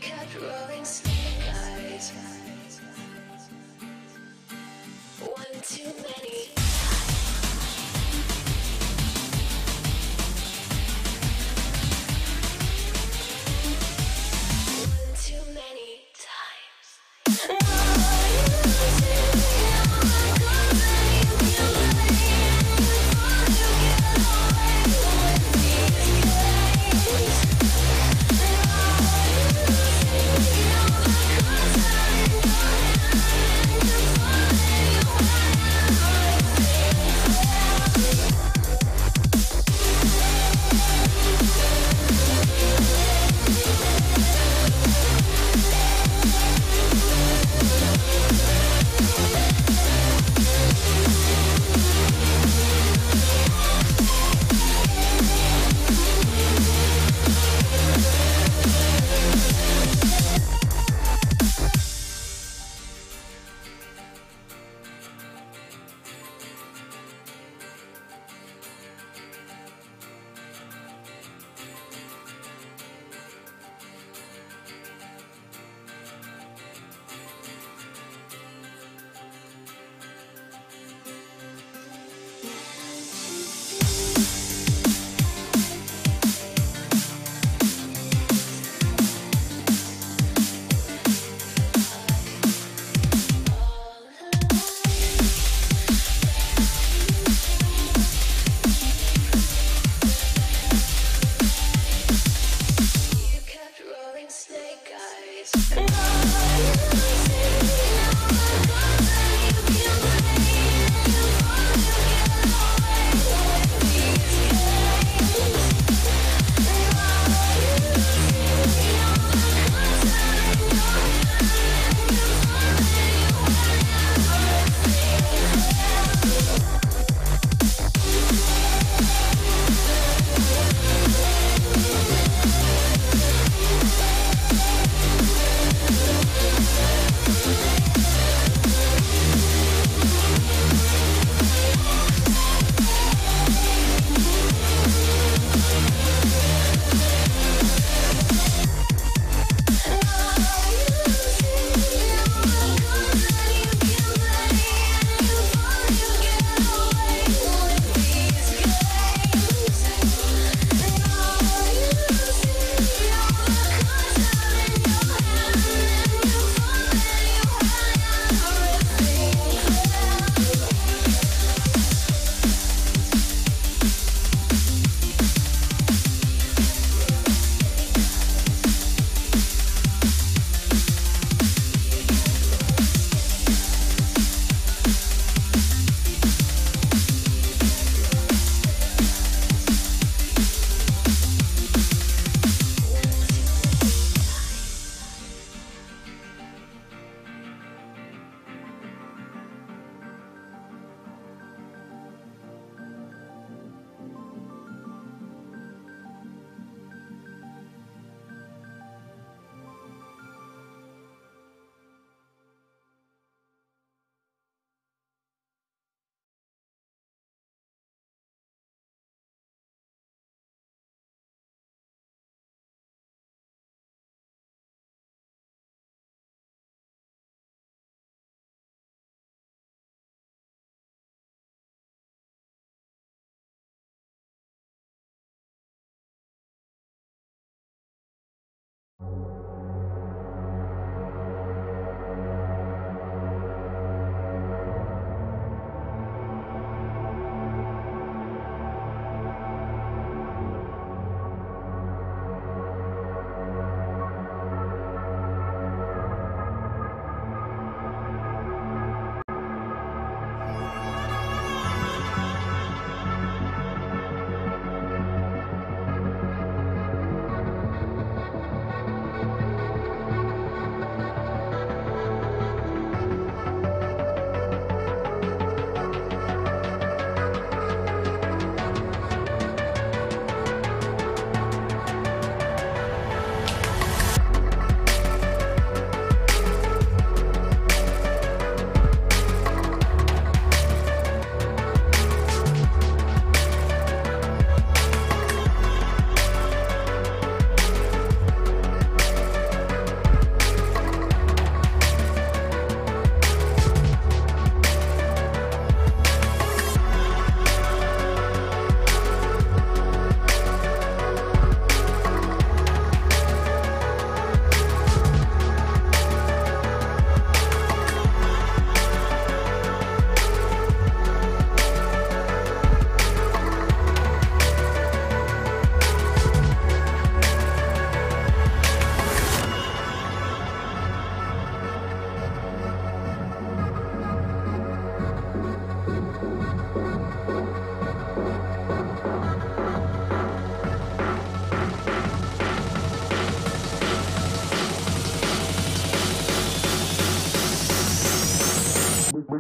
kept rolling snake eyes. One too many. One too many times.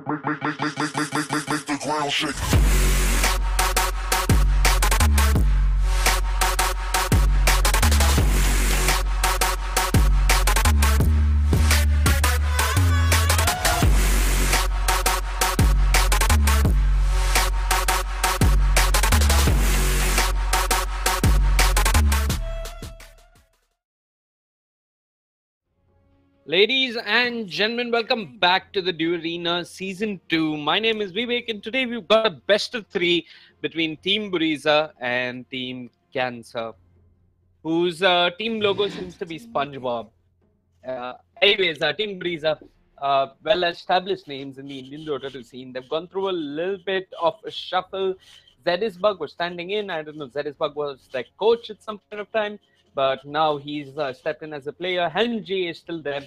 Make the ground shake. Ladies and gentlemen, welcome back to the Dew Arena Season 2. My name is Vivek, and today we've got a best of three between Team Buriza and Team Cancer, whose team logo seems to be SpongeBob. Team Buriza, well-established names in the Indian Dota 2 scene. They've gone through a little bit of a shuffle. Zedisbug was standing in. I don't know, Zedisbug was their coach at some point of time, but now he's stepped in as a player. Helm G is still there,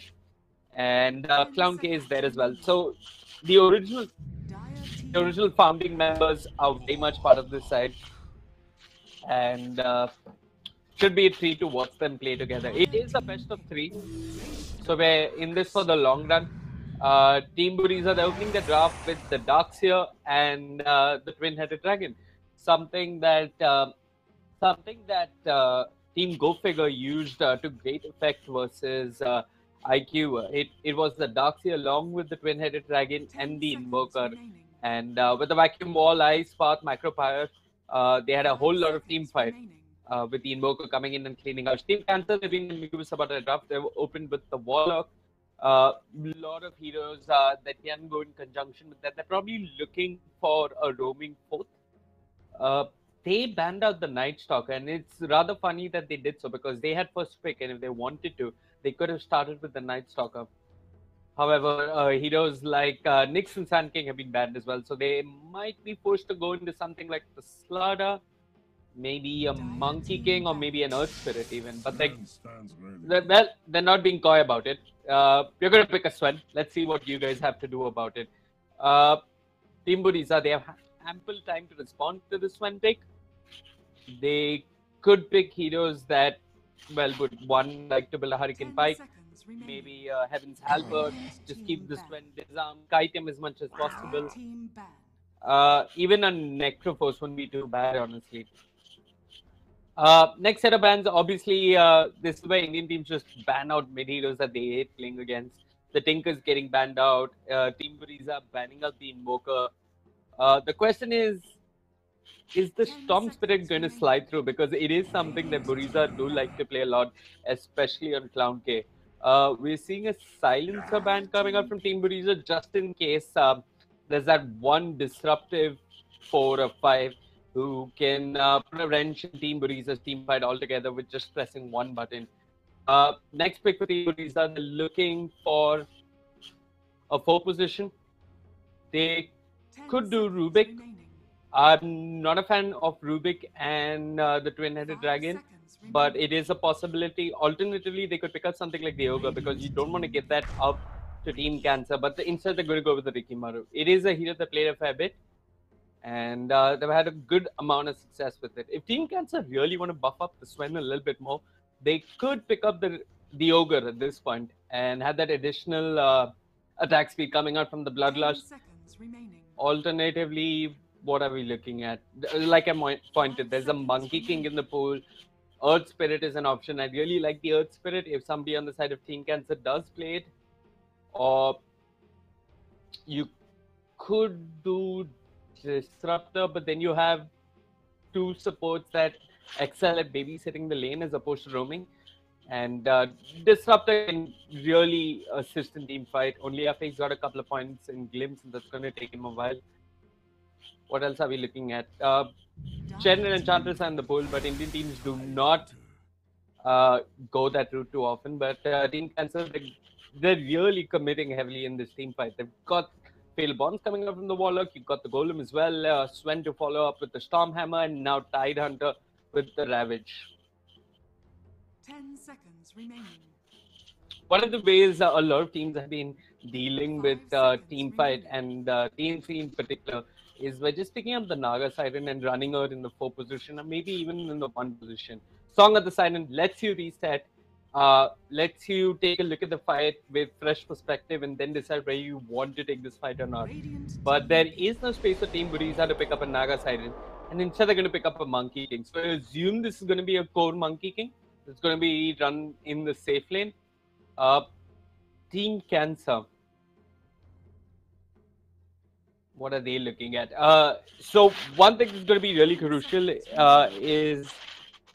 and Clown K is there as well. So the original founding members are very much part of this side, and should be a treat to watch them play together. It is a best of three, so we're in this for the long run. Team Buriza, they're opening the draft with the Darkseer and the Twin-Headed Dragon. Something that Team Go Figure used to great effect versus IQ. It was the Darkseer along with the Twin-Headed Dragon and the Invoker. And with the Vacuum Wall, Ice Path, Micropire, they had a whole lot of team fight. With the Invoker coming in and cleaning out. Team Cancer, they've been ambiguous about the draft. They've opened with the Warlock. A lot of heroes that can go in conjunction with that. They're probably looking for a roaming fourth. They banned out the Night Stalker, and it's rather funny that they did so because they had first pick, and if they wanted to, they could have started with the Night Stalker. However, heroes like Nyx and Sand King have been banned as well, so they might be forced to go into something like the Slaughter, maybe a Monkey King, or maybe an Earth Spirit even. But they're not being coy about it. We're going to pick a Sven. Let's see what you guys have to do about it. Team Buriza, they have ample time to respond to this Sven pick. They could pick heroes that, well, would one like to build a Hurricane Pike, maybe Heaven's Halberd, just keep the Sven disarmed, kite him as much as possible. Even a Necrophos wouldn't be too bad, honestly. Next set of bans, obviously, this is where Indian teams just ban out mid heroes that they hate playing against. The Tinker's getting banned out. Team Buriza banning out the Invoker. The question is the Storm Spirit going to slide through? Because it is something that Buriza do like to play a lot, especially on Clown K. We're seeing a Silencer ban coming out from Team Buriza just in case there's that one disruptive 4 or 5 who can put a wrench in Team Buriza's team fight altogether with just pressing one button. Next pick for Team Buriza, they're looking for a 4 position. They could do Rubik. I'm not a fan of Rubik and the Twin-Headed Dragon, but it is a possibility. Alternatively, they could pick up something like the Ogre because you don't want to get that up to Team Cancer, but instead they're going to go with the Rikimaru. It is a hero that played a fair bit, and they've had a good amount of success with it. If Team Cancer really want to buff up the Sven a little bit more, they could pick up the Ogre at this point and have that additional attack speed coming out from the Bloodlust. Alternatively, what are we looking at? Like I pointed, there's a Monkey King in the pool. Earth Spirit is an option. I really like the Earth Spirit if somebody on the side of Team Cancer does play it. Or you could do Disruptor, but then you have 2 supports that excel at babysitting the lane as opposed to roaming. And Disruptor can really assist in team fight. Only after he's got a couple of points in Glimpse, and that's going to take him a while. What else are we looking at? Chen and Enchantress are in the pool, but Indian teams do not go that route too often. But Team Cancer, they're really committing heavily in this team fight. They've got Fatal Bonds coming up from the Warlock. You've got the Golem as well. Sven to follow up with the Stormhammer, and now Tidehunter with the Ravage. 10 seconds remaining. One of the ways a lot of teams have been dealing with team fight, and TNC in particular, is by just picking up the Naga Siren and running out in the 4 position, or maybe even in the 1 position. Song of the Siren lets you reset, lets you take a look at the fight with fresh perspective and then decide whether you want to take this fight or not. Radiant But there team is no space for Team Buriza to pick up a Naga Siren, and instead they're going to pick up a Monkey King. So I assume this is going to be a core Monkey King. It's going to be run in the safe lane. Team Cancer. What are they looking at? So one thing that's going to be really crucial is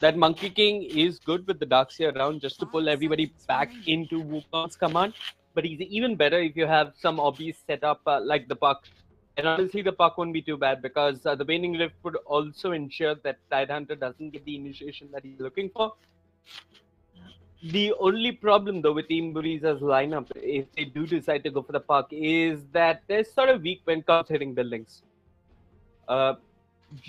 that Monkey King is good with the Darkseer around just to pull everybody back into Wukong's command. But he's even better if you have some obvious setup like the Puck. And honestly, the Puck won't be too bad because the Waning Rift would also ensure that Tidehunter doesn't get the initiation that he's looking for. The only problem, though, with Team Buriza's lineup, if they do decide to go for the Puck, is that they're sort of weak when it comes to hitting buildings.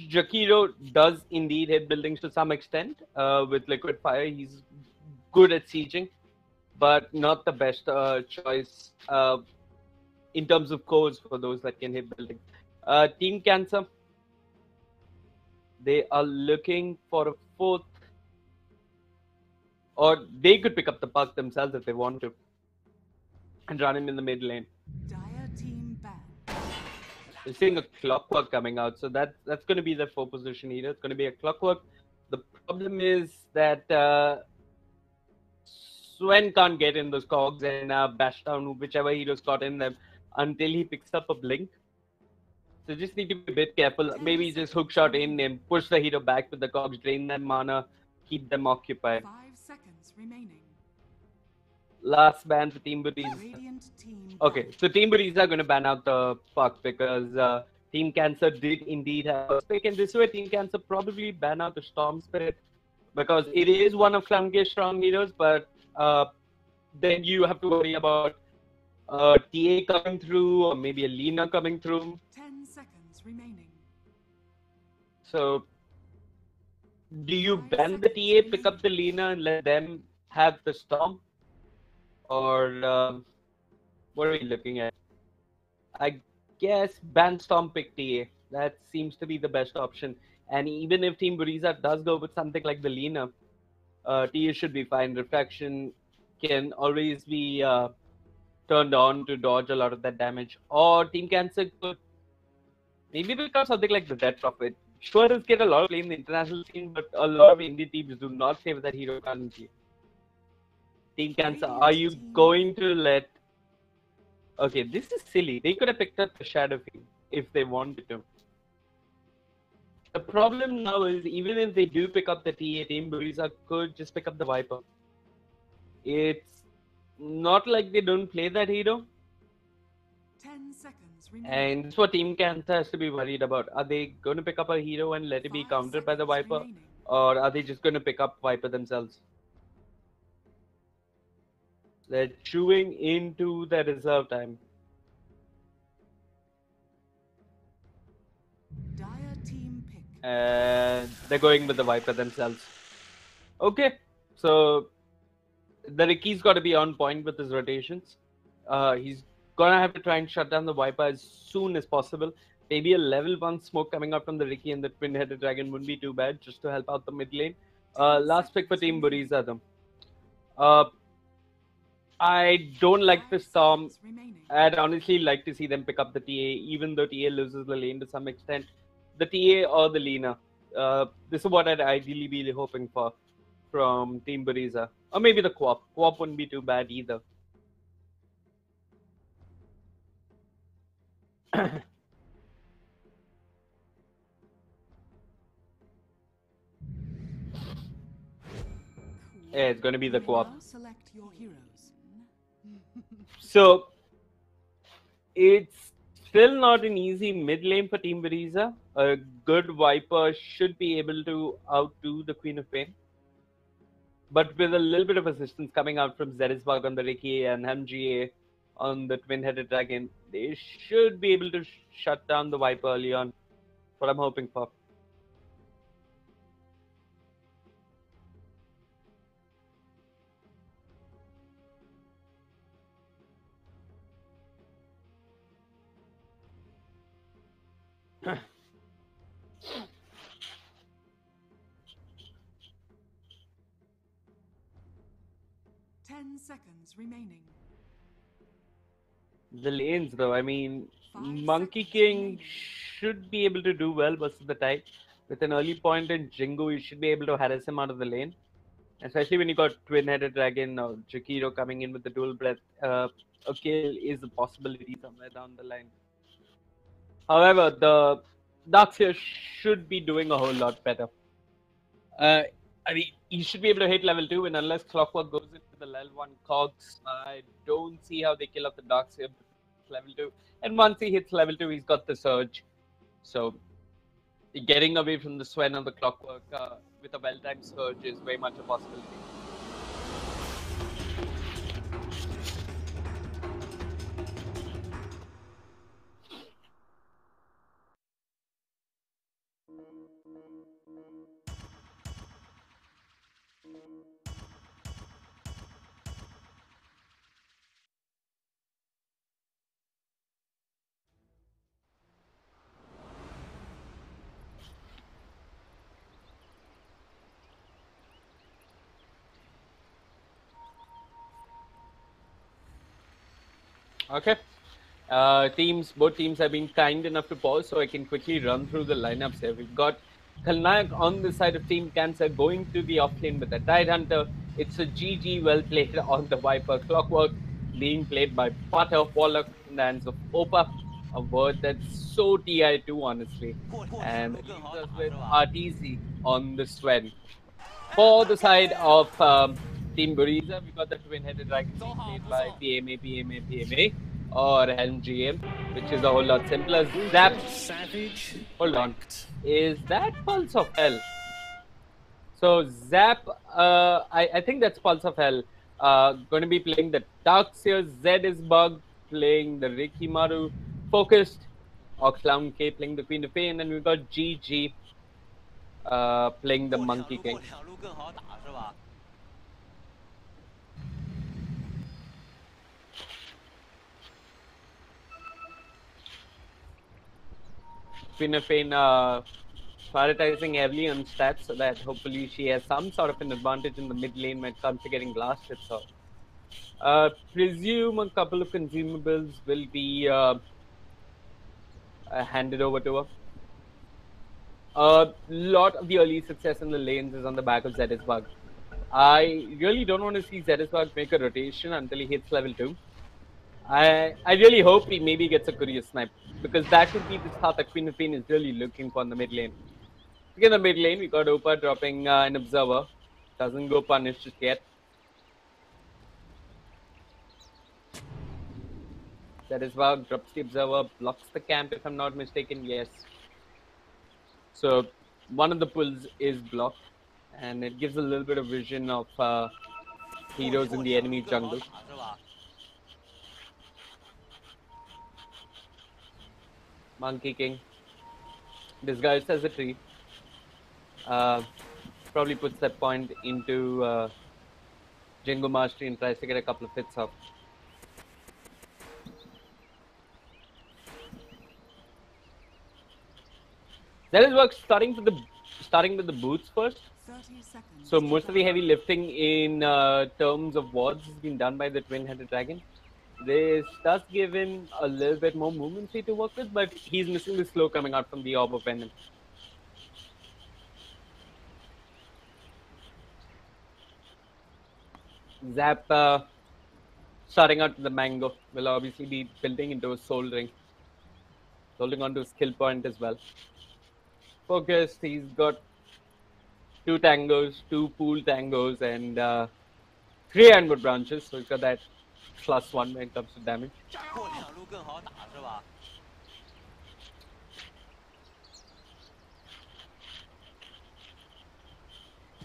Jakiro does indeed hit buildings to some extent with Liquid Fire. He's good at sieging, but not the best choice in terms of cores for those that can hit buildings. Team Cancer, they are looking for a fourth, or they could pick up the Puck themselves if they want to and run him in the mid lane. Dire team ban. We're seeing a Clockwork coming out, so that's going to be the 4 position heater. It's going to be a Clockwork. The problem is that Swen can't get in those cogs and bash down whichever hero's got in them until he picks up a blink. So just need to be a bit careful. Maybe just hook shot in and push the hero back with the cogs, drain them mana, keep them occupied. 5 seconds remaining. Last ban for Team Buriza. Radiant team Okay, so Team Buriza are going to ban out the Puck because Team Cancer did indeed have a pick, and this way Team Cancer probably ban out the Storm Spirit because it is one of Flamge's strong heroes, but then you have to worry about TA coming through or maybe a Lina coming through. 10 seconds remaining. So do you ban the TA, pick up the Lina and let them have the Storm? Or what are we looking at? I guess ban Storm, pick TA. That seems to be the best option. And even if Team Buriza does go with something like the Lina, TA should be fine. Refraction can always be turned on to dodge a lot of that damage. Or Team Cancer could maybe pick up something like the Death Prophet. Sure, does get a lot of play in the international scene, but a lot of indie teams do not favor that hero currently. Team Cancer, are you going to let... Okay, this is silly. They could have picked up the Shadow Fiend if they wanted to. The problem now is even if they do pick up the TA, Team Buriza could just pick up the Viper. It's not like they don't play that hero. 10 seconds remaining. And that's what Team Cancer has to be worried about. Are they going to pick up a hero and let it be 5 countered by the seconds Viper? remaining. Or are they just going to pick up Viper themselves? They're chewing into the reserve time. Dire team pick. And they're going with the Viper themselves. Okay, so the Ricky's got to be on point with his rotations. He's gonna have to try and shut down the Viper as soon as possible. Maybe a level 1 smoke coming out from the Ricky and the Twin-Headed Dragon wouldn't be too bad just to help out the mid lane. Last pick for Team Buriza though. I don't like the Storm. I'd honestly like to see them pick up the TA, even though TA loses the lane to some extent. The TA or the Lina. This is what I'd ideally be hoping for from Team Buriza. Or maybe the Co-op. Co-op wouldn't be too bad either. Yeah, it's going to be the Co-op. Now select your heroes. So, it's still not an easy mid lane for Team Buriza. A good Viper should be able to outdo the Queen of Pain. But with a little bit of assistance coming out from Zerisbug on the Ricky and MGA on the Twin-Headed Dragon, they should be able to shut down the Viper early on. What I'm hoping for. seconds remaining. The lanes, though, I mean, 5 Monkey seconds King remaining. should be able to do well most of the time. With an early point in Jingu, you should be able to harass him out of the lane. Especially when you got Twin-Headed Dragon or Jakiro coming in with the dual breath. A kill is a possibility somewhere down the line. However, the Darkseer should be doing a whole lot better. I mean, he should be able to hit level 2, and unless Clockwork goes into the level 1 cogs, I don't see how they kill off the Darkseer level 2. And once he hits level 2, he's got the Surge. So, getting away from the Sven and the Clockwork with a well-timed Surge is very much a possibility. Okay. Both teams have been kind enough to pause, so I can quickly run through the lineups here. We've got Kalnayak on the side of Team Cancer going to the offlane with the Tide Hunter. It's a GG well played on the Viper. Clockwork being played by Potter, Warlock in the hands of Opa, a word that's so TI2, honestly. And that leaves us with RTZ on the Sven. For the side of Team Buriza, we got the twin-headed dragon being played by PMA, or Helm GM, which is a whole lot simpler. Zap. Savage. Hold on. Is that Pulse of Hell? So Zap, I think that's Pulse of Hell. Going to be playing the Darkseer. Zed is bugged, playing the Rikimaru. Focused. Oxclown K playing the Queen of Fae, and then we've got GG playing the Monkey King. Queen of Fae prioritizing heavily on stats so that hopefully she has some sort of an advantage in the mid lane when it comes to getting blasted. So, presume a couple of consumables will be handed over to her. A lot of the early success in the lanes is on the back of Zedis Bug. I really don't want to see Zedis Bug make a rotation until he hits level 2. I really hope he maybe gets a courier snipe, because that would be the start that Queen of Pain is really looking for in the mid lane. In the mid lane, we got Opa dropping an Observer. Doesn't go punished just yet. That is why drops the Observer, blocks the camp if I'm not mistaken, yes. So one of the pulls is blocked, and it gives a little bit of vision of heroes in the enemy jungle. Monkey King disguised as a tree. Probably puts that point into Jingo Mastery and tries to get a couple of hits off. That is work starting with the boots first. 30 seconds. So most of the heavy lifting in terms of wards has been done by the twin-headed dragon. This does give him a little bit more movement speed to work with, but he's missing the slow coming out from the Orb of Venom. Zap starting out with the Mango will obviously be building into a Soul Ring. Holding on to a skill point as well. Focused, he's got 2 tangos, 2 pool tangos, and 3 ironwood branches, so he's got that +1 when it comes to damage.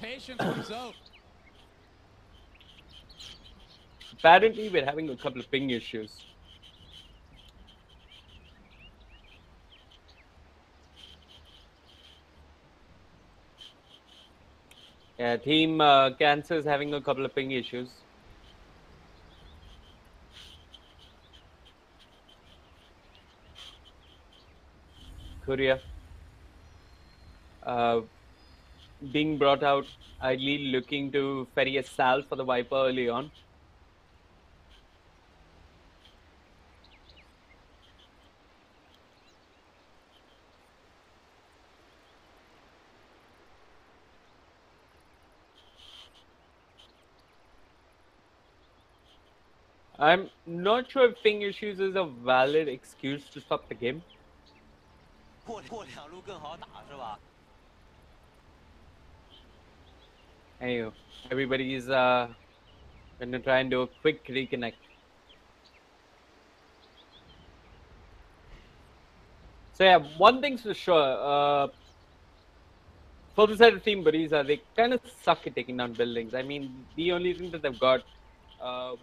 Patience wins out. Apparently, we're having a couple of ping issues. Yeah, Team Cancer is having a couple of ping issues. Korea being brought out, ideally looking to ferry a Sal for the Viper early on. I'm not sure if ping issues is a valid excuse to stop the game. Anyway, everybody is gonna try and do a quick reconnect. So yeah, one thing's for sure. For the side of Team Buriza, they kind of suck at taking down buildings. I mean, the only thing that they've got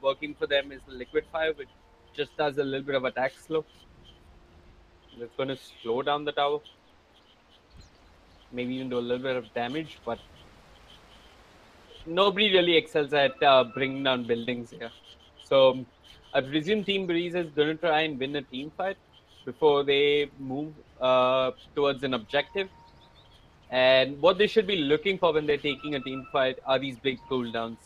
working for them is the Liquid Fire, which just does a little bit of attack slow. It's going to slow down the tower. Maybe even do a little bit of damage, but nobody really excels at bringing down buildings here. So I presume Team Buriza is going to try and win a team fight before they move towards an objective. And what they should be looking for when they're taking a team fight are these big cooldowns.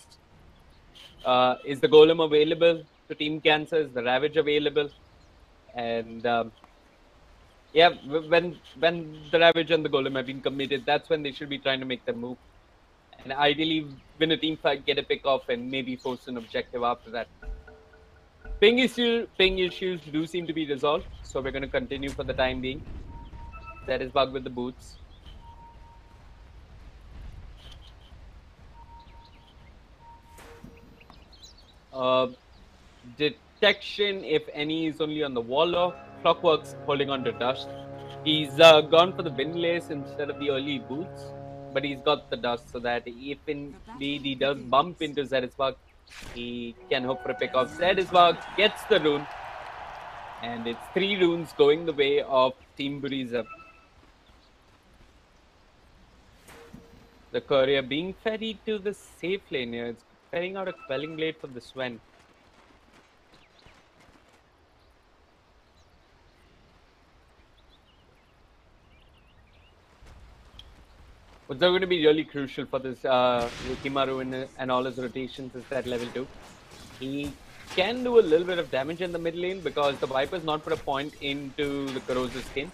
Is the Golem available to Team Cancer? Is the Ravage available? And yeah, when the Ravage and the Golem have been committed, that's when they should be trying to make the move. And ideally win a team fight, get a pick off, and maybe force an objective after that. Ping issues do seem to be resolved, so we're going to continue for the time being. That is bug with the boots. Detection, if any, is only on the wall. Clockwork's holding on to dust. He's gone for the windlace instead of the early boots, but he's got the dust so that if indeed he does bump into Zerisbug, he can hope for a pick off. Zerisbug gets the rune, and it's 3 runes going the way of Team Buriza. The courier being ferried to the safe lane here. It's ferrying out a Quelling Blade for the Sven. What's going to be really crucial for this Rikimaru and all his rotations is that level 2. He can do a little bit of damage in the mid lane because the Viper's not put a point into the corrosive skin.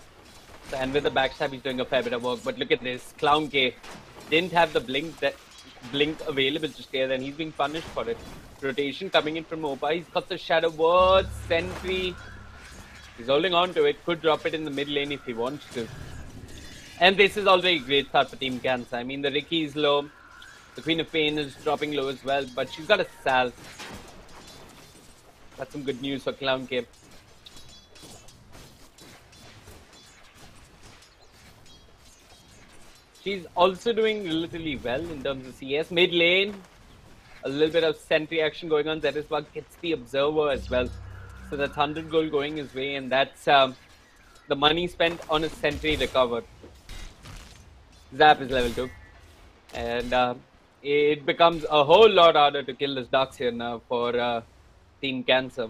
So, and with the backstab, he's doing a fair bit of work. But look at this. Clown K didn't have the blink available just there, and he's being punished for it. Rotation coming in from Opa. He's got the Shadow Ward, Sentry. He's holding on to it. Could drop it in the mid lane if he wants to. And this is already a great start for Team Cancer. I mean, the Riki is low. The Queen of Pain is dropping low as well, but she's got a Sal. That's some good news for Clown K. She's also doing relatively well in terms of CS. Mid lane, a little bit of sentry action going on. Zerisbug gets the Observer as well. So that's 100 gold going his way, and that's the money spent on a sentry recovered. Zap is level 2. And it becomes a whole lot harder to kill this Darkseer now for Team Cancer.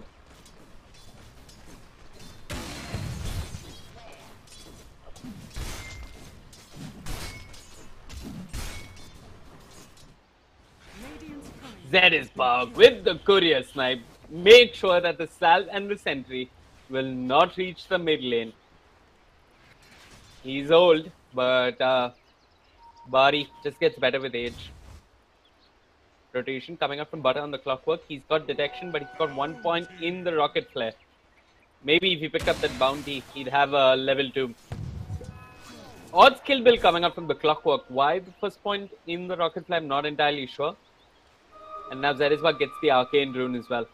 Zerisbug with the courier snipe. Make sure that the Salve and the Sentry will not reach the mid lane. He's old, but Bari just gets better with age. Rotation coming up from Butter on the Clockwork. He's got detection, but he's got 1 point in the Rocket Flare. Maybe if he picked up that bounty, he'd have a level 2. Odds Kill Bill coming up from the Clockwork. Why the first point in the Rocket Flare? I'm not entirely sure. And now Zerisbug gets the Arcane Rune as well.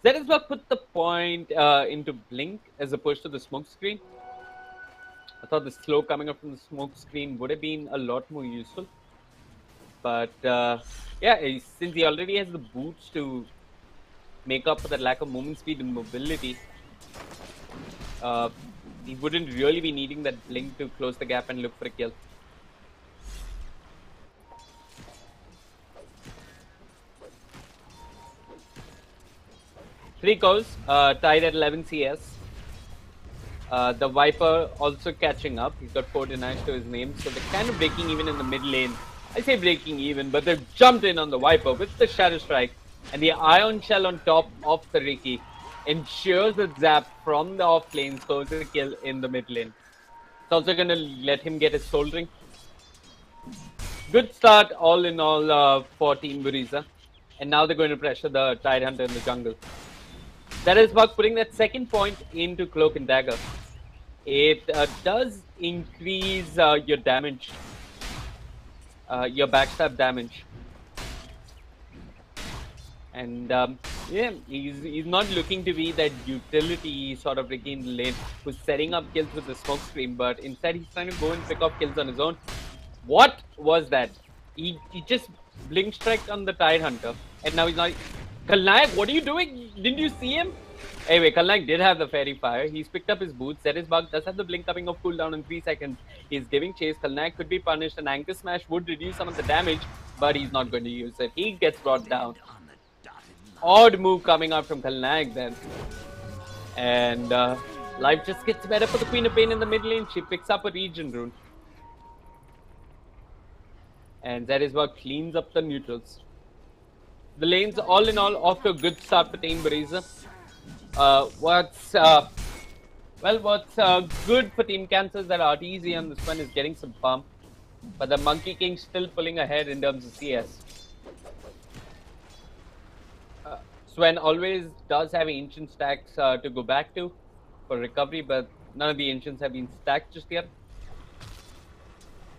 Zerisbug put the point into Blink as opposed to the smoke screen. I thought the slow coming up from the smoke screen would have been a lot more useful. But yeah, since he already has the boots to make up for that lack of movement speed and mobility, he wouldn't really be needing that Blink to close the gap and look for a kill. Three goals, tied at 11 CS. The Viper also catching up. He's got 4 denies to his name, so they're kind of breaking even in the mid lane. I say breaking even, but they've jumped in on the Viper with the Shadow Strike, and the Ion Shell on top of the Riki ensures that Zap from the off lane scores a kill in the mid lane. It's also going to let him get his Soul Ring. Good start all in all for Team Buriza. And now they're going to pressure the Tide Hunter in the jungle. That is Bug putting that second point into Cloak and Dagger. It does increase your damage, your backstab damage. And yeah, he's not looking to be that utility sort of rigging the lane who's setting up kills with the smoke screen, but instead he's trying to go and pick off kills on his own. What was that? He just blink striked on the Tide Hunter, and now he's not. Kalnayak, what are you doing? Didn't you see him? Anyway, Kalnayak did have the Fairy Fire. He's picked up his boots. That is Bug does have the blink coming off cooldown in 3 seconds. He's giving chase. Kalnayak could be punished. An Anchor Smash would reduce some of the damage, but he's not going to use it. He gets brought down. Odd move coming out from Kalnayak then. And life just gets better for the Queen of Pain in the mid lane. She picks up a Regen Rune. And that is what cleans up the neutrals. The lane's all in all off to a good start for Team Buriza. What's good for Team Cancer is that RTZ on this one is getting some pump. But the Monkey King still pulling ahead in terms of CS. Sven always does have ancient stacks to go back to for recovery, but none of the ancients have been stacked just yet.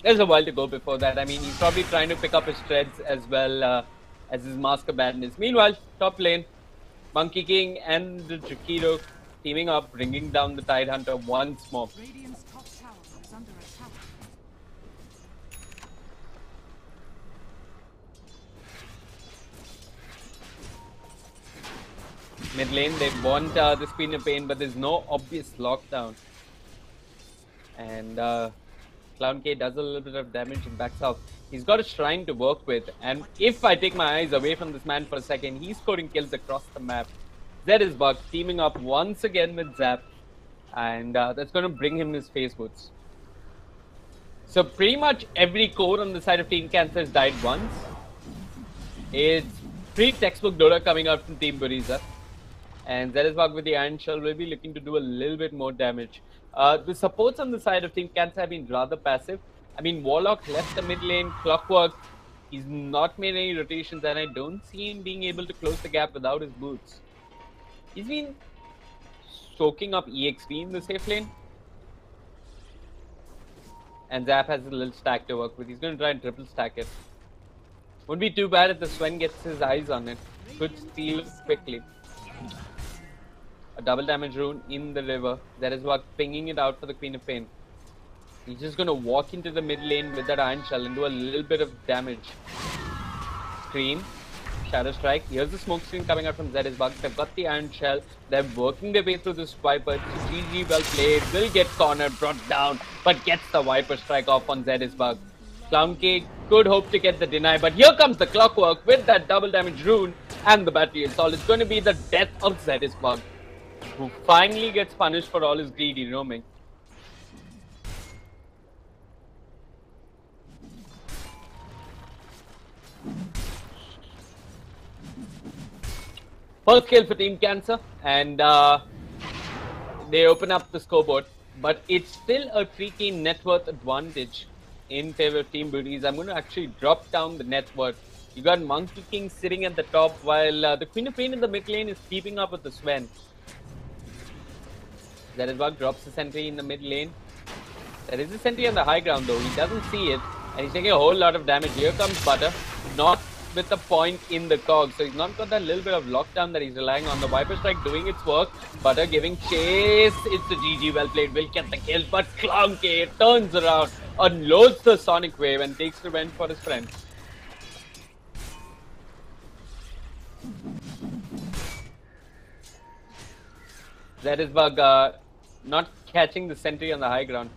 There's a while to go before that. I mean, he's probably trying to pick up his treads as well as his Mask of Madness. Meanwhile, top lane, Monkey King and the Chiquito teaming up, bringing down the Tide Hunter once more. Radiant's top tower is under attack. Mid lane, they want the Queen of Pain, but there's no obvious lockdown. And Clown K does a little bit of damage and backs out. He's got a shrine to work with, and if I take my eyes away from this man for a second, he's scoring kills across the map. Zed is Bug teaming up once again with Zap, and that's going to bring him his face boots. So pretty much every core on the side of Team Cancer has died once. It's pretty textbook Dota coming out from Team Buriza. And Zeresbog with the Iron Shell will be looking to do a little bit more damage. The supports on the side of Team Cancer have been rather passive. I mean, Warlock left the mid lane, Clockwork, he's not made any rotations, and I don't see him being able to close the gap without his boots. He's been soaking up EXP in the safe lane. And Zap has a little stack to work with. He's going to try and triple stack it. Wouldn't be too bad if the Sven gets his eyes on it. Could steal quickly. A double damage rune in the river. That is what pinging it out for the Queen of Pain. He's just going to walk into the mid lane with that Iron Shell and do a little bit of damage. Scream. Shadow Strike. Here's the smoke screen coming out from Zeresbug. They've got the Iron Shell. They're working their way through this Viper. GG, well played. Will get cornered, brought down, but gets the Viper Strike off on Zeresbug. Clown Cake could hope to get the deny, but here comes the Clockwork with that double damage rune and the Battery Assault. It's going to be the death of Zeresbug, who finally gets punished for all his greedy roaming. First kill for Team Cancer, and they open up the scoreboard, but it's still a 3k net worth advantage in favor of Team Buriza. I'm going to actually drop down the net worth. You got Monkey King sitting at the top, while the Queen of Pain in the mid lane is keeping up with the Sven. Zeresbug drops the sentry in the mid lane. There is a sentry on the high ground though, he doesn't see it, and he's taking a whole lot of damage. Here comes Butter, not with the point in the cog, so he's not got that little bit of lockdown that he's relying on. The Viper Strike doing its work, Butter giving chase. It's the GG, well played, will get the kill, but Clown K turns around, unloads the Sonic Wave and takes revenge for his friend. Zeresbug not catching the sentry on the high ground.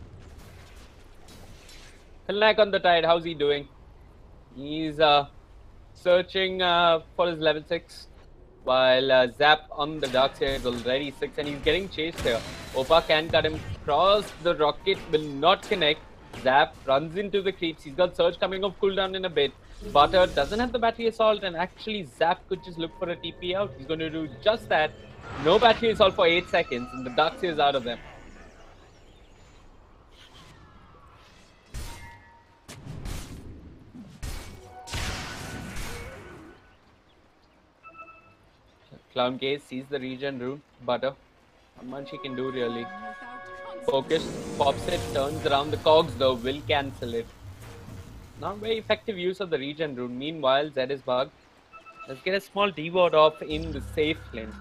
Kalnak on the Tide, how's he doing? He's searching for his level 6, while Zap on the dark side is already 6, and he's getting chased here. Opa can cut him across, the rocket will not connect. Zap runs into the creeps. He's got Surge coming off cooldown in a bit. Butter doesn't have the Battery Assault, and actually Zap could just look for a TP out. He's going to do just that. No Battery Assault for 8 seconds, and the Darkseer is out of them. Clown Case sees the regen rune. Butter. Not much he can do really. Without Focus, pops it, turns around. The cogs though will cancel it. Not very effective use of the regen rune. Meanwhile, Zed is bugged. Let's get a small D-ward off in the safe lane.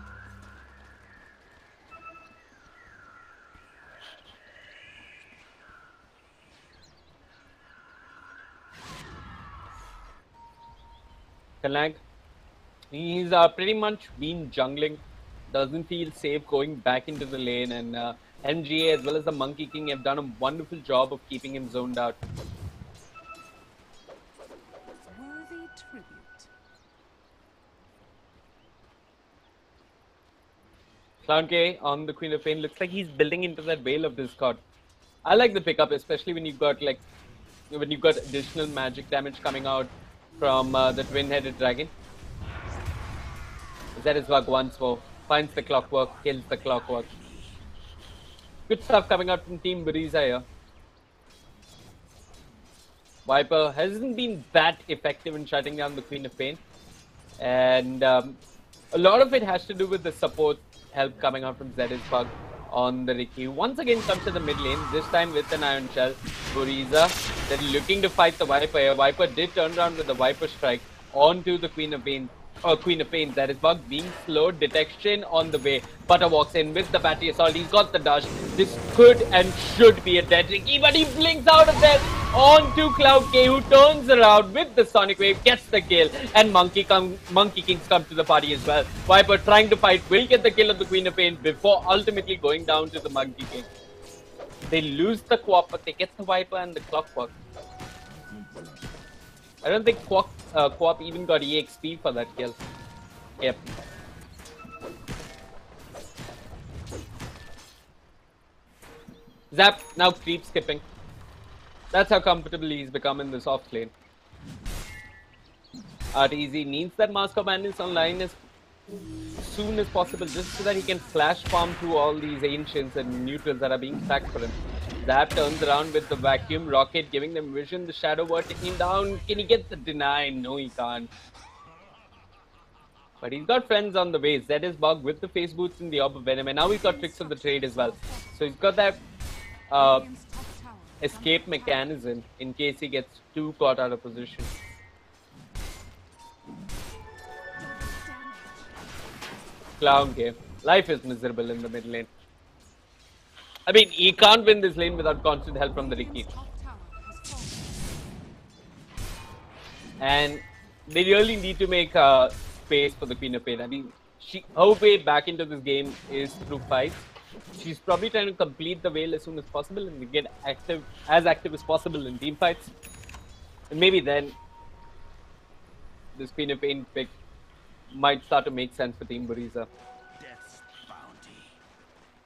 Kalang, he's pretty much been jungling. Doesn't feel safe going back into the lane, and MGA as well as the Monkey King have done a wonderful job of keeping him zoned out. worthy tribute. Clown K on the Queen of Pain looks like he's building into that Veil of Discord. I like the pickup, especially when you've got additional magic damage coming out from the twin-headed dragon. Zerizvag once more finds the clockwork, kills the clockwork. Good stuff coming out from Team Buriza here. Viper hasn't been that effective in shutting down the Queen of Pain, and a lot of it has to do with the support help coming out from Zerizvag on the Ricky. Once again comes to the mid lane, this time with an Iron Shell. Buriza, they're looking to fight the Viper here. Viper did turn around with the Viper strike onto the Queen of Pain. Queen of Pain, Zerizvag being slowed, detection on the way. Butter walks in with the battery assault, he's got the dash. This could and should be a dead Ricky, but he blinks out of there onto Cloud K, who turns around with the Sonic Wave, gets the kill, and Monkey Kings come to the party as well. Viper trying to fight, will get the kill of the Queen of Pain before ultimately going down to the Monkey King. They lose the co-op, but they get the Viper and the Clockwork. I don't think co-op even got EXP for that kill. Yep. Zap now creep skipping. That's how comfortable he's become in this off lane. RTZ needs that Mask of Madness online as soon as possible, just so that he can flash farm through all these ancients and neutrals that are being stacked for him. Zap turns around with the vacuum rocket, giving them vision. The Shadow Word taking down. Can he get the deny? No, he can't. But he's got friends on the way. Zed is bugged with the face boots in the Orb of Venom, and now he's got Tricks of the Trade as well. So he's got that escape mechanism in case he gets too caught out of position. Clown game. Life is miserable in the mid lane. I mean, he can't win this lane without constant help from the Ricky. And they really need to make space for the Queen of Pain. I mean, her way back into this game is through fights. She's probably trying to complete the Veil as soon as possible and get as active as possible in team fights. And maybe then this Queen of Pain pick might start to make sense for Team Buriza.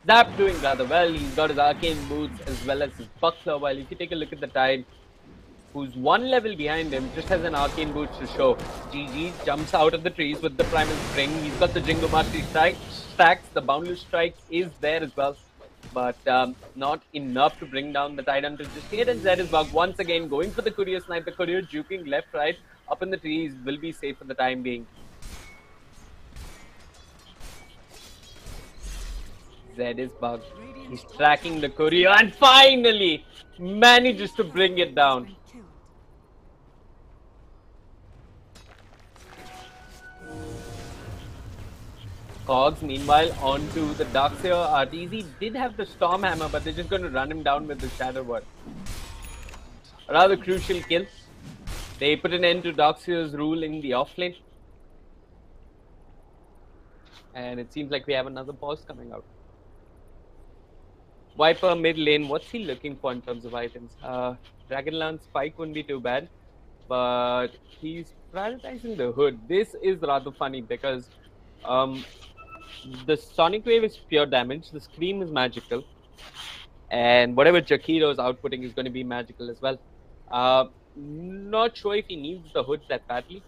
Zap doing rather well. He's got his arcane boots as well as his buckler. While if you take a look at the Tide, who's one level behind him, just has an arcane boots to show. GG jumps out of the trees with the primal spring. He's got the Jingo Mastery stacks. The boundless strike is there as well, but not enough to bring down the Tide Hunter just yet. And Zed is bugged once again, going for the courier snipe. The courier juking left, right, up in the trees. Will be safe for the time being. Zed is bugged. He's tracking the courier and finally manages to bring it down. Cogs, meanwhile, onto the Darkseer. RTZ did have the Storm Hammer, but they're just going to run him down with the Shadow Word. A rather crucial kill. They put an end to Darkseer's rule in the offlane. And it seems like we have another boss coming out. Viper mid lane, what's he looking for in terms of items? Dragonlance Spike wouldn't be too bad, but he's prioritizing the hood. This is rather funny because the Sonic Wave is pure damage, the Scream is magical, and whatever Jakiro is outputting is going to be magical as well. Not sure if he needs the hood that badly.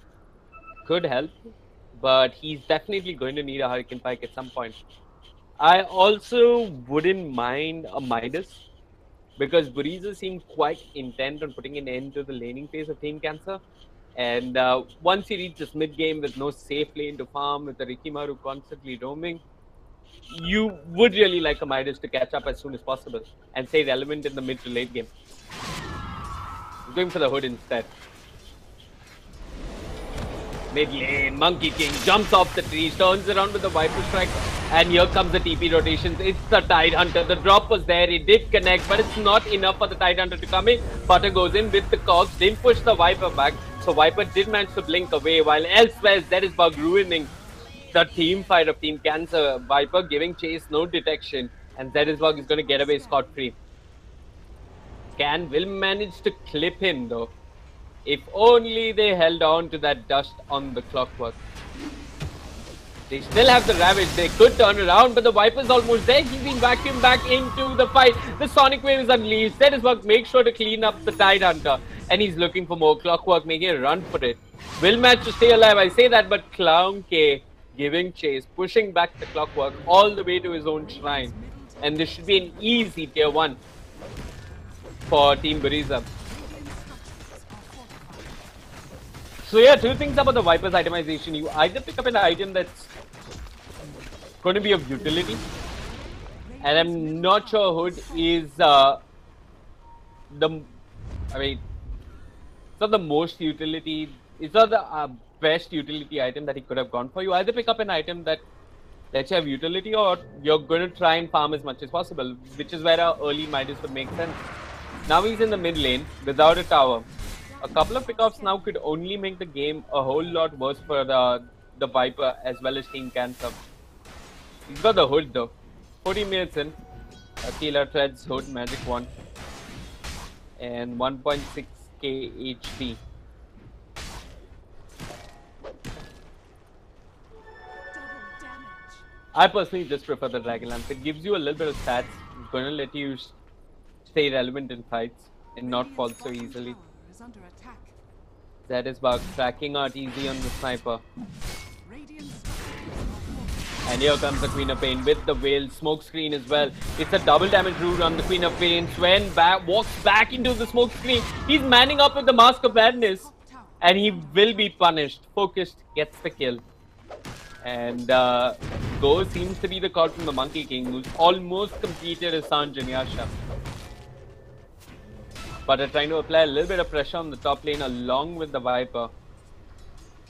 Could help, but he's definitely going to need a Hurricane Pike at some point. I also wouldn't mind a Midas, because Buriza seemed quite intent on putting an end to the laning phase of Team Cancer. And once he reaches mid game with no safe lane to farm, with the Rikimaru constantly roaming, you would really like a Midas to catch up as soon as possible and stay relevant in the mid to late game. He's going for the hood instead. Mid lane, Monkey King jumps off the tree, turns around with the Viper Strike, and here comes the TP rotations. It's the Tide Hunter. The drop was there, it did connect, but it's not enough for the Tide Hunter to come in. Butter goes in with the cogs, didn't push the Viper back, so Viper did manage to blink away, while elsewhere Zerisbug ruining the team fight of Team Cancer. Viper giving chase, no detection, and Zerisbug is going to get away scot-free. Can will manage to clip him though. If only they held on to that dust on the clockwork. They still have the Ravage. They could turn around, but the Viper's almost there. He's been vacuumed back into the fight. The Sonic Wave is unleashed. Zerisbug makes sure to clean up the Tide Hunter. And he's looking for more clockwork, making a run for it. Will manage to stay alive. I say that, but Clown K giving chase, pushing back the clockwork all the way to his own shrine. And this should be an easy tier 1 for Team Buriza. So yeah, two things about the Viper's itemization. You either pick up an item that's going to be of utility, and I'm not sure Hood is it's not the most utility, it's not the best utility item that he could have gone for. You either pick up an item that lets you have utility, or you're going to try and farm as much as possible, which is where our early Midas would make sense. Now he's in the mid lane without a tower. A couple of pickoffs now could only make the game a whole lot worse for the Viper as well as Team Cancer. He's got the hood though. 40 minutes in. Akila Threads hood, magic wand. And 1.6k HP. I personally just prefer the Dragon Lance. It gives you a little bit of stats. It's going to let you stay relevant in fights and not fall so easily. Zerisbug tracking out easy on the sniper. And here comes the Queen of Pain with the Veil smoke screen as well. It's a double damage route on the Queen of Pain. Sven walks back into the smoke screen. He's manning up with the Mask of Madness. And he will be punished. Focused gets the kill. And Go seems to be the call from the Monkey King, who's almost completed his Sanjanyasha. But they're trying to apply a little bit of pressure on the top lane along with the Viper.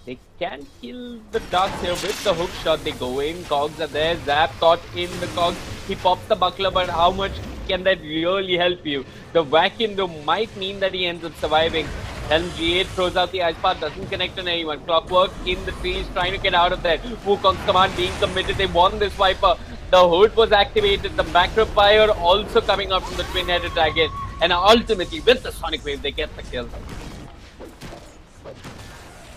They can kill the Ducks here with the hook shot. They go in, cogs are there, Zap caught in the cogs. He pops the buckler, but how much can that really help you? The vacuum though might mean that he ends up surviving. Helm G8 throws out the ice path, doesn't connect on anyone. Clockwork in the trees, trying to get out of there. Wukong's command being committed. They won this Viper. The hood was activated. The macro fire also coming out from the twin-headed dragon. And ultimately, with the Sonic Wave, they get the kill.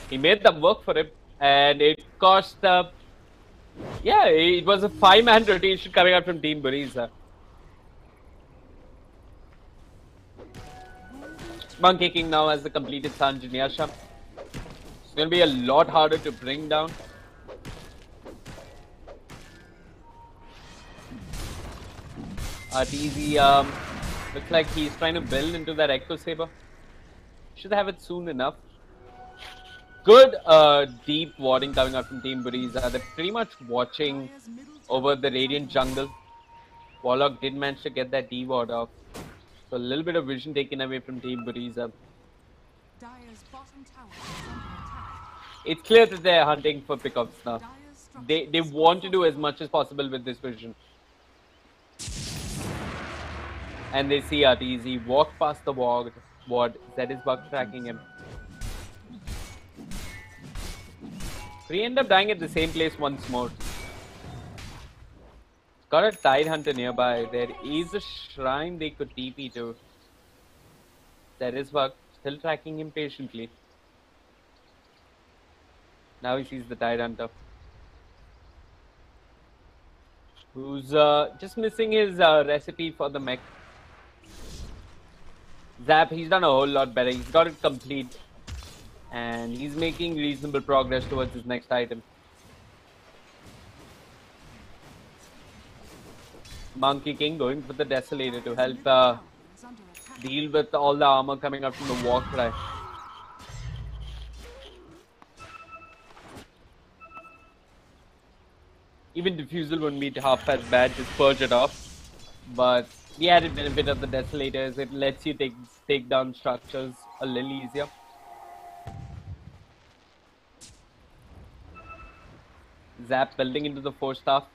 He made them work for it, and it cost... yeah, it was a 5-man rotation coming out from Team Buriza. Monkey King now has the completed Sanjanyasha. It's going to be a lot harder to bring down. Arteezy, looks like he's trying to build into that Echo Saber. Should have it soon enough. Good deep warding coming out from Team Buriza. They're pretty much watching over the Radiant jungle. Warlock did manage to get that D-ward off. So a little bit of vision taken away from Team Buriza. It's clear that they're hunting for pickups now. They want to do as much as possible with this vision. And they see Arteezy walk past the ward. Zerisbug tracking him. We end up dying at the same place once more. Got a Tide Hunter nearby. There is a shrine they could TP to. Zerisbug still tracking him patiently. Now he sees the Tide Hunter, who's just missing his recipe for the mech. Zap, he's done a whole lot better. He's got it complete. And he's making reasonable progress towards his next item. Monkey King going for the Desolator to help deal with all the armor coming out from the Warcry. Even Diffusal wouldn't be half as bad, just purge it off. But the added benefit of the Desolator is it lets you take down structures a little easier. Zap building into the 4-star.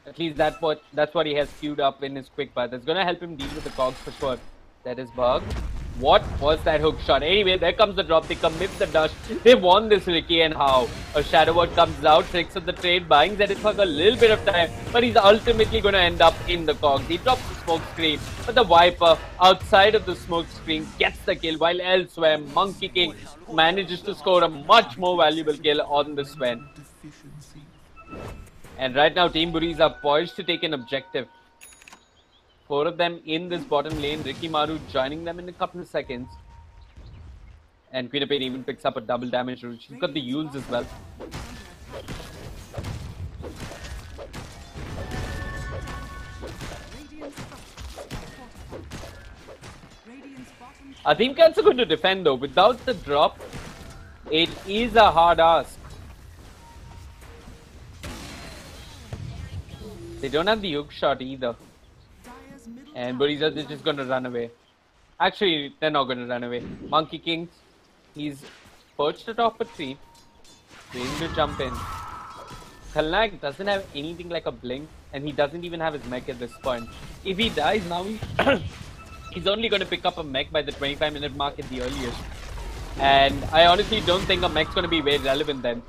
At least that's what he has queued up in his quick path. That's gonna help him deal with the cogs for sure. That is bug. What was that hook shot? Anyway, there comes the drop. They commit the dash. They won this Ricky, and how? A Shadow Word comes out, tricks of the trade, buying Zedisbug a little bit of time, but he's ultimately going to end up in the cogs. He drops the smoke screen, but the Viper outside of the smoke screen gets the kill, while elsewhere Monkey King manages to score a much more valuable kill on the Sven. And right now, Team Buriza are poised to take an objective. 4 of them in this bottom lane. Ricky Maru joining them in a couple of seconds. And Queen of Pain even picks up a double damage route. She's got the Yules as well. Our team cats are going to defend though. Without the drop, it is a hard ask. They don't have the hook shot either. And Buriza is just going to run away. Actually, they're not going to run away. Monkey King, he's perched atop a tree, waiting to jump in. Khalnag doesn't have anything like a blink, and he doesn't even have his mech at this point. If he dies now, he's only going to pick up a mech by the 25-minute mark at the earliest. And I honestly don't think a mech's going to be very relevant then.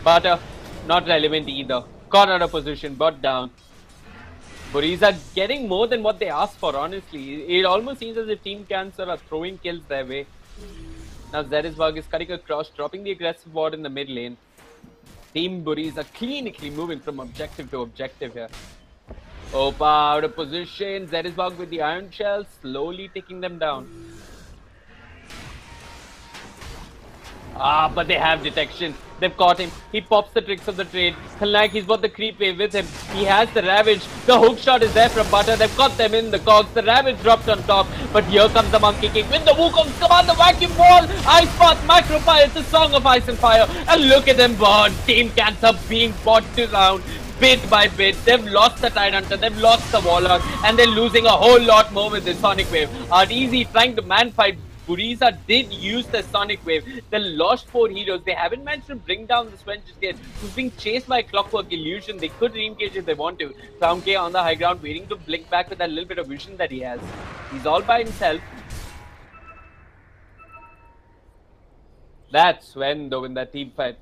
But not relevant either. Caught out of position, brought down. Buriza getting more than what they asked for, honestly. It almost seems as if Team Cancer are throwing kills their way. Now Zedisbug is cutting across, dropping the aggressive ward in the mid lane. Team Buriza clinically moving from objective to objective here. Opa out of position. Zedisbug with the Iron Shell, slowly taking them down. But they have detection. They've caught him. He pops the tricks of the trade. Khalnag, he's got the creep wave with him. He has the Ravage. The hook shot is there from Butter. They've got them in the cogs. The Ravage drops on top. But here comes the Monkey King with the Wukong's command, the vacuum wall. Ice Path, Macro Fire. It's a song of ice and fire. And look at them burn. Team Cancer being brought to round. Bit by bit, they've lost the Tidehunter, they've lost the Warlock, and they're losing a whole lot more with this Sonic Wave. Easy trying to man fight. Buriza did use the Sonic Wave. They lost 4 heroes. They haven't managed to bring down the Sven just yet. Who's being chased by Clockwork Illusion. They could re-engage if they want to. Crown K on the high ground, waiting to blink back with that little bit of vision that he has. He's all by himself. That's Sven though in that team fight.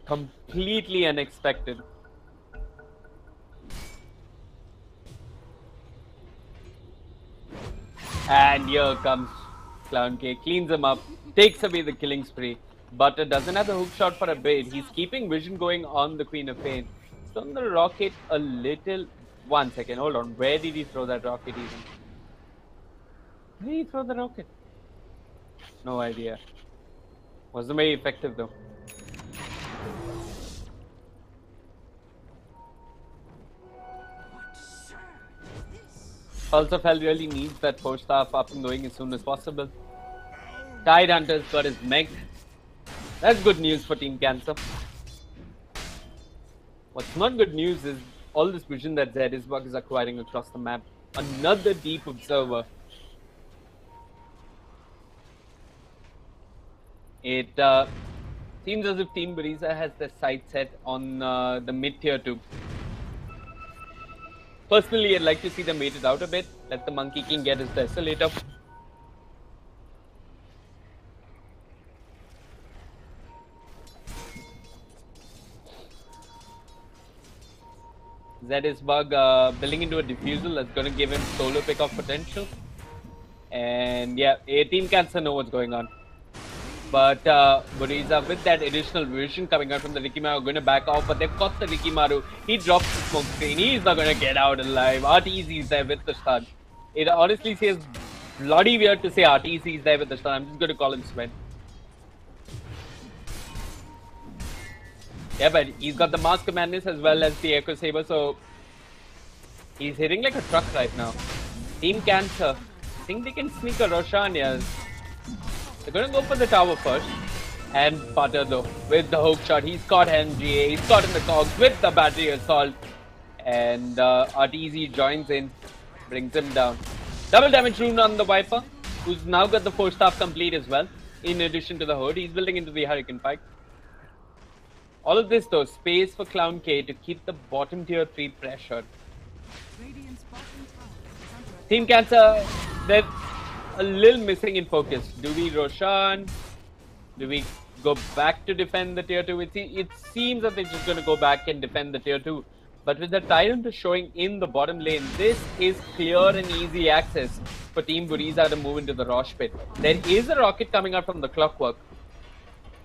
Completely unexpected. And here comes Clown K, cleans him up, takes away the killing spree. Butter doesn't have the hook shot for a bit. He's keeping vision going on the Queen of Pain. He's on the rocket a little. 1 second, hold on. Where did he throw that rocket even? Where did he throw the rocket? No idea. Wasn't very effective though. Also Fell really needs that 4-star up and going as soon as possible. Tidehunter's got his mech. That's good news for Team Cancer. What's not good news is all this vision that Zedisbug is acquiring across the map. Another deep observer. It seems as if Team Buriza has their sights set on the mid-tier 2. Personally, I'd like to see them wait it out a bit. Let the Monkey King get his Desolator. Zedisbug building into a Diffusal that's going to give him solo pick-off potential. And yeah, Team Cancer know what's going on. But Buriza with that additional vision coming out from the Ricky Maru are going to back off, but they've got the Ricky Maru. He drops the smoke screen. He's not going to get out alive. RTZ is there with the stun. It honestly feels bloody weird to say RTZ is there with the stun. I'm just going to call him Sven. Yeah, but he's got the Mask of Madness as well as the Echo Saber, so he's hitting like a truck right now. Team Cancer, I think they can sneak a Roshan, yes. They're going to go for the tower first. And Butter though, with the hook shot, he's caught MGA, he's caught in the cogs with the battery assault. And RTZ joins in, brings him down. Double damage rune on the Viper, who's now got the 4-staff complete as well. In addition to the hood, he's building into the Hurricane Pike. All of this though, space for Clown K to keep the bottom tier 3 pressured. Radiant's bottom tower is under attack. Team Cancer, they're a little missing in focus. Do we Roshan? Do we go back to defend the tier 2? It seems that they're just going to go back and defend the tier 2. But with the Tyrant showing in the bottom lane, this is clear and easy access for Team Buriza to move into the Rosh pit. There is a rocket coming out from the Clockwork.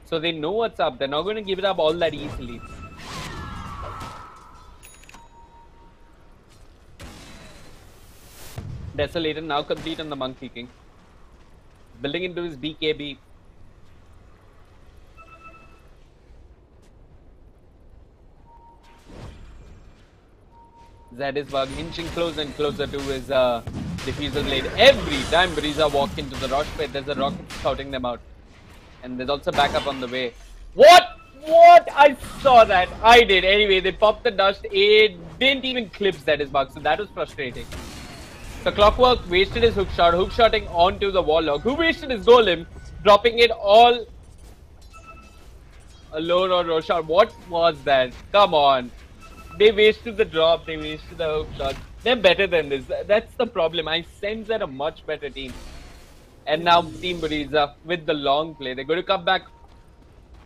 So they know what's up. They're not going to give it up all that easily. Desolator now complete on the Monkey King. Building into his BKB. Zadisbug inching closer and closer to his diffuser blade. Every time Buriza walk into the Rosh pit, there's a rocket scouting them out. And there's also backup on the way. What? I saw that. I did. Anyway, they popped the dust. It didn't even clip Zadisbug, so that was frustrating. So Clockwork wasted his hookshotting onto the Warlock, who wasted his Golem, dropping it all alone on Roshan. What was that? Come on. They wasted the drop, they wasted the hook shot. They're better than this. That's the problem. I sense they're a much better team. And now Team Buriza with the long play. They're going to come back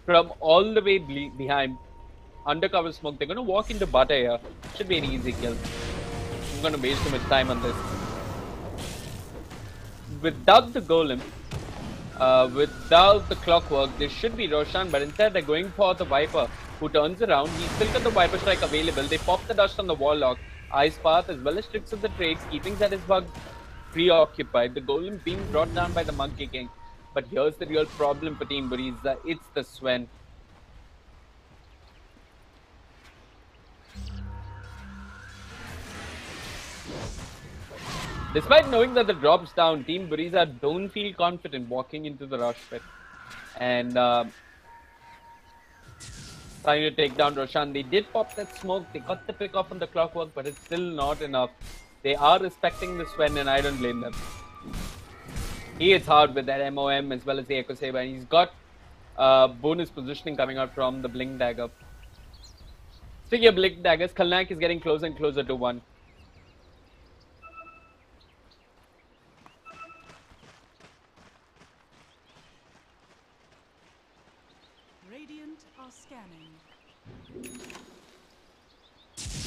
from all the way behind. Undercover smoke. They're going to walk into Butter here. Should be an easy kill. I'm going to waste too much time on this. Without the Golem, without the Clockwork, this should be Roshan. But instead they're going for the Viper, who turns around. He's still got the Viper Strike available. They pop the dust on the Warlock, Ice Path, as well as Tricks of the Trades, keeping Zadisbug preoccupied. The Golem being brought down by the Monkey King. But here's the real problem for Team Buriza. It's the Sven. Despite knowing that the drop's down, Team Buriza don't feel confident walking into the Rush pit. And trying to take down Roshan. They did pop that smoke. They got the pick off on the Clockwork, but it's still not enough. They are respecting the Sven, and I don't blame them. He hits hard with that MOM as well as the Echo Saber, and he's got bonus positioning coming out from the Blink Dagger. Speaking of Blink Daggers, Kalnak is getting closer and closer to 1. Radiant are scanning.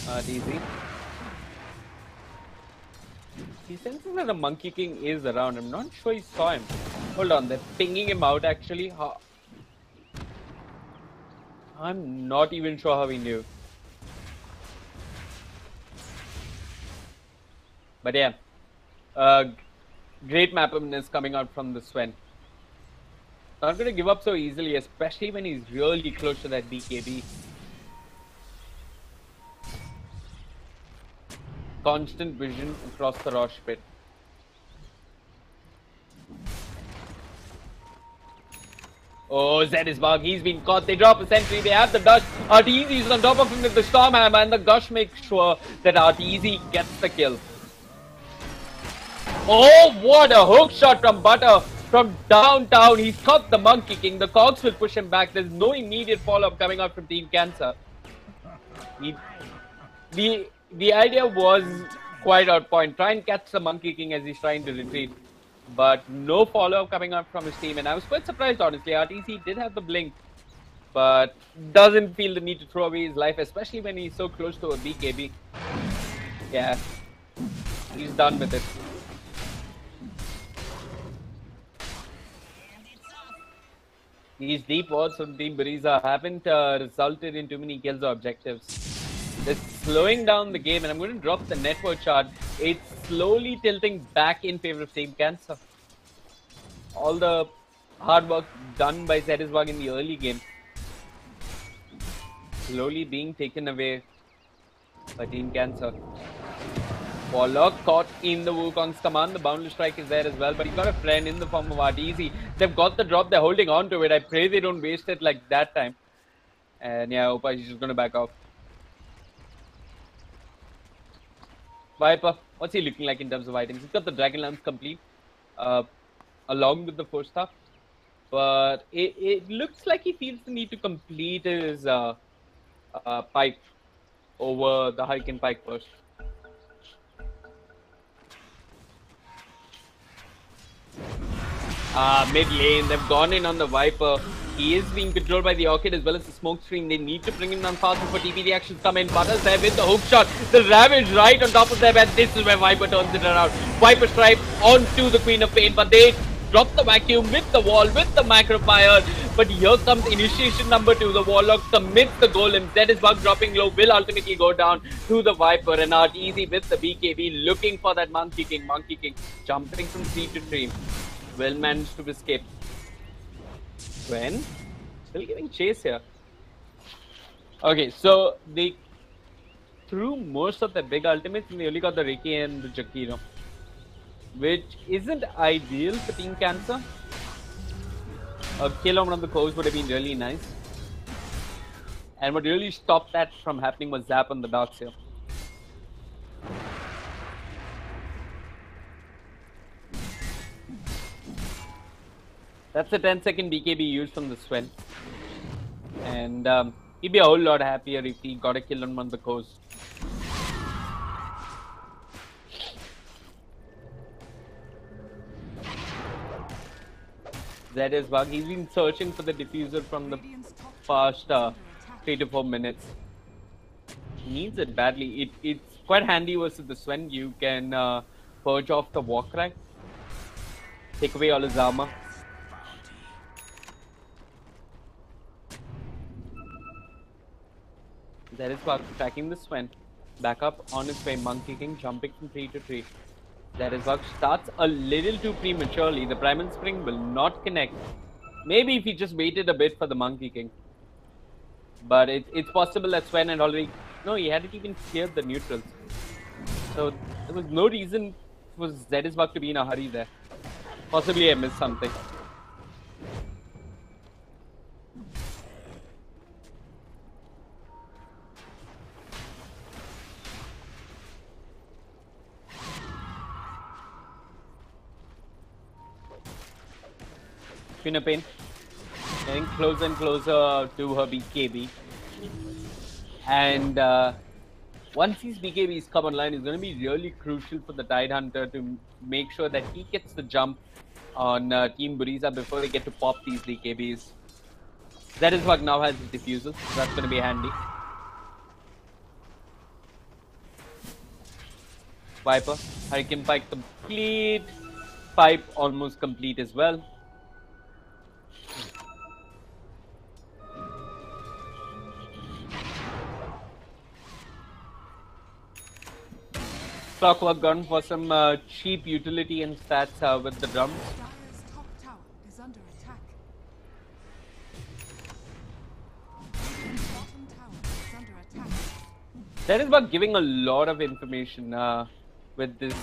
DZ. He senses that the Monkey King is around. I'm not sure he saw him. Hold on, they're pinging him out actually. I'm not even sure how he knew. But yeah, great mapness coming out from the Sven. Not going to give up so easily, especially when he's really close to that BKB. Constant vision across the Rosh pit. Oh, Zadisbug, he's been caught. They drop a sentry, they have the dust. RTZ is on top of him with the Stormhammer, and the Gush makes sure that RTZ gets the kill. Oh, what a hook shot from Butter from downtown. He's caught the Monkey King. The Cogs will push him back. There's no immediate follow-up coming out from Team Cancer. The idea was quite on point. Try and catch the Monkey King as he's trying to retreat. But no follow-up coming out from his team. And I was quite surprised, honestly. RTC did have the blink, but doesn't feel the need to throw away his life, especially when he's so close to a BKB. Yeah, he's done with it. These deep wards from Team Buriza haven't resulted in too many kills or objectives. They're slowing down the game, and I'm going to drop the network chart. It's slowly tilting back in favor of Team Cancer. All the hard work done by Zadisbug in the early game slowly being taken away by Team Cancer. Warlock caught in the Wukong's command. The boundless strike is there as well, but he's got a friend in the form of Arteezy. They've got the drop. They're holding on to it. I pray they don't waste it like that time. And yeah, Opa is just going to back off. Viper, what's he looking like in terms of items? He's got the Dragon Lance complete, along with the 4-star. But it looks like he feels the need to complete his pike over the Hurricane Pike first. Mid lane, they've gone in on the Viper. He is being controlled by the Orchid as well as the smoke screen. They need to bring him down fast before TP reactions come in. Butter's there with the hook shot. The Ravage right on top of their head. This is where Viper turns it around. Viper Stripe onto the Queen of Pain, but they drop the vacuum with the wall, with the Macrofire. But here comes initiation number 2. The Warlock commits the Golem. Zed is bug dropping low, will ultimately go down to the Viper. And Arteezy with the BKB looking for that Monkey King. Monkey King jumping from tree to tree. Well managed to escape. Sven still giving chase here. Okay, so they threw most of the big ultimates and they only got the Ricky and the Jakiro, which isn't ideal for Team Cancer. A kill on one of the cores would have been really nice. And what really stopped that from happening was Zap on the Darkseer. That's a 10-second BKB used from the Sven. And he'd be a whole lot happier if he got a kill on one of the cores. That is bug. He's been searching for the diffuser from the past 3 to 4 minutes. He needs it badly. It's quite handy versus the Sven. You can purge off the Warcry, take away all his armor. There is bug attacking the Sven. Back up on his way. Monkey King jumping from tree to tree. That is bug starts a little too prematurely. The Primal Spring will not connect. Maybe if he just waited a bit for the Monkey King. But it's possible that Sven had already... No, he hadn't even cleared the neutrals. So there was no reason for Zedisbug to be in a hurry there. Possibly I missed something. Queen of Pain getting closer and closer to her BKB, and once these BKBs come online, it's going to be really crucial for the Tidehunter to make sure that he gets the jump on Team Buriza before they get to pop these BKBs. That is what now has the diffusal, so that's going to be handy. Viper, Hurricane Pike complete, Pipe almost complete as well. Clockwork Gun for some cheap utility and stats with the drums. Dire's top tower is under attack. Bottom tower is under attack. That is about giving a lot of information with this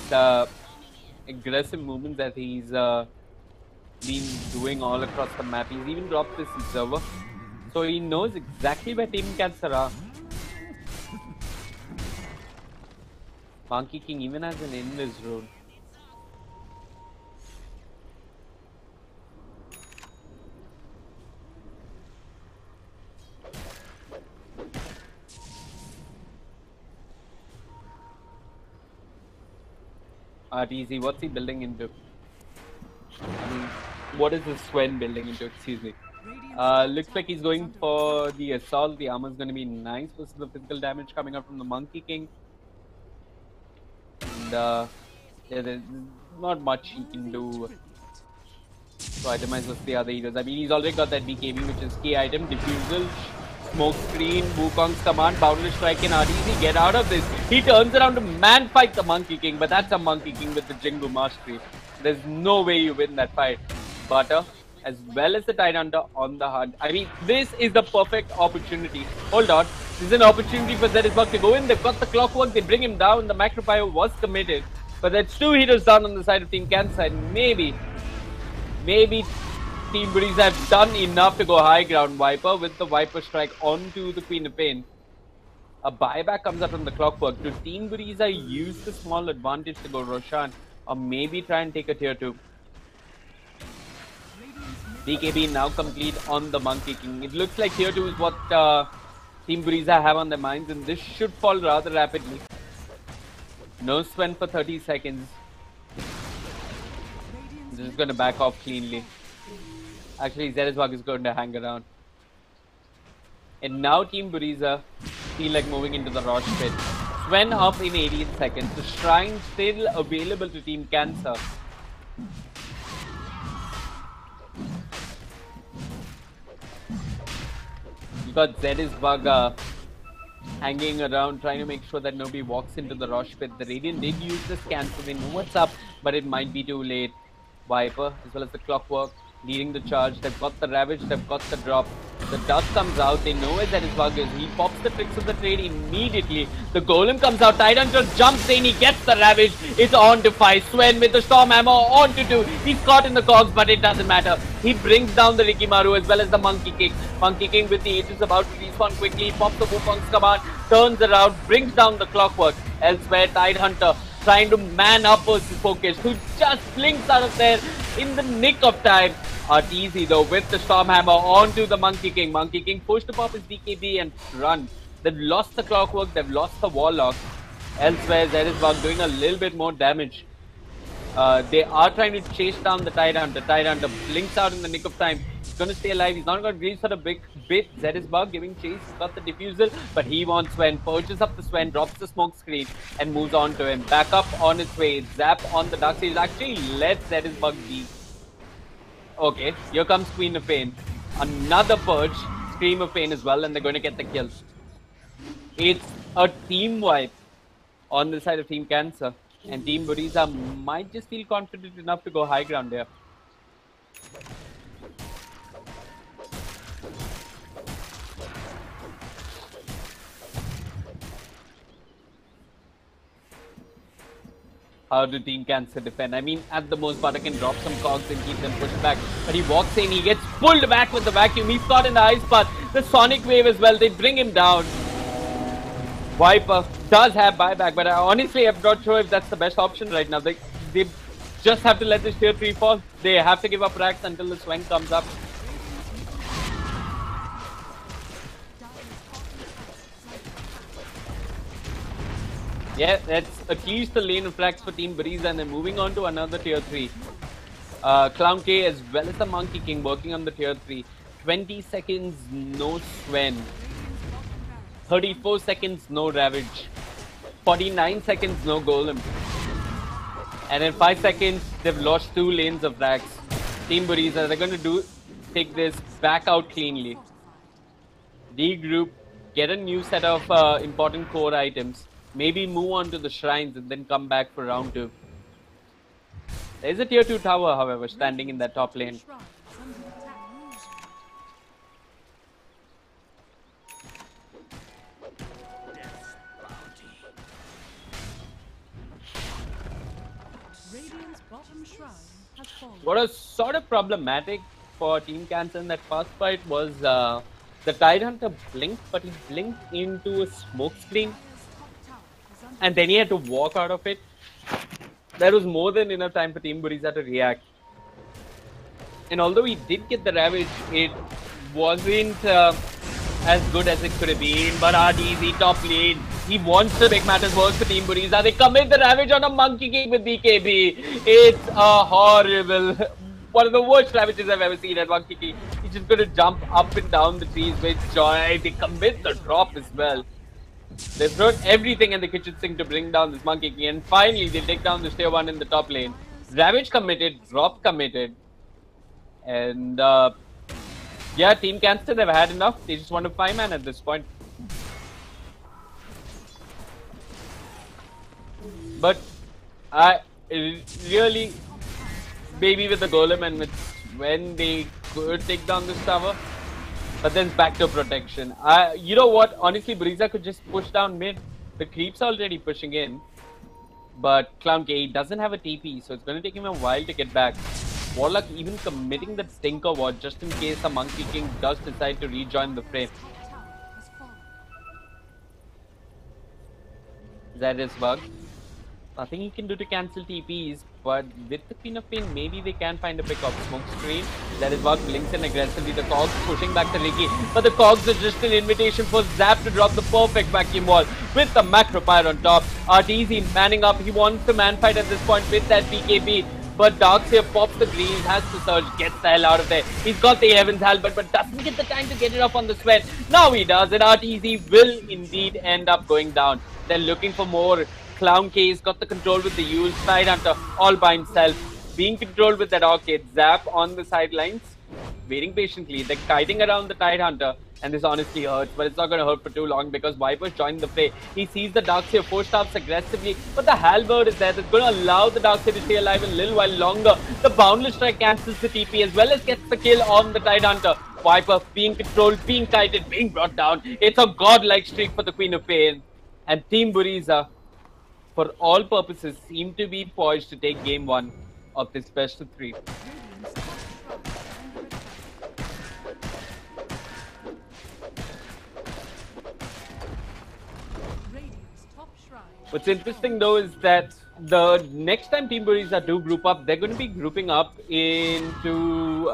aggressive movement that he's been doing all across the map. He's even dropped this observer, so he knows exactly where Team Cancer are. Monkey King even has an endless road. Arteezy, what's he building into? I mean, what is this Sven building into? Excuse me. Looks like he's going for the assault. The armor is going to be nice versus the physical damage coming up from the Monkey King. And yeah, there's not much he can do to itemize with the other heroes. I mean, he's already got that BKB, which is key item, Diffusal, Smoke Screen, Wukong's command, Boundless Strike, and Arteezy. Get out of this. He turns around to man fight the Monkey King, but that's a Monkey King with the Jingu Mastery. There's no way you win that fight. Butter as well as the Tidehunter on the hunt. I mean, this is the perfect opportunity. Hold on. This is an opportunity for Zerisbug to go in. They've got the clockwork. They bring him down. The Macropire was committed. But that's 2 heroes down on the side of Team Kansas. And maybe Team Buriza have done enough to go high ground. Viper with the Viper strike onto the Queen of Pain. A buyback comes up on the clockwork. Do Team Buriza use the small advantage to go Roshan? Or maybe try and take a tier 2? DKB now complete on the Monkey King. It looks like tier 2 is what Team Buriza have on their minds, and this should fall rather rapidly. No Sven for 30 seconds. This is going to back off cleanly. Actually, Zerisbug is going to hang around. And now Team Buriza feel like moving into the Rosh pit. Sven up in 18 seconds. The shrine still available to Team Cancer. You got Zerisbug hanging around, trying to make sure that nobody walks into the Rosh pit. The Radiant did use the scan, so they know what's up, but it might be too late. Viper, as well as the Clockwork, leading the charge. They've got the Ravage, they've got the drop. The dust comes out, they know where Zerisbug is. He pops the tricks of the trade immediately. The Golem comes out, Tidehunter jumps in, he gets the Ravage. It's on to 5. Sven with the Storm Hammer on to 2. He's caught in the cogs, but it doesn't matter. He brings down the Rikimaru as well as the Monkey King. Monkey King with the Aegis about to respawn quickly. Pops the Wukong's command, turns around, brings down the Clockwork. Elsewhere, Tidehunter trying to man up versus Focus, who just blinks out of there in the nick of time. Easy though with the Stormhammer onto the Monkey King. Monkey King pushed to pop his DKB and run. They've lost the Clockwork, they've lost the Warlock. Elsewhere, Zerisbug doing a little bit more damage. They are trying to chase down the Tidehunter. Tidehunter blinks out in the nick of time. He's going to stay alive. He's not going to grease for a big bit. Zerisbug giving chase. He's got the diffusal, but he wants Sven. Purges up the Sven, drops the smoke screen, and moves on to him. Back up on his way. Zap on the Dark Sage. Actually, let Zerisbug be. Okay, here comes Queen of Pain. Another purge. Scream of Pain as well, and they're going to get the kill. It's a team wipe on the side of Team Cancer. And Team Buriza might just feel confident enough to go high ground there. How do Team Cancer defend? I mean, at the most, Butter can drop some cogs and keep them pushed back. But he walks in, he gets pulled back with the vacuum. He's caught in the ice path. The Sonic Wave as well, they bring him down. Viper does have buyback, but honestly, I'm not sure if that's the best option right now. They just have to let this tier 3 fall. They have to give up racks until the Sven comes up. Yeah, that's at least the lane of flags for Team Buriza, and they're moving on to another tier 3. Clown K as well as the Monkey King working on the tier 3. 20 seconds, no Sven. 34 seconds, no Ravage. 49 seconds, no Golem. And in 5 seconds, they've lost 2 lanes of racks. Team Buriza, they're going to take this back out cleanly. Regroup, get a new set of important core items. Maybe move on to the shrines and then come back for round 2. There's a tier 2 tower, however, standing in that top lane. What was sort of problematic for Team Cancer in that first fight was the Tidehunter blinked, but he blinked into a smoke screen. And then he had to walk out of it. There was more than enough time for Team Buriza to react. And although he did get the Ravage, it wasn't as good as it could have been. But easy top lane. He wants to make matters worse for Team Buriza. They commit the Ravage on a Monkey King with BKB. It's a horrible, one of the worst Ravages I've ever seen at Monkey King. He's just going to jump up and down the trees with joy. They commit the drop as well. They've thrown everything in the kitchen sink to bring down this Monkey King, and finally they take down this tier 1 in the top lane. Ravage committed, drop committed, and yeah, Team Cancer, they've had enough. They just want to 5-man at this point. But I really, maybe with the Golem and with when they could take down this tower. But then it's back to protection. You know what? Honestly, Buriza could just push down mid. The creep's already pushing in. But Clown K doesn't have a TP, so it's going to take him a while to get back. Warlock even committing the Stinker Ward just in case the Monkey King does decide to rejoin the fray. Top tower has fallen. That is bug. Nothing he can do to cancel TPs, but with the Queen of Pain, maybe they can find a pick up. Smoke screen. That is bug blinks in aggressively. The Cogs pushing back the Ricky, but the Cogs are just an invitation for Zap to drop the perfect vacuum wall with the Macropyre on top. RTZ manning up. He wants to man fight at this point with that PKP. But Darkseer pops the green, has to surge, gets the hell out of there. He's got the Heaven's Halberd, but doesn't get the time to get it off on the Sven. Now he does, and RTZ will indeed end up going down. They're looking for more. Clown K has got the control with the Yule, Side Hunter all by himself. Being controlled with that arcade. Zap on the sidelines, waiting patiently. They're kiting around the Tide Hunter, and this honestly hurts, but it's not going to hurt for too long because Viper's joined the fray. He sees the Darkseer, four staffs aggressively, but the Halberd is there. That's going to allow the Darkseer to stay alive a little while longer. The Boundless Strike cancels the TP as well as gets the kill on the Tide Hunter. Viper being controlled, being kited, being brought down. It's a godlike streak for the Queen of Pain. And Team Buriza, for all purposes, seem to be poised to take game 1 of this best of 3. Radiant's top shrine. What's interesting though is that the next time Team Buriza do group up, they're going to be grouping up into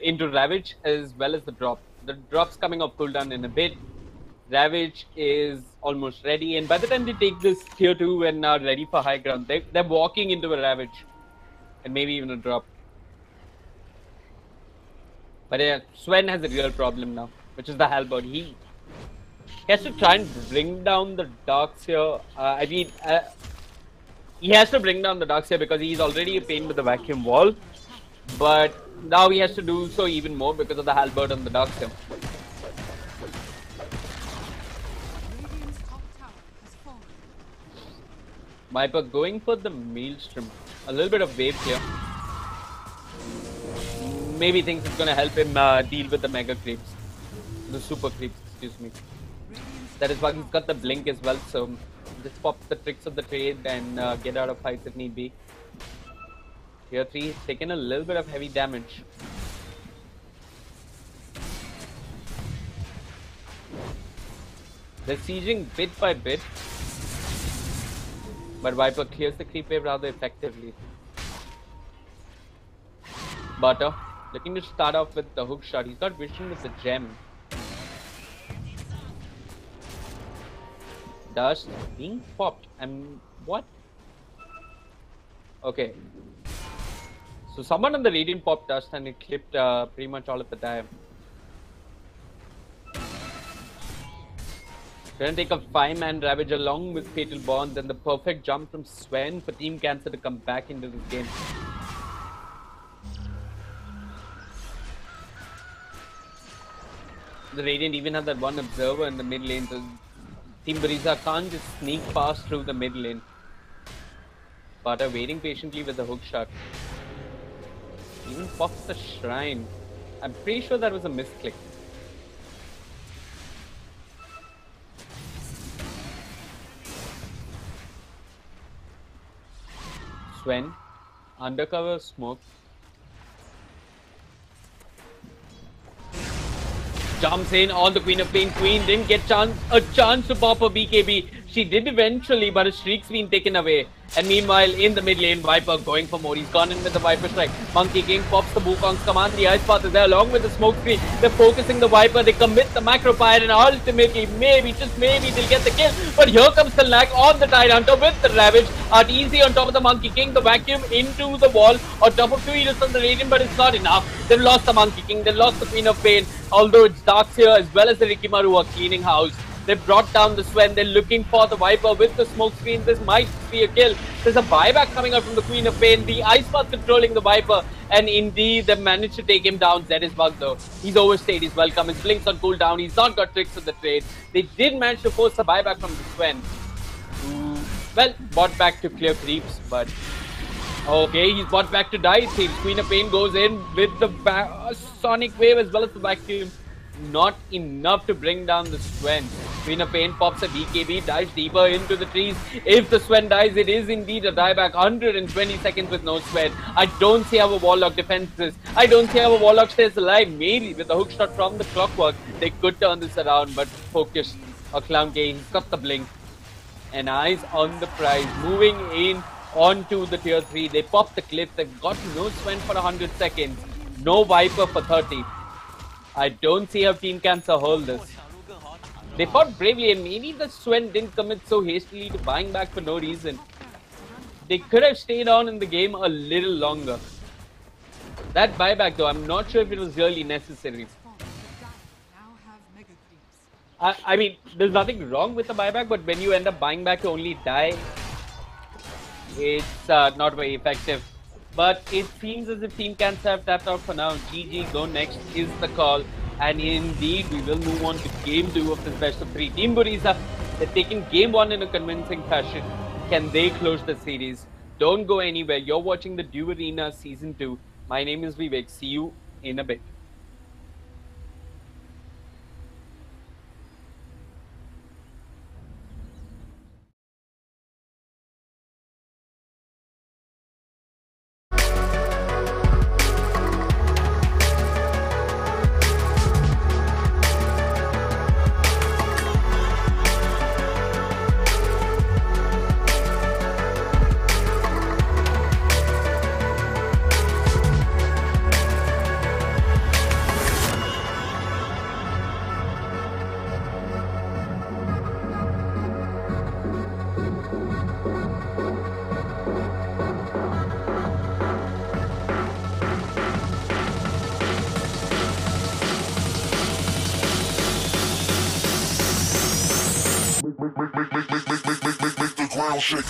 Ravage as well as the drop. The drop's coming off cooldown in a bit. Ravage is almost ready, and by the time they take this tier 2 and are ready for high ground, they're walking into a Ravage and maybe even a drop. But yeah, Sven has a real problem now, which is the Halberd. He has to try and bring down the Darkseer. He has to bring down the Darkseer because he's already a pain with the vacuum wall. But now he has to do so even more because of the Halberd on the Darkseer. Radiant's top tower has fallen. Viper going for the Maelstrom. A little bit of wave here. Maybe thinks it's going to help him deal with the Mega Creeps. The Super Creeps, excuse me. That is why he's got the Blink as well, so just pop the tricks of the trade and get out of fights if need be. Tier 3 has taken a little bit of heavy damage. They're sieging bit by bit, but Viper clears the creep wave rather effectively. Butter looking to start off with the hook shot. He's got vision with the gem. Dust being popped, and what? Okay. So someone on the Radiant popped dust and it clipped pretty much all of the time. Gonna take a 5-man Ravage along with Fatal Bonds and the perfect jump from Sven for Team Cancer to come back into this game. The Radiant even have that one observer in the mid lane, so Team Buriza can't just sneak past through the mid lane. But are waiting patiently with the hook shot. Even pops the shrine. I'm pretty sure that was a misclick. Sven, undercover smoke. Jumps in on the Queen of Pain. Queen didn't get a chance to pop a BKB. She did eventually, but her streak's been taken away. And meanwhile, in the mid lane, Viper going for more. He's gone in with the Viper Strike. Monkey King pops the Wukong's command. The Ice Path is there along with the smoke screen. They're focusing the Viper. They commit the Macropyre, and ultimately, maybe, just maybe, they'll get the kill. But here comes the lag on the Tide Hunter with the Ravage. Easy on top of the Monkey King. The vacuum into the wall. On top of 2 healers on the Radiant, but it's not enough. They've lost the Monkey King. They've lost the Queen of Pain. Although it's Darkseer as well as the Rikimaru who are cleaning house. They brought down the Sven. They're looking for the Viper with the smoke screen. This might be a kill. There's a buyback coming out from the Queen of Pain. The Ice Path controlling the Viper. And indeed, they managed to take him down. That is bug though. He's overstayed his welcome. His Blink's on cooldown. He's not got tricks of the trade. They did manage to force a buyback from the Sven. Well, bought back to clear creeps, but Okay, he's brought back to die. It seems Queen of Pain goes in with the Sonic Wave as well as the Vacuum. Not enough to bring down the Sven. Queen of Pain pops a BKB, dives deeper into the trees. If the Sven dies, it is indeed a dieback. 120 seconds with no Sven. I don't see how a Warlock defends this. I don't see how a Warlock stays alive. Maybe with a hook shot from the Clockwork, they could turn this around, but focus. A Clown K, he's got the blink. And eyes on the prize. Moving in onto the tier 3. They popped the cliff. They've got no Sven for 100 seconds. No Viper for 30. I don't see how Team Cancer hold this. They fought bravely and maybe the Sven didn't commit so hastily to buying back for no reason. They could have stayed on in the game a little longer. That buyback though, I'm not sure if it was really necessary. I mean, there's nothing wrong with the buyback, but when you end up buying back to only die, it's not very effective. But it seems as if Team Cancer have tapped out for now. GG, go next is the call. And indeed, we will move on to game 2 of this best of 3. Team Buriza, they've taken game 1 in a convincing fashion. Can they close the series? Don't go anywhere. You're watching the Dew Arena Season 2. My name is Vivek. See you in a bit. Make the ground shake.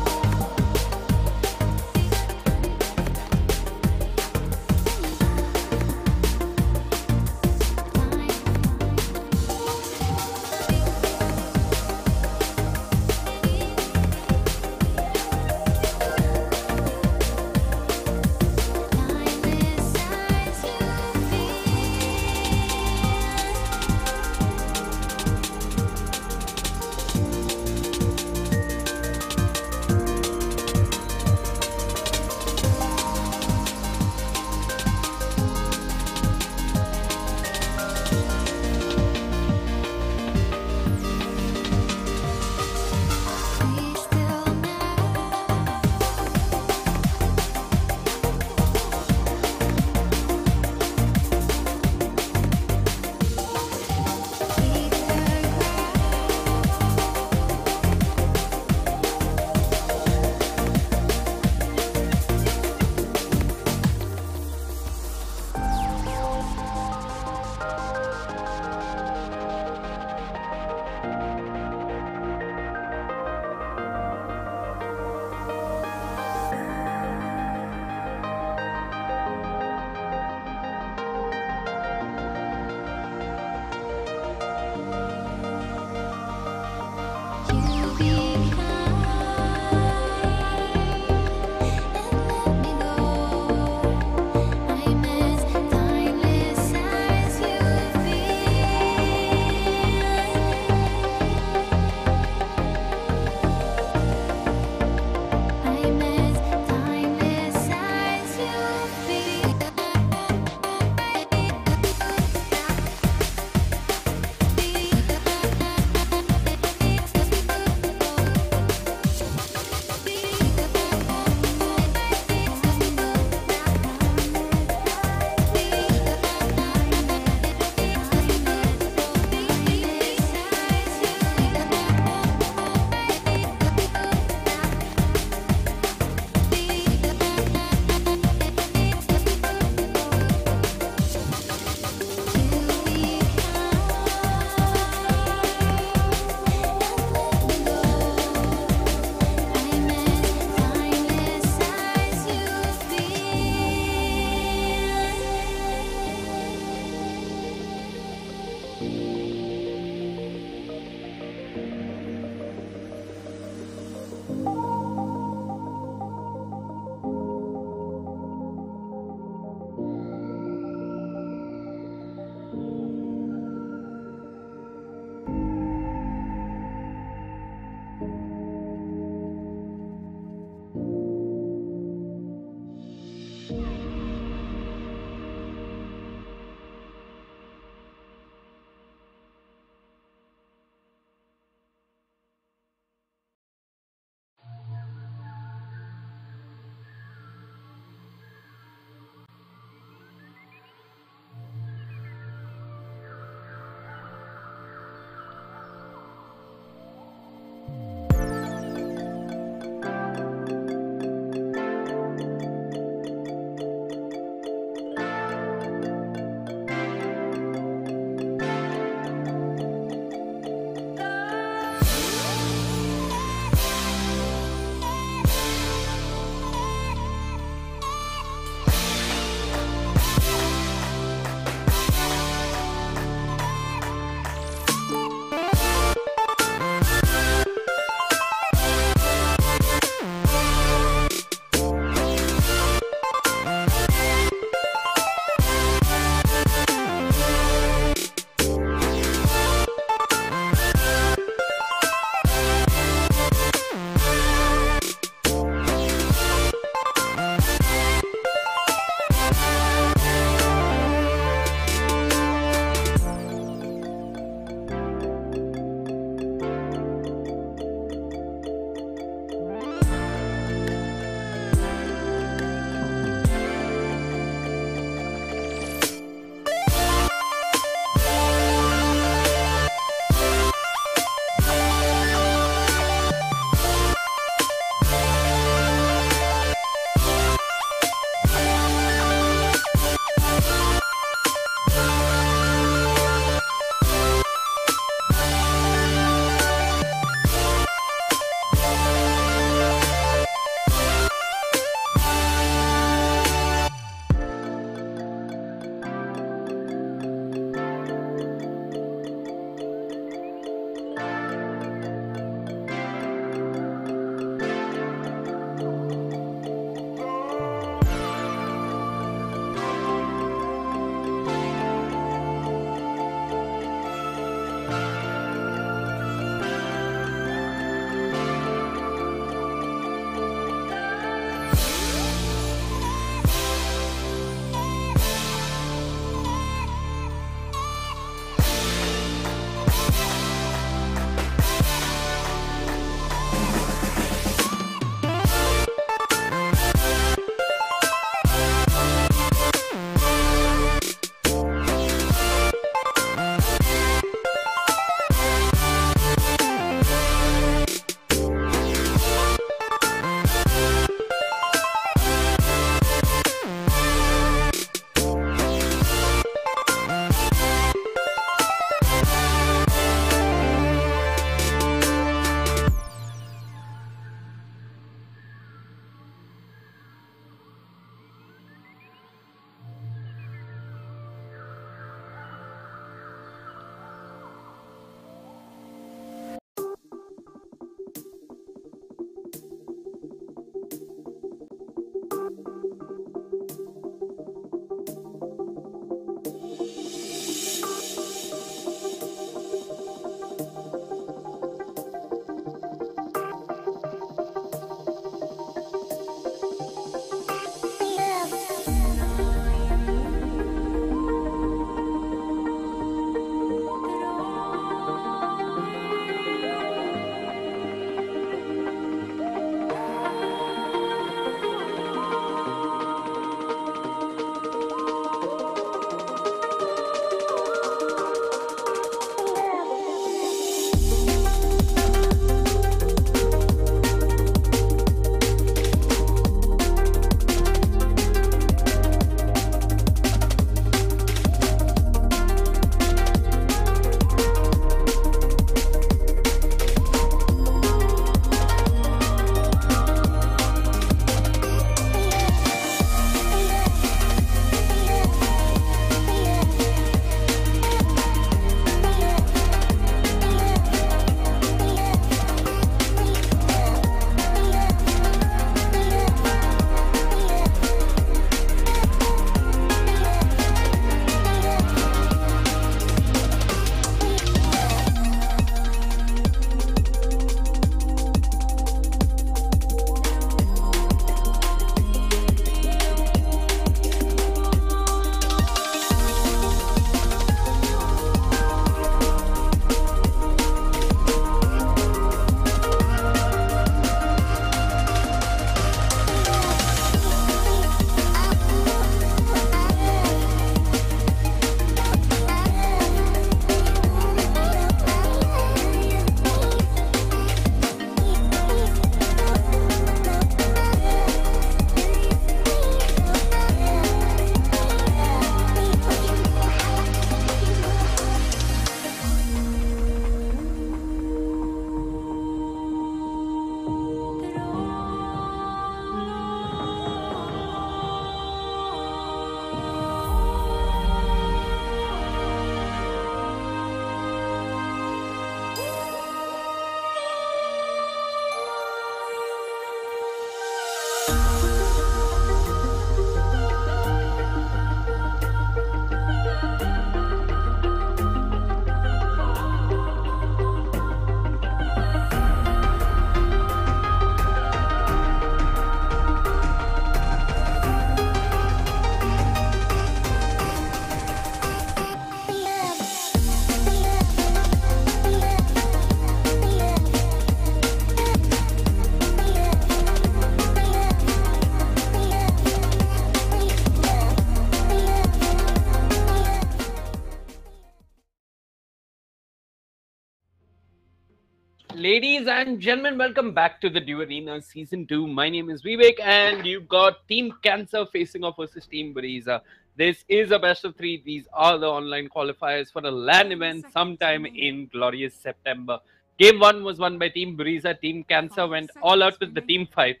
Ladies and gentlemen, welcome back to the Dew Arena Season 2. My name is Vivek, and you've got Team Cancer facing off versus Team Buriza. This is a best of three. These are the online qualifiers for a LAN event sometime in glorious September. Game 1 was won by Team Buriza. Team Cancer went all out with the team fight,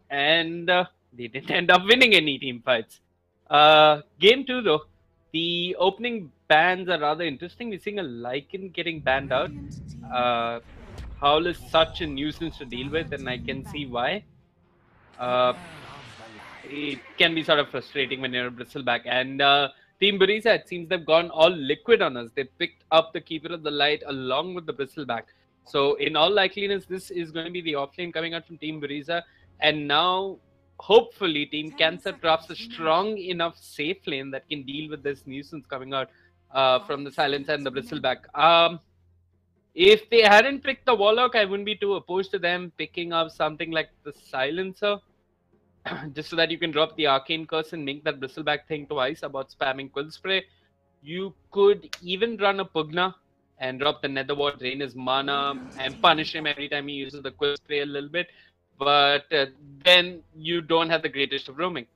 and they didn't end up winning any team fights. Game 2, though, the opening bans are rather interesting. We're seeing a Lycan getting banned out. Uh, Howl is such a nuisance to deal with, and I can see why. Uh, it can be sort of frustrating when you're a bristleback. And Team Buriza, it seems they've gone all liquid on us. They picked up the Keeper of the Light along with the bristleback. So in all likeliness, this is going to be the offlane coming out from Team Buriza. And now, hopefully, Team Cancer drops a strong enough safe lane that can deal with this nuisance coming out from the silence and the bristleback. If they hadn't picked the Warlock, I wouldn't be too opposed to them picking up something like the Silencer, just so that you can drop the Arcane Curse and make that Bristleback thing twice about spamming Quill Spray. You could even run a Pugna and drop the Nether Ward, drain his mana, and punish him every time he uses the Quill Spray a little bit. But then you don't have the greatest of roaming.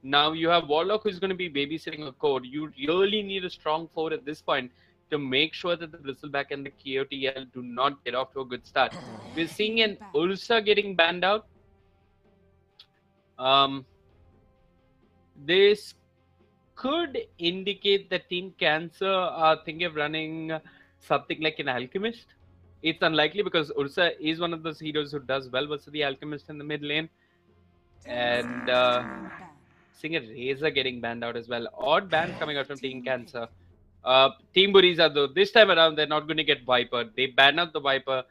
Now you have Warlock who's going to be babysitting a core. You really need a strong 4 at this point to make sure that the Bristleback and the KOTL do not get off to a good start. We're seeing an Ursa getting banned out. This could indicate that Team Cancer are thinking of running something like an Alchemist. It's unlikely because Ursa is one of those heroes who does well versus the Alchemist in the mid lane. And seeing a Razor getting banned out as well. Odd bans coming out from Team Cancer. Team Buriza, though, this time around, they're not going to get Viper. They banned out the Viper.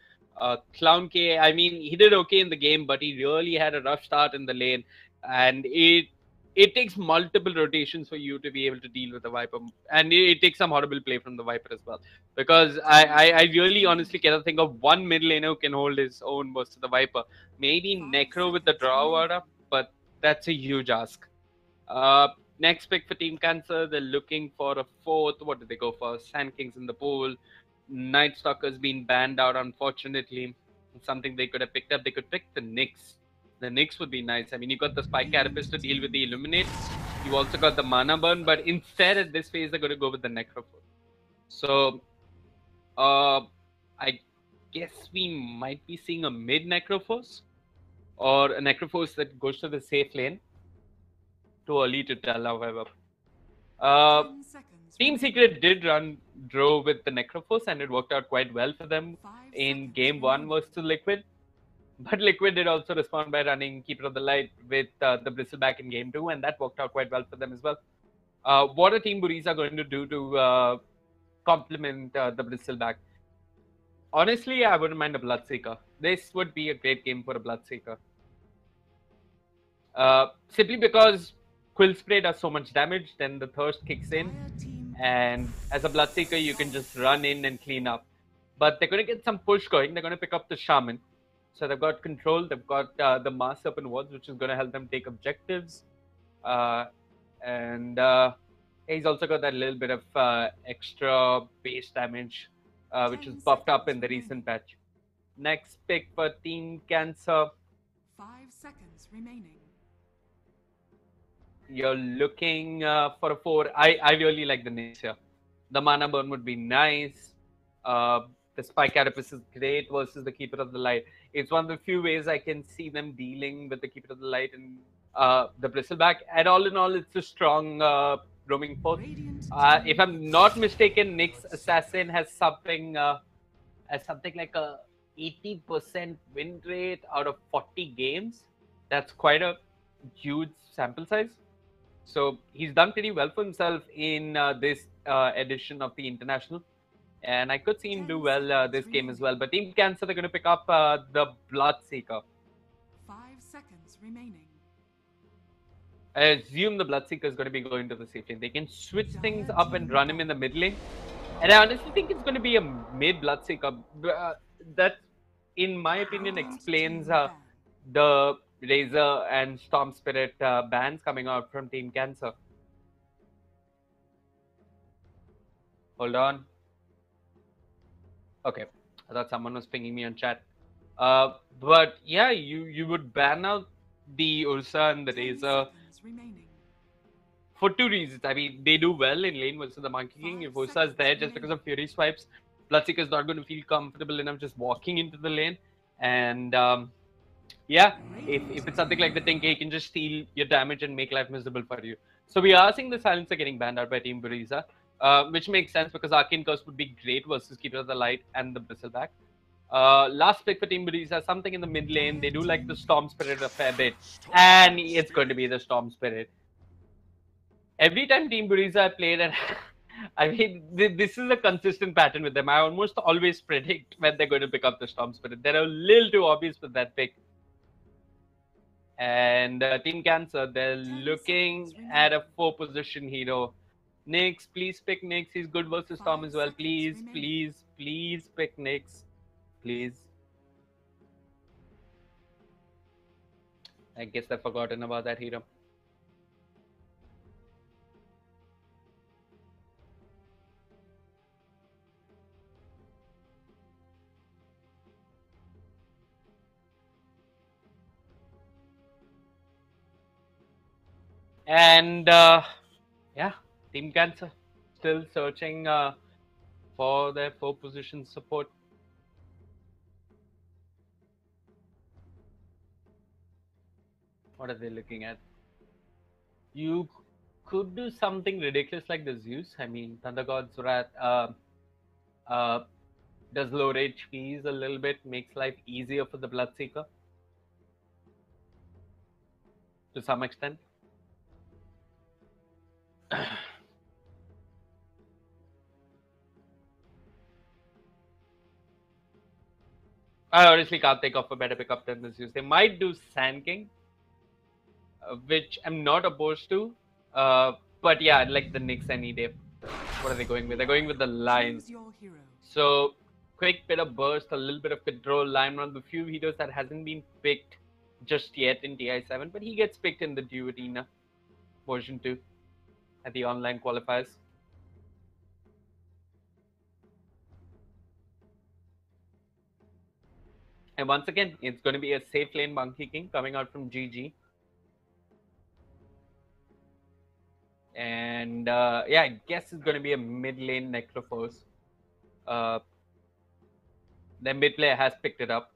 Clown K, I mean, he did okay in the game, but he really had a rough start in the lane. And it takes multiple rotations for you to be able to deal with the Viper. And it takes some horrible play from the Viper as well. Because I really honestly cannot think of one mid laner who can hold his own versus the Viper. Maybe Necro with the draw order, but that's a huge ask. Next pick for Team Cancer, they're looking for a fourth. What did they go for? Sand Kings in the pool. Night Stalker's been banned out, unfortunately. Something they could have picked up. They could pick the Nyx. The Nyx would be nice. I mean, you got the Spike Carapace to deal with the Illuminate. You also got the Mana Burn, but instead at this phase, they're going to go with the Necrophore. So, I guess we might be seeing a mid Necrophorce or a Necrophorce that goes to the safe lane. Too early to tell, however. Team Secret did run Drow with the Necrophorce, and it worked out quite well for them in Game 1 versus Liquid. But Liquid did also respond by running Keeper of the Light with the Bristleback in Game 2, and that worked out quite well for them as well. What are Team Buriza going to do to complement the Bristleback? Honestly, I wouldn't mind a Bloodseeker. This would be a great game for a Bloodseeker. Simply because Quill Spray does so much damage, then the Thirst kicks in, and as a Bloodseeker, you can just run in and clean up. But they're going to get some push going. They're going to pick up the Shaman. So they've got control. They've got the Mass Serpent Wards, which is going to help them take objectives. And he's also got that little bit of extra base damage, which is buffed up in the recent patch. Next pick for Team Cancer. 5 seconds remaining. You're looking for a 4. I really like the Nyx here. The Mana Burn would be nice. The Spike Carapace is great versus the Keeper of the Light. It's one of the few ways I can see them dealing with the Keeper of the Light and the Bristleback. And all in all, it's a strong roaming force. If I'm not mistaken, Nyx Assassin has something like a 80% win rate out of 40 games. That's quite a huge sample size. So he's done pretty well for himself in this edition of the International. And I could see him do well this game as well. But Team Cancer, they're going to pick up the Bloodseeker. 5 seconds remaining. I assume the Bloodseeker is going to be going to the safe lane. They can switch things up and run him in the mid lane. And I honestly think it's going to be a mid Bloodseeker. That, in my opinion, explains the Razor and Storm Spirit bans coming out from Team Cancer. Hold on. Okay. I thought someone was pinging me on chat. But yeah, you would ban out the Ursa and the 10 Razor seconds remaining. for two reasons. I mean, they do well in lane versus the Monkey King. 5 If Ursa is seconds there just because of Fury swipes, Bloodseeker is not going to feel comfortable enough just walking into the lane. And yeah, if it's something like the 10k, he can just steal your damage and make life miserable for you. So we are seeing the Silencer getting banned out by Team Buriza, which makes sense because Arcane Curse would be great versus Keeper of the Light and the Bristleback. Last pick for Team Buriza, something in the mid lane. They do like the Storm Spirit a fair bit, and it's going to be the Storm Spirit. Every time Team Buriza I played, and I mean, this is a consistent pattern with them. I almost always predict when they're going to pick up the Storm Spirit. They're a little too obvious with that pick. And Team Cancer, they're looking at a 4-position hero. Nyx, please pick Nyx. He's good versus Storm as well. Please, please, please pick Nyx. Please. I guess I've forgotten about that hero. And yeah, Team Cancer still searching for their 4-position support. What are they looking at? You could do something ridiculous like the Zeus. I mean, Thunder God's Wrath does low HPs a little bit, makes life easier for the Bloodseeker to some extent. I honestly can't think of a better pickup than the Zeus. They might do Sand King, which I'm not opposed to. But yeah, I'd like the Nyx any day. What are they going with? They're going with the Lion. So, quick bit of burst, a little bit of control. Lion, one of the few heroes that hasn't been picked just yet in TI7, but he gets picked in the Dew Arena version 2 at the online qualifiers. And once again, it's going to be a safe lane Monkey King coming out from GG. And yeah, I guess it's going to be a mid lane Necrophos. The mid player has picked it up.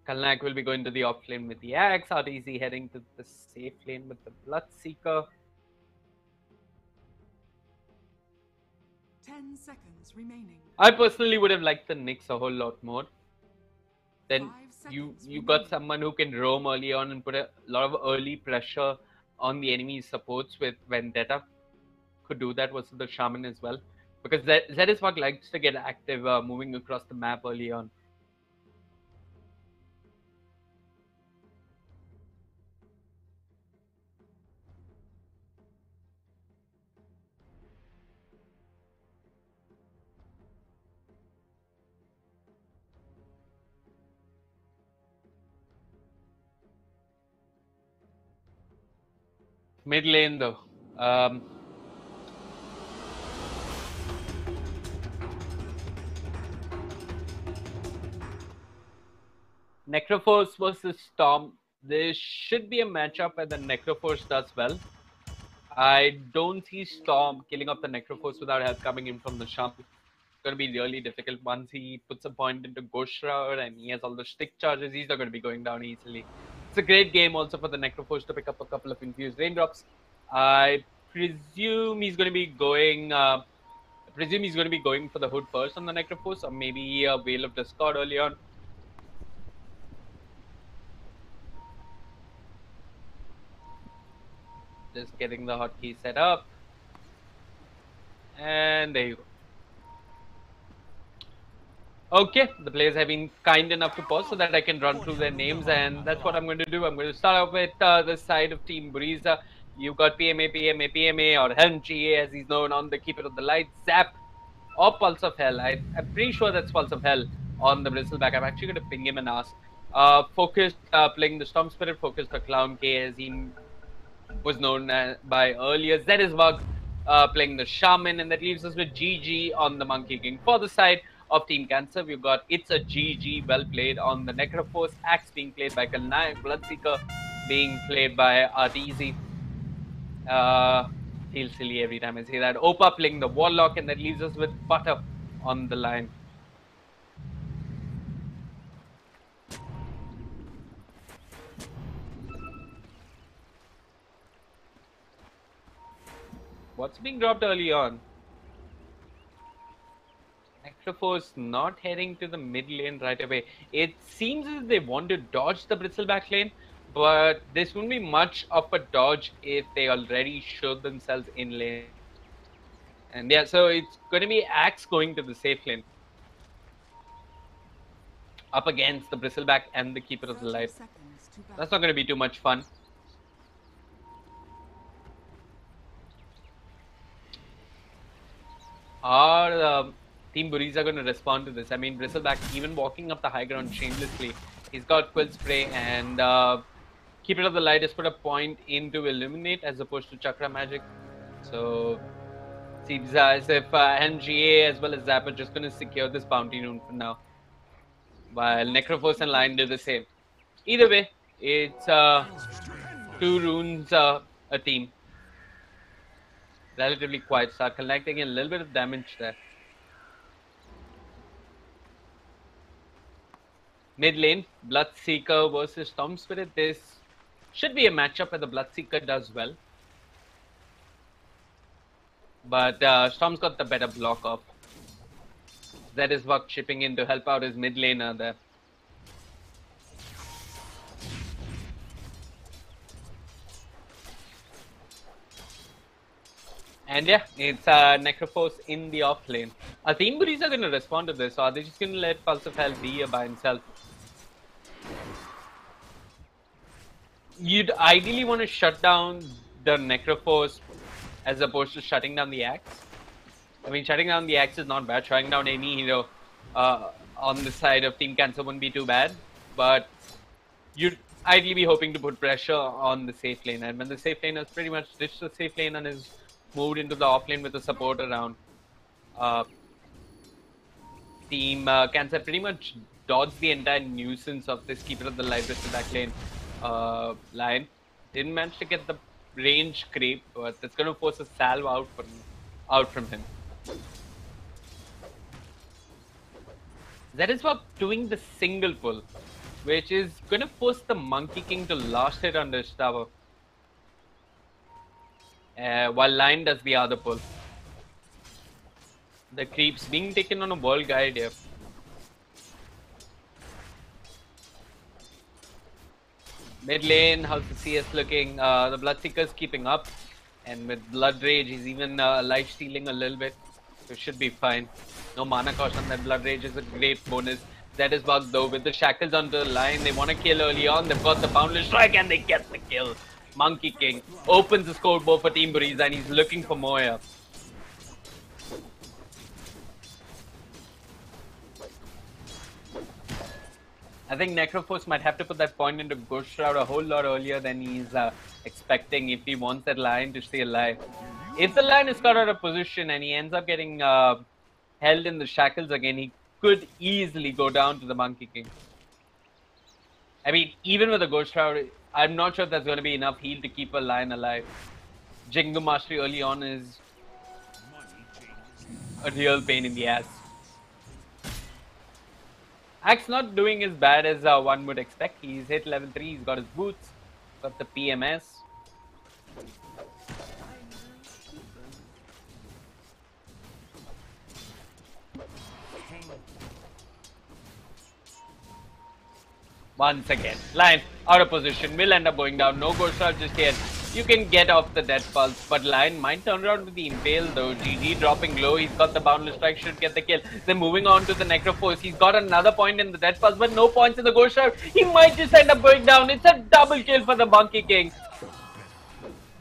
Kalnak will be going to the off lane with the Axe. RTZ heading to the safe lane with the Bloodseeker. 10 seconds remaining. I personally would have liked the Nyx a whole lot more. Then you got someone who can roam early on and put a lot of early pressure on the enemy supports with Vendetta. Could do that versus the Shaman as well. Because Zediswag likes to get active moving across the map early on. Mid lane though. Necrophos versus Storm. There should be a matchup where the Necrophos does well. I don't see Storm killing off the Necrophos without help coming in from the Shaman. It's going to be really difficult once he puts a point into Ghost Shroud and he has all the stick charges. He's not going to be going down easily. It's a great game also for the Necrophos to pick up a couple of infused raindrops. I presume he's going to be going. For the hood first on the Necrophos, or maybe a Veil of Discord early on. Just getting the hotkey set up. And there you go. Okay, the players have been kind enough to pause so that I can run through their names, and that's what I'm going to do. I'm going to start off with the side of Team Buriza. You've got PMA, or Helm GA as he's known on the Keeper of the Light, Zap, or Pulse of Hell. I'm pretty sure that's Pulse of Hell on the Bristleback. I'm actually going to ping him and ask. Focused, playing the Storm Spirit, Focused the Clown K as he was known by earlier. Zediswag playing the Shaman, and that leaves us with GG on the Monkey King. For the side of Team Cancer, we've got It's a GG, well played on the Necroforce, Axe being played by Kalnayak, Bloodseeker being played by Arteezy. Feels silly every time I say that. Opa playing the Warlock, and that leaves us with Butter on the line. What's being dropped early on? Necroforce not heading to the mid lane right away. It seems as they want to dodge the Bristleback lane, but this won't be much of a dodge if they already showed themselves in lane. And yeah, so it's going to be Axe going to the safe lane. Up against the Bristleback and the Keeper of the 30 Light. seconds to That's not going to be too much fun. Are Team Buriza going to respond to this? I mean, Bristleback even walking up the high ground shamelessly. He's got Quill Spray, and Keeper of the Light has put a point into Illuminate as opposed to Chakra Magic. So seems as if MGA as well as Zap are just going to secure this Bounty Rune for now, while Necroforce and Lion do the same. Either way, it's 2 runes a team. Relatively quiet start, collecting a little bit of damage there. Mid lane, Bloodseeker versus Storm Spirit. This should be a matchup where the Bloodseeker does well. But Storm's got the better block off. That is Buck chipping in to help out his mid laner there. And yeah, it's Necroforce in the off lane. Are Team Buriza going to respond to this, or are they just going to let Pulse of Hell be by himself? You'd ideally want to shut down the Necroforce as opposed to shutting down the Axe. I mean, shutting down the Axe is not bad. Shutting down any hero on the side of Team Cancer wouldn't be too bad. But you'd ideally be hoping to put pressure on the safe lane. And when the safe lane has pretty much ditched the safe lane and is moved into the off lane with the support around, Team Cancer pretty much dodged the entire nuisance of this Keeper of the Light back lane line. Didn't manage to get the range creep, but it's going to force a salve out from him. That is what doing the single pull, which is going to force the Monkey King to last hit on this tower, while Lion does the other pull. The creeps being taken on a world guide here. Mid lane, how's the CS looking? The Bloodseeker's keeping up, and with Blood Rage, he's even life stealing a little bit, so it should be fine. No mana cost on that. Blood Rage is a great bonus. That is bugged though. With the shackles onto the line, they want to kill early on. They've got the Boundless Strike and they get the kill. Monkey King opens the scoreboard for Team Buriza and he's looking for Moya. I think Necroforce might have to put that point into Ghost Shroud a whole lot earlier than he's expecting if he wants that Lion to stay alive. If the Lion is caught out of position and he ends up getting held in the shackles again, he could easily go down to the Monkey King. I mean, even with the Ghost Shroud, I'm not sure if that's going to be enough heal to keep a Lion alive. Jingu Mastery early on is a real pain in the ass. Axe not doing as bad as one would expect. He's hit level 3, he's got his boots, got the PMS. Once again, Lion out of position, will end up going down. No Ghost Shroud just yet. You can get off the Death Pulse, but Lion might turn around with the Impale though. GG dropping low, he's got the Boundless Strike, should get the kill. Then moving on to the Necroforce, he's got another point in the Death Pulse, but no points in the Ghost Shroud. He might just end up going down. It's a double kill for the Monkey King.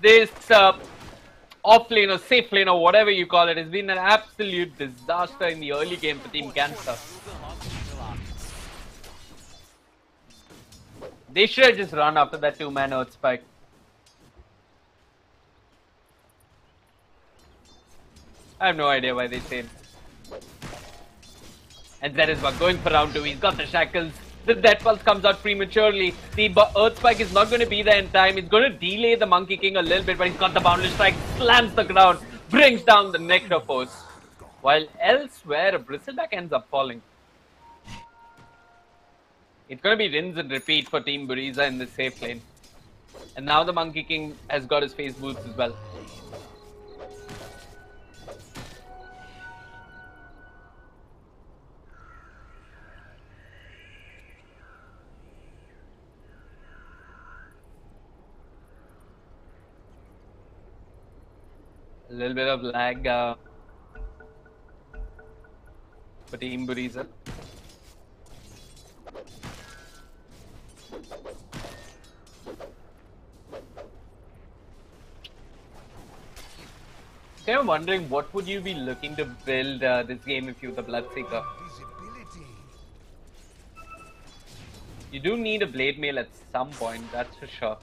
This off lane or safe lane or whatever you call it has been an absolute disaster in the early game for Team Cancer. They should have just run after that 2-man Earth Spike. I have no idea why they say it. And that is what going for round 2. He's got the shackles. The Death Pulse comes out prematurely. The Earth Spike is not going to be there in time. It's going to delay the Monkey King a little bit, but he's got the Boundless Strike, slams the ground, brings down the Necrophos. While elsewhere, Bristleback ends up falling. It's going to be rinse and repeat for Team Buriza in the safe lane. And now the Monkey King has got his face boots as well. A little bit of lag for Team Buriza. I'm wondering what would you be looking to build this game if you're the Bloodseeker? You do need a Blade Mail at some point, that's for sure.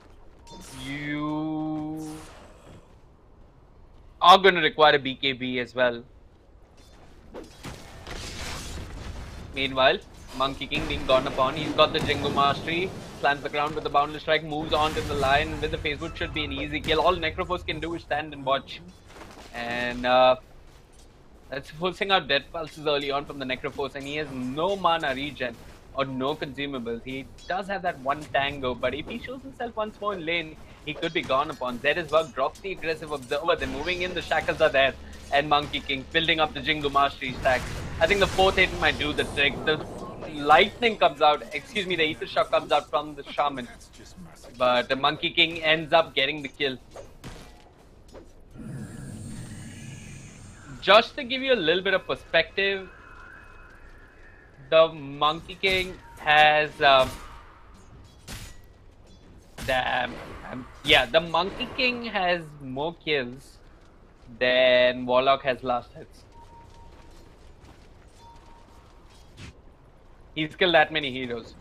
You are going to require a BKB as well. Meanwhile, Monkey King being gone upon, he's got the Jingo Mastery, slams the ground with the Boundless Strike, moves on to the line with the face boot, should be an easy kill. All Necrophos can do is stand and watch. And that's forcing out Death Pulses early on from the Necrophos, and he has no mana regen or no consumables. He does have that one tango, but if he shows himself once more in lane, he could be gone upon. Zedisbug drops the aggressive observer, then moving in, the shackles are there, and Monkey King building up the Jingo Mastery stack. I think the 4th hit might do the trick. The lightning comes out, excuse me, the Ether Shock comes out from the Shaman, but the Monkey King ends up getting the kill. Just to give you a little bit of perspective, the Monkey King has the Monkey King has more kills than Warlock has last hits. He's killed that many heroes.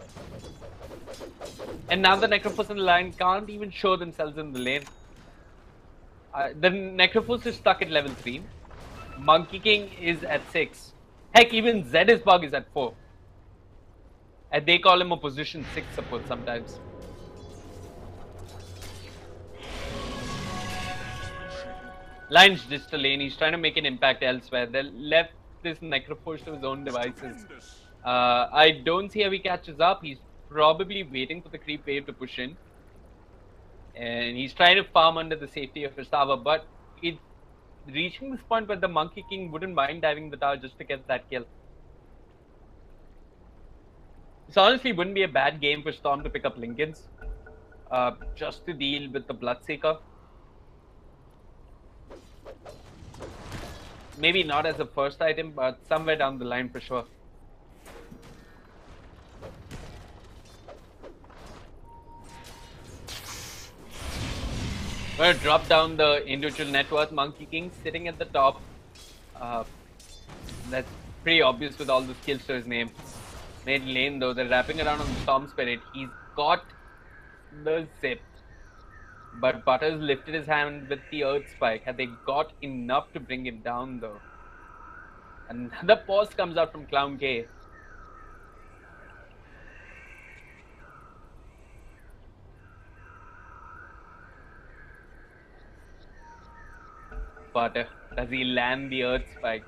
And now the Necrophos in the line can't even show themselves in the lane. The Necrophos is stuck at level 3. Monkey King is at 6. Heck, even Zedisbug is at 4. And they call him a position 6 support sometimes. Lion's just a lane. He's trying to make an impact elsewhere. They left this Necrophos to his own devices. I don't see how he catches up. He's probably waiting for the creep wave to push in. And he's trying to farm under the safety of his tower, but it's reaching this point where the Monkey King wouldn't mind diving the tower just to get that kill. This honestly wouldn't be a bad game for Storm to pick up Lincolns, just to deal with the Bloodseeker. Maybe not as a first item, but somewhere down the line for sure. We're gonna drop down the individual net worth. Monkey King sitting at the top. That's pretty obvious with all the skills to his name. Mid lane though, they're wrapping around on the Storm Spirit. He's got the zip. But Butters lifted his hand with the Earth Spike. Had they got enough to bring him down though? Another pause comes out from Clown K. But does he land the Earth Spike?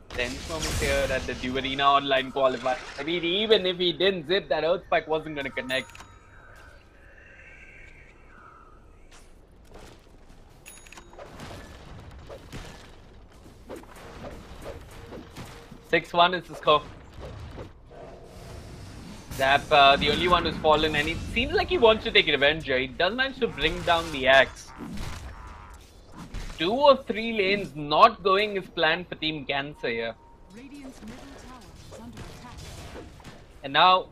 Tense moments here at the Dew Arena online qualifier. I mean, even if he didn't zip, that Earth Spike wasn't going to connect. (6-1) is the score. Zap, the only one who's fallen, and it seems like he wants to take revenge here. He does manage to bring down the axe. 2 or 3 lanes not going as planned for Team Cancer here. Radiant's middle tower is under attack. And now,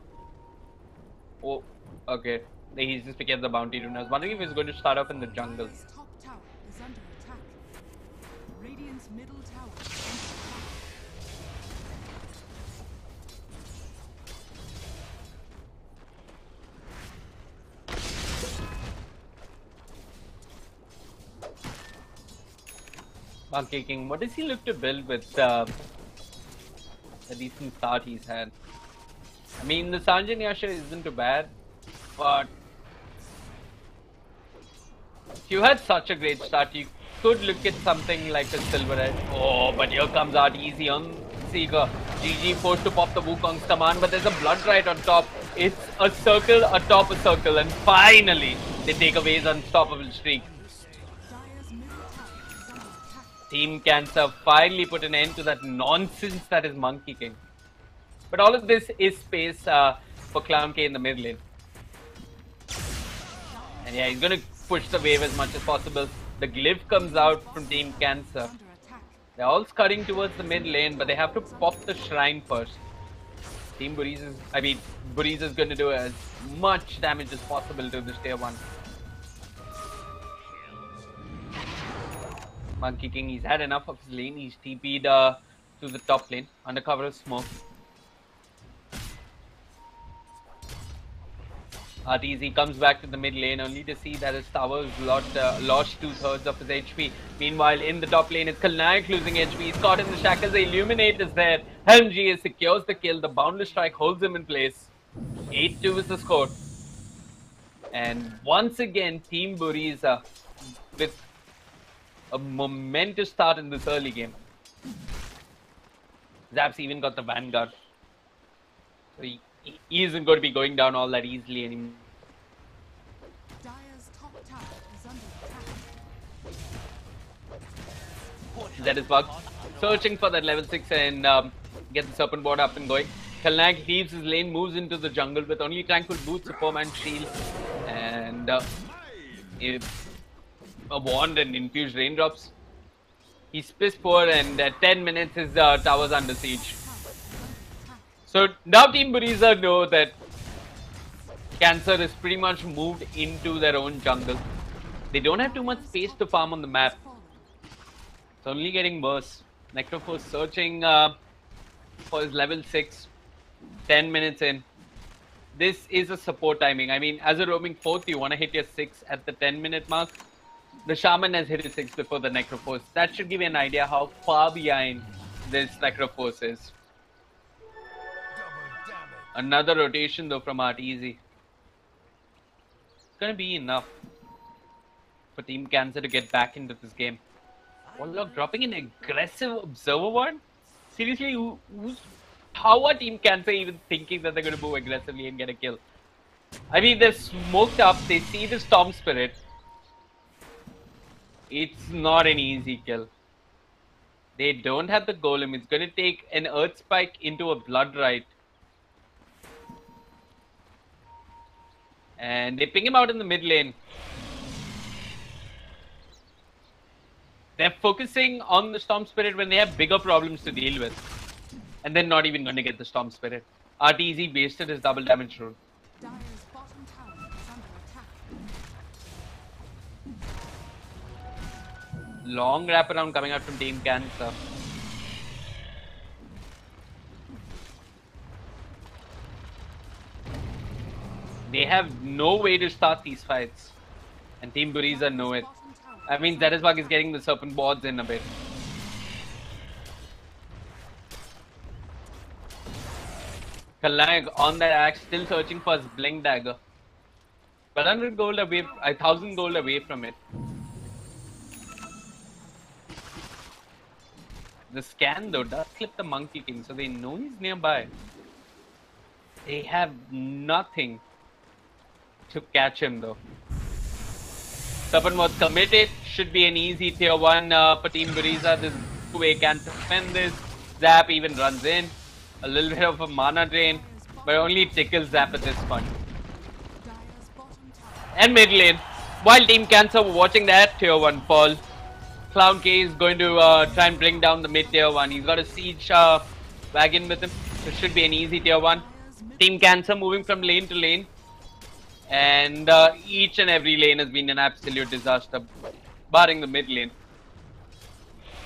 oh, okay. He's just picking up the bounty rune. I was wondering if he's going to start off in the jungle. Radiant's top tower is under attack. Radiant's middle tower is under attack. Monkey King, what does he look to build with the decent start he's had? I mean, the Sanjay Yasha isn't too bad, but if you had such a great start, you could look at something like a Silver Edge. Oh, but here comes Art Easy on Seeker. GG forced to pop the Wukong's command, but there's a Blood right on top. It's a circle atop a circle, and finally they take away his unstoppable streak. Dire's middle tower is under attack. Team Cancer finally put an end to that nonsense that is Monkey King. But all of this is space for Clown K in the mid lane. And yeah, he's going to push the wave as much as possible. The glyph comes out from Team Cancer. Under attack. They're all scurrying towards the mid lane, but they have to pop the shrine first. Team Buriza is going to do as much damage as possible to this tier 1. Monkey King, he's had enough of his lane. He's TP'd to the top lane under cover of smoke. RTZ comes back to the mid lane only to see that his tower's lost 2/3 of his HP. Meanwhile, in the top lane, it's Kalnayak losing HP. He's caught in the shackles. The Illuminate is there. Helm GS secures the kill. The Boundless Strike holds him in place. 8-2 is the score. And once again, Team Buriza with a momentous start in this early game. Zap's even got the Vanguard. So he isn't going to be going down all that easily anymore. Dire's top tower is under attack. That is Bug searching for that level 6 and get the Serpent Board up and going. Kalnag leaves his lane, moves into the jungle with only Tranquil Boots, a 4-man shield, and a wand and infused raindrops. He's piss poor, and at 10 minutes his tower's under siege. So now Team Buriza know that Cancer is pretty much moved into their own jungle. They don't have too much space to farm on the map. It's only getting worse. Necrophos searching for his level 6. 10 minutes in. This is a support timing. I mean, as a roaming 4th, you want to hit your 6 at the 10-minute mark. The Shaman has hit his 6 before the Necrophos. That should give you an idea how far behind this Necrophos is. Another rotation though from Arteezy. It's gonna be enough for Team Cancer to get back into this game. Warlock dropping an aggressive Observer Ward? Seriously, how are Team Cancer even thinking that they're gonna move aggressively and get a kill? I mean, they're smoked up, they see the Storm Spirit. It's not an easy kill. They don't have the Golem. It's gonna take an Earth Spike into a Blood Right. And they ping him out in the mid lane. They're focusing on the Storm Spirit when they have bigger problems to deal with. And they're not even going to get the Storm Spirit. RTZ wasted his double damage rule. Dire's bottom tower is under attack. Long wraparound coming out from Team Cancer. They have no way to start these fights. And Team Buriza know it. I mean, Zeresbug is getting the Serpent Boards in a bit. Kalag on that axe, still searching for his Blink Dagger. 100 gold away, 1000 gold away from it. The scan though does clip the Monkey King, so they know he's nearby. They have nothing to catch him though. Serpent was committed, should be an easy tier 1 for Team Buriza. This way can defend this. Zap even runs in. A little bit of a mana drain, but only tickles Zap at this point. Dire's bottom tower. And mid lane, while Team Cancer were watching that tier 1 fall, Clown K is going to try and bring down the mid tier 1. He's got a siege wagon with him, so it should be an easy tier 1. Team Cancer moving from lane to lane. And each and every lane has been an absolute disaster, barring the mid lane.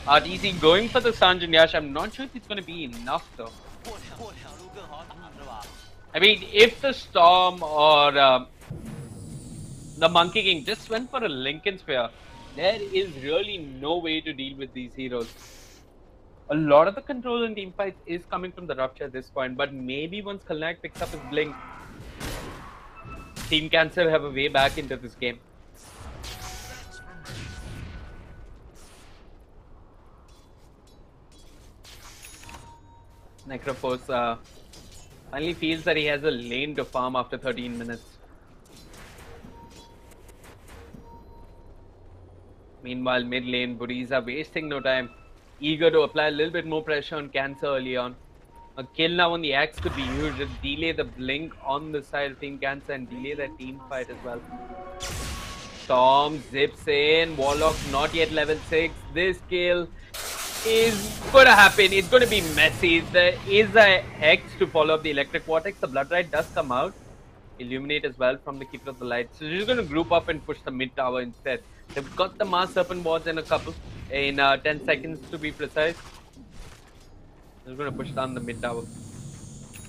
RTC going for the Sanjay Yash. I'm not sure if it's going to be enough though. I mean, if the Storm or the Monkey King just went for a Lincoln Sphere, There is really no way to deal with these heroes. A lot of the control in team fights is coming from the Rupture at this point, but maybe once Kalnak picks up his Blink, Team Cancer have a way back into this game. Necrophos finally feels that he has a lane to farm after 13 minutes. Meanwhile, mid lane, Buriza wasting no time, eager to apply a little bit more pressure on Cancer early on. A kill now on the Axe could be huge to delay the blink on the side of Team Cancer and delay that team fight as well. Storm zips in, Warlock not yet level 6. This kill is gonna happen. It's gonna be messy. There is a Hex to follow up the Electric Vortex. The Blood Rite does come out. Illuminate as well from the Keeper of the Light. So she's gonna group up and push the mid tower instead. They've got the Mass Serpent wards in a couple, in 10 seconds to be precise. They're gonna push down the mid tower.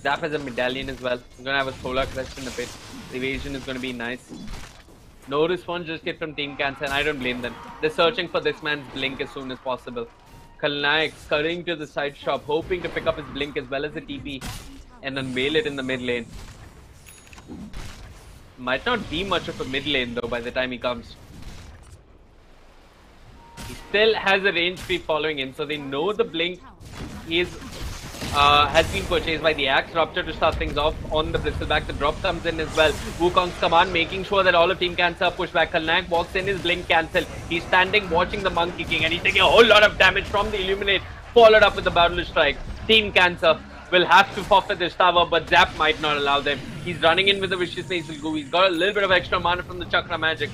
Zap has a medallion as well. We're gonna have a solar crest in a bit. The evasion is gonna be nice. No response just yet from Team Cancer, and I don't blame them. They're searching for this man's blink as soon as possible. Kalnaik scurrying to the side shop, hoping to pick up his blink as well as the TP and unveil it in the mid lane. Might not be much of a mid lane though by the time he comes. He still has a range creep following him, so they know the blink is has been purchased by the Axe. Rupture to start things off on the Bristleback. The drop comes in as well. Wukong's command making sure that all of Team Cancer are pushed back. Kalnak walks in, his blink cancelled. He's standing watching the Monkey King and he's taking a whole lot of damage from the Illuminate, followed up with the Battle Strike. Team Cancer will have to forfeit this tower, but Zap might not allow them. He's running in with the Vicious Nasal Goo. He's got a little bit of extra mana from the Chakra magic.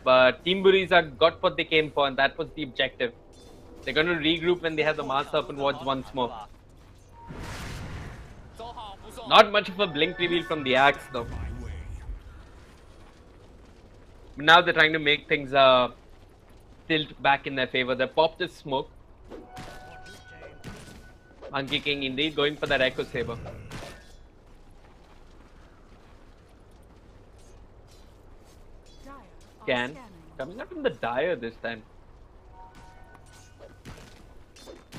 But Team Buriza got what they came for, and that was the objective. They're going to regroup when they have the Mass Serpent wards once more. Not much of a blink reveal from the Axe though. But now they're trying to make things tilt back in their favor. They popped this smoke. Monkey King indeed going for that Echo Saber. Can coming out from the Dire this time.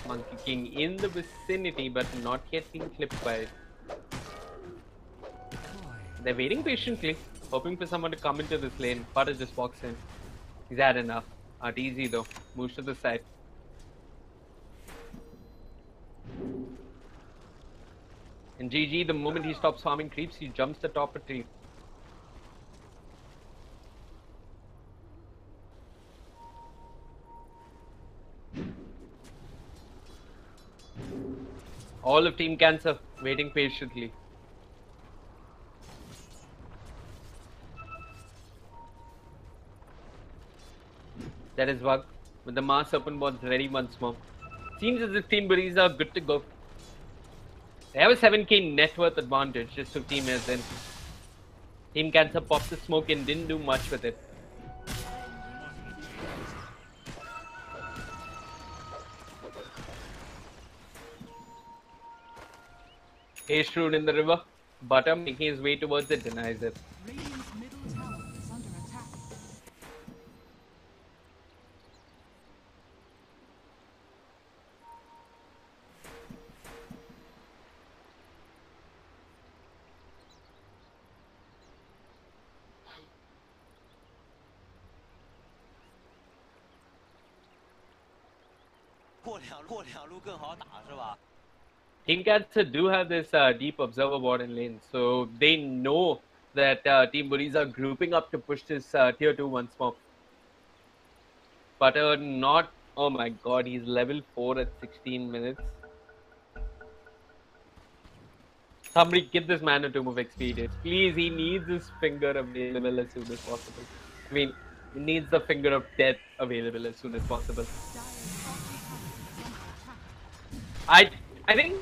Monkey King in the vicinity, but not yet being clipped by it. They're waiting patiently, hoping for someone to come into this lane. Butter just walks in. He's had enough. Not easy though. Moves to the side. And GG, the moment he stops farming creeps, he jumps the top of tree. All of Team Cancer waiting patiently. That is Vug with the Mass Serpent wards ready once more. Seems as if Team Buriza are good to go. They have a 7k net worth advantage just 15 minutes in. Team Cancer popped the smoke and didn't do much with it. Haste Rune in the river. Butter making his way towards it denies it. Radiant's middle tower is under attack. Team Cancer do have this deep observer ward in lane, so they know that Team Buriza are grouping up to push this tier 2 once more. But not, oh my god, he's level 4 at 16 minutes. Somebody give this man a Tomb of Experience. Please, he needs his finger available as soon as possible. I mean, he needs the finger of death available as soon as possible. I think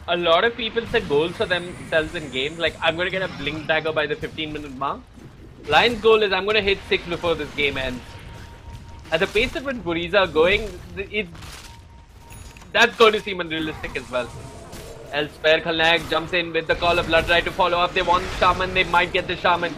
a lot of people set goals for themselves in games like I'm going to get a blink dagger by the 15-minute mark. Lion's goal is I'm going to hit 6 before this game ends. At the pace at which Buriza are going, that's going to seem unrealistic as well. Elsewhere, Kalnak jumps in with the call of Blood Rite to follow up. They want Shaman, they might get the Shaman.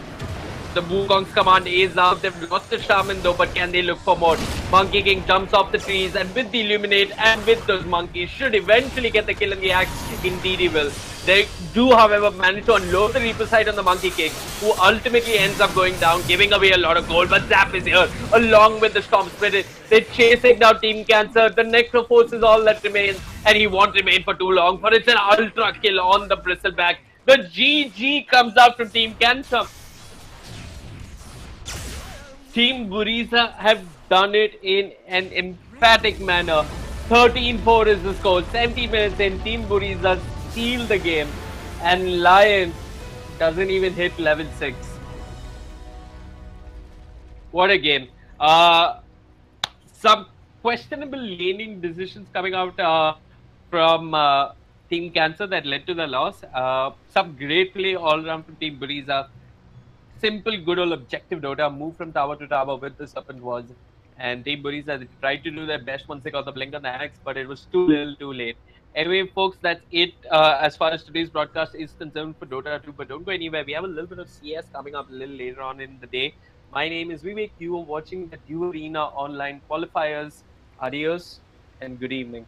The Wukong's command is out. They've lost the Shaman though, but can they look for more? Monkey King jumps off the trees, and with the Illuminate and with those monkeys, should eventually get the kill in the axe. Indeed, he will. They do, however, manage to unload the Reaper sight on the Monkey King, who ultimately ends up going down, giving away a lot of gold. But Zap is here, along with the Storm Spirit. They're chasing down Team Cancer. The Necroforce is all that remains, and he won't remain for too long. But it's an ultra kill on the Bristleback. The GG comes out from Team Cancer. Team Buriza have done it in an emphatic manner. 13-4 is the score. 70 minutes in, Team Buriza seal the game, and Lion doesn't even hit level 6. What a game. Some questionable laning decisions coming out from Team Cancer that led to the loss. Some great play all around from Team Buriza. Simple, good old objective Dota, move from tower to tower with the Serpent Wards. And Team Buriza tried to do their best once they got the blink on the axe, but it was too little, too late. Anyway, folks, that's it as far as today's broadcast is concerned for Dota 2. But don't go anywhere. We have a little bit of CS coming up a little later on in the day. My name is Vivek. You are watching the Duo Arena online qualifiers. Adios and good evening.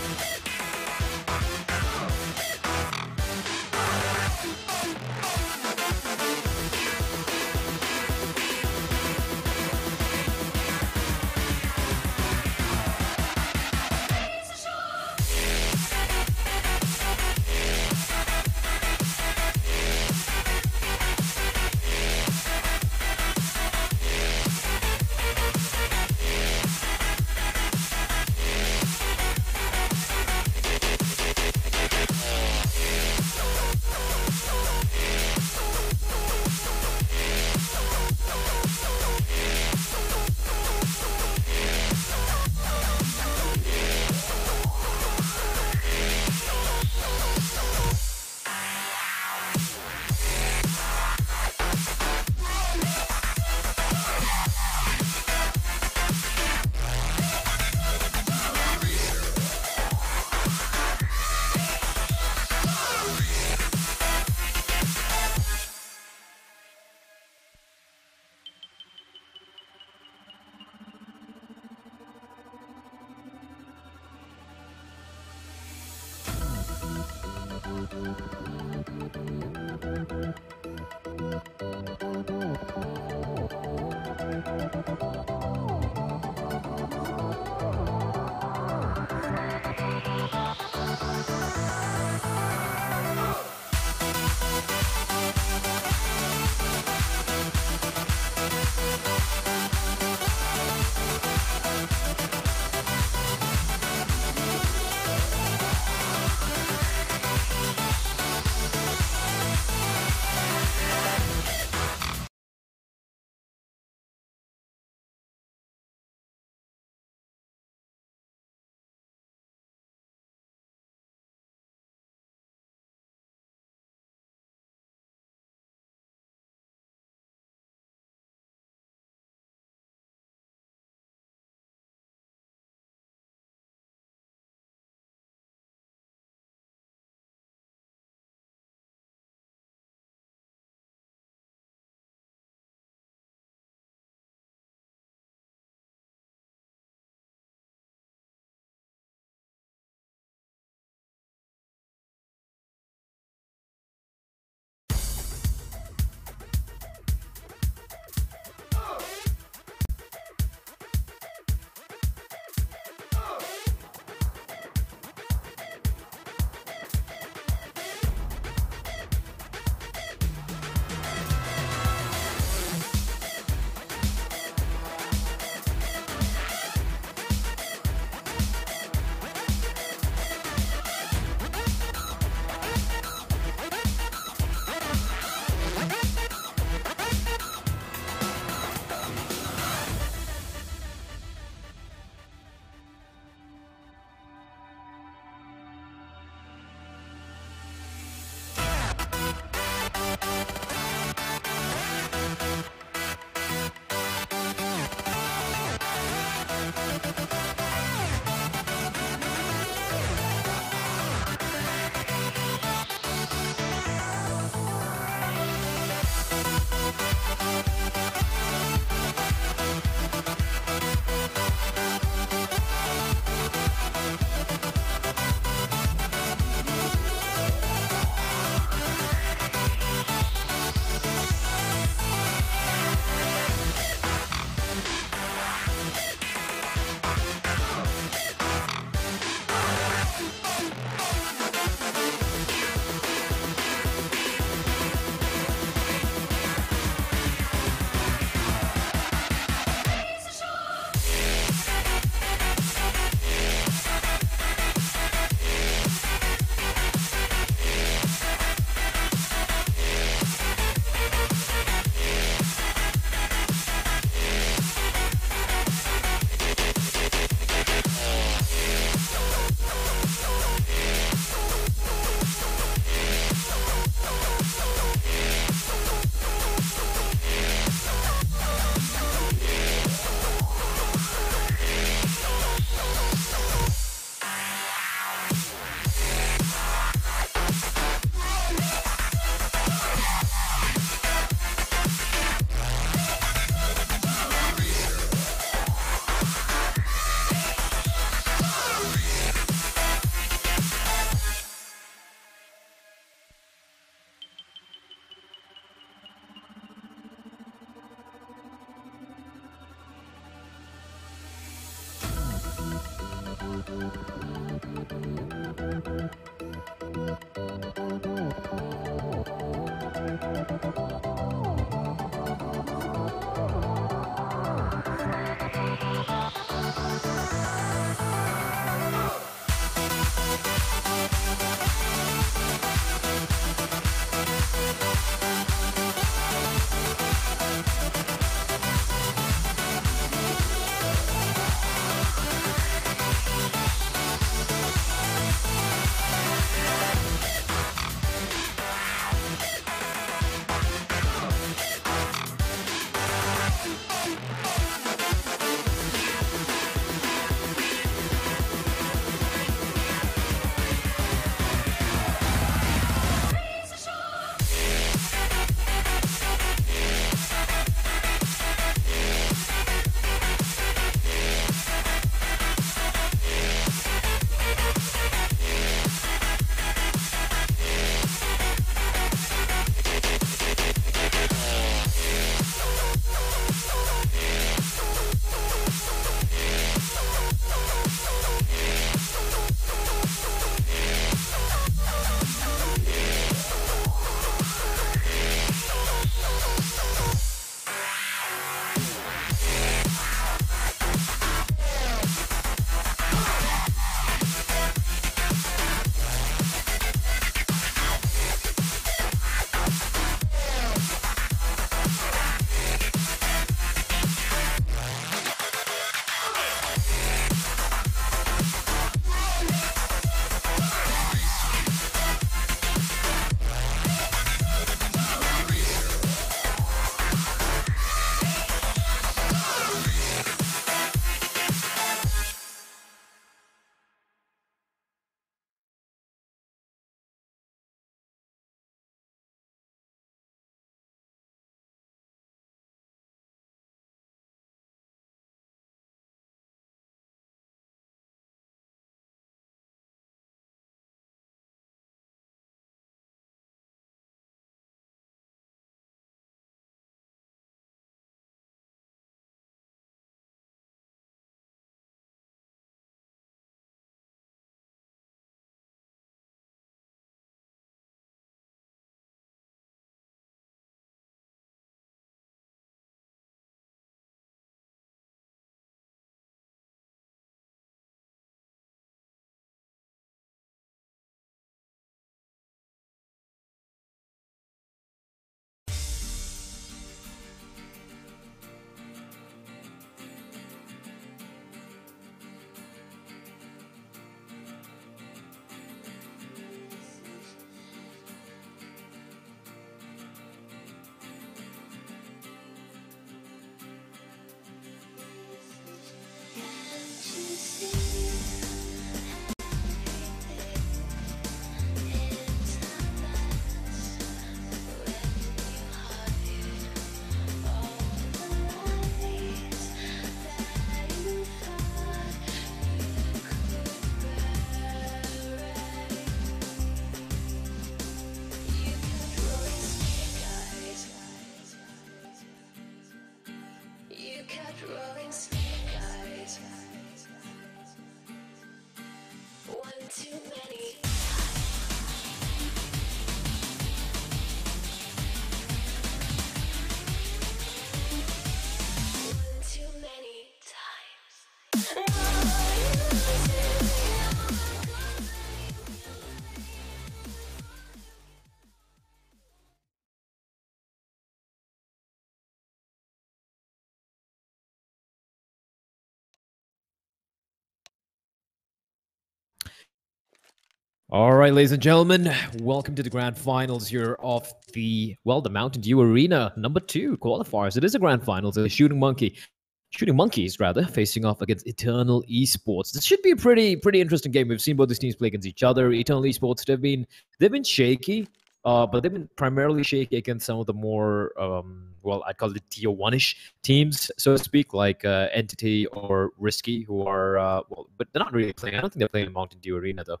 All right, ladies and gentlemen, welcome to the grand finals here of the Mountain Dew Arena #2 qualifiers. It is a grand finals, a shooting monkeys rather, facing off against Eternal Esports. This should be a pretty interesting game. We've seen both these teams play against each other. Eternal Esports, they've been shaky, but they've been primarily shaky against some of the more I'd call it tier 1-ish teams, so to speak, like Entity or Risky, who are but they're not really playing. I don't think they're playing in Mountain Dew Arena though.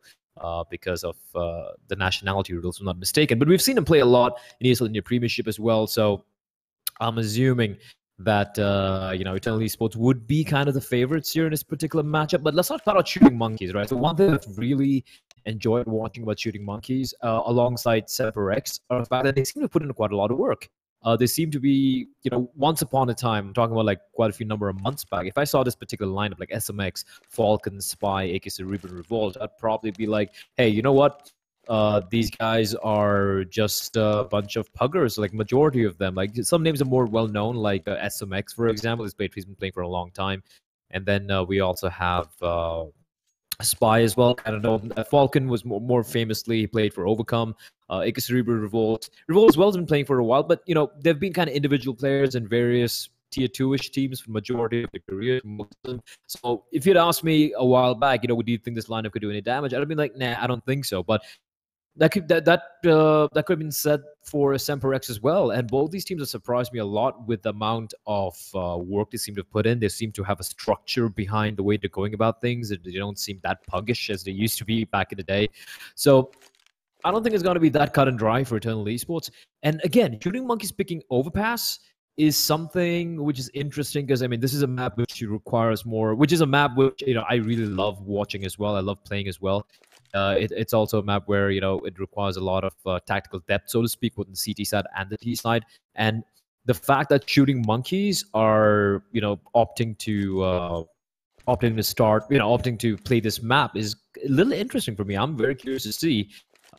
Because of the nationality rules, if I'm not mistaken. But we've seen them play a lot in ESL India Premiership as well. So I'm assuming that Eternal Esports would be kind of the favorites here in this particular matchup. But let's not talk about Shooting Monkeys, right? So one thing I've really enjoyed watching about Shooting Monkeys alongside SemperX are the fact that they seem to put in quite a lot of work. They seem to be, once upon a time, I'm talking about like quite a few number of months back. If I saw this particular lineup, like SMX, Falcon, Spy, AK Cerebral, Revolt, I'd probably be like, hey, you know what? These guys are just a bunch of puggers, like majority of them. Like some names are more well known, like SMX, for example. He's been playing for a long time. And then we also have Spy as well. I don't know. Falcon was more famously, he played for Overcome. AK Cerebral, Revolt. Revolt as well has been playing for a while, but they've been kind of individual players in various tier 2-ish teams for the majority of their career. So if you'd asked me a while back, do you think this lineup could do any damage? I'd have been like, nah, I don't think so. But that could have been said for SemperX as well. And both these teams have surprised me a lot with the amount of work they seem to have put in. They seem to have a structure behind the way they're going about things. They don't seem that puggish as they used to be back in the day. So I don't think it's going to be that cut and dry for Eternal Esports. And again, Shooting Monkeys picking Overpass is something which is interesting because, this is a map which requires more, which is a map which, I really love watching as well. I love playing as well. It's also a map where, it requires a lot of tactical depth, so to speak, both the CT side and the T side. And the fact that Shooting Monkeys are, opting to play this map is a little interesting for me. I'm very curious to see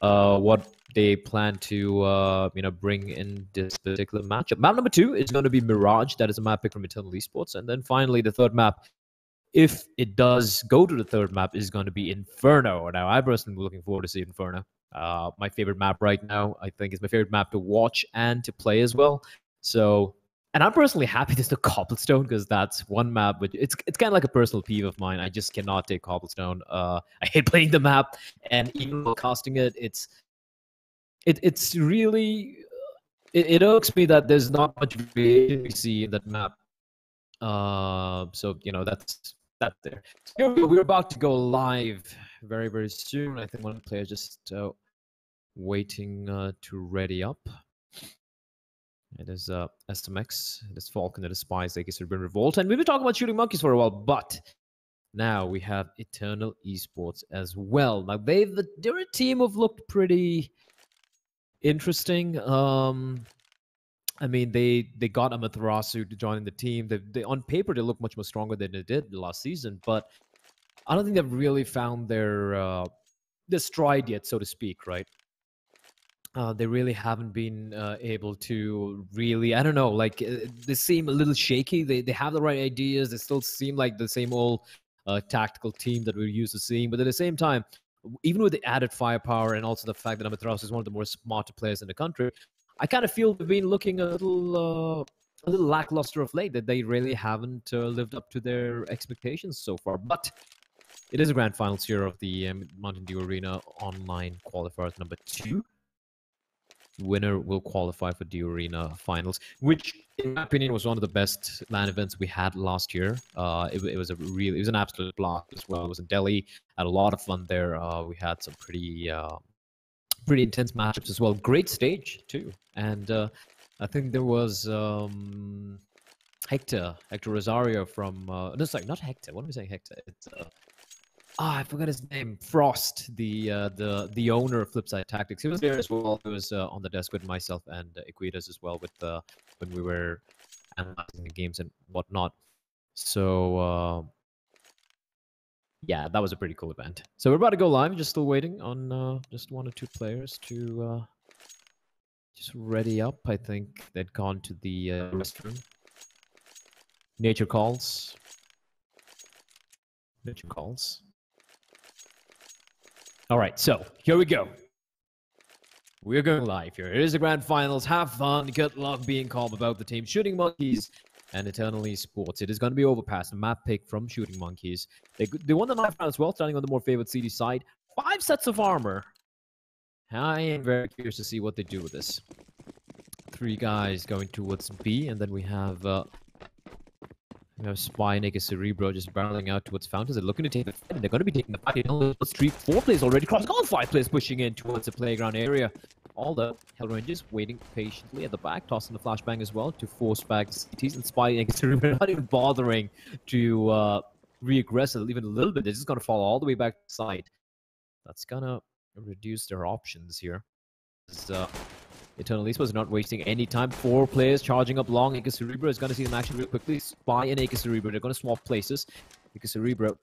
what they plan to bring in this particular matchup. Map number 2 is going to be Mirage. That is a map pick from Eternal Esports. And then finally, the third map, if it does go to the third map, is going to be Inferno. Now, I personally am looking forward to see Inferno. My favorite map right now, I think, is my favorite map to watch and to play as well. So, and I'm personally happy there's the Cobblestone because that's one map which it's kind of like a personal peeve of mine. I just cannot take Cobblestone. I hate playing the map, and even while casting it, it's really it irks me that there's not much variation we see in that map. So that's there. So we're about to go live very, very soon. I think one of the players just waiting to ready up. It is SMX, it is Falcon, it is Spies, AK Cerebral, Revolt, and we've been talking about Shooting Monkeys for a while, but now we have Eternal Esports as well. Now they're a team who've looked pretty interesting. They got Amaterasu to join the team. They on paper they look much more stronger than they did last season, but I don't think they've really found their stride yet, so to speak, right? They really haven't been able to really, I don't know, they seem a little shaky. They have the right ideas. They still seem like the same old tactical team that we're used to seeing. But at the same time, even with the added firepower and also the fact that Amaterasu is one of the more smarter players in the country, I kind of feel they've been looking a little lackluster of late, that they really haven't lived up to their expectations so far. But it is a grand finals here of the Mountain Dew Arena online qualifiers number 2. Winner will qualify for the Arena finals, which in my opinion was one of the best LAN events we had last year. It was an absolute blast as well. It was in Delhi. Had a lot of fun there. We had some pretty intense matchups as well. Great stage too, and I think there was Hector Rosario from no, sorry, not Hector. What am I saying? Hector. It's I forgot his name. Frost, the owner of Flipside Tactics. He was there as well. He was on the desk with myself and Equitas as well with when we were analyzing the games and whatnot. So yeah, that was a pretty cool event. So we're about to go live. Just still waiting on just 1 or 2 players to just ready up. I think they'd gone to the restroom. Nature calls. Nature calls. All right, so here we go. We're going live here. It is the grand finals. Have fun. Good luck being calm about the team. Shooting Monkeys and Eternal Esports. It is going to be Overpass, a map pick from Shooting Monkeys. They won the knife round as well, starting on the more favored CD side. 5 sets of armor. I am very curious to see what they do with this. 3 guys going towards B, and then we have Spy and AK Cerebro just barreling out towards Fountains. They're looking to take the fight, and they're going to be taking the fight. Street 4 players already crossing. All 5 players pushing in towards the playground area. Although Hellrangers waiting patiently at the back, tossing the flashbang as well to force back the CTs and Spy against Cerebro, not even bothering to re-aggress even a little bit. They're just going to fall all the way back to the side. That's going to reduce their options here. Eternal Esports not wasting any time. 4 players charging up long. Ika Cerebro is going to see them action real quickly. Spy and Ika Cerebro, they're going to swap places. Ika Cerebro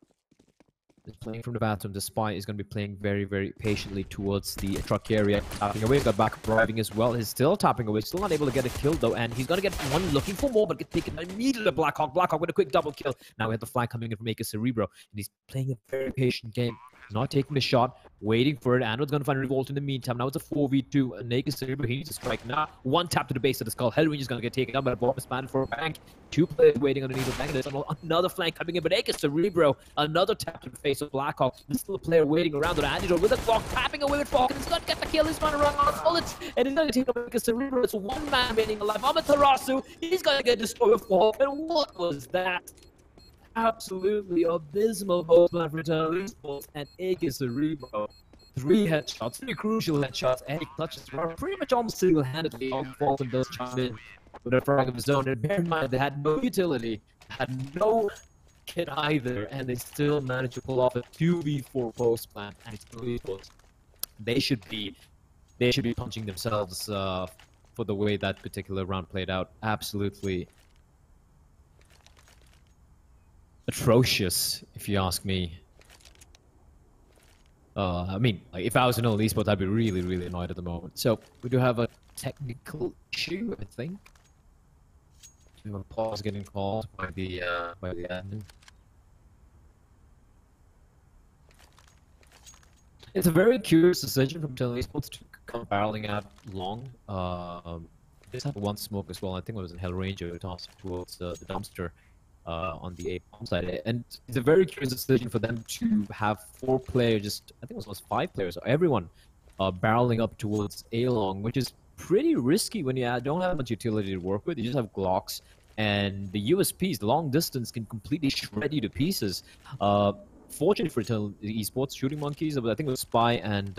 is playing from the bathroom. The Spy is going to be playing very, very patiently towards the truck area. Tapping away. Got back driving as well. He's still tapping away. Still not able to get a kill though. And he's going to get one looking for more, but get taken immediately. Blackhawk. Blackhawk with a quick double kill. Now we have the flag coming in from Ika Cerebro. And he's playing a very patient game. Not taking the shot, waiting for it. Anod's going to find a revolt in the meantime. Now it's a 4v2. Naked Cerebro, he needs to strike now. One tap to the base of the skull. Hellrange is going to get taken out, but a bomb is planted for a bank. 2 players waiting underneath the bank. There's another flank coming in, but Naked Cerebro, another tap to the face of Blackhawk. There's still a player waiting around the antidote with a clock, tapping away with Falcon. He's going to get the kill. He's going to run out of bullets, and he's going to take out Naked Cerebro. It's one man remaining alive. Amaterasu, he's going to get destroyed with Falcon. What was that? Absolutely abysmal both for Eternal Esports and Ika Cerebro. 3 headshots, 3 crucial headshots, and he clutches pretty much almost single-handedly. Falcon does chime in with a frag of his own. And bear in mind, they had no utility, had no kit either, and they still managed to pull off a 2v4 post plan. And Eternal Esports, they should be punching themselves for the way that particular round played out. Absolutely atrocious, if you ask me. I mean, like, if I was in all esports, I'd be really, really annoyed at the moment. So we do have a technical issue, I think. We have a pause getting called by the admin. It's a very curious decision from Eternal Esports to come barreling out long. They just have one smoke as well. I think it was a Hellranger who tossed towards the dumpster. On the A bomb side, and it's a very curious decision for them to have 4 players, I think it was 5 players, everyone barreling up towards A long, which is pretty risky when you don't have much utility to work with. You just have Glocks, and the USPs, the long distance, can completely shred you to pieces. Fortunately for Eternal Esports, Shooting Monkeys, I think it was Spy and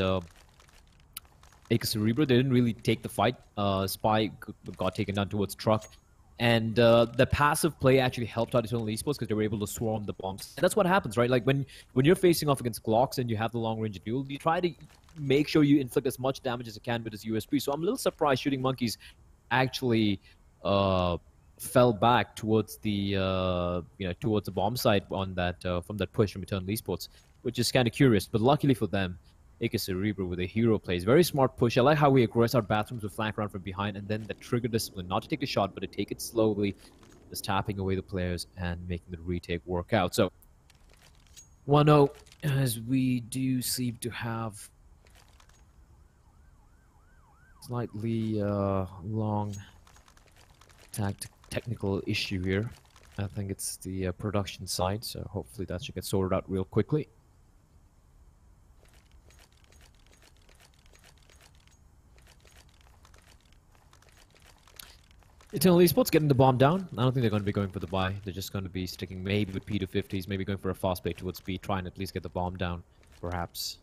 Ika Cerebro, they didn't really take the fight. Spy got taken down towards truck. And the passive play actually helped out Eternal Esports because they were able to swarm the bombs. And that's what happens, right? Like when you're facing off against Glocks and you have the long-range duel, you try to make sure you inflict as much damage as you can with this USP. So I'm a little surprised Shooting Monkeys actually fell back towards the towards the bomb site on that from that push from Eternal Esports, which is kind of curious. But luckily for them, Ika Cerebro with a hero plays. Very smart push. I like how we aggress our bathrooms with flank around from behind and then the trigger discipline, not to take the shot, but to take it slowly, just tapping away the players and making the retake work out. So 1-0, as we do seem to have slightly long technical issue here. I think it's the production side, so hopefully that should get sorted out real quickly. Eternal Esports getting the bomb down. I don't think they're going to be going for the buy. They're just going to be sticking maybe with P250s, maybe going for a fast play towards B, try and at least get the bomb down, perhaps.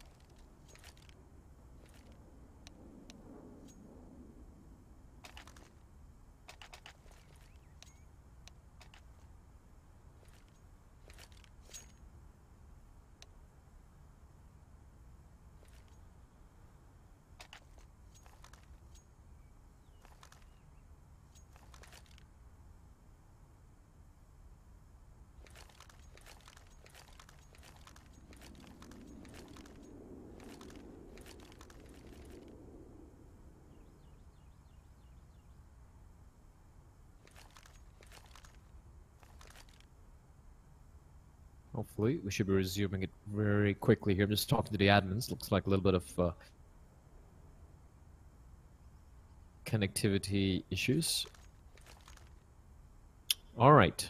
Hopefully, we should be resuming it very quickly here. I'm just talking to the admins. Looks like a little bit of connectivity issues. All right.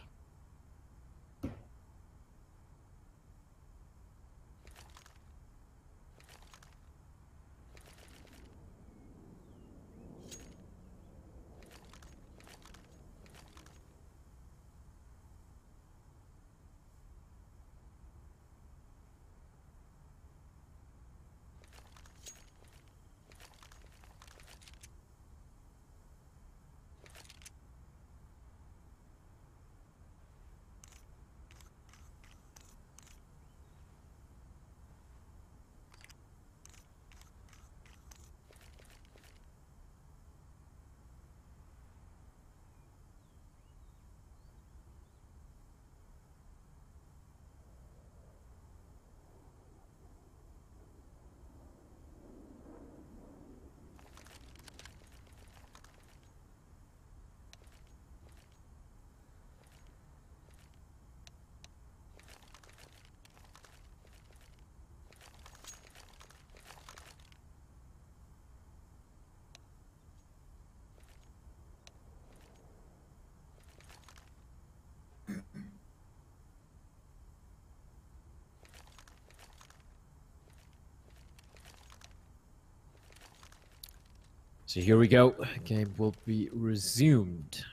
So here we go. Game will be resumed.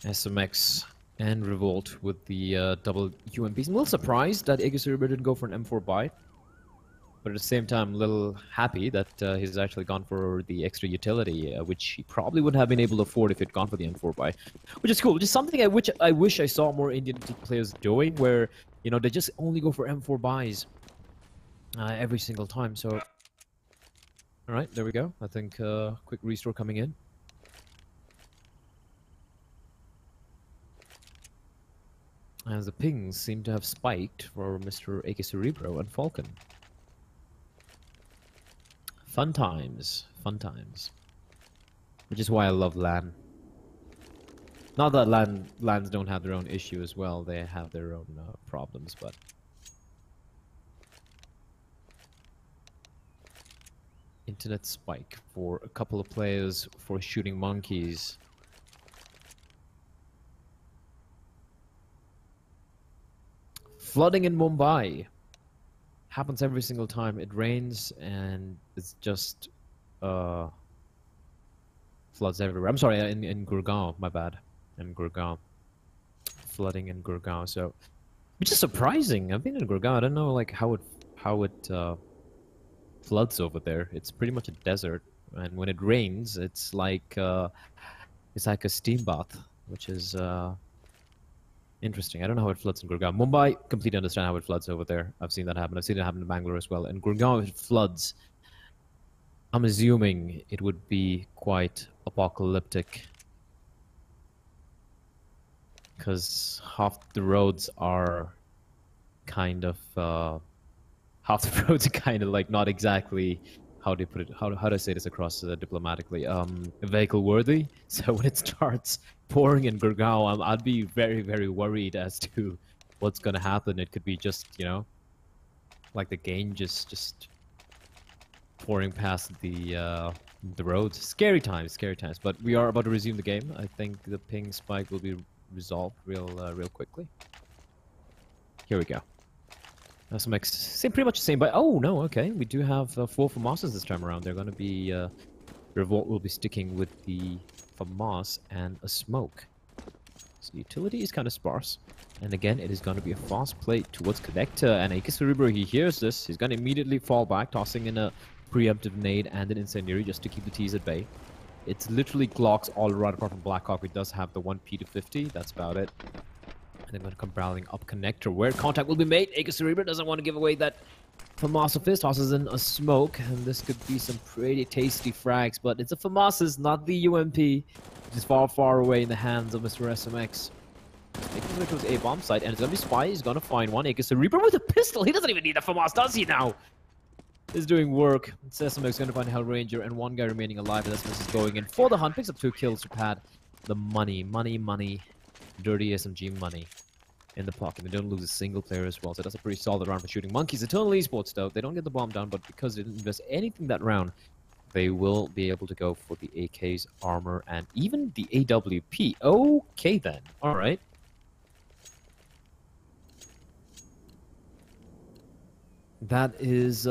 SMX and Revolt with the double UMPs. I'm a little surprised that Egisuriber didn't go for an M4 buy. But at the same time, I'm a little happy that he's actually gone for the extra utility, which he probably wouldn't have been able to afford if he'd gone for the M4 buy. Which is cool, which is something I wish I saw more Indian players doing, where, you know, they just only go for M4 buys every single time. So, alright, there we go. I think quick restore coming in. As the pings seem to have spiked for Mr. Egisuriber and Falcon. Fun times, fun times. Which is why I love LAN. Not that LANs don't have their own issue as well, they have their own problems, but... Internet spike for a couple of players for shooting monkeys. Flooding in Mumbai. Happens every single time it rains, and it's just floods everywhere. I'm sorry, in Gurgaon, my bad. In Gurgaon. Flooding in Gurgaon, so which is surprising. I've been in Gurgaon. I don't know like how it floods over there. It's pretty much a desert, and when it rains, it's like a steam bath, which is interesting. I don't know how it floods in Gurgaon. Mumbai, completely understand how it floods over there. I've seen that happen. I've seen it happen in Bangalore as well. And Gurgaon, if it floods, I'm assuming it would be quite apocalyptic. Because half the roads are kind of... half the roads are kind of like not exactly... How do you put it? How do I say this across diplomatically? Vehicle worthy. So when it starts pouring in Gurgaon, I'd be very, very worried as to what's gonna happen. It could be just, you know, like the Gange just pouring past the roads. Scary times, scary times. But we are about to resume the game. I think the ping spike will be resolved real quickly. Here we go. SMX, pretty much the same, but oh no, okay, we do have 4 FAMASs this time around. They're going to be, Revolt will be sticking with the FAMAS and a smoke. So utility is kind of sparse, and again, it is going to be a fast play towards Connector, and Egisuriber, he hears this, he's going to immediately fall back, tossing in a preemptive nade and an incendiary just to keep the T's at bay. It's literally Glocks all around, apart from Blackhawk, it does have the 1 P250, that's about it. And they're going to come barreling up Connector, where contact will be made. Egisuriber doesn't want to give away that FAMAS of his, tosses in a smoke, and this could be some pretty tasty frags, but it's a FAMAS's, not the UMP, which is far, far away in the hands of Mr. SMX. Making his way towards a bomb site, and it's going to be Spy, he's going to find one. Egisuriber with a pistol, he doesn't even need a FAMAS, does he now? He's doing work. It's SMX going to find Hellranger, and one guy remaining alive, and SMX is going in for the hunt, picks up 2 kills to pad the money. Dirty SMG money in the pocket. They don't lose a single player as well, so that's a pretty solid round for shooting monkeys. Eternal Esports though, they don't get the bomb down, but because they didn't invest anything that round, they will be able to go for the AK's armor and even the AWP. Okay then, alright. That is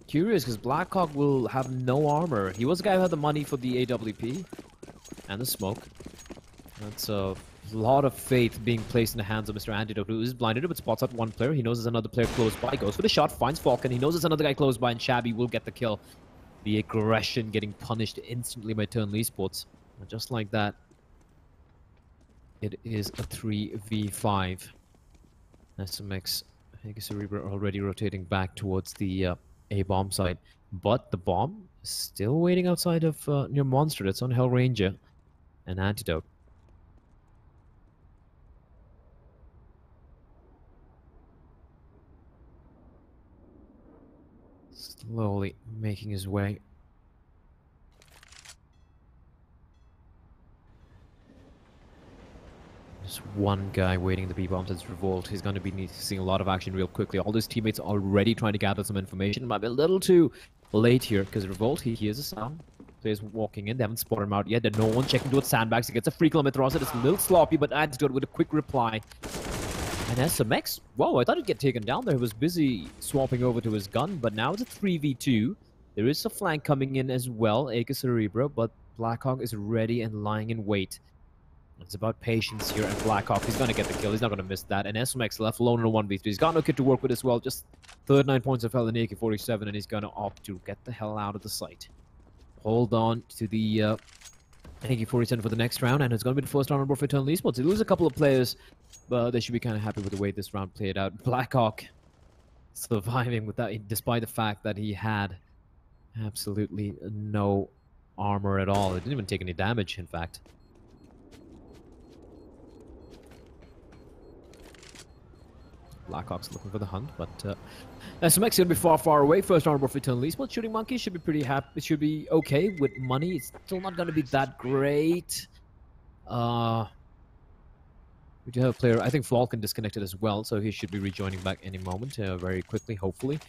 curious, because Blackhawk will have no armor. He was the guy who had the money for the AWP and the smoke. That's a lot of faith being placed in the hands of Mr. Antidote, who is blinded but spots out one player. He knows there's another player close by. Goes for the shot, finds Falcon. He knows there's another guy close by, and Shabby will get the kill. The aggression getting punished instantly by Eternal Esports. And just like that, it is a 3v5. SMX, Egisuriber already rotating back towards the A-bomb site. But the bomb is still waiting outside of near Monster. That's on Hellranger and Antidote. Slowly making his way. Just one guy waiting the B-bombs as Revolt. He's going to be seeing a lot of action real quickly. All his teammates are already trying to gather some information. Might be a little too late here because Revolt, he hears a sound. Players walking in. They haven't spotted him out yet. There's no one checking towards sandbags. He gets a free kill. Throws it. It's a little sloppy, but Antidote with a quick reply. And SMX, whoa, I thought he'd get taken down there. He was busy swapping over to his gun, but now it's a 3v2. There is a flank coming in as well, Aka Cerebro, but Blackhawk is ready and lying in wait. It's about patience here, and Blackhawk, he's going to get the kill. He's not going to miss that. And SMX left alone in a 1v3. He's got no kid to work with as well. Just 39 points of health in AK-47, and he's going to opt to get the hell out of the site. Hold on to the AK-47 for the next round, and it's going to be the first round on board for Eternal Esports. They lose a couple of players, but they should be kind of happy with the way this round played out. Blackhawk surviving with that, despite the fact that he had absolutely no armor at all. It didn't even take any damage, in fact. Blackhawk's looking for the hunt, but SMX gonna be far away. First round for Eternal Esports. Shooting Monkey should be pretty happy. It should be okay with money. It's still not gonna be that great. We do have a player. I think Falcon disconnected as well, so he should be rejoining back any moment, very quickly, hopefully.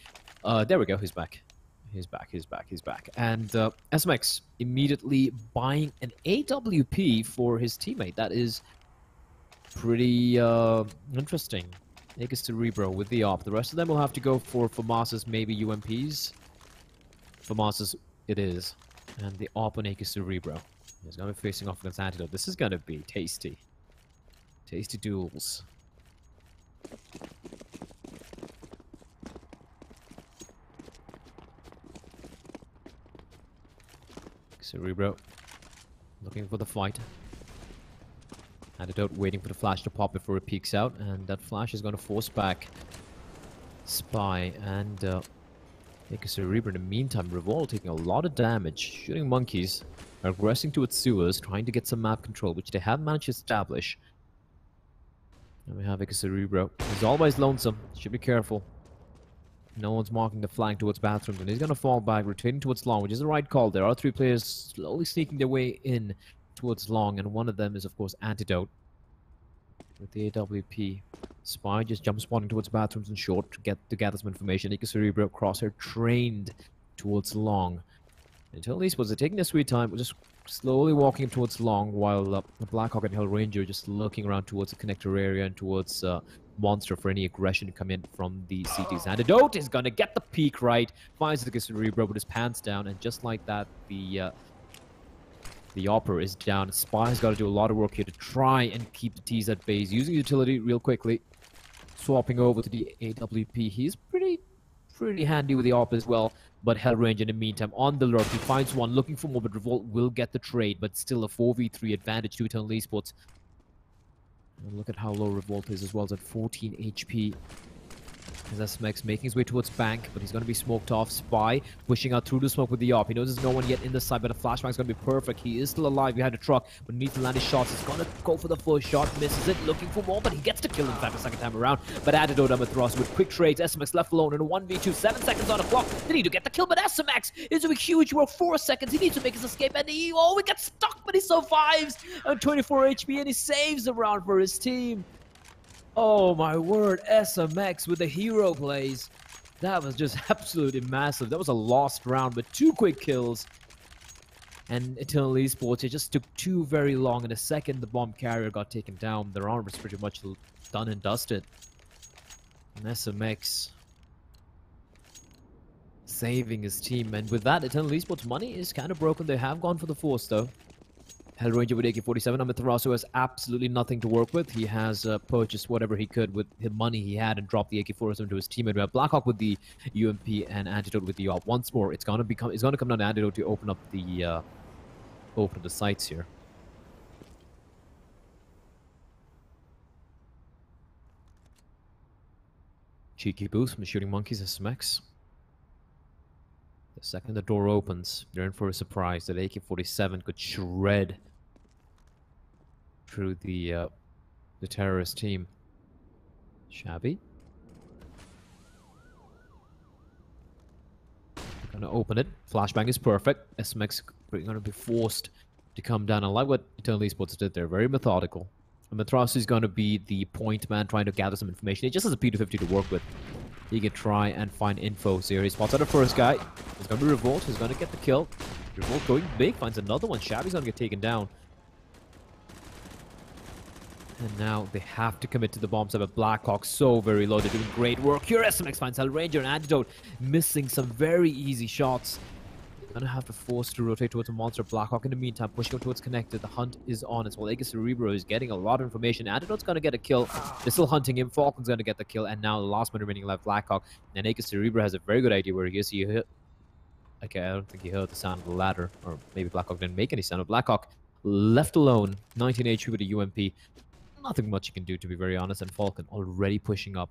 There we go. He's back. He's back. And SMX immediately buying an AWP for his teammate. That is pretty interesting. Aka Cerebro with the op. The rest of them will have to go for FAMAS's, maybe UMPs. FAMAS's it is. And the op on Aka Cerebro. He's going to be facing off against Antidote. This is going to be tasty. Tasty duels. Cerebro looking for the fight. Antidote waiting for the flash to pop before it peeks out, and that flash is going to force back Spy and Aka Cerebro. In the meantime, Revolt taking a lot of damage. Shooting Monkeys are aggressing towards sewers, trying to get some map control, which they have managed to establish. And we have Aka Cerebro. He's always lonesome. Should be careful. No one's marking the flank towards bathrooms, and he's going to fall back, rotating towards long, which is the right call. There are three players slowly sneaking their way in towards long, and one of them is, of course, Antidote. With the AWP. Spy just jump spawning towards bathrooms and short to gather some information. Aka Cerebro crosshair trained towards long. Until Esports are taking their sweet time, we're just slowly walking towards long, while the Blackhawk and Hellranger just looking around towards the connector area and towards Monster for any aggression to come in from the CTs. Antidote is gonna get the peak right, finds Aka Cerebro with his pants down, and just like that, the Opera is down. Spy's got to do a lot of work here to try and keep the T's at base. Using utility real quickly. Swapping over to the AWP. He's pretty handy with the Op as well. But Hellranger in the meantime on the lurk. He finds one looking for more, but Revolt will get the trade. But still a 4v3 advantage to Eternal Esports. And look at how low Revolt is as well. It's at 14 HP. As SMX making his way towards bank, but he's going to be smoked off. Spy pushing out through the smoke with the op. He knows there's no one yet in the side, but a flashbang is going to be perfect. He is still alive behind the truck, but needs to land his shots. He's going to go for the first shot, misses it, looking for more, but he gets the kill in fact the second time around. But Antidote Amatros with quick trades. SMX left alone in a 1v2, 7 seconds on the clock. They need to get the kill, but SMX is doing huge work. 4 seconds. He needs to make his escape, and he gets stuck, but he survives on 24 HP, and he saves the round for his team. Oh my word, SMX with the hero plays. That was just absolutely massive. That was a lost round, but 2 quick kills. And Eternal Esports, it just took 2 very long. In a second, the bomb carrier got taken down. Their armor was pretty much done and dusted. And SMX saving his team. And with that, Eternal Esports money is kind of broken. They have gone for the force, though. Hellranger with AK-47. Amaterasu has absolutely nothing to work with. He has purchased whatever he could with the money he had and dropped the AK-47 to his teammate. We have Blackhawk with the UMP and Antidote with the op. Once more, it's gonna come down to Antidote to open up the sights here. Cheeky boost from the Shooting Monkeys SMX. The second the door opens, they're in for a surprise. That AK-47 could shred through the terrorist team. Shabby. They're gonna open it. Flashbang is perfect. SMX are gonna be forced to come down. I like what Eternal Esports did there. Very methodical. And Matrasi is gonna be the point man trying to gather some information. He just has a P250 to work with. He can try and find info. So here he spots out the first guy. It's going to be Revolt. He's going to get the kill. Revolt going big. Finds another one. Shabby's going to get taken down. And now they have to commit to the bomb site. But Blackhawk so very low. They're doing great work. Here SMX finds Hellranger and Antidote missing some very easy shots. Gonna have to force to rotate towards a monster. Blackhawk in the meantime pushing up towards connected. The hunt is on as well. Aegis Cerebro is getting a lot of information. Antidote's gonna get a kill. They're still hunting him. Falcon's gonna get the kill, and now the last man remaining left, Blackhawk. And Aegis Cerebro has a very good idea where he is. He hit. Okay, I don't think he heard the sound of the ladder, or maybe Blackhawk didn't make any sound of Blackhawk. Left alone, 19 HP with a UMP. Nothing much he can do, to be very honest. And Falcon already pushing up.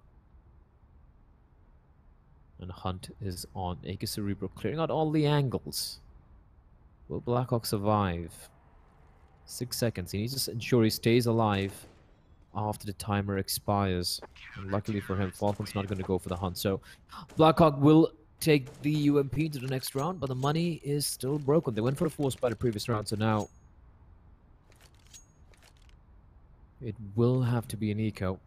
And Hunt is on. Aegis Cerebro clearing out all the angles. Will Blackhawk survive? 6 seconds. He needs to ensure he stays alive after the timer expires. And luckily for him, Falcon's not going to go for the hunt. So Blackhawk will take the UMP to the next round, but the money is still broken. They went for a force by the previous round, so now it will have to be an eco.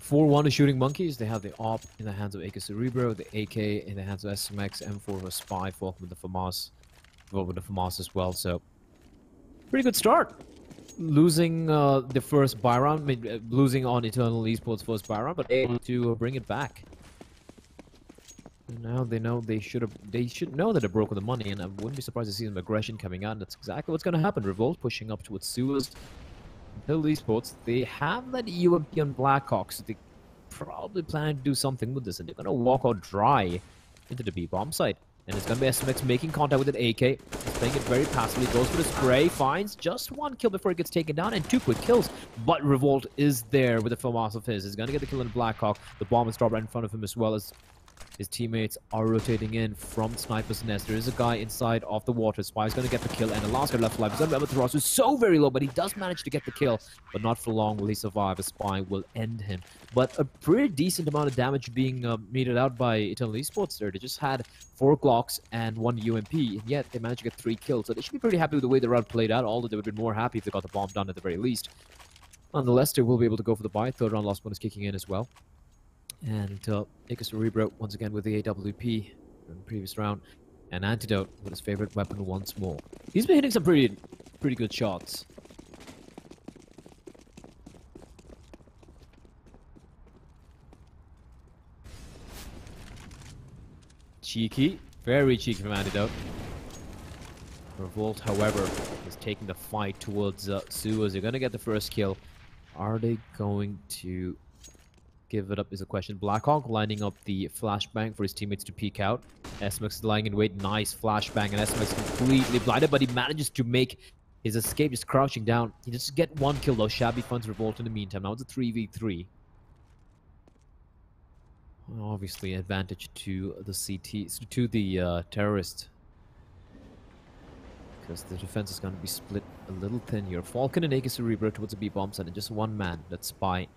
4-1 is Shooting Monkeys. They have the AWP in the hands of Aegis Cerebro, the AK in the hands of SMX, M4 for Spy, Falcon with the FAMAS. Well, with the FAMAS as well, so pretty good start. Losing the first buy round, losing on Eternal Esports' first buy round, but able to bring it back. And now they know they should know that they broke with the money, and I wouldn't be surprised to see some aggression coming out. And that's exactly what's going to happen. Revolt pushing up towards sewers. Eternal Esports, they have that UMP on Blackhawk, so they probably plan to do something with this, and they're going to walk out dry into the B-bomb site. And it's going to be SMX making contact with an AK. He's playing it very passively. Goes for the spray. Finds just 1 kill before it gets taken down. And 2 quick kills. But Revolt is there with a FAMAS of his. He's going to get the kill in Blackhawk. The bomb is dropped right in front of him as well as his teammates are rotating in from Sniper's Nest. There is a guy inside of the water. Spy's going to get the kill. And the last guy left alive is going to be Amaterasu. So very low, but he does manage to get the kill. But not for long will he survive. A Spy will end him. But a pretty decent amount of damage being meted out by Eternal Esports there. They just had 4 Glocks and 1 UMP, and yet they managed to get 3 kills. So they should be pretty happy with the way the round played out, although they would have been more happy if they got the bomb done at the very least. Nonetheless, they will be able to go for the buy. Third round lost bonus kicking in as well. And Aegis Cerebro once again with the AWP from the previous round. And Antidote with his favorite weapon once more. He's been hitting some pretty good shots. Cheeky, very cheeky from Antidote. Revolt, however, is taking the fight towards sewers. They're going to get the first kill. Are they going to give it up is a question. Blackhawk lining up the flashbang for his teammates to peek out. SMX is lying in wait. Nice flashbang, and SMX completely blinded, but he manages to make his escape, just crouching down. He just get 1 kill though. Shabby funds Revolt in the meantime. Now it's a 3v3. Obviously, advantage to the CT, to the terrorist, because the defense is going to be split a little thin here. Falcon and Aegis Cerebro towards a B-bomb site, and just 1 man, that's Spy,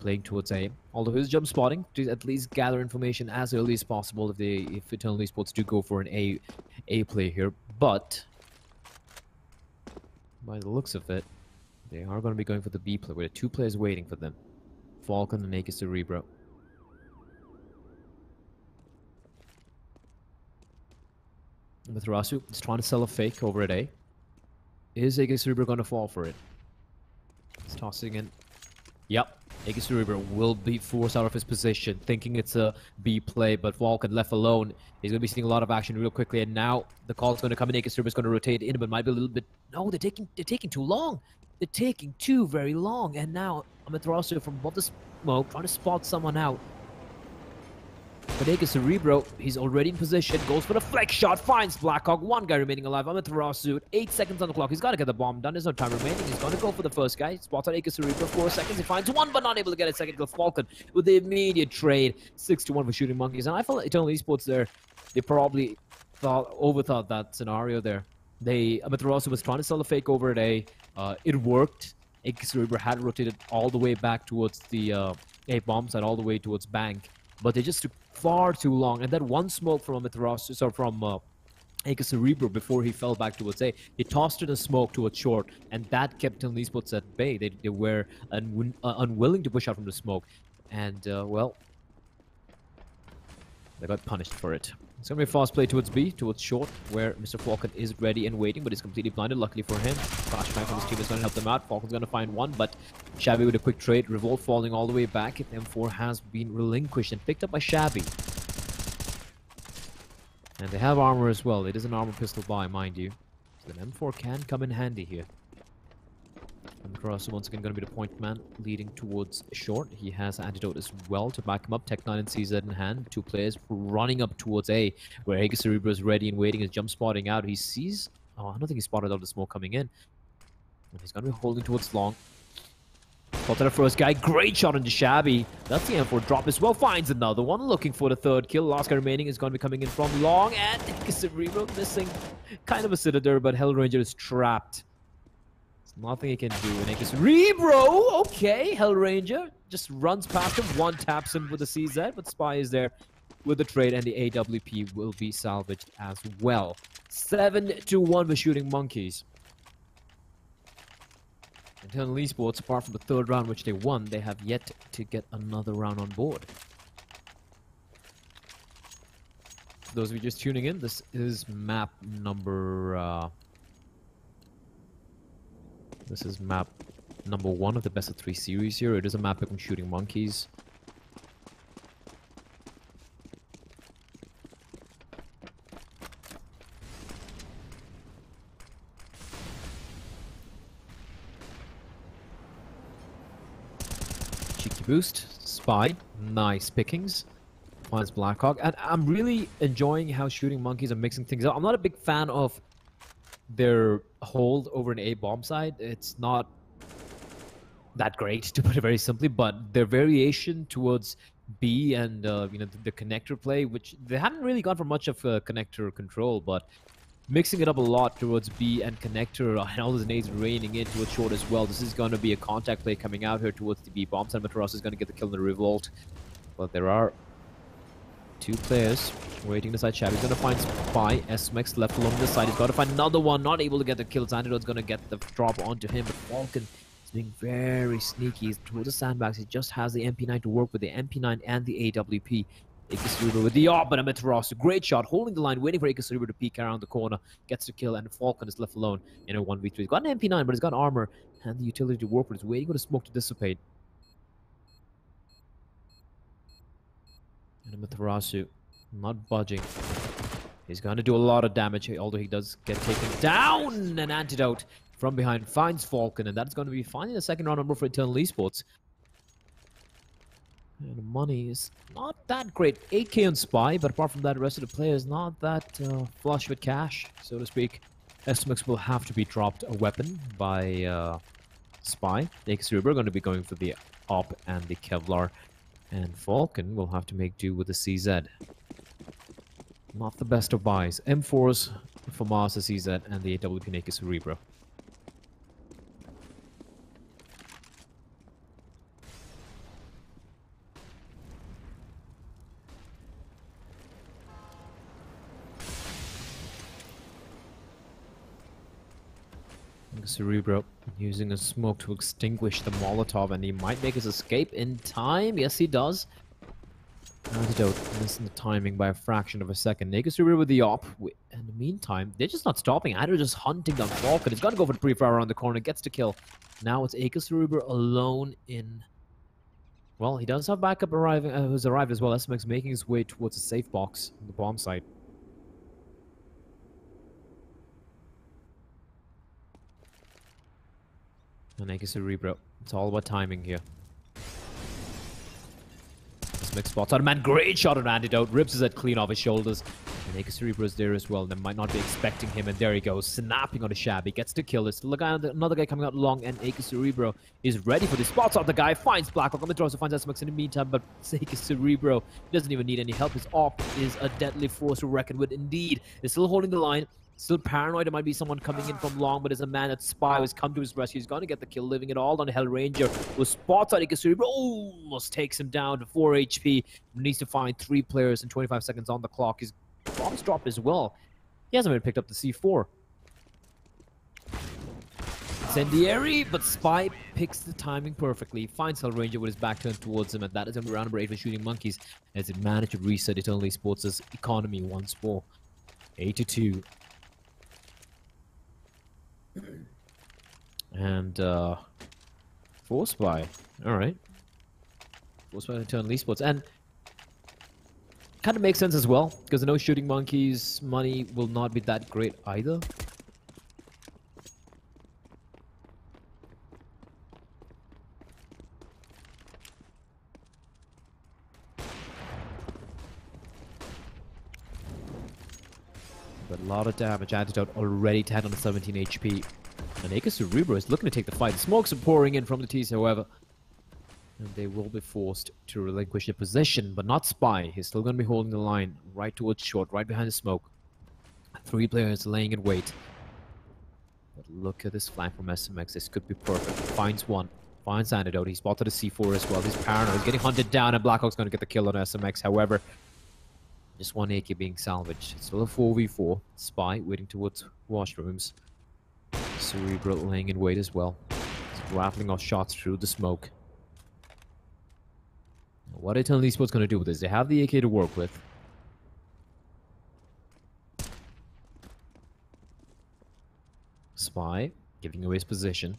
playing towards A. Although he's jump spotting to at least gather information as early as possible if Eternal Esports do go for an A play here. But by the looks of it, they are going to be going for the B play with 2 players waiting for them. Falcon and Aegis Cerebro. Amaterasu is trying to sell a fake over at A. Is Aegis Cerebro going to fall for it? He's tossing in. Yep. Aegis Cerebro will be forced out of his position, thinking it's a B play, but Falcon left alone. He's going to be seeing a lot of action real quickly, and now the call is going to come in. Aegis Cerebro is going to rotate in, but might be a little bit... No, they're taking too long. They're taking too very long, and now Amaterasu from above the smoke trying to spot someone out. But Aegis Cerebro, he's already in position, goes for the flex shot, finds Blackhawk, 1 guy remaining alive. Amaterasu, 8 seconds on the clock. He's got to get the bomb done. There's no time remaining. He's going to go for the first guy. Spots out Aegis Cerebro, 4 seconds. He finds 1, but not able to get a second kill. Falcon with the immediate trade, 6-1 for Shooting Monkeys. And I felt Eternal Esports there, they probably overthought that scenario there. Amaterasu was trying to sell a fake over at A. It worked. Aegis Cerebro had rotated all the way back towards the A bomb side, all the way towards Bank. But they just took far too long, and that 1 smoke from Amaterasu, so from Aegis Cerebro before he fell back towards A, he tossed in a smoke towards short, and that kept Eternal Esports at bay. They were unwilling to push out from the smoke, and well, they got punished for it. It's going to be a fast play towards B, towards short, where Mr. Falcon is ready and waiting, but he's completely blinded, luckily for him. Flashbang from his team is going to help them out. Falcon's going to find 1, but Shabby with a quick trade. Revolt falling all the way back. M4 has been relinquished and picked up by Shabby. And they have armor as well. It is an armor pistol buy, mind you. So an M4 can come in handy here. And Cross once again going to be the point man leading towards short. He has antidote as well to back him up. Tech9 and CZ in hand. Two players running up towards A, where Aegis Cerebro is ready and waiting. Is jump spotting out. He sees... Oh, I don't think he spotted out the smoke coming in. And he's going to be holding towards long. Spotted the first guy. Great shot into Shabby. That's the M4 drop as well. Finds another one. Looking for the third kill. Last guy remaining is going to be coming in from long. And Aegis Cerebro missing. Kind of a Citadel, but Hellranger is trapped. Nothing he can do. And Aegis Cerebro, okay, Hellranger just runs past him, one taps him with the CZ, but Spy is there with the trade, and the AWP will be salvaged as well. 7-1 for Shooting Monkeys. Eternal Esports, apart from the third round which they won, they have yet to get another round on board. For those of you just tuning in, this is map number... This is map number 1 of the best of 3 series here. It is a map from Shooting Monkeys. Cheeky boost, Spy, nice pickings. Finds Blackhawk, and I'm really enjoying how Shooting Monkeys are mixing things up. I'm not a big fan of their hold over an A bomb side. It's not that great, to put it very simply, but their variation towards B and you know, the connector play, which they haven't really gone for much of connector control, but mixing it up a lot towards B and connector, and all those nades raining in towards short as well. This is going to be a contact play coming out here towards the B bomb side. Mataras is going to get the kill in the revolt, but there are two players waiting to side. Shabby's going to find Spy. SMX left alone this side. He's got to find another one. Not able to get the kill. Antidote's going to get the drop onto him. But Falcon is being very sneaky. He's towards the sandbags. He just has the MP9 to work with. The MP9 and the AWP. Aegis Cerebro with the but Amaterasu. Great shot. Holding the line. Waiting for Aegis Cerebro to peek around the corner. Gets the kill. And Falcon is left alone in a 1v3. He's got an MP9, but he's got armor and the utility to work with. He's waiting for the smoke to dissipate. And Amaterasu not budging. He's going to do a lot of damage, although he does get taken down. An antidote from behind finds Falcon, and that's going to be finding the second round number for Eternal Esports. And the money is not that great. 8k on Spy, but apart from that, the rest of the players not that flush with cash, so to speak. SMX will have to be dropped a weapon by Spy. Aegis Cerebro are going to be going for the AWP and the Kevlar. And Falcon will have to make do with the CZ. Not the best of buys. M4s for Mars, the CZ, and the AWP Naked Cerebro. Cerebro using a smoke to extinguish the Molotov, and he might make his escape in time. Yes, he does. Antidote missing the timing by a fraction of a second. Naked Cerebro with the op. In the meantime, they're just not stopping. Antidote just hunting down Falcon. He's got to go for the pre-fire around the corner. Gets to kill. Now it's Aegis Cerebro alone in... Well, he does have backup arriving, who's arrived as well. SMX making his way towards the safe box on the bomb site. And Aegis Cerebro. It's all about timing here. SMX spots out a man. Great shot at Antidote. Rips his head clean off his shoulders. And Aegis Cerebro is there as well. They might not be expecting him. And there he goes. Snapping on a Shabby. Gets to kill. There's still a guy, another guy coming out long. And Aegis Cerebro is ready for this. Spots out the guy. Finds Blackhawk. On the draw, so finds SMX in the meantime. But Aegis Cerebro doesn't even need any help. His op is a deadly force to reckon with indeed. They're still holding the line. Still paranoid. There might be someone coming in from long, but there's a man at Spy who's come to his rescue. He's going to get the kill, leaving it all on Hellranger, who spots out Aegis Cerebro. Almost takes him down to 4 HP. Needs to find 3 players in 25 seconds on the clock. His bomb's dropped as well. He hasn't even picked up the C4. Incendiary, but Spy picks the timing perfectly. Finds Hellranger with his back turned towards him, and that is going to be round number 8 for Shooting Monkeys, as it managed to reset Eternal Esports' economy once more. 8-2. And 4 Spy. Alright. 4 Spy Eternal Esports. And Kind of makes sense as well, because I know Shooting Monkeys' money will not be that great either. But a lot of damage. Antidote already 10 on 17 HP. And Acre Cerebro is looking to take the fight. The smokes are pouring in from the T's, however. And they will be forced to relinquish their position, but not Spy. He's still going to be holding the line right towards short, right behind the smoke. 3 players laying in wait. But look at this flank from SMX. This could be perfect. Finds one. Finds Antidote. He spotted a C4 as well. He's paranoid. He's getting hunted down, and Blackhawk's going to get the kill on SMX. However, just one AK being salvaged. It's still a 4v4. Spy waiting towards washrooms. Cerebral laying in wait as well. He's rattling off shots through the smoke. What Eternal Esports going to do with this? They have the AK to work with. Spy giving away his position.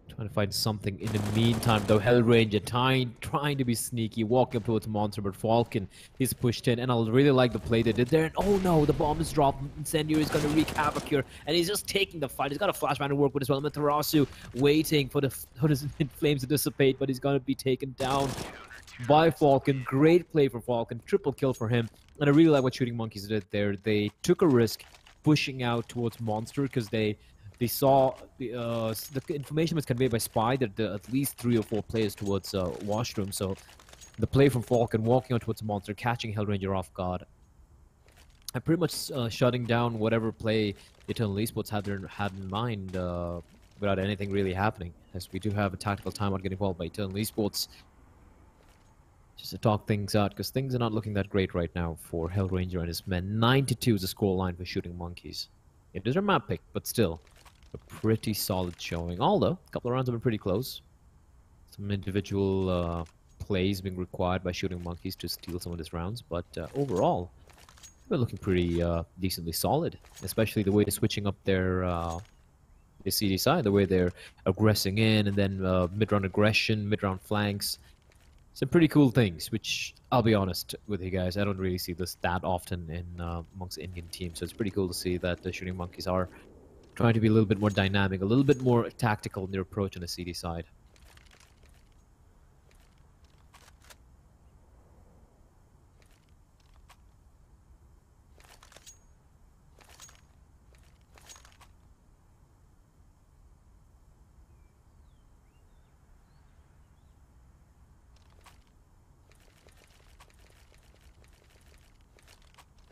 Trying to find something in the meantime, though. Hellranger trying to be sneaky, walking up towards Monster, but Falcon is pushed in, and I really like the play they did there. And oh no, the bomb is dropped. Incendiary is going to wreak havoc here, and he's just taking the fight. He's got a flashbang to work with as well. Matarasu waiting for his flames to dissipate, but he's going to be taken down by Falcon. Great play for Falcon, triple kill for him, and I really like what Shooting Monkeys did there. They took a risk pushing out towards Monster because they saw the information was conveyed by Spy that there are at least 3 or 4 players towards washroom. So the play from Falcon walking out towards Monster, catching Hellranger off guard, and pretty much shutting down whatever play Eternal Esports had in mind without anything really happening. As we do have a tactical timeout getting involved by Eternal Esports, just to talk things out, because things are not looking that great right now for Hellranger and his men. 9-2 is the scoreline for Shooting Monkeys. It is a map pick, but still a pretty solid showing. Although a couple of rounds have been pretty close. Some individual plays being required by Shooting Monkeys to steal some of these rounds, but overall they're looking pretty decently solid. Especially the way they're switching up their CD side, the way they're aggressing in, and then mid-round aggression, mid-round flanks. Some pretty cool things, which I'll be honest with you guys, I don't really see this that often in amongst Indian teams. So it's pretty cool to see that the Shooting Monkeys are trying to be a little bit more dynamic, a little bit more tactical in their approach on the CD side.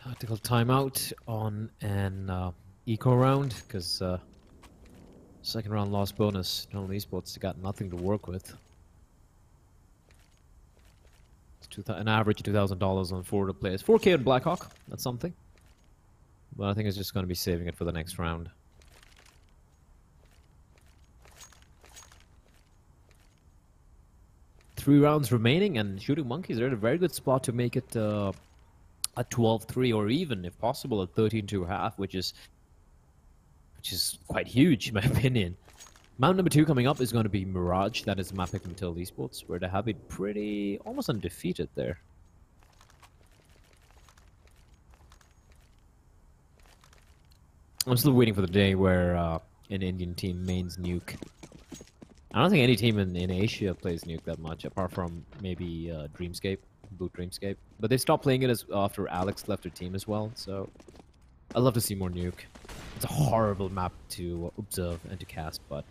Tactical timeout on an eco round, because second round loss bonus. Eternal Esports got nothing to work with. It's an average $2,000 on 4 players. 4K on Blackhawk, that's something. But I think it's just going to be saving it for the next round. Three rounds remaining, and Shooting Monkeys are in a very good spot to make it a 12-3, or even, if possible, a 13-2.5, which is quite huge in my opinion. Mount number 2 coming up is going to be Mirage. That is the map pick from Eternal Esports, where they have been pretty almost undefeated there. I'm still waiting for the day where an Indian team mains Nuke. I don't think any team in Asia plays Nuke that much, apart from maybe Dreamscape, Boot Dreamscape. But they stopped playing it after Alex left their team as well, so I'd love to see more Nuke. It's a horrible map to observe and to cast, but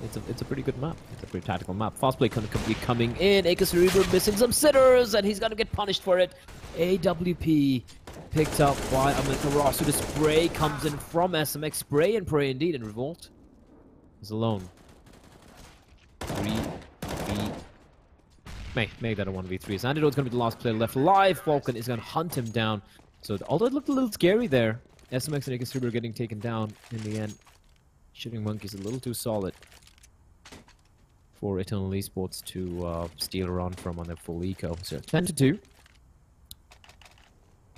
it's a pretty good map. It's a pretty tactical map. Fast play could be coming in. Acre Cerebro missing some sitters, and he's gonna get punished for it. AWP picked up by Amaterasu. The spray comes in from SMX. Spray and pray indeed, and Revolt is alone. 3v. Make that a 1v3. So Antidote's gonna be the last player left alive. Falcon is gonna hunt him down. So although it looked a little scary there, SMX and Acre Cerebro getting taken down in the end. Shooting Monkeys a little too solid for Eternal Esports to steal around from on their full eco. So 10-2.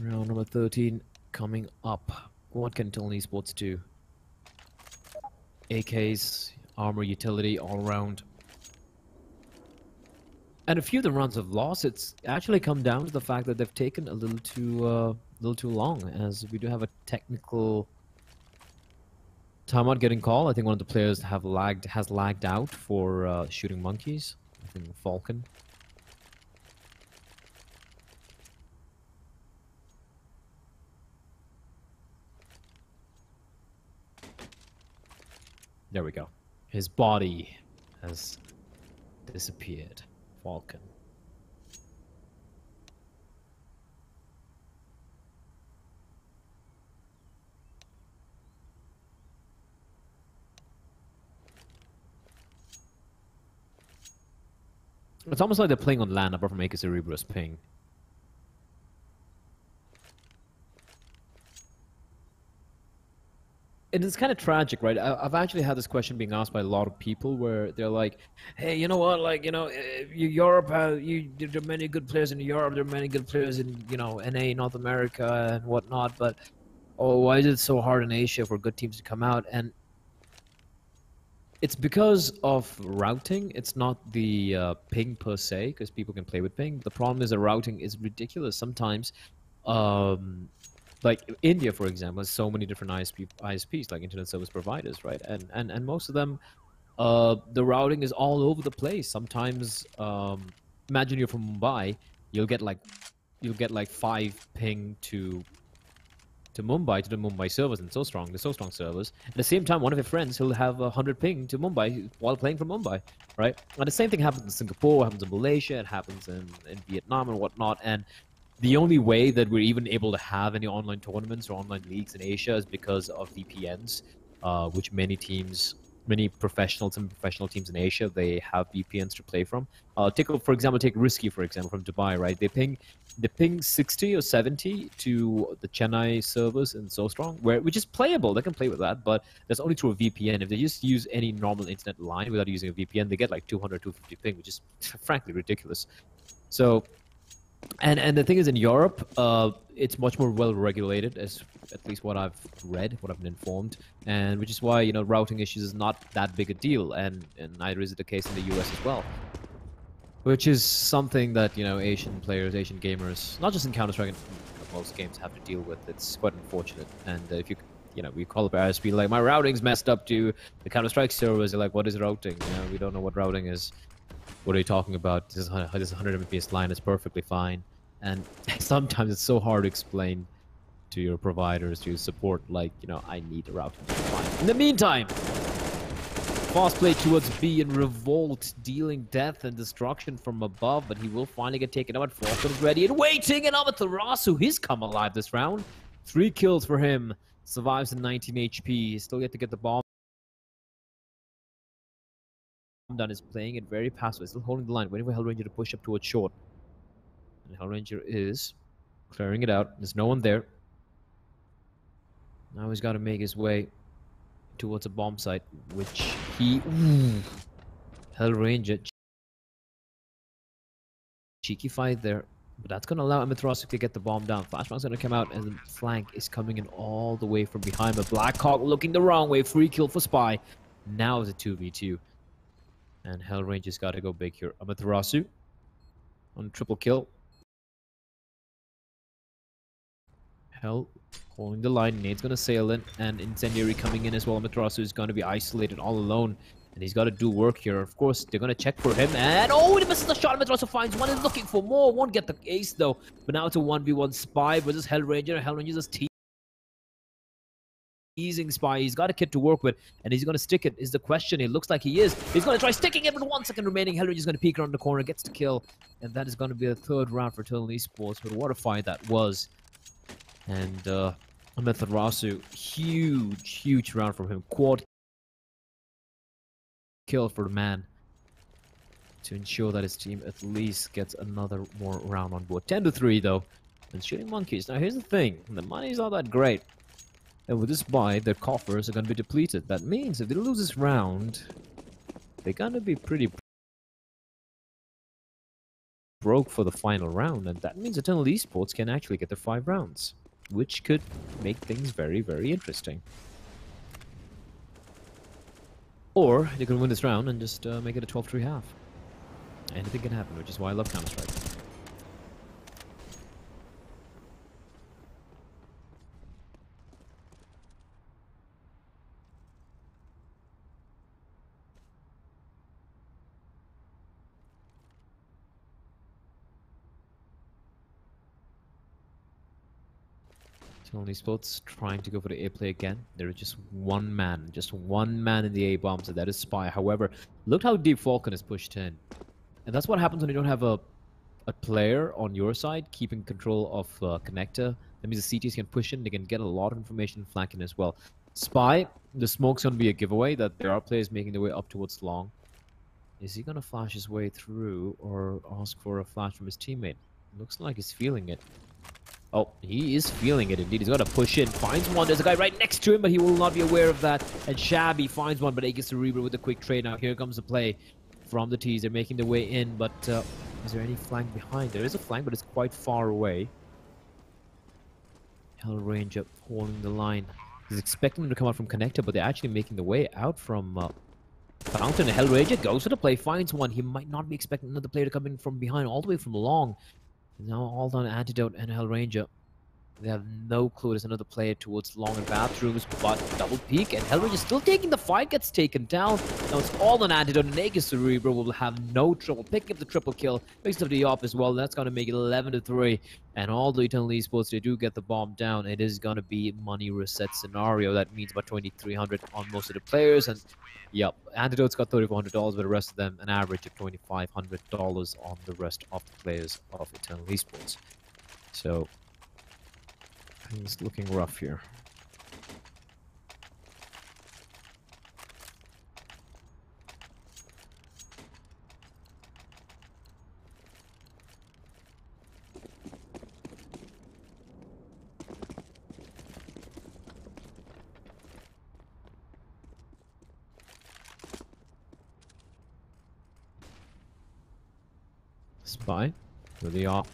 Round number 13 coming up. What can Tony Esports do? AKs, armor, utility, all around. And a few of the rounds have lost. It's actually come down to the fact that they've taken a little too long, as we do have a technical timeout getting called. I think one of the players has lagged out for shooting monkeys. I think Falcon. There we go. His body has disappeared. Falcon. It's almost like they're playing on land apart from AK Cerebrus ping. And it's kind of tragic, right? I've actually had this question being asked by a lot of people where they're like, hey, you know what, like, you know, Europe, there are many good players in Europe, there are many good players in, you know, NA, North America and whatnot, but, oh, why is it so hard in Asia for good teams to come out? And it's because of routing. It's not the ping per se, because people can play with ping. The problem is the routing is ridiculous. Sometimes, like India, for example, has so many different ISPs, like internet service providers, right? And most of them, the routing is all over the place. Sometimes, imagine you're from Mumbai, you'll get like 5 ping to Mumbai, to the Mumbai servers, and the so strong servers. At the same time, one of your friends will have 100 ping to Mumbai while playing from Mumbai, right? And the same thing happens in Singapore, happens in Malaysia, it happens in Vietnam and whatnot. And the only way that we're even able to have any online tournaments or online leagues in Asia is because of VPNs, which many professionals and professional teams in Asia, they have VPNs to play from. For example, take Risky, for example, from Dubai, right? They ping 60 or 70 to the Chennai servers in So Strong, which is playable. They can play with that, but that's only through a VPN. If they just use any normal internet line without using a VPN, they get like 200, 250 ping, which is frankly ridiculous. So, and the thing is, in Europe, it's much more well regulated, as at least what I've read, what I've been informed, and which is why, you know, routing issues is not that big a deal, and neither is it the case in the US as well. Which is something that, you know, Asian players, Asian gamers, not just in Counter-Strike, most games have to deal with. It's quite unfortunate. And if you know, we call up ISP like, my routing's messed up to the Counter-Strike servers, they're like, what is routing? You know, we don't know what routing is. What are you talking about? This 100 Mbps line is perfectly fine. And sometimes it's so hard to explain to your providers, to your support, like, you know, I need a routing to be fine. In the meantime, fast play towards B and Revolt, dealing death and destruction from above, but he will finally get taken out. Falcon's ready and waiting, and Amaterasu, he's come alive this round. 3 kills for him, survives in 19 HP. He's still yet to get the bomb done. Is playing it very passive, still holding the line, waiting for Hellranger to push up towards short. And Hellranger is clearing it out. There's no one there. Now he's got to make his way towards a bomb site, which he... Hellranger. Cheeky fight there. But that's going to allow Amaterasu to get the bomb down. Flashbang's going to come out, and the flank is coming in all the way from behind. But Blackhawk looking the wrong way. Free kill for Spy. Now it's a 2v2. And Hellranger's got to go big here. Amaterasu on triple kill. Hell holding the line. Nade's going to sail in, and Incendiary coming in as well. Amaterasu is going to be isolated all alone, and he's got to do work here. Of course, they're going to check for him, and oh, he misses the shot. Amaterasu finds one, is looking for more. Won't get the ace though. But now it's a 1v1 Spy versus Hellranger. Hellranger's just teasing Spy. He's got a kit to work with, and he's going to stick it, is the question. It looks like he is. He's going to try sticking it with 1 second remaining. Hellranger's going to peek around the corner, gets the kill, and that is going to be the 3rd round for Eternal Esports. But what a fight that was. And Amaterasu, huge round from him. Quad kill for the man to ensure that his team at least gets another more round on board. 10-3 though, and shooting monkeys. Now here's the thing, the money's not that great. And with this buy, their coffers are going to be depleted. That means if they lose this round, they're going to be pretty broke for the final round, and that means Eternal Esports can actually get their 5 rounds, which could make things very, very interesting. Or they could win this round and just make it a 12-3 half. Anything can happen, which is why I love Counter-Strike. Eternal Esports trying to go for the A play again. There is just one man in the A bomb, so that is Spy. However, look how deep Falcon is pushed in. And that's what happens when you don't have a player on your side keeping control of connector. That means the CTs can push in, they can get a lot of information flanking as well. Spy, the smoke's going to be a giveaway that there are players making their way up towards long. Is he going to flash his way through or ask for a flash from his teammate? Looks like he's feeling it. Oh, he is feeling it indeed. He's got to push in. Finds one. There's a guy right next to him, but he will not be aware of that. And Shabby finds one, but Aegis Cerebral with a quick trade. Now here comes the play from the T's. They're making their way in, but is there any flank behind? There is a flank, but it's quite far away. Hellranger holding the line. He's expecting them to come out from connector, but they're actually making the way out from Fountain. Hellranger goes for the play, finds one. He might not be expecting another player to come in from behind, all the way from long. Now all done Antidote and Hellranger. They have no clue there's another player towards long and bathrooms, but double peek and Hellranger still taking the fight, gets taken down. Now it's all on Antidote and Aegis Cerebral will have no trouble picking up the triple kill, picks up the op as well. That's going to make it 11-3. And although Eternal Esports, they do get the bomb down, it is going to be money reset scenario. That means about 2,300 on most of the players. And yep, Antidote's got $3,400, but the rest of them an average of $2,500 on the rest of the players of Eternal Esports. So things looking rough here. Spy with the op.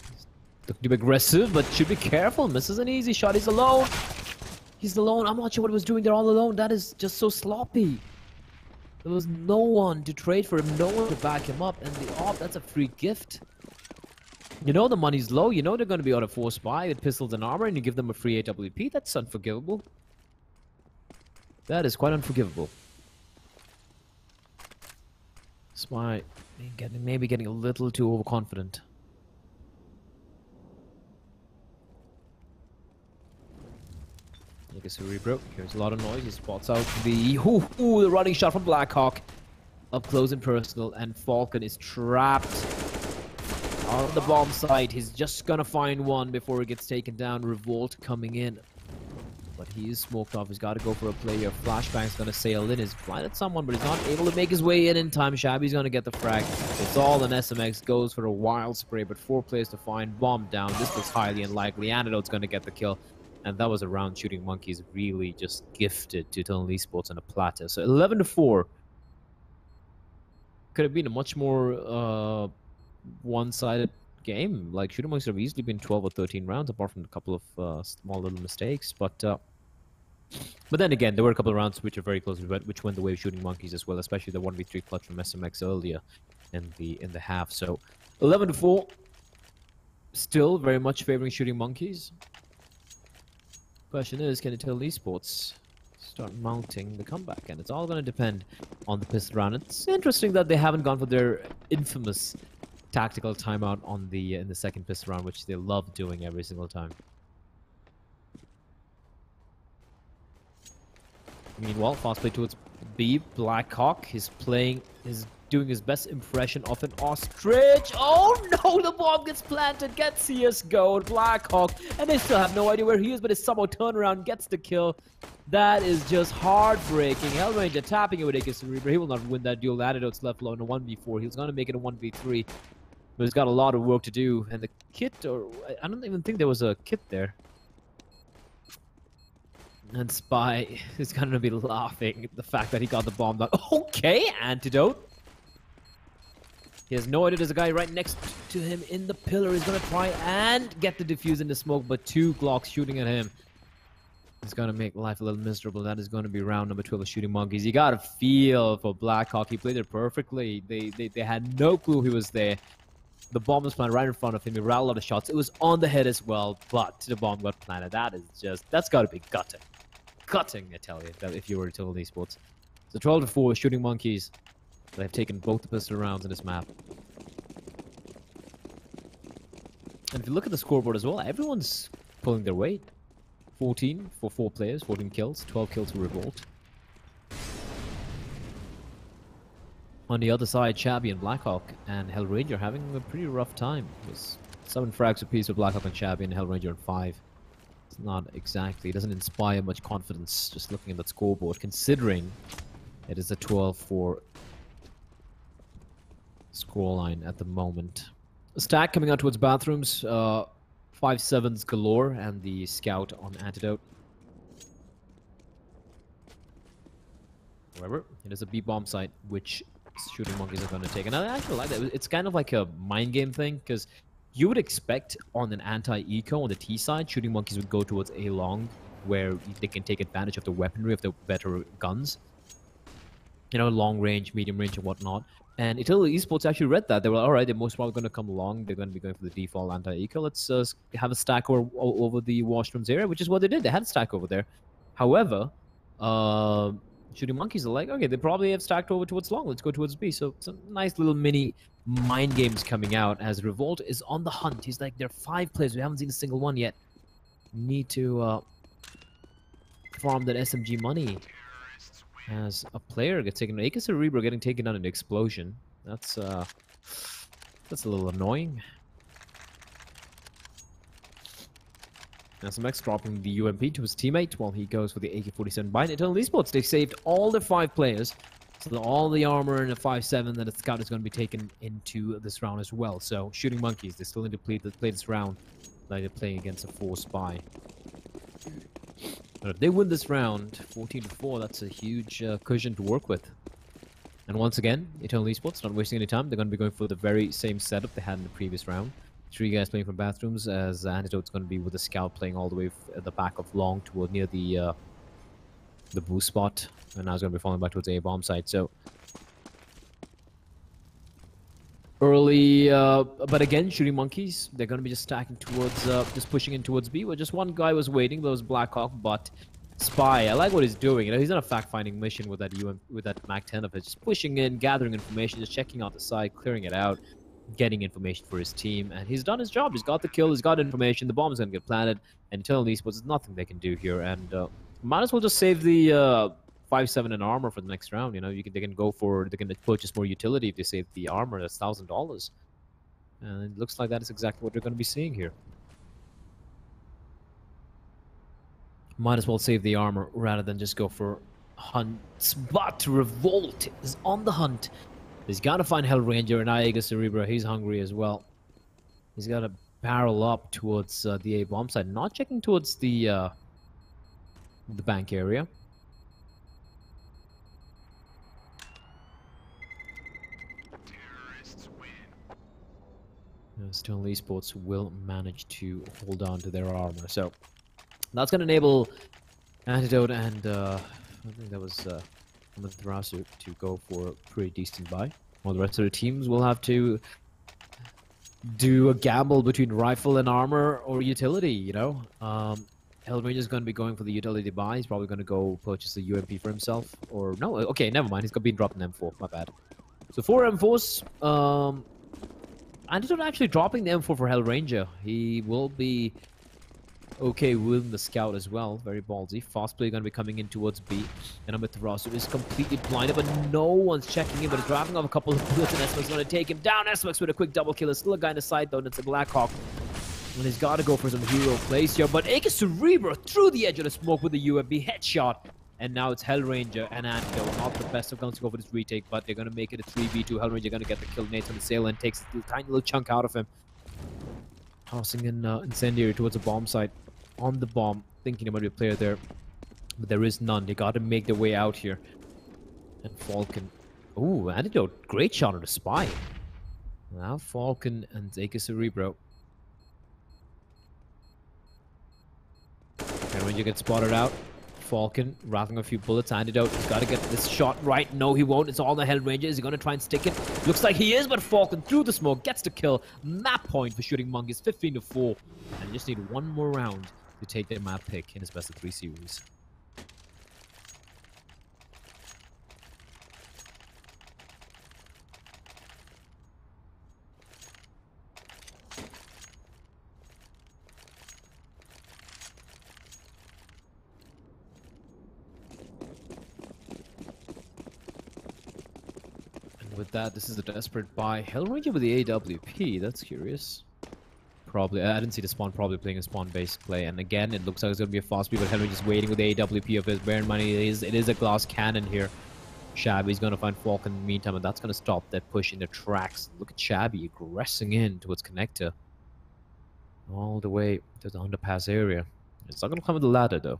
Looking to be aggressive, but should be careful. Misses an easy shot. He's alone. He's alone. I'm not sure what he was doing there all alone. That is just so sloppy. There was no one to trade for him, no one to back him up. And the op, that's a free gift. You know the money's low. You know they're going to be out of 4 Spy with pistols and armor, and you give them a free AWP. That's unforgivable. That is quite unforgivable. Spy maybe getting a little too overconfident. Like a Cerebro. Here's a lot of noise. He spots out the the running shot from Blackhawk. Up close and personal, and Falcon is trapped on the bomb site. He's just gonna find one before he gets taken down. Revolt coming in. But he is smoked off. He's got to go for a play here. Flashbang's going to sail in. He's blinded someone, but he's not able to make his way in time. Shabby's going to get the frag. It's all an SMX. Goes for a wild spray, but 4 players to find. Bomb down. This looks highly unlikely. Antidote's going to get the kill. And that was a round Shooting Monkeys really just gifted to Eternal Esports on a platter. So 11-4. Could have been a much more one-sided game. Like, Shooting Monkeys have easily been 12 or 13 rounds, apart from a couple of small little mistakes. But then again, there were a couple of rounds which are very close, which went the way of Shooting Monkeys as well, especially the 1v3 clutch from SMX earlier in the half. So 11-4, still very much favoring Shooting Monkeys. Question is, can Eternal Esports start mounting the comeback? And it's all going to depend on the pistol round. It's interesting that they haven't gone for their infamous tactical timeout on in the second pistol round, which they love doing every single time. Meanwhile, fast play towards B. Blackhawk is doing his best impression of an ostrich. Oh no, the bomb gets planted, gets CSGO, Blackhawk, and they still have no idea where he is, but his somehow turnaround gets the kill. That is just heartbreaking. Hellranger tapping it with Aegis Cerebral. He will not win that duel. Antidote's left alone in a 1v4. He's going to make it a 1v3, but he's got a lot of work to do. And the kit, or I don't even think there was a kit there. And Spy is going to be laughing at the fact that he got the bomb down. Okay, Antidote. He has no idea there's a guy right next to him in the pillar. He's going to try and get the defuse in the smoke, but 2 Glocks shooting at him. It's going to make life a little miserable. That is going to be round number 12 of Shooting Monkeys. You got to feel for Blackhawk. He played it perfectly. They had no clue he was there. The bomb was planted right in front of him. He ran a lot of shots. It was on the head as well, but the bomb got planted. That's got to be gutting. Gutting, I tell you, if you were to tell Esports. So 12-4 Shooting Monkeys. They've taken both the pistol rounds in this map. And if you look at the scoreboard as well, everyone's pulling their weight. 14 for 4 players, 14 kills, 12 kills for Revolt. On the other side, Shabby and Blackhawk and Hellranger having a pretty rough time. It was 7 frags apiece for Blackhawk and Shabby, and Hellranger on 5. It's not exactly, it doesn't inspire much confidence just looking at that scoreboard, considering it is a 12-4 scoreline at the moment. A stack coming out towards bathrooms, 5-7s galore, and the scout on Antidote. However, it is a B-bomb site, which Shooting Monkeys are going to take. And I actually like that. It's kind of like a mind game thing, because you would expect on an anti-eco on the T side, Shooting Monkeys would go towards A long, where they can take advantage of the weaponry of the better guns. You know, long range, medium range, and whatnot. And Eternal Esports actually read that. They were alright, they're most probably going to come along. They're going to be going for the default anti-eco. Let's have a stack over the washrooms area, which is what they did. They had a stack over there. However, Shooting Monkeys are like, okay, they probably have stacked over towards long. Let's go towards B. So some nice little mini mind games coming out as Revolt is on the hunt. He's like, there are 5 players. We haven't seen a single one yet. Need to farm that SMG money. As a player gets taken, AK Cerebro getting taken out in an explosion. That's a little annoying. And some X dropping the UMP to his teammate while he goes for the AK-47 bind. Eternal Esports, they saved all their 5 players. So all the armor and the 5-7 that the scout is going to be taken into this round as well. So Shooting Monkeys, they still need to play this round like they're playing against a 4 spy. But if they win this round, 14-4, that's a huge cushion to work with. And once again, Eternal Esports, not wasting any time. They're going to be going for the very same setup they had in the previous round. 3 guys playing from bathrooms, as Antidote's going to be with the scout playing all the way at the back of long toward near the boost spot. And now it's going to be falling back towards the A-bomb site. So early, but again, Shooting Monkeys, they're going to be just stacking towards, just pushing in towards B, where just one guy was waiting, that was Blackhawk, but Spy, I like what he's doing. You know, he's on a fact-finding mission with that with that MAC-10 of his, just pushing in, gathering information, just checking out the site, clearing it out, getting information for his team, and he's done his job. He's got the kill, he's got information, the bomb is going to get planted, and Eternal Esports, there's nothing they can do here, and might as well just save the 5-7 in armor for the next round. You know, they can purchase more utility if they save the armor. That's $1,000, and it looks like that is exactly what they're going to be seeing here. Might as well save the armor rather than just go for hunts. But Revolt is on the hunt. He's got to find Hellranger, and Aega Cerebro, he's hungry as well. He's got to barrel up towards the A-bomb side, not checking towards the bank area. Still, Esports will manage to hold on to their armor. So that's going to enable Antidote and I think that was Mathrasu to go for a pretty decent buy. While the rest of the teams will have to do a gamble between rifle and armor or utility, you know. Hellranger is going to be going for the utility buy. He's probably going to go purchase the UMP for himself. Or no, okay, never mind. He's been dropping M4. My bad. So 4 M4s. Antidote actually dropping the M4 for Hellranger. He will be okay with the scout as well. Very ballsy. Fast play going to be coming in towards B. And Amitarasu is completely blinded, but no one's checking in. But he's driving off a couple of bullets, and SMX going to take him down. SMX with a quick double kill. There's still a guy in the side though, and it's a Blackhawk. And he's got to go for some hero plays here. But AK Cerebro through the edge of the smoke with the UMP headshot. And now it's Hellranger and Antidote. Not the best of guns to go for this retake, but they're going to make it a 3v2. Hellranger going to get the kill. Nathan Assailant takes a tiny little chunk out of him. Tossing in Incendiary towards a bomb site. On the bomb, thinking there might be a player there. But there is none. They got to make their way out here. And Falcon. Ooh, Antidote. Great shot on the spy. Now Falcon and Zeka Cerebro. Hellranger gets spotted out. Falcon rattling a few bullets. Antidote. He's got to get this shot right. No, he won't. It's all the Hellranger. Is he going to try and stick it? Looks like he is, but Falcon through the smoke gets the kill. Map point for Shooting Monkeys, 15-4. And they just need one more round to take their map pick in his best of 3 series. With that, this is a desperate buy. Hellranger with the AWP. That's curious. Probably, I didn't see the spawn. Probably playing a spawn-based play. And again, it looks like it's going to be a fast beat, but Hellranger's waiting with the AWP of his. Bear in mind, it is a glass cannon here. Shabby's going to find Falcon in the meantime, and that's going to stop that push in the tracks. Look at Shabby aggressing in towards Connector. All the way to the underpass area. It's not going to come with the ladder, though.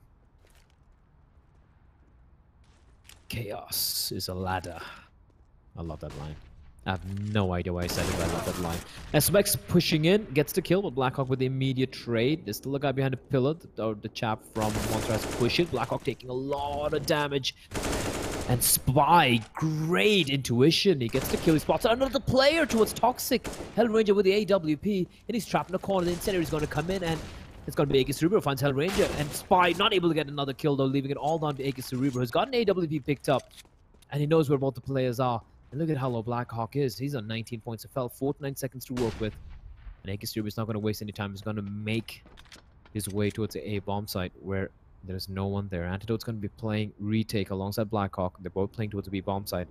Chaos is a ladder. I love that line. I have no idea why I said it, but I love that line. SMX pushing in, gets the kill, but Blackhawk with the immediate trade. There's still a guy behind the pillar, the chap from Monster has to push it. Blackhawk taking a lot of damage. And Spy, great intuition. He gets the kill, he spots another player towards Toxic. Hellranger with the AWP, and he's trapped in the corner. The Incendiary is going to come in, and it's going to be Aegis Cerebro finds Hellranger. And Spy not able to get another kill, though, leaving it all down to Aegis Cerebro, who's got an AWP picked up. And he knows where both the players are. And look at how low Blackhawk is. He's on 19 points of health, 49 seconds to work with. And Aegis Cerebro is not going to waste any time. He's going to make his way towards the A bomb site where there's no one there. Antidote's going to be playing retake alongside Blackhawk. They're both playing towards the B bomb site.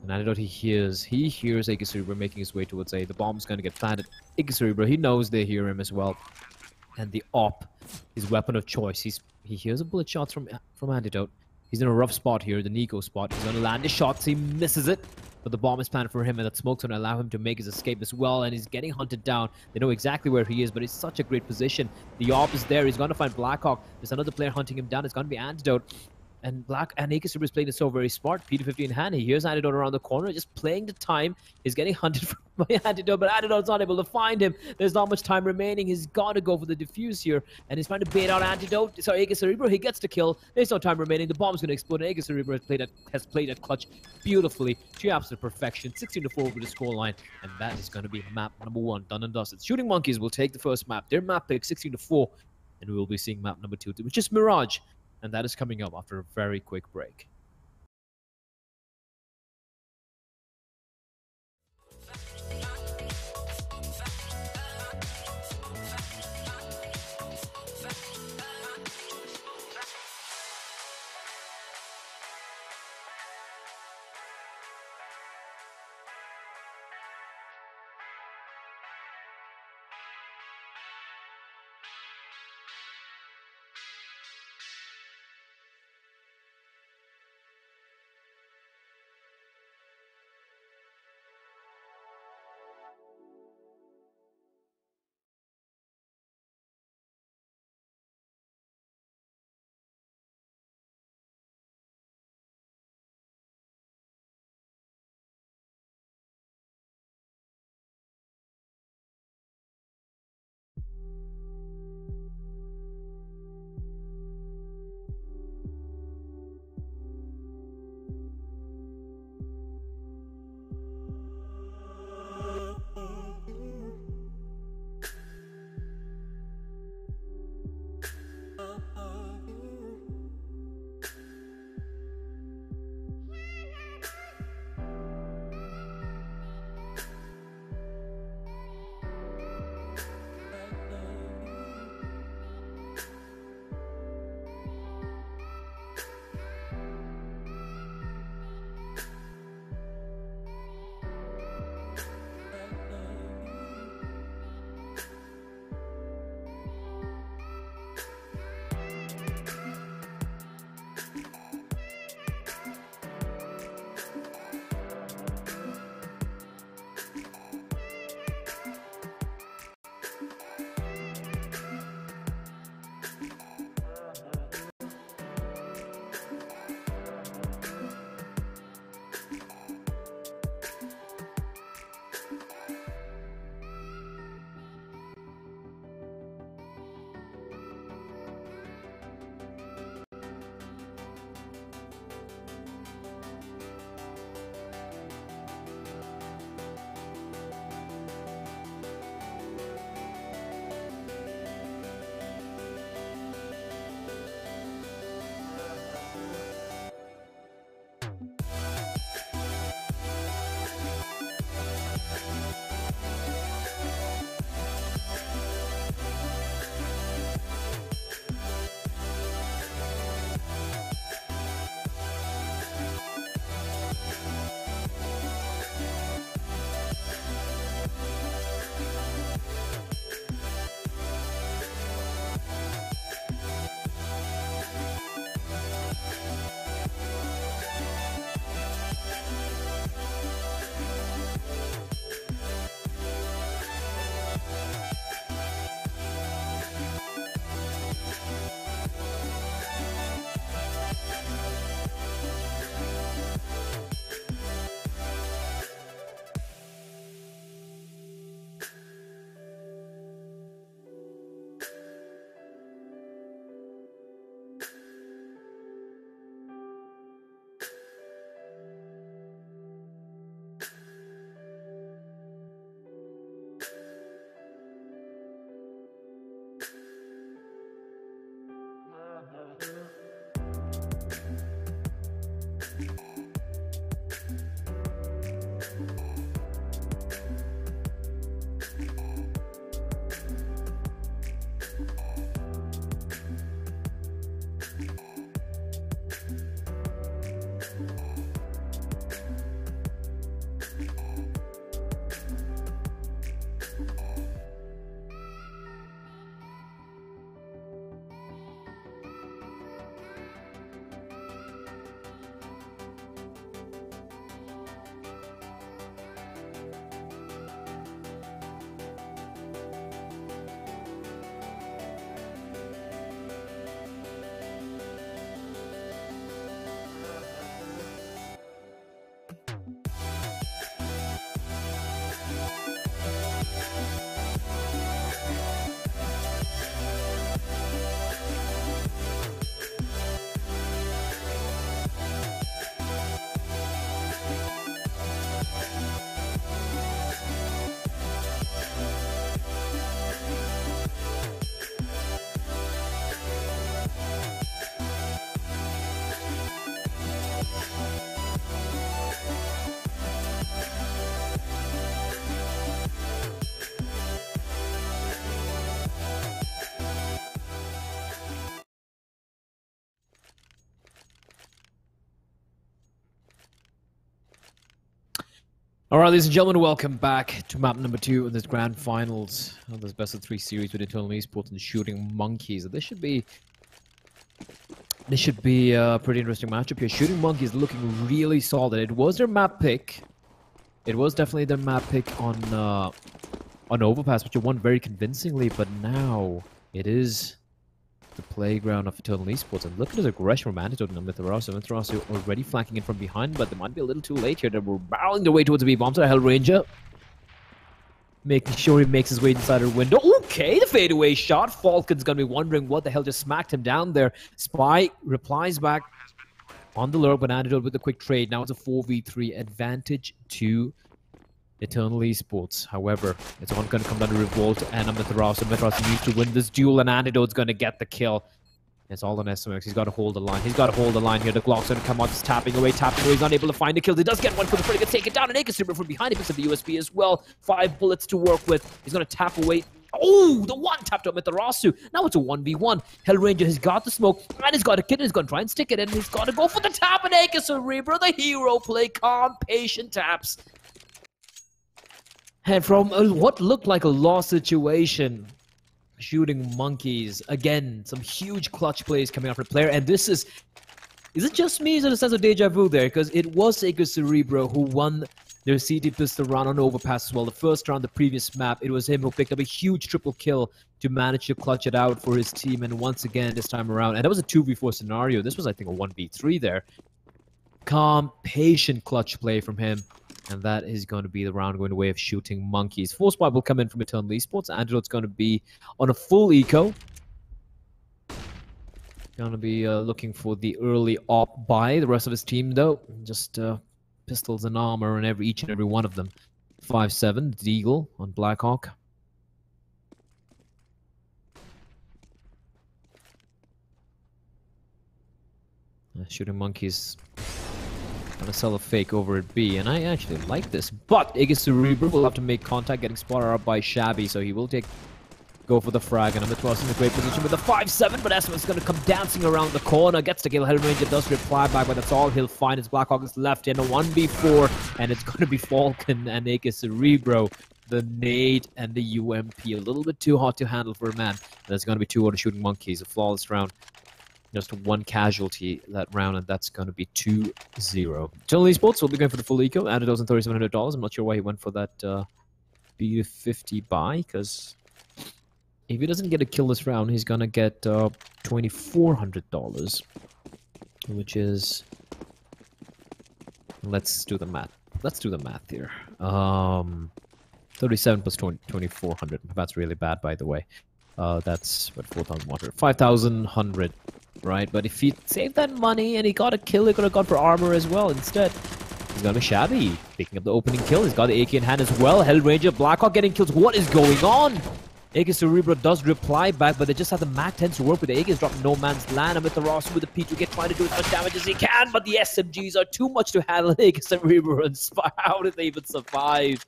And Antidote, he hears Aegis Cerebro making his way towards A. The bomb's going to get planted. Aegis Cerebro, he knows they hear him as well. And the op, his weapon of choice. He hears a bullet shots from Antidote. He's in a rough spot here, the Nico spot. He's going to land his shots. He misses it. But the bomb is planted for him, and that smoke's going to allow him to make his escape as well. And he's getting hunted down. They know exactly where he is, but it's such a great position. The AWP is there. He's going to find Blackhawk. There's another player hunting him down. It's going to be Antidote. And Aegis Cerebro is playing it so very smart. P250 in hand. He hears Antidote around the corner, just playing the time. He's getting hunted by Antidote, but Antidote's not able to find him. There's not much time remaining. He's got to go for the defuse here, and he's trying to bait out Antidote. Sorry, Aegis Cerebro. He gets the kill. There's no time remaining. The bomb's going to explode, and Aegis Cerebro has played that clutch beautifully to absolute perfection. 16-4 over the scoreline, and that is going to be map number 1, done and dusted. Shooting Monkeys will take the first map. Their map pick 16-4, and we will be seeing map number 2, which is Mirage. And that is coming up after a very quick break. All right, ladies and gentlemen, welcome back to map number 2 in this grand finals of this best of 3 series with Eternal Esports and Shooting Monkeys. This should be a pretty interesting matchup here. Shooting Monkeys looking really solid. It was their map pick. It was definitely their map pick on Overpass, which it won very convincingly. But now it is the playground of Eternal Esports. And look at his aggression from Antidote and Mitharasu. Mitharasu already flanking in from behind, but they might be a little too late here. They were barreling their way towards the B-bomb. So Hellranger making sure he makes his way inside her window. Okay, the fadeaway shot. Falcon's gonna be wondering what the hell just smacked him down there. Spy replies back on the lurk, but Antidote with a quick trade. Now it's a 4v3 advantage to Eternal Esports. However, it's all going to come down to Revolt and Mitharasu. Mitharasu needs to win this duel, and Antidote's going to get the kill. It's all on SMX. He's got to hold the line. He's got to hold the line here. The Glock's going to come out. He's tapping away. He's not able to find the kill. He does get one for the free. He gets taken down, and Akis from behind. He picks up the USB as well. 5 bullets to work with. He's going to tap away. Oh, the one tapped up Mitharasu. Now it's a 1v1. Hellranger has got the smoke, and he's got a kid, and he's going to try and stick it in. He's got to go for the tap, and Akis Cerebro, the hero play, calm, patient taps. And from what looked like a lost situation, Shooting Monkeys, again, some huge clutch plays coming out for the player. And this is it just me? Is it a sense of deja vu there? Because it was Akis Cerebro who won their CT pistol round on Overpass as well. The first round, the previous map, it was him who picked up a huge triple kill to manage to clutch it out for his team. And once again, this time around, and that was a 2v4 scenario. This was, I think, a 1v3 there. Calm, patient clutch play from him. And that is going to be the round going the way of Shooting Monkeys. Force Spy will come in from Eternal Esports. Antidote's going to be on a full eco. Going to be looking for the early op buy. The rest of his team, though, just pistols and armor and each and every one of them. 5-7, Deagle on Blackhawk. Shooting Monkeys gonna sell a fake over at B, and I actually like this. But Akis Cerebro will have to make contact, getting spotted out by Shabby, so he will go for the frag, and Amitros in a great position with the 5-7, but Esma is gonna come dancing around the corner, gets the kill. Hellranger does reply back, but that's all he'll find. His Blackhawk is left in a 1v4, and it's gonna be Falcon and Akis Cerebro. The nade and the UMP, a little bit too hot to handle for a man. There's gonna be 2 out of Shooting Monkeys, a flawless round. Just 1 casualty that round, and that's going to be 2-0. Eternal Esports will be going for the full eco. Antidote's on $3,700. I'm not sure why he went for that B50 buy, because if he doesn't get a kill this round, he's going to get $2,400, which is... Let's do the math. Let's do the math here. 37 plus 2,400. That's really bad, by the way. That's what 4,100, 5,100, right? But if he saved that money and he got a kill, he could have gone for armor as well. Instead, he's gonna be Shabby picking up the opening kill. He's got the AK in hand as well. Hellranger, Blackhawk getting kills. What is going on? Akis Cerebro does reply back, but they just have the Mac 10 to work with. The Akis dropping no man's land. And with the Ross with the P2K trying to do as much damage as he can, but the SMGs are too much to handle. Akis Cerebro and Spy. How did they even survive?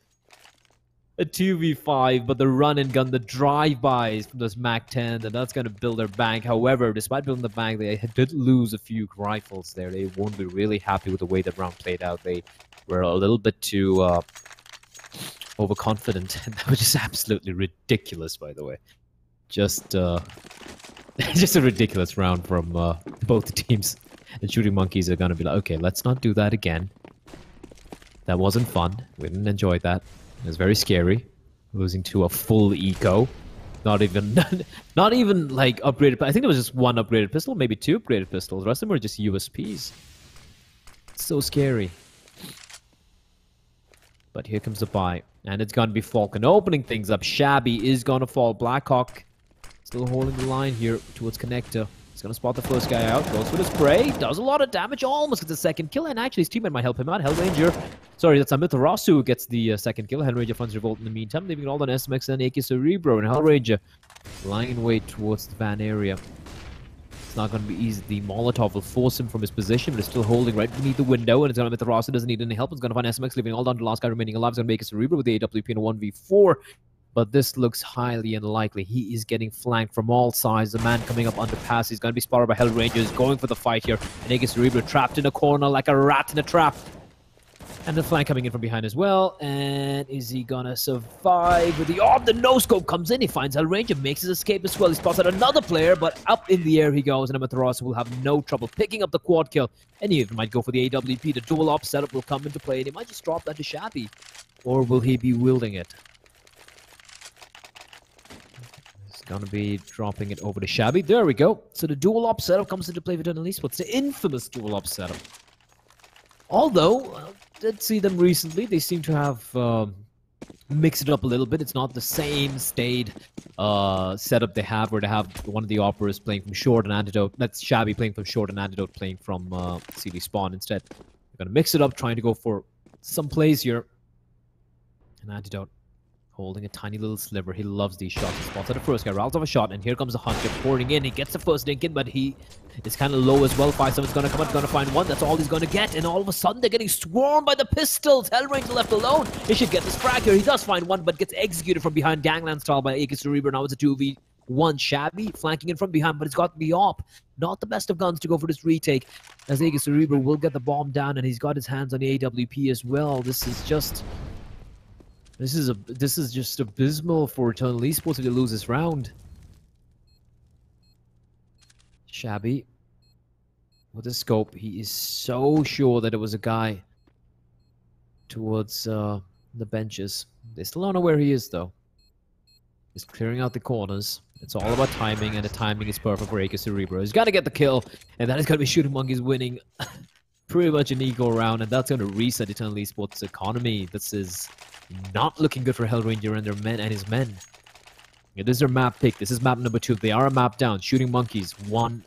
A 2v5, but the run and gun, the drive-bys from those MAC-10, and that's going to build their bank. However, despite building the bank, they did lose a few rifles there. They won't be really happy with the way that round played out. They were a little bit too overconfident, and that was just absolutely ridiculous, by the way. Just just a ridiculous round from both teams. And Shooting Monkeys are going to be like, okay, let's not do that again. That wasn't fun. We didn't enjoy that. It was very scary, losing to a full eco. Not even like upgraded. I think there was just 1 upgraded pistol, maybe 2 upgraded pistols. The rest of them were just USPs. So scary. But here comes the buy, and it's gonna be Falcon opening things up. Shabby is gonna fall. Blackhawk still holding the line here towards Connector. He's gonna spot the first guy out, goes for the spray, does a lot of damage, almost gets a second kill, and actually his teammate might help him out. Hellranger, sorry, that's Mitharasu who gets the second kill. Hellranger funds Revolt in the meantime, leaving it all on SMX and Akis Cerebro, and Hellranger lying in wait towards the van area. It's not going to be easy. The Molotov will force him from his position, but it's still holding right beneath the window, and it's going to Mitharasu, doesn't need any help. It's going to find SMX, leaving it all down to the last guy remaining alive. It's going to make Akis Cerebro with the AWP in a 1v4. But this looks highly unlikely. He is getting flanked from all sides. The man coming up underpass. He's going to be spotted by Hellrangers. Going for the fight here. And Akis Cerebro trapped in a corner like a rat in a trap. And the flank coming in from behind as well. And is he gonna survive with the orb? The no-scope comes in. He finds Hellranger, makes his escape as well. He spots out another player, but up in the air he goes. And Amaterasu will have no trouble picking up the quad kill. And he even might go for the AWP. The dual op setup will come into play. And he might just drop that to Shabby. Or will he be wielding it? He's gonna be dropping it over to Shabby. There we go. So the dual op setup comes into play for Eternal Esports. The infamous dual op setup. Although, I did see them recently. They seem to have mixed it up a little bit. It's not the same staid setup they have, where they have one of the operas playing from short and Antidote. That's Shabby playing from short and Antidote playing from CD Spawn instead. They're going to mix it up, trying to go for some plays here. And Antidote holding a tiny little sliver. He loves these shots. He spots out the first guy, rattles off a shot, and here comes the Hunter pouring in. He gets the first dink in, but he is kind of low as well. 5-7's going to come out, going to find one. That's all he's going to get, and all of a sudden they're getting swarmed by the pistols. Hellranger left alone. He should get this frag here. He does find one, but gets executed from behind, gangland style by Aegis Cerebro. Now it's a 2v1. Shabby flanking in from behind, but it's got the op. Not the best of guns to go for this retake, as Aegis Cerebro will get the bomb down, and he's got his hands on the AWP as well. This is just abysmal for Eternal Esports if they lose this round. Shabby with the scope. He is so sure that it was a guy towards the benches. They still don't know where he is though. He's clearing out the corners. It's all about timing, and the timing is perfect for Aegis Cerebro. He's got to get the kill, and that is going to be Shooting Monkeys winning pretty much an equal round, and that's going to reset Eternal Esports' economy. This is not looking good for Hellranger and their men and his men. Yeah, this is their map pick. This is map number 2. They are a map down. Shooting Monkeys, 1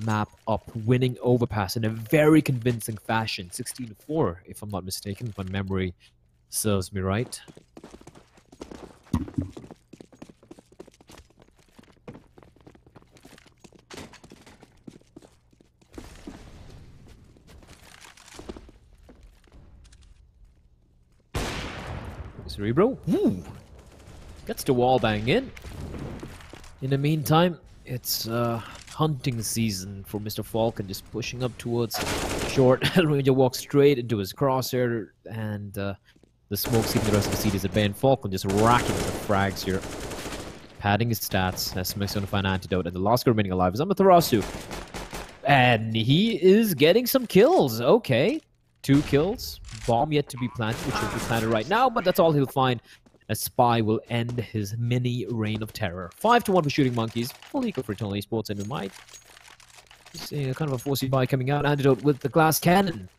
map up, winning Overpass in a very convincing fashion. 16-4, if I'm not mistaken, if my memory serves me right. Cerebro, gets the wall bang in. In the meantime, it's hunting season for Mr. Falcon, just pushing up towards short. Hellranger walks straight into his crosshair, and the smoke's keeping the rest of the CDs at bay, and Falcon just racking the frags here. Padding his stats, as Smith's going to find Antidote, and the last guy remaining alive is Amaterasu. And he is getting some kills, okay. 2 kills. Bomb yet to be planted, which will be planted right now, but that's all he'll find. A Spy will end his mini reign of terror. 5-1 for Shooting Monkeys. Full equal for Eternal Esports, and we might see a kind of a 4C buy coming out. Antidote with the glass cannon.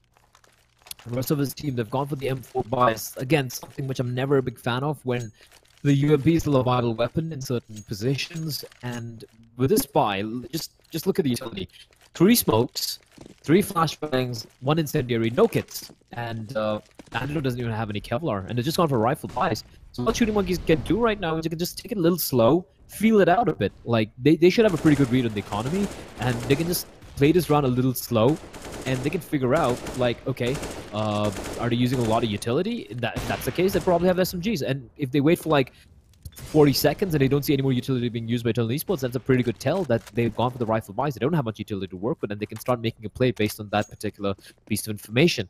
The rest of his team, they've gone for the M4 buys. Again, something which I'm never a big fan of when the UMP is still a viable weapon in certain positions. And with this buy, just look at the utility. 3 smokes, 3 flashbangs, 1 incendiary, no kits. And Antidote doesn't even have any Kevlar, and they're just gone for rifle buys. So what Shooting Monkeys can do right now is they can just take it a little slow, feel it out a bit. Like, they should have a pretty good read on the economy, and they can just play this round a little slow, and they can figure out, like, okay, are they using a lot of utility? If that's the case, they probably have SMGs. And if they wait for, like, 40 seconds and they don't see any more utility being used by Eternal Esports, that's a pretty good tell that they've gone for the rifle buys. They don't have much utility to work with, and they can start making a play based on that particular piece of information.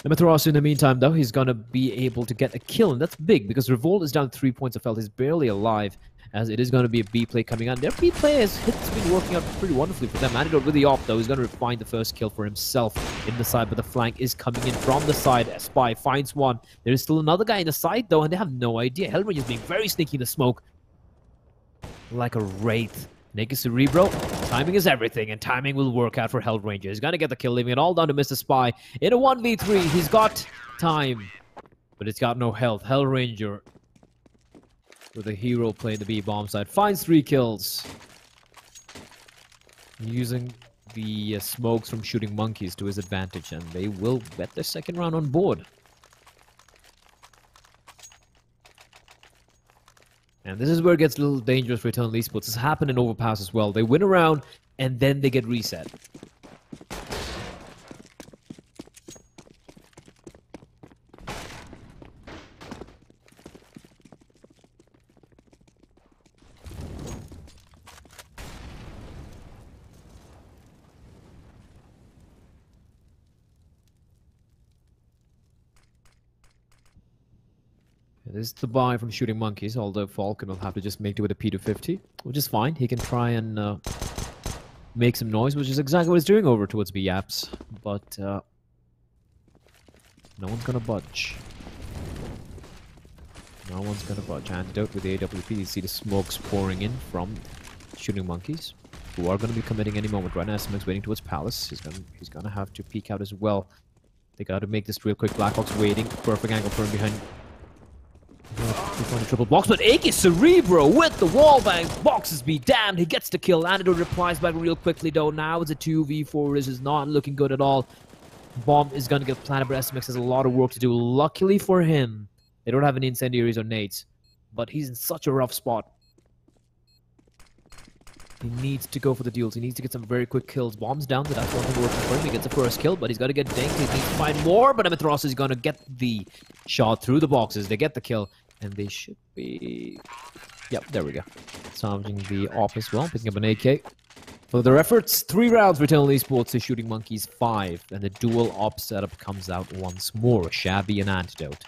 Amaterasu, in the meantime, though, he's going to be able to get a kill, and that's big because Revolt is down 3 points of health. He's barely alive, as it is going to be a B play coming on. Their B play has been working out pretty wonderfully for them. Antidote with the op, though, he's going to find the first kill for himself in the side, but the flank is coming in from the side. Spy finds one. There is still another guy in the side, though, and they have no idea. Hellranger is being very sneaky in the smoke, like a wraith. Naked Cerebro, timing is everything, and timing will work out for Hellranger. He's going to get the kill, leaving it all down to Mr. Spy. In a 1v3, he's got time, but he's got no health. Hellranger, with a hero playing the B-bomb side, finds 3 kills. Using the smokes from Shooting Monkeys to his advantage, and they will bet their second round on board. And this is where it gets a little dangerous for Eternal Esports. This happened in Overpass as well. They win a round, and then they get reset. It is the buy from Shooting Monkeys, although Falcon will have to just make do with a P250, which is fine. He can try and make some noise, which is exactly what he's doing over towards B apps. But no one's gonna budge. No one's gonna budge. Antidote with the AWP. You see the smokes pouring in from Shooting Monkeys, who are gonna be committing any moment. Right now, SMX waiting towards Palace. He's gonna have to peek out as well. They got to make this real quick. Blackhawk's waiting. Perfect angle for him behind. The triple box, but AK Cerebro with the wall bang. Boxes be damned. He gets the kill. Antidote replies back real quickly though. Now it's a 2v4. This is not looking good at all. Bomb is going to get planted, but SMX has a lot of work to do. Luckily for him, they don't have any incendiaries or nades, but he's in such a rough spot. He needs to go for the duels. He needs to get some very quick kills. Bombs down, so that's one thing working for him. He gets the first kill, but he's got to get dinked. He needs to find more, but Ametros is going to get the shot through the boxes. They get the kill, and they should be... Yep, there we go. Salvaging the off as well, picking up an AK. For their efforts, 3 rounds for Eternal Esports to Shooting Monkeys 5, and the dual op setup comes out once more. Shabby and Antidote.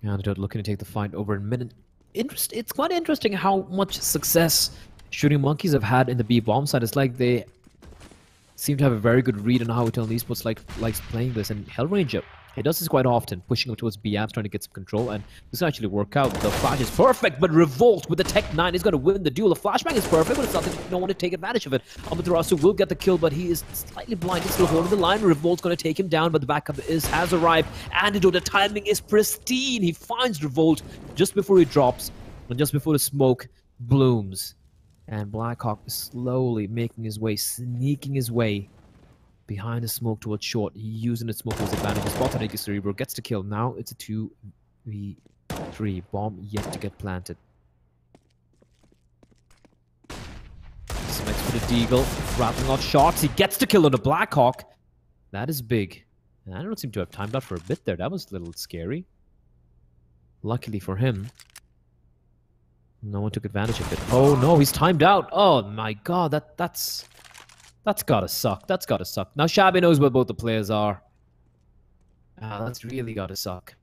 Antidote looking to take the fight over in minute. It's quite interesting how much success Shooting Monkeys have had in the B bomb side. It's like they seem to have a very good read on how Eternal Esports likes playing this. And Hellranger, he does this quite often, pushing up towards B apps, trying to get some control, and this will actually work out. The flash is perfect, but Revolt with the Tech 9 is going to win the duel. The flashbang is perfect, but it's not that you don't want to take advantage of it. Amaterasu will get the kill, but he is slightly blinded, still holding the line. Revolt's going to take him down, but the backup has arrived. Antidote, the timing is pristine. He finds Revolt just before he drops, and just before the smoke blooms. And Blackhawk is slowly making his way, sneaking his way behind the smoke towards short, using the smoke to his advantage. He spots on Cerebro, gets the kill. Now it's a 2v3. Bomb yet to get planted. Smiths for the Deagle, rattling off shots. He gets the kill on the Blackhawk. That is big. And I don't seem to have timed out for a bit there. That was a little scary. Luckily for him, no one took advantage of it. Oh no, he's timed out. Oh my god, that's gotta suck. That's gotta suck. Now Shabby knows where both the players are. That's really gotta suck.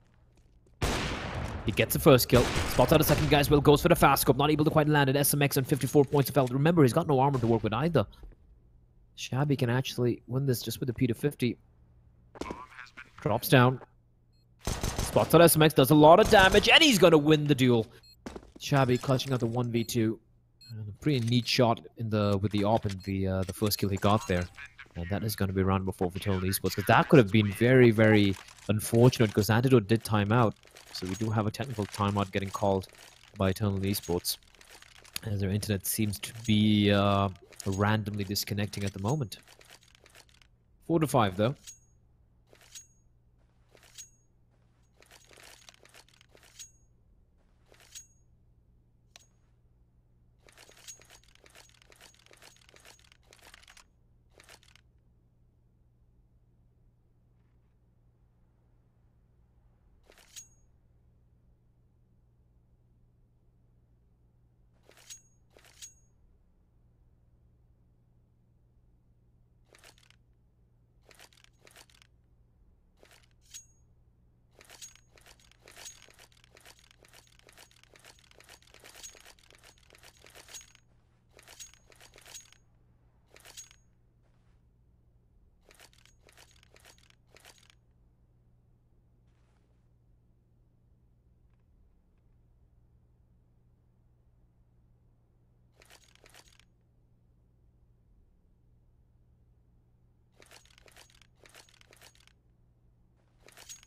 He gets the first kill. Spots out a second guy as well. Goes for the fast scope. Not able to quite land it. SMX on 54 points of health. Remember, he's got no armor to work with either. Shabby can actually win this just with the P250. Drops down. Spots out SMX. Does a lot of damage. And he's gonna win the duel. Shabby clutching out the 1v2. And a pretty neat shot in with the op and the first kill he got there. And that is going to be round before for Eternal Esports. Because that could have been very, very unfortunate because Antidote did time out. So we do have a technical timeout getting called by Eternal Esports. As their internet seems to be randomly disconnecting at the moment. 4-5 though.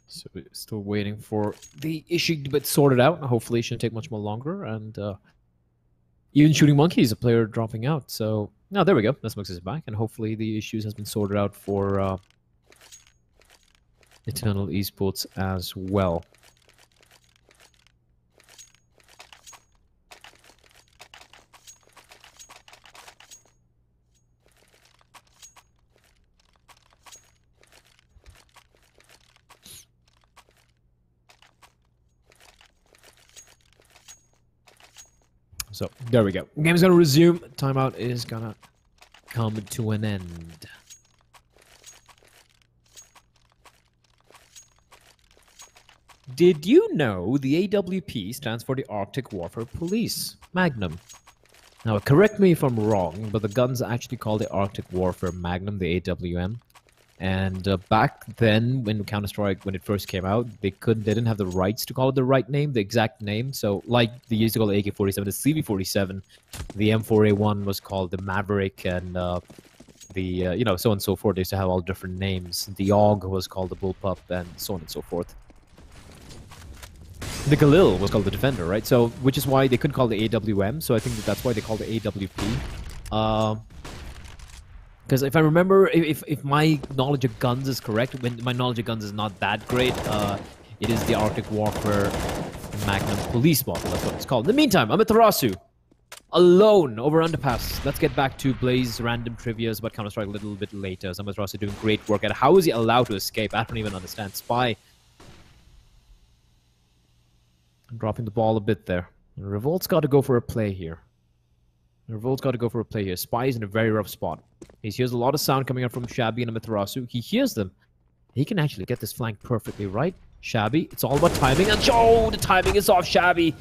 So we're still waiting for the issue to get sorted out. Hopefully it shouldn't take much more longer. And even Shooting Monkeys, a player dropping out. So, no, there we go. SMX is back. And hopefully the issues has been sorted out for Eternal Esports as well. So there we go. Game's gonna resume. Timeout is gonna come to an end. Did you know the AWP stands for the Arctic Warfare Police? Magnum. Now, correct me if I'm wrong, but the gun's actually called the Arctic Warfare Magnum, the AWM. And back then, when Counter-Strike, when it first came out, they didn't have the rights to call it the right name, the exact name. So, like they used to call the AK-47, the CV-47, the M4A1 was called the Maverick, and you know, so on and so forth. They used to have all different names. The AUG was called the Bullpup, and so on and so forth. The Galil was called the Defender, right? So, which is why they couldn't call the AWM. So I think that's why they called the AWP. Because if I remember, if my knowledge of guns is correct, when my knowledge of guns is not that great, it is the Arctic Warfare Magnum Police model. That's what it's called. In the meantime, I'm at Tarasu, alone over underpass. Let's get back to Blaze random trivias about Counter-Strike a little bit later. So Tarasu doing great work at how is he allowed to escape? I don't even understand. Spy. I'm dropping the ball a bit there. Revolt's got to go for a play here. Revolt's got to go for a play here. Spy's in a very rough spot. He hears a lot of sound coming out from Shabby and Amaterasu. He hears them. He can actually get this flank perfectly right. Shabby, it's all about timing. And oh, the timing is off. Shabby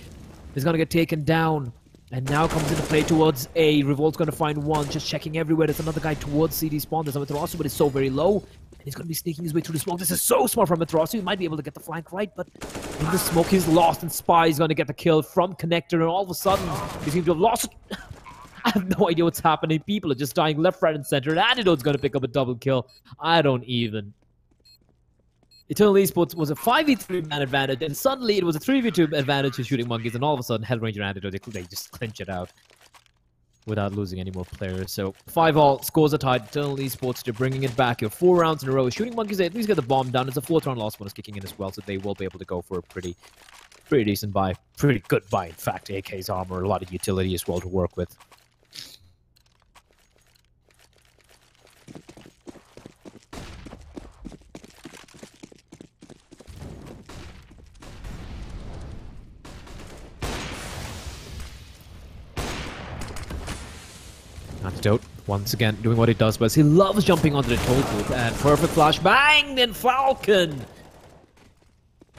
is going to get taken down. And now comes into play towards A. Revolt's going to find one. Just checking everywhere. There's another guy towards CD spawn. There's Amaterasu, but it's so very low. He's going to be sneaking his way through the smoke. This is so smart from Amaterasu. He might be able to get the flank right, but in the smoke, he's lost, and Spy is going to get the kill from Connector, and all of a sudden, he seems to have lost it. I have no idea what's happening. People are just dying left, right, and center, and Antidote's going to pick up a double kill. I don't even. Eternal Esports was a 5v3 man advantage, and suddenly it was a 3v2 advantage to Shooting Monkeys, and all of a sudden, Hellranger and Antidote, they just clinch it out without losing any more players. So 5-all, scores are tied. Eternal Esports, they're bringing it back here. 4 rounds in a row. Shooting Monkeys, they at least get the bomb down. It's a 4th round loss bonus kicking in as well, so they will be able to go for a pretty decent buy. Pretty good buy, in fact. AK's armor, a lot of utility as well to work with. Antidote, once again, doing what he does best. He loves jumping onto the toll booth, and perfect flash, bang, then Falcon!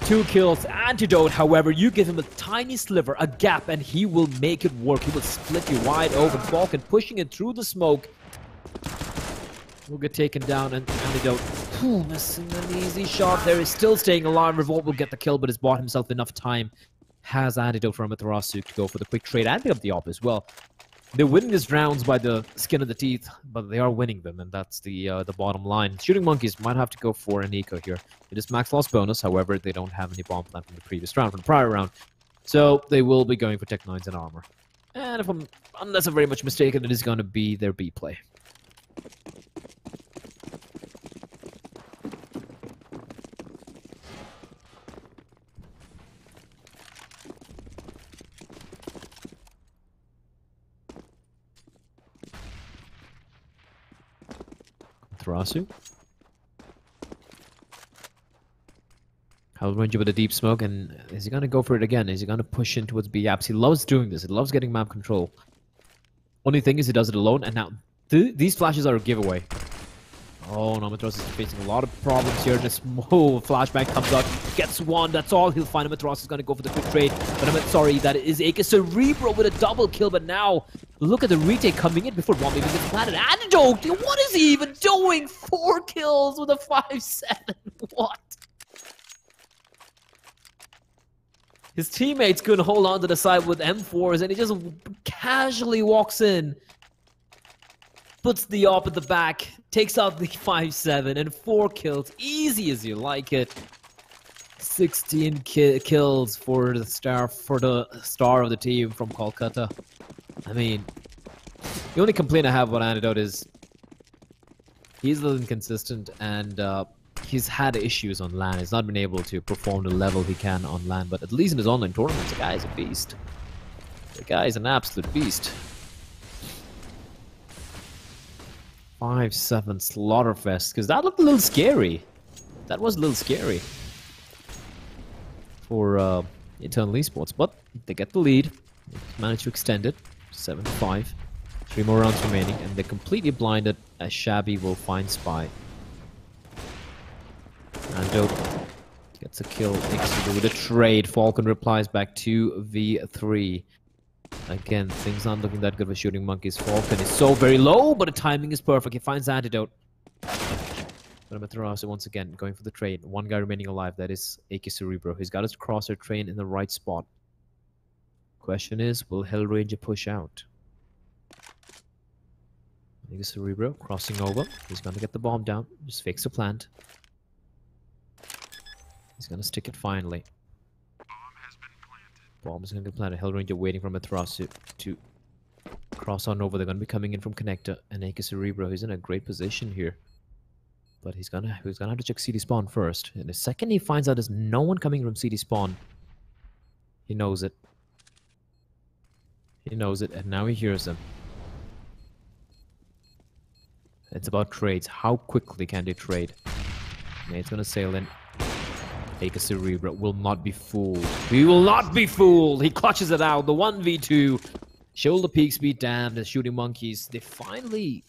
2 kills. Antidote, however, you give him a tiny sliver, a gap, and he will make it work. He will split you wide open. Falcon pushing it through the smoke. Will get taken down, and Antidote, missing an easy shot there. He's still staying alive. Revolt will get the kill, but has bought himself enough time. Has Antidote from Amaterasu to go for the quick trade and pick up the op as well. They're winning these rounds by the skin of the teeth, but they are winning them, and that's the bottom line. Shooting Monkeys might have to go for an eco here. It is max loss bonus, however, they don't have any bomb plant from the previous round, from the prior round. So they will be going for Tech 9s and armor. And unless I'm very much mistaken, it is going to be their B play. Tarasu. Hellranger with a deep smoke, and is he going to go for it again? Is he going to push in towards B apps? He loves doing this. He loves getting map control. Only thing is he does it alone, and now these flashes are a giveaway. Oh, no, Amaterasu is facing a lot of problems here. Just, flashback comes out, gets one, that's all he'll find. Amaterasu is going to go for the quick trade, but sorry, that is AK Cerebro with a double kill, but now, look at the retake coming in before bomb even gets planted. Antidote, what is he even doing? 4 kills with a 5-7, what? His teammates couldn't hold on to the side with M4s, and he just casually walks in. Puts the op at the back, takes out the 5-7, and 4 kills. Easy as you like it. 16 kills for the star of the team from Kolkata. I mean, the only complaint I have about Antidote is he's a little inconsistent, and he's had issues on LAN. He's not been able to perform the level he can on LAN, but at least in his online tournaments, the guy is a beast. The guy is an absolute beast. 5-7 Slaughterfest, because that looked a little scary. That was a little scary for Eternal Esports, but they get the lead. Managed to extend it. 7-5. 3 more rounds remaining, and they're completely blinded as Shabby will find Spy. And Dope gets a kill with a trade. Falcon replies back 2v3. Again, things aren't looking that good for Shooting Monkeys. Falcon is so very low, but the timing is perfect. He finds Antidote. But Amaterasu once again going for the trade. One guy remaining alive, that is AK Cerebro. He's got his crosshair train in the right spot. Question is, will Hellranger push out? AK Cerebro crossing over. He's gonna get the bomb down. Just fakes the plant. He's gonna stick it finally. Bomb is gonna be planted. Hellranger waiting for Amaterasu to cross on over. They're gonna be coming in from connector, and AK Cerebro is in a great position here. But he's gonna have to check CD spawn first. And the second he finds out there's no one coming from CD spawn, he knows it. He knows it, and now he hears them. It's about trades. How quickly can they trade? Nate's gonna sail in. AK Cerebro will not be fooled. He will not be fooled! He clutches it out. The 1v2. Shoulder peak speed down. The Shooting Monkeys, they finally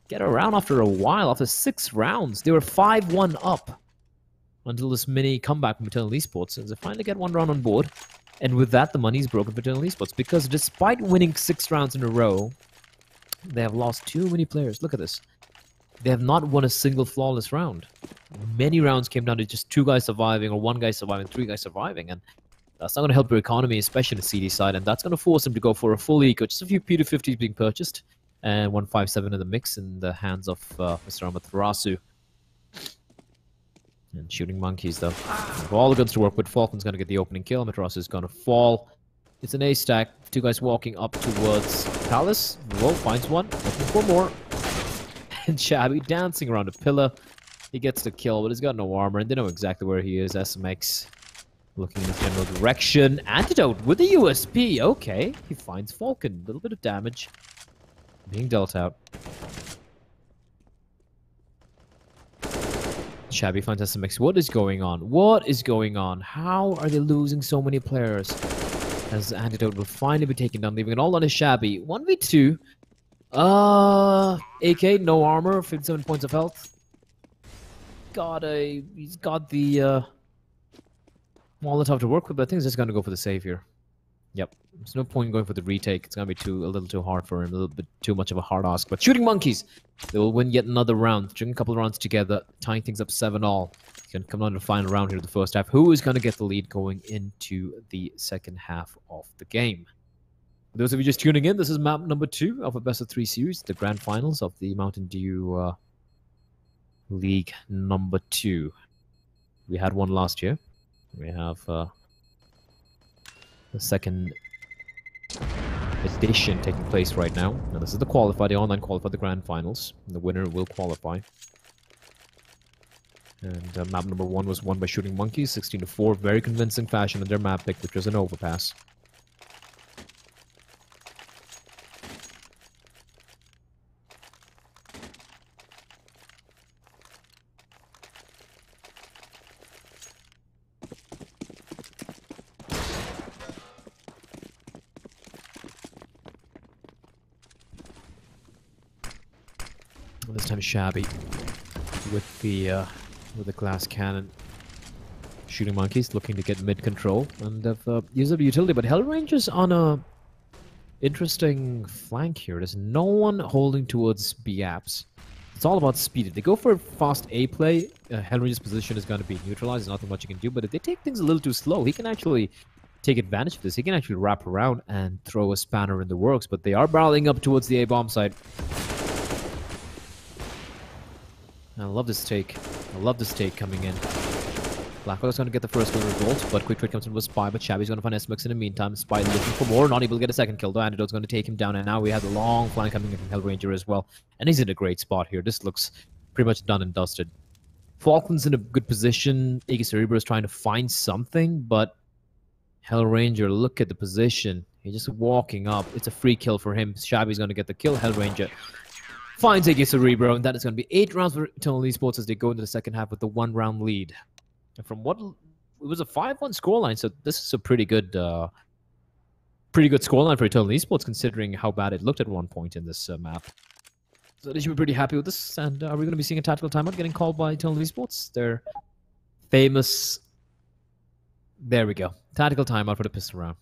get around after a while. After 6 rounds, they were 5-1 up until this mini comeback from Eternal Esports. And they finally get 1 round on board. And with that, the money's broken for Eternal Esports. Because despite winning 6 rounds in a row, they have lost too many players. Look at this. They have not won a single flawless round. Many rounds came down to just 2 guys surviving, or 1 guy surviving, 3 guys surviving. And that's not going to help your economy, especially the CD side. And that's going to force them to go for a full eco. Just a few P250s being purchased. And 157 in the mix in the hands of Mr. Amaterasu. And Shooting Monkeys, though. With all the guns to work with, Falcon's going to get the opening kill. Amaterasu is going to fall. It's an A stack. 2 guys walking up towards Palace. Whoa, finds one. Looking for more. And Shabby dancing around a pillar. He gets the kill, but he's got no armor, and they know exactly where he is. SMX looking in the general direction. Antidote with the USP. Okay, he finds Falcon. A little bit of damage being dealt out. Shabby finds SMX. What is going on? What is going on? How are they losing so many players? As Antidote will finally be taken down, leaving it all on his Shabby. 1v2. AK, no armor, 57 points of health. He's got the Molotov to work with, but I think he's just gonna go for the save here. Yep, there's no point going for the retake. It's gonna be a little too hard for him, a little bit too much of a hard ask. But Shooting Monkeys, they will win yet another round, string a couple of rounds together, tying things up 7-all. He's gonna come on to the final round here in the first half. Who is gonna get the lead going into the second half of the game? For those of you just tuning in, this is map number 2 of a best of 3 series, the grand finals of the Mountain Dew League number 2. We had one last year. We have the second edition taking place right now. Now this is the qualifier, the online qualifier, the grand finals. The winner will qualify. And map number 1 was won by Shooting Monkeys, 16-4, very convincing fashion in their map pick, which was an overpass. This time Shabby with the glass cannon. Shooting Monkeys looking to get mid control and have used up utility, but Hellranger's on a interesting flank here. There's no one holding towards B apps. It's all about speed. If they go for a fast A play, Hellranger's position is going to be neutralized. There's nothing much you can do, but if they take things a little too slow, he can actually take advantage of this. He can actually wrap around and throw a spanner in the works, but they are barreling up towards the A bomb site. I love this take. I love this take coming in. Blackhawk's going to get the first kill result, but quick trade comes in with Spy, but Shabby's going to find SMX in the meantime. Spy looking for more, not able to get a second kill, though. Antidote's going to take him down, and now we have the long flank coming in from Hellranger as well. And he's in a great spot here. This looks pretty much done and dusted. Falcon's in a good position. AK Cerebro is trying to find something, but Hellranger, look at the position. He's just walking up. It's a free kill for him. Shabby's going to get the kill. Hellranger finds AK Cerebro, and that is going to be 8 rounds for Eternal Esports as they go into the second half with the 1-round lead. And from what it was a 5-1 scoreline, so this is a pretty good pretty good scoreline for Eternal Esports, considering how bad it looked at one point in this map. So they should be pretty happy with this. And are we going to be seeing a tactical timeout getting called by Eternal Esports? Their famous... There we go. Tactical timeout for the pistol round.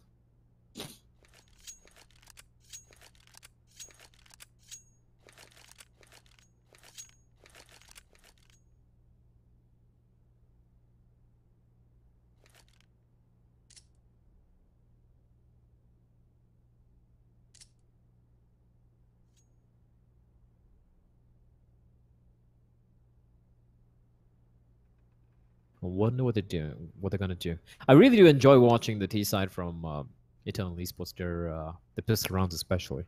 I wonder what they're doing, what they're gonna do. I really do enjoy watching the T side from Eternal Esports. Their the pistol rounds especially.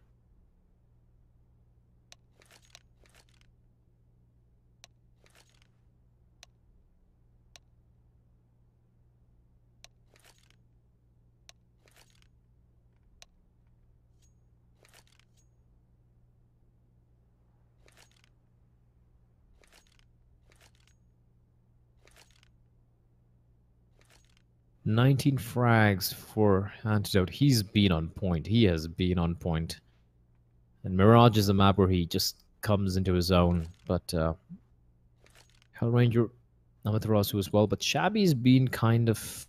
"19 frags for Antidote." He's been on point. He has been on point. And Mirage is a map where he just comes into his own. But Hellranger, Amaterasu as well. But Shabby's been kind of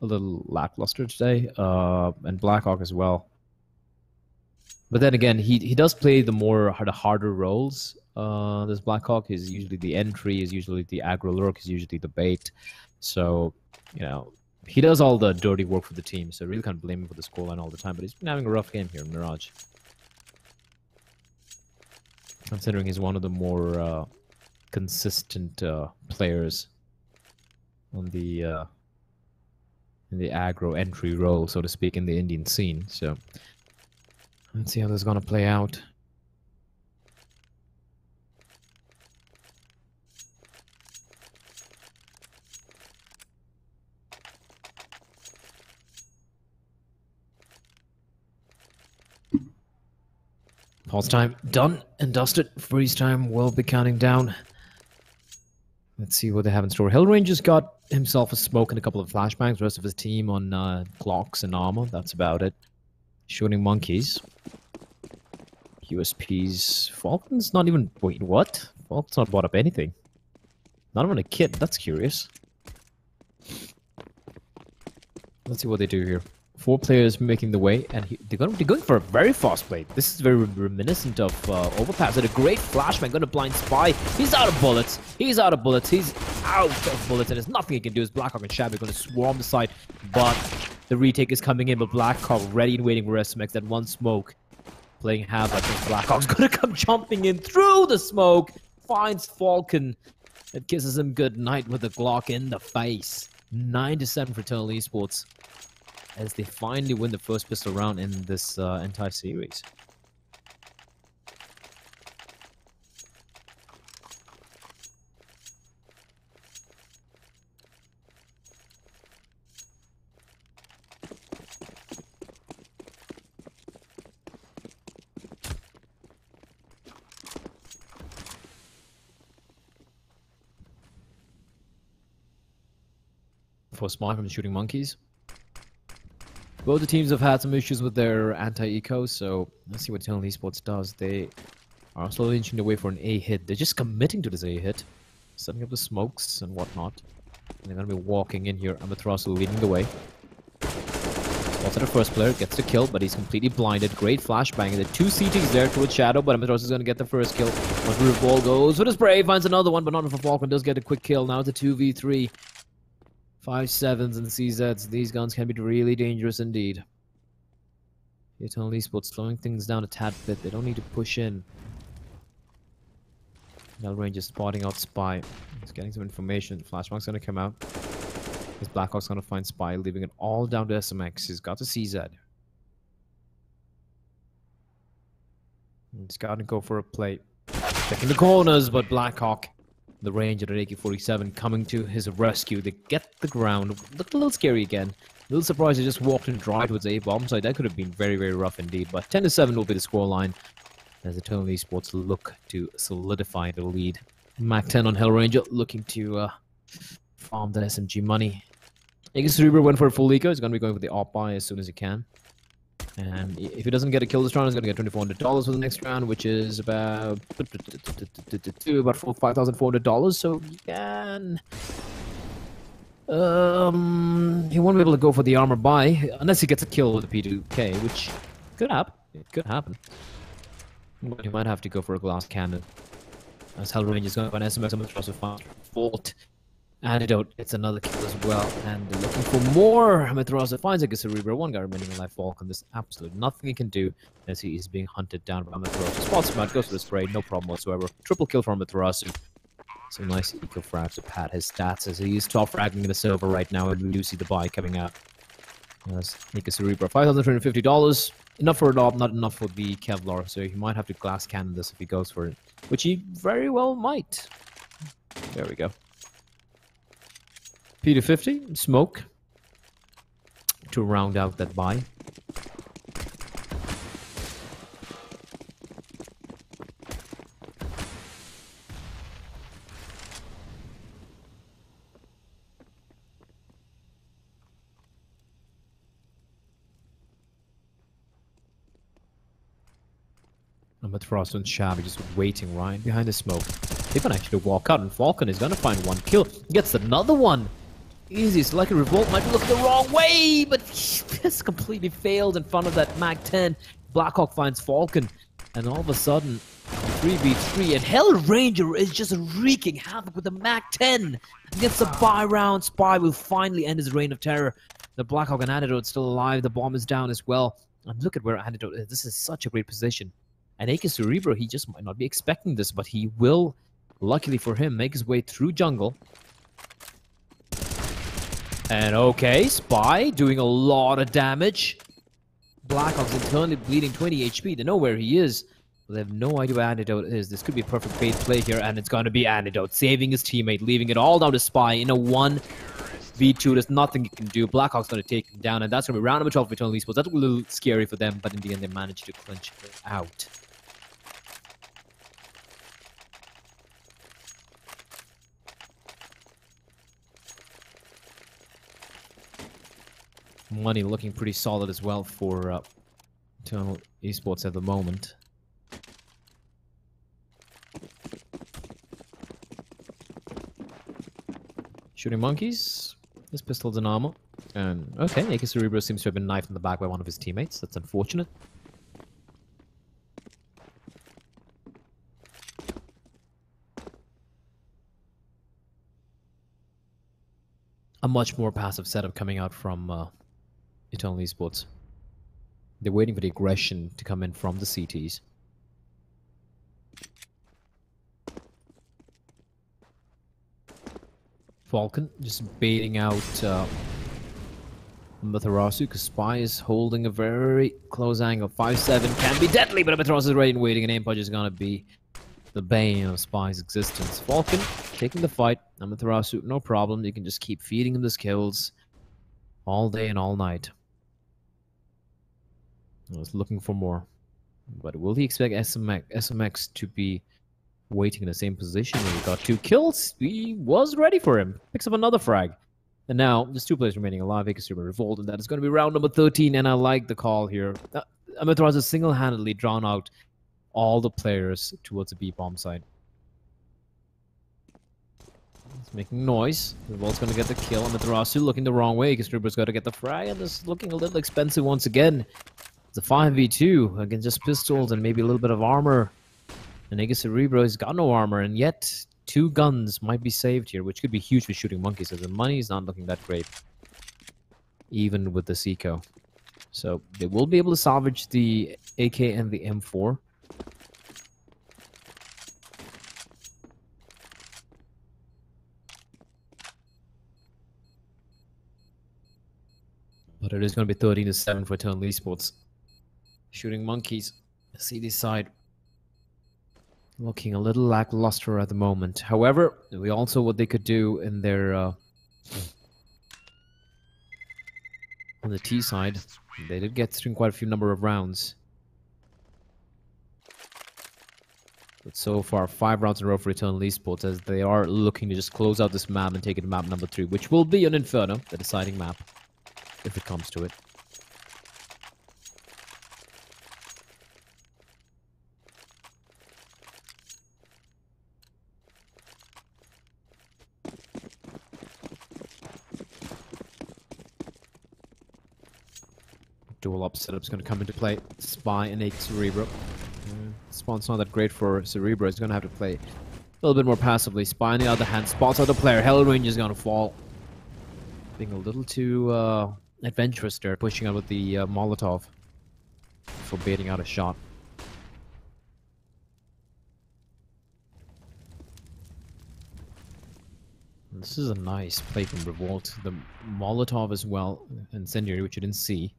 a little lackluster today. And Blackhawk as well. But then again, he does play the harder roles. This Blackhawk is usually the entry, is usually the aggro lurk, is usually the bait. So, you know, he does all the dirty work for the team, so I really can't blame him for the scoreline all the time, but he's been having a rough game here in Mirage. Considering he's one of the more consistent players on the in the aggro entry role, so to speak, in the Indian scene. So let's see how this is gonna play out. Pause time done and dusted. Freeze time will be counting down. Let's see what they have in store. Hellranger's got himself a smoke and a couple of flashbangs. The rest of his team on clocks and armor. That's about it. Shooting monkeys. USPs. Falcon's not even... Wait, what? Falcon's not bought up anything. Not even a kit. That's curious. Let's see what they do here. 4 players making the way, and they're going to be going for a very fast play. This is very reminiscent of Overpass. And a great flashbang, going to blind Spy. He's out of bullets. He's out of bullets. He's out of bullets, and there's nothing he can do. As Blackhawk and Shabby going to swarm the side, but the retake is coming in. But Blackhawk ready and waiting for SMX. That one smoke playing havoc. Blackhawk's going to come jumping in through the smoke. Finds Falcon. That kisses him good night with a Glock in the face. 9-7 for Eternal Esports, as they finally win the first pistol round in this entire series. For Smart from the Shooting Monkeys. Both the teams have had some issues with their anti-eco, so let's see what Eternal Esports does. They are slowly inching their way for an A hit. They're just committing to this A hit, setting up the smokes and whatnot. And they're going to be walking in here. Amaterasu leading the way. Also the first player gets the kill, but he's completely blinded. Great flashbang. And the 2 CTs there towards Shadow, but Amaterasu is going to get the first kill. Once the ball goes with a spray, finds another one, but not for Falcon. Does get a quick kill. Now it's a 2v3. 5.7s and CZs. These guns can be really dangerous indeed. Eternal Esports slowing things down a tad bit. They don't need to push in. Hellranger spotting out Spy. He's getting some information. Flashbank's going to come out. His Blackhawk's going to find Spy, leaving it all down to SMX. He's got the CZ. He's got to go for a play. Checking the corners, but Blackhawk, the range at an AK-47, coming to his rescue. They get the ground. Looked a little scary again. A little surprised he just walked and drive towards a bomb site. That could have been very, very rough indeed. But 10-7 will be the scoreline as Eternal Esports look to solidify the lead. Mac 10 on Hellranger, looking to farm that SMG money. Aegis Cerebro went for a full eco. He's going to be going for the op buy as soon as he can. And if he doesn't get a kill this round, he's going to get $2,400 for the next round, which is about $5,400. So he can... he won't be able to go for the armor buy unless he gets a kill with the P2K, which could happen. It could happen. But he might have to go for a glass cannon. As Hell Range is going for an SMS, I'm going to find Vault. Antidote, it's another kill as well. And they're looking for more. Amaterasu finds a Cerebro. One guy remaining alive. Falcon. There's absolutely nothing he can do as he is being hunted down by Amaterasu. Spots him out, goes for the spray, no problem whatsoever. Triple kill for Amaterasu. Some nice eco frags to pad his stats as he is top fragging the server right now, and we do see the buy coming out. As Nika Cerebro, $5,350. Enough for a lob, not enough for the Kevlar, so he might have to glass cannon this if he goes for it, which he very well might. There we go. P250, smoke to round out that buy. Frost and Shabby just waiting right behind the smoke. They can actually walk out, and Falcon is gonna find one kill. Gets another one. Easy. It's like a revolt might be looking the wrong way, but he just completely failed in front of that Mag 10. Blackhawk finds Falcon, and all of a sudden, 3v3, and Hell Ranger is just wreaking havoc with the Mag 10. Gets a buy round. Spy will finally end his reign of terror. The Blackhawk and Antidote still alive. The bomb is down as well. And look at where Antidote is. This is such a great position. And AK Cerebro, he just might not be expecting this, but he will, luckily for him, make his way through jungle. And okay, Spy doing a lot of damage. Blackhawk's internally bleeding 20 HP. They know where he is, but they have no idea where Antidote is. This could be a perfect bait play here, and it's going to be Antidote saving his teammate, leaving it all down to Spy in a 1v2. There's nothing he can do. Blackhawk's going to take him down, and that's going to be round number 12 for Eternal Esports. That's a little scary for them, but in the end, they managed to clinch it out. Money looking pretty solid as well for Eternal Esports at the moment. Shooting monkeys. His pistol's in armor. And okay, AK Cerebro seems to have been knifed in the back by one of his teammates. That's unfortunate. A much more passive setup coming out from Eternal Esports. They're waiting for the aggression to come in from the CTs. Falcon just baiting out Amaterasu, because Spy is holding a very close angle. 5-7 can be deadly, but Amaterasu is ready and waiting, and aim punch is gonna be the bane of Spy's existence. Falcon taking the fight. Amaterasu, no problem. You can just keep feeding him the skills all day and all night. I was looking for more. But will he expect SMX to be waiting in the same position when he got 2 kills? He was ready for him. Picks up another frag. And now, there's 2 players remaining alive. Equisuber Revolt, and that is going to be round number 13, and I like the call here. Amaterasu single-handedly drawn out all the players towards the B-bomb side. It's making noise. Revolt's going to get the kill. Amaterasu looking the wrong way. Equisuber's got to get the frag, and this is looking a little expensive once again. It's a 5v2 against just pistols and maybe a little bit of armor. And Ega Cerebro has got no armor, and yet 2 guns might be saved here, which could be huge for shooting monkeys, as the money is not looking that great, even with the eco. So they will be able to salvage the AK and the M4. But it is going to be 13-7 for Eternal Esports. Shooting monkeys. CD side looking a little lackluster at the moment. However, we also what they could do in their on the T side, they did get through quite a few number of rounds. But so far, 5 rounds in a row for Eternal Esports, as they are looking to just close out this map and take it to map number 3, which will be an Inferno, the deciding map, if it comes to it. dual op setup's going to come into play. Spy and a Cerebro. Spawn's not that great for Cerebro. He's going to have to play a little bit more passively. Spy on the other hand spots out the player. Hellrange is going to fall. Being a little too adventurous there, pushing out with the Molotov for baiting out a shot. This is a nice play from Revolt. The Molotov as well, incendiary, which you didn't see.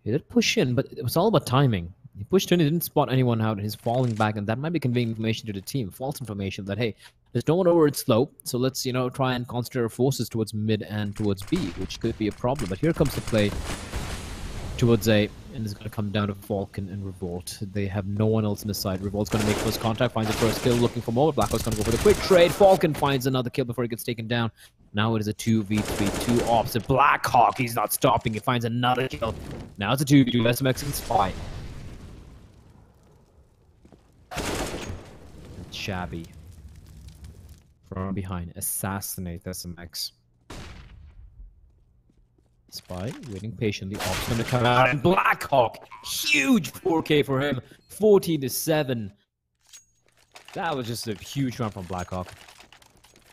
He did push in, but it was all about timing. He pushed in, he didn't spot anyone out, and he's falling back, and that might be conveying information to the team, false information that, hey, there's no one over at slope, so let's, you know, try and concentrate our forces towards mid and towards B, which could be a problem. But here comes the play towards A, and it's going to come down to Falcon and Revolt. They have no one else in the side. Revolt's going to make first contact, finds the first kill, looking for more. Blackhawk's going to go for the quick trade. Falcon finds another kill before he gets taken down. Now it is a 2v3, 2 ops. And Blackhawk, he's not stopping. He finds another kill. Now it's a 2v2. SMX and Spy. And Shabby. From behind. Assassinate SMX. Spy, waiting patiently. Ops gonna come out, and Blackhawk, huge 4K for him, 14-7. That was just a huge run from Blackhawk.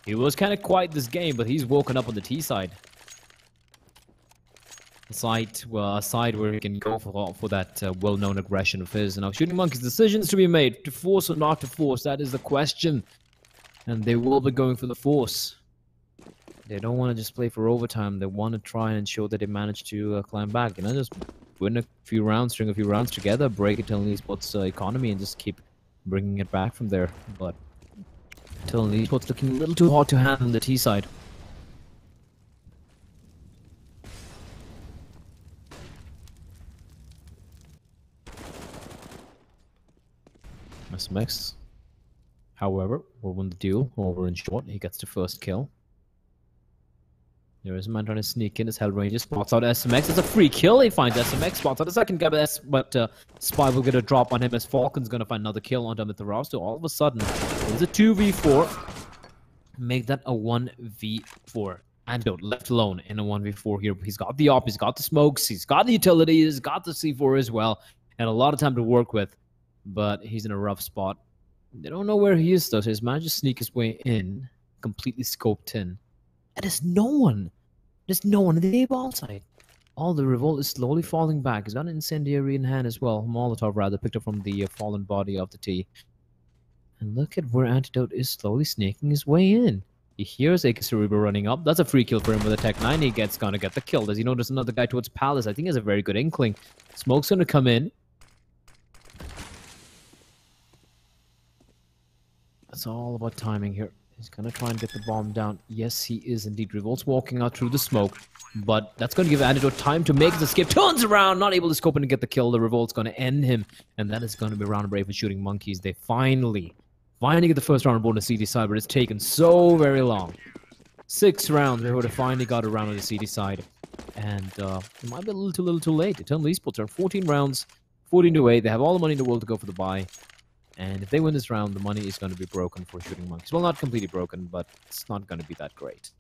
He was kind of quiet this game, but he's woken up on the T side. A side where he can go for that well-known aggression of his. And now Shooting Monkey's decisions to be made, to force or not to force, that is the question. And they will be going for the force. They don't want to just play for overtime. They want to try and show that they managed to climb back. You know, just win a few rounds, string a few rounds together, break Eternal Esports economy, and just keep bringing it back from there. But Eternal Esports looking a little too hard to handle on the T side. SMX, however, will win the duel over in short. He gets the first kill. There is a man trying to sneak in as Hellranger spots out SMX. It's a free kill. He finds SMX, spots out the second guy, but Spy will get a drop on him as Falcon's going to find another kill on him at the roster. All of a sudden, it's a 2v4. Make that a 1v4. Antidote left alone in a 1v4 here. He's got the op, he's got the smokes, he's got the utility, he's got the C4 as well. And a lot of time to work with, but he's in a rough spot. They don't know where he is though, so he's managed to sneak his way in, completely scoped in. And there's no one. There's no one in the A-ball side. All the Revolt is slowly falling back. He's got an incendiary in hand as well. Molotov, rather, picked up from the fallen body of the T. And look at where Antidote is slowly snaking his way in. He hears AK Cerebro running up. That's a free kill for him with a Tech 9. He's gonna get the kill. Does he know there's another guy towards Palace? I think he has a very good inkling. Smoke's gonna come in. It's all about timing here. He's gonna try and get the bomb down. Yes, he is indeed. Revolt's walking out through the smoke, but that's gonna give Antidote time to make the escape. Turns around, not able to scope in and get the kill. The Revolt's gonna end him, and that is gonna be round brave for Shooting Monkeys. They finally get the first round on board on the CD side, but it's taken so very long. 6 rounds, they would have finally got a round on the CD side, and it might be a little too late. Eternal Esports are 14 rounds, 14-8. They have all the money in the world to go for the buy. And if they win this round, the money is going to be broken for Shooting Monkeys. Well, not completely broken, but it's not going to be that great.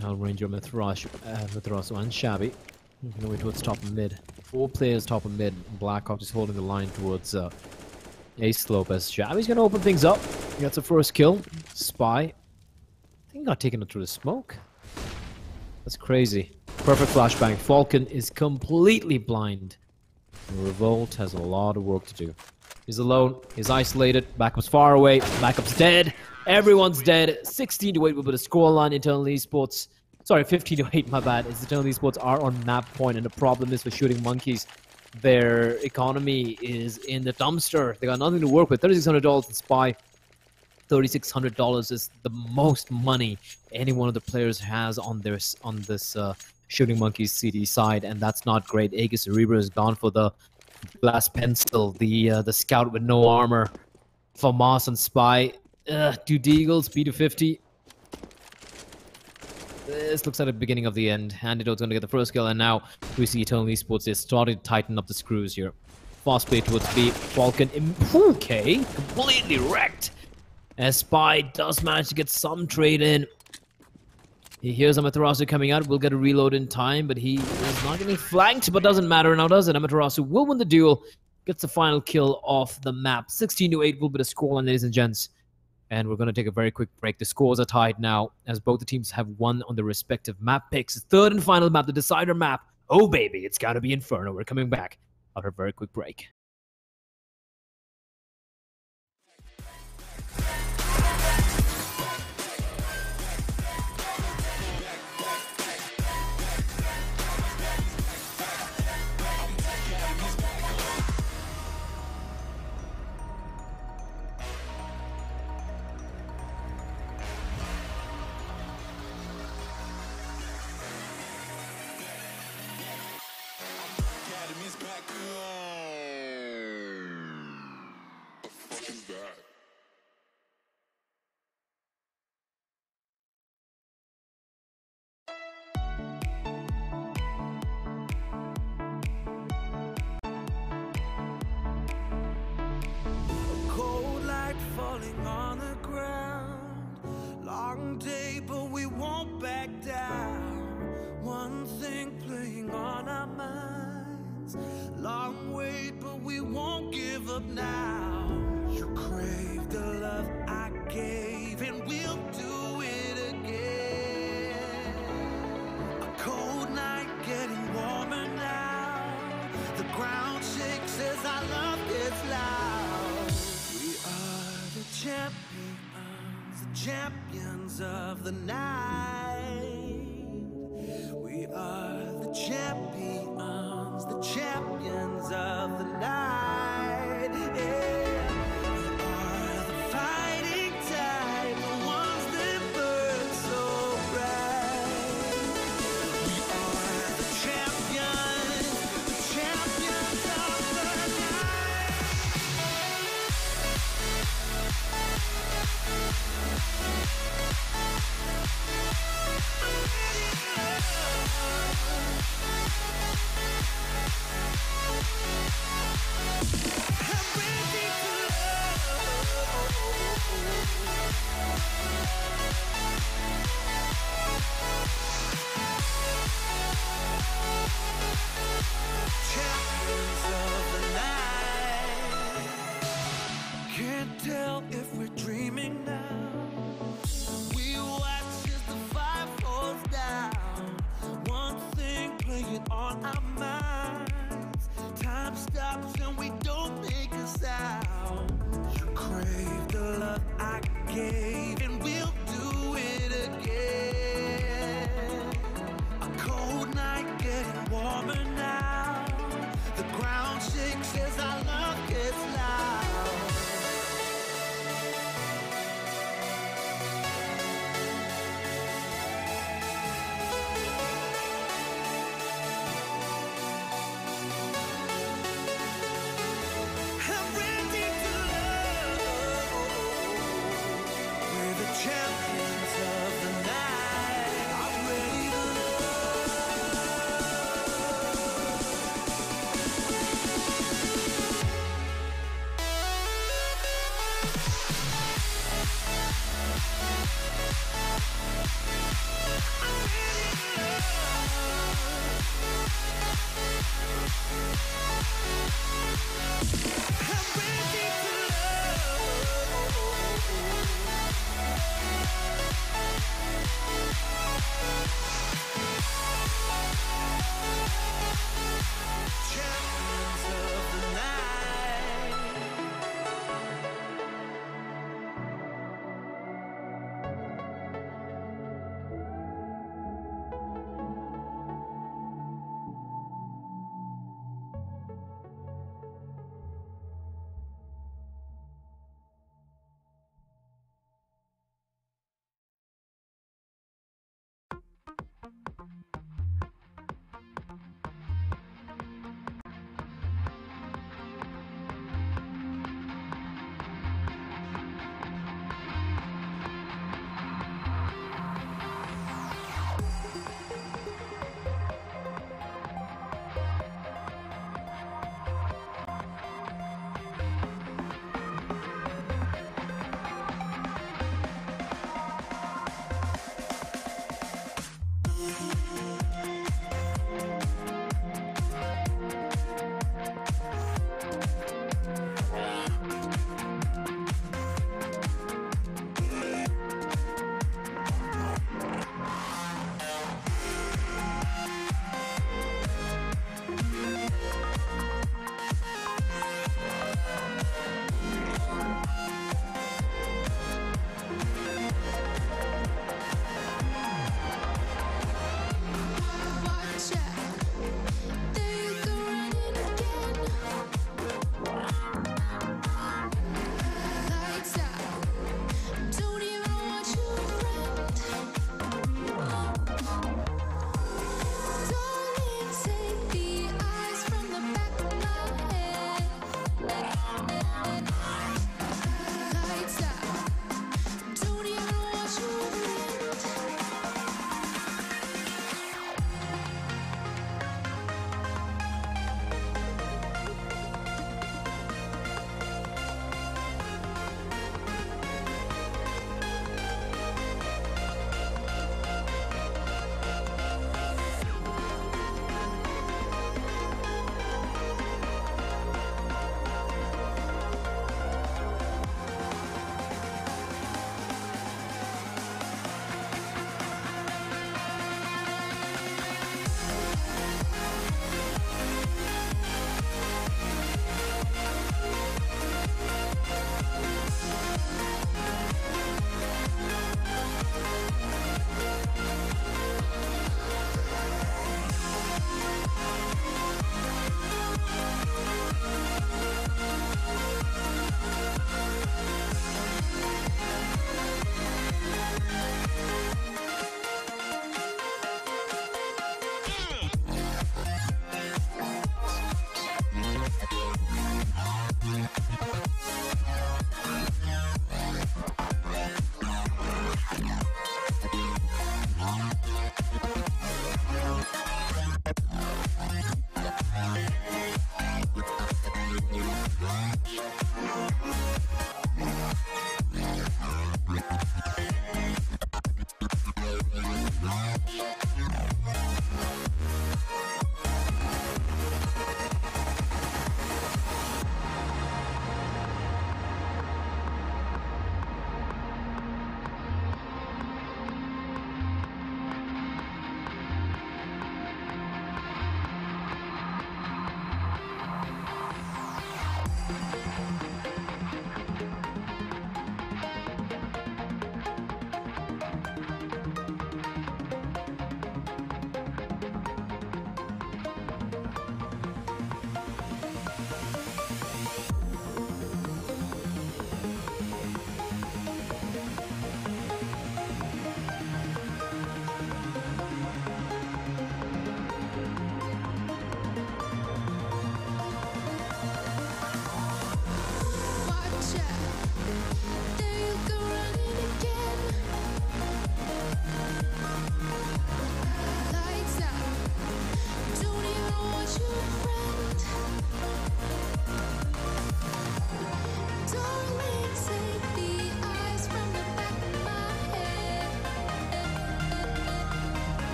Hellranger, Mithras, and Shabby. Moving away towards top and mid. 4 players top and mid. Blackhawk is holding the line towards A slope as Shabby's going to open things up. He gets a first kill. Spy. I think he got taken through the smoke. That's crazy. Perfect flashbang. Falcon is completely blind. And Revolt has a lot of work to do. He's alone. He's isolated. Backup's far away. Backup's dead. Everyone's dead. 16-8 will be the scoreline. Eternal Esports. Sorry, 15-8, my bad. It's Eternal Esports are on map point, and the problem is for Shooting Monkeys. Their economy is in the dumpster. They got nothing to work with. $3,600 in Spy. $3,600 is the most money any one of the players has on this Shooting Monkeys CD side, and that's not great. Aegis Cerebro is gone for the glass pencil, the scout with no armor. For Moss and Spy, 2 Deagles, B250. this looks like the beginning of the end. Antidote's going to get the first kill, and now we see Eternal Esports. They started to tighten up the screws here. Fast play towards B. Falcon, okay, completely wrecked. As Spy does manage to get some trade in. He hears Amaterasu coming out, will get a reload in time, but he is not getting flanked, but doesn't matter now, does it? Amaterasu will win the duel, gets the final kill off the map. 16-8 will be the scoreline, ladies and gents. And we're going to take a very quick break. The scores are tied now, as both the teams have won on their respective map picks. Third and final map, the decider map. Oh, baby, it's got to be Inferno. We're coming back after a very quick break. Cold light falling on the ground. Long day, but we won't back down. One thing playing on our minds. Long wait, but we won't give up now. You crave the love I gave, and we'll do it again. A cold night getting warmer now. The ground shakes as our love gets loud. We are the champions of the night. We are the champions of the night. Yeah. We are the fighting type, the ones that burn so bright. We are the champions of the night. Champions of the night. Can't tell if we're dreaming now. We watch as the fire falls down. One thing playing on our minds. Time stops and we don't make a sound. You crave the love I gave, and we'll do it again. A cold night getting warmer now. The ground shakes as our love gets loud. I'm ready to love. We're the champions of the night. I'm ready to champions of the night.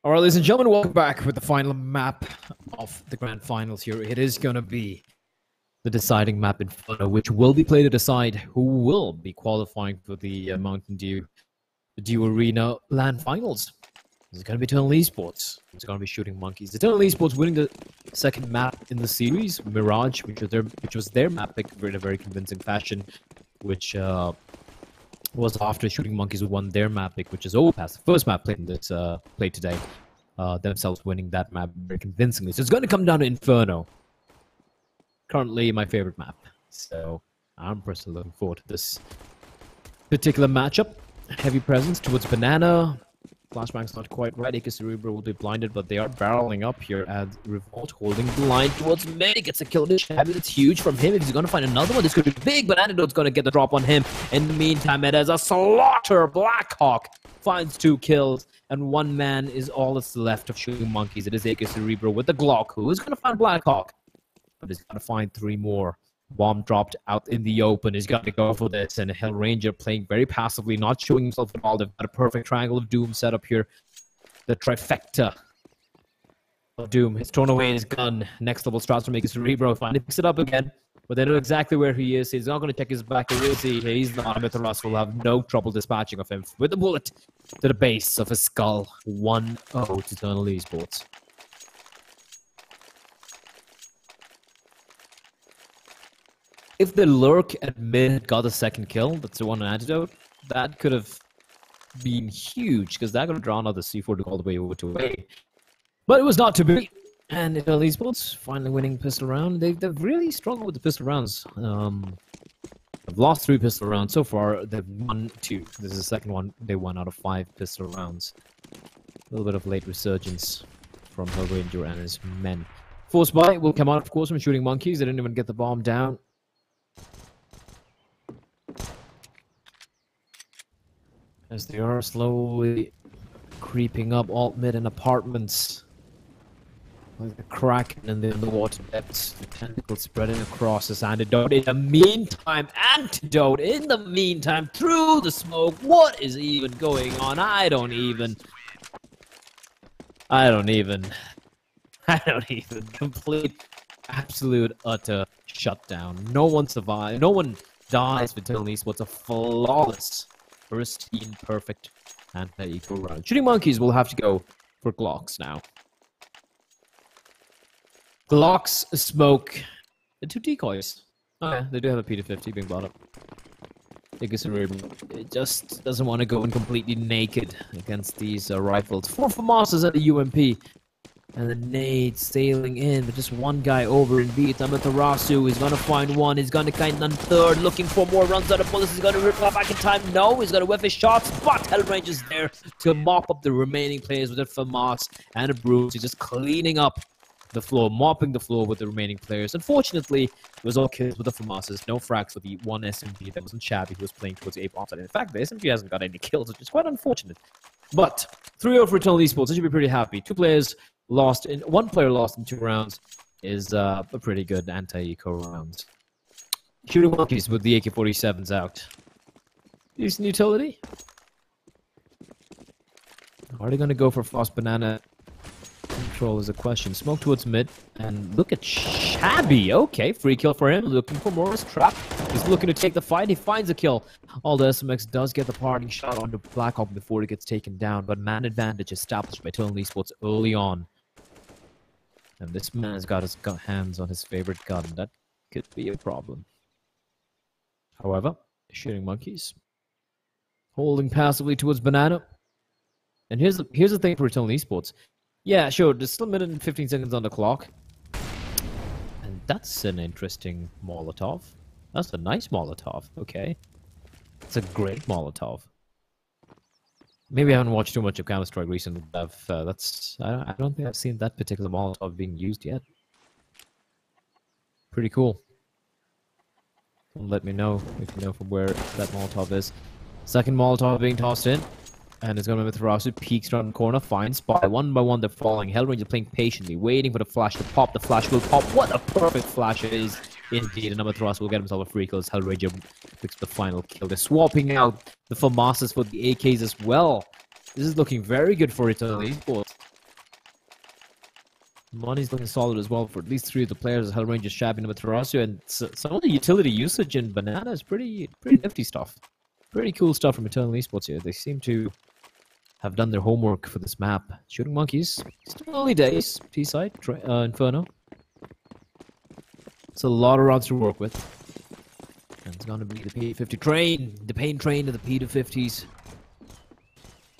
All right, ladies and gentlemen, welcome back with the final map of the grand finals here. It is going to be the deciding map Inferno, which will be played to decide who will be qualifying for the Mountain Dew Arena LAN finals. Is it going to be Eternal Esports? It's going to be Shooting Monkeys. Eternal Esports winning the second map in the series, Mirage, which was their map pick in a very convincing fashion, which was after Shooting Monkeys won their map pick, which is Overpass, the first map played in this played today. Themselves winning that map very convincingly. So it's going to come down to Inferno. Currently my favorite map. So I'm personally looking forward to this particular matchup. Heavy presence towards Banana. Flashbang's not quite right. AK Cerebro will be blinded, but they are barreling up here at Revolt, holding the line towards mid. He gets a kill to Shabby. That's huge from him. If he's going to find another one, this could be big, but Antidote's going to get the drop on him. In the meantime, it has a slaughter. Blackhawk finds 2 kills, and 1 man is all that's left of Shooting Monkeys. It is AK Cerebro with the Glock, who is going to find Blackhawk, but he's going to find 3 more. Bomb dropped out in the open. He's got to go for this. And Hellranger playing very passively, not showing himself at all. They've got a perfect triangle of Doom set up here. The trifecta of Doom. He's thrown away his gun. Next level strats from AK Cerebro. Finally picks it up again. But they know exactly where he is. He's not going to check his back. We'll see. He's not. Mithras will have no trouble dispatching of him with a bullet to the base of his skull. 1-0 to Eternal Esports. If the lurk at mid got a second kill, that's the one on Antidote, that could have been huge, because that could have drawn out the C4 to all the way over to A. But it was not to be. And Eternal Esports finally winning pistol round. They've really struggled with the pistol rounds. They've lost 3 pistol rounds so far. They've won 2. This is the second one they won out of 5 pistol rounds. A little bit of late resurgence from Hellranger and his men. Force buy will come out, of course, from Shooting Monkeys. They didn't even get the bomb down. As they are slowly creeping up alt mid and apartments. Like the Kraken in the underwater depths. The tentacles spreading across this Antidote. In the meantime, Antidote, in the meantime, through the smoke. What is even going on? I don't even. Complete, absolute, utter shutdown. No one survives. No one dies for Eternal Esports. A flawless, pristine, perfect anti-eco round. Shooting Monkeys will have to go for Glocks now. Glocks, smoke, and 2 decoys. Okay, they do have a P250 being brought up. It just doesn't want to go in completely naked against these rifles. 4 FAMASas at the UMP. And the nades sailing in, but just one guy over in B. It's Amaterasu. He's gonna find one. He's gonna kind of third, looking for more runs out of bullets. He's gonna reply back in time. No, he's gonna whiff his shots, but Hellranger's there to mop up the remaining players with a FAMAS and a Bruce. He's just cleaning up the floor, mopping the floor with the remaining players. Unfortunately, it was all kills with the FAMASas. No frags for the one SMG that wasn't Shabby, who was playing towards the A bomb side. In fact, the SMG hasn't got any kills, which is quite unfortunate. But 3-0 for Eternal Esports. I should be pretty happy. 2 players lost in 1 player lost in 2 rounds is a pretty good anti-eco round. Shooting Monkeys with the AK-47s out. Decent utility. Are they going to go for Frost Banana control is a question. Smoke towards mid, and look at Shabby. Okay, free kill for him. Looking for Morris Trap. He's looking to take the fight. He finds a kill. Although SMX does get the parting shot onto Blackhawk before he gets taken down, but man advantage established by Eternal Esports early on. And this man has got his hands on his favorite gun. That could be a problem. However, Shooting Monkeys holding passively towards Banana. And here's the thing for Eternal Esports. Yeah, sure, there's still a minute and 15 seconds on the clock. And that's an interesting Molotov. That's a nice Molotov, okay. It's a great Molotov. Maybe I haven't watched too much of Counter-Strike recently, but I don't think I've seen that particular Molotov being used yet. Pretty cool. Let me know if you know from where that Molotov is. Second Molotov being tossed in. And it's going to be Mithrasu, peeks around the corner, finds spot. 1 by 1 they're falling. Hellranger playing patiently, waiting for the flash to pop. The flash will pop. What a perfect flash it is indeed. And Mithrasu will get himself a free kill as Hellranger picks the final kill. They're swapping out the FAMASas for the AKs as well. This is looking very good for Eternal Esports. Money's looking solid as well for at least 3 of the players. Hellranger, Shabby, and Matarasu, and some of the utility usage in Banana is pretty nifty stuff. Pretty cool stuff from Eternal Esports here. They seem to have done their homework for this map. Shooting Monkeys, still early days. T-side, Inferno. It's a lot of rounds to work with. And it's gonna be the P50 train, the pain train to the P250s.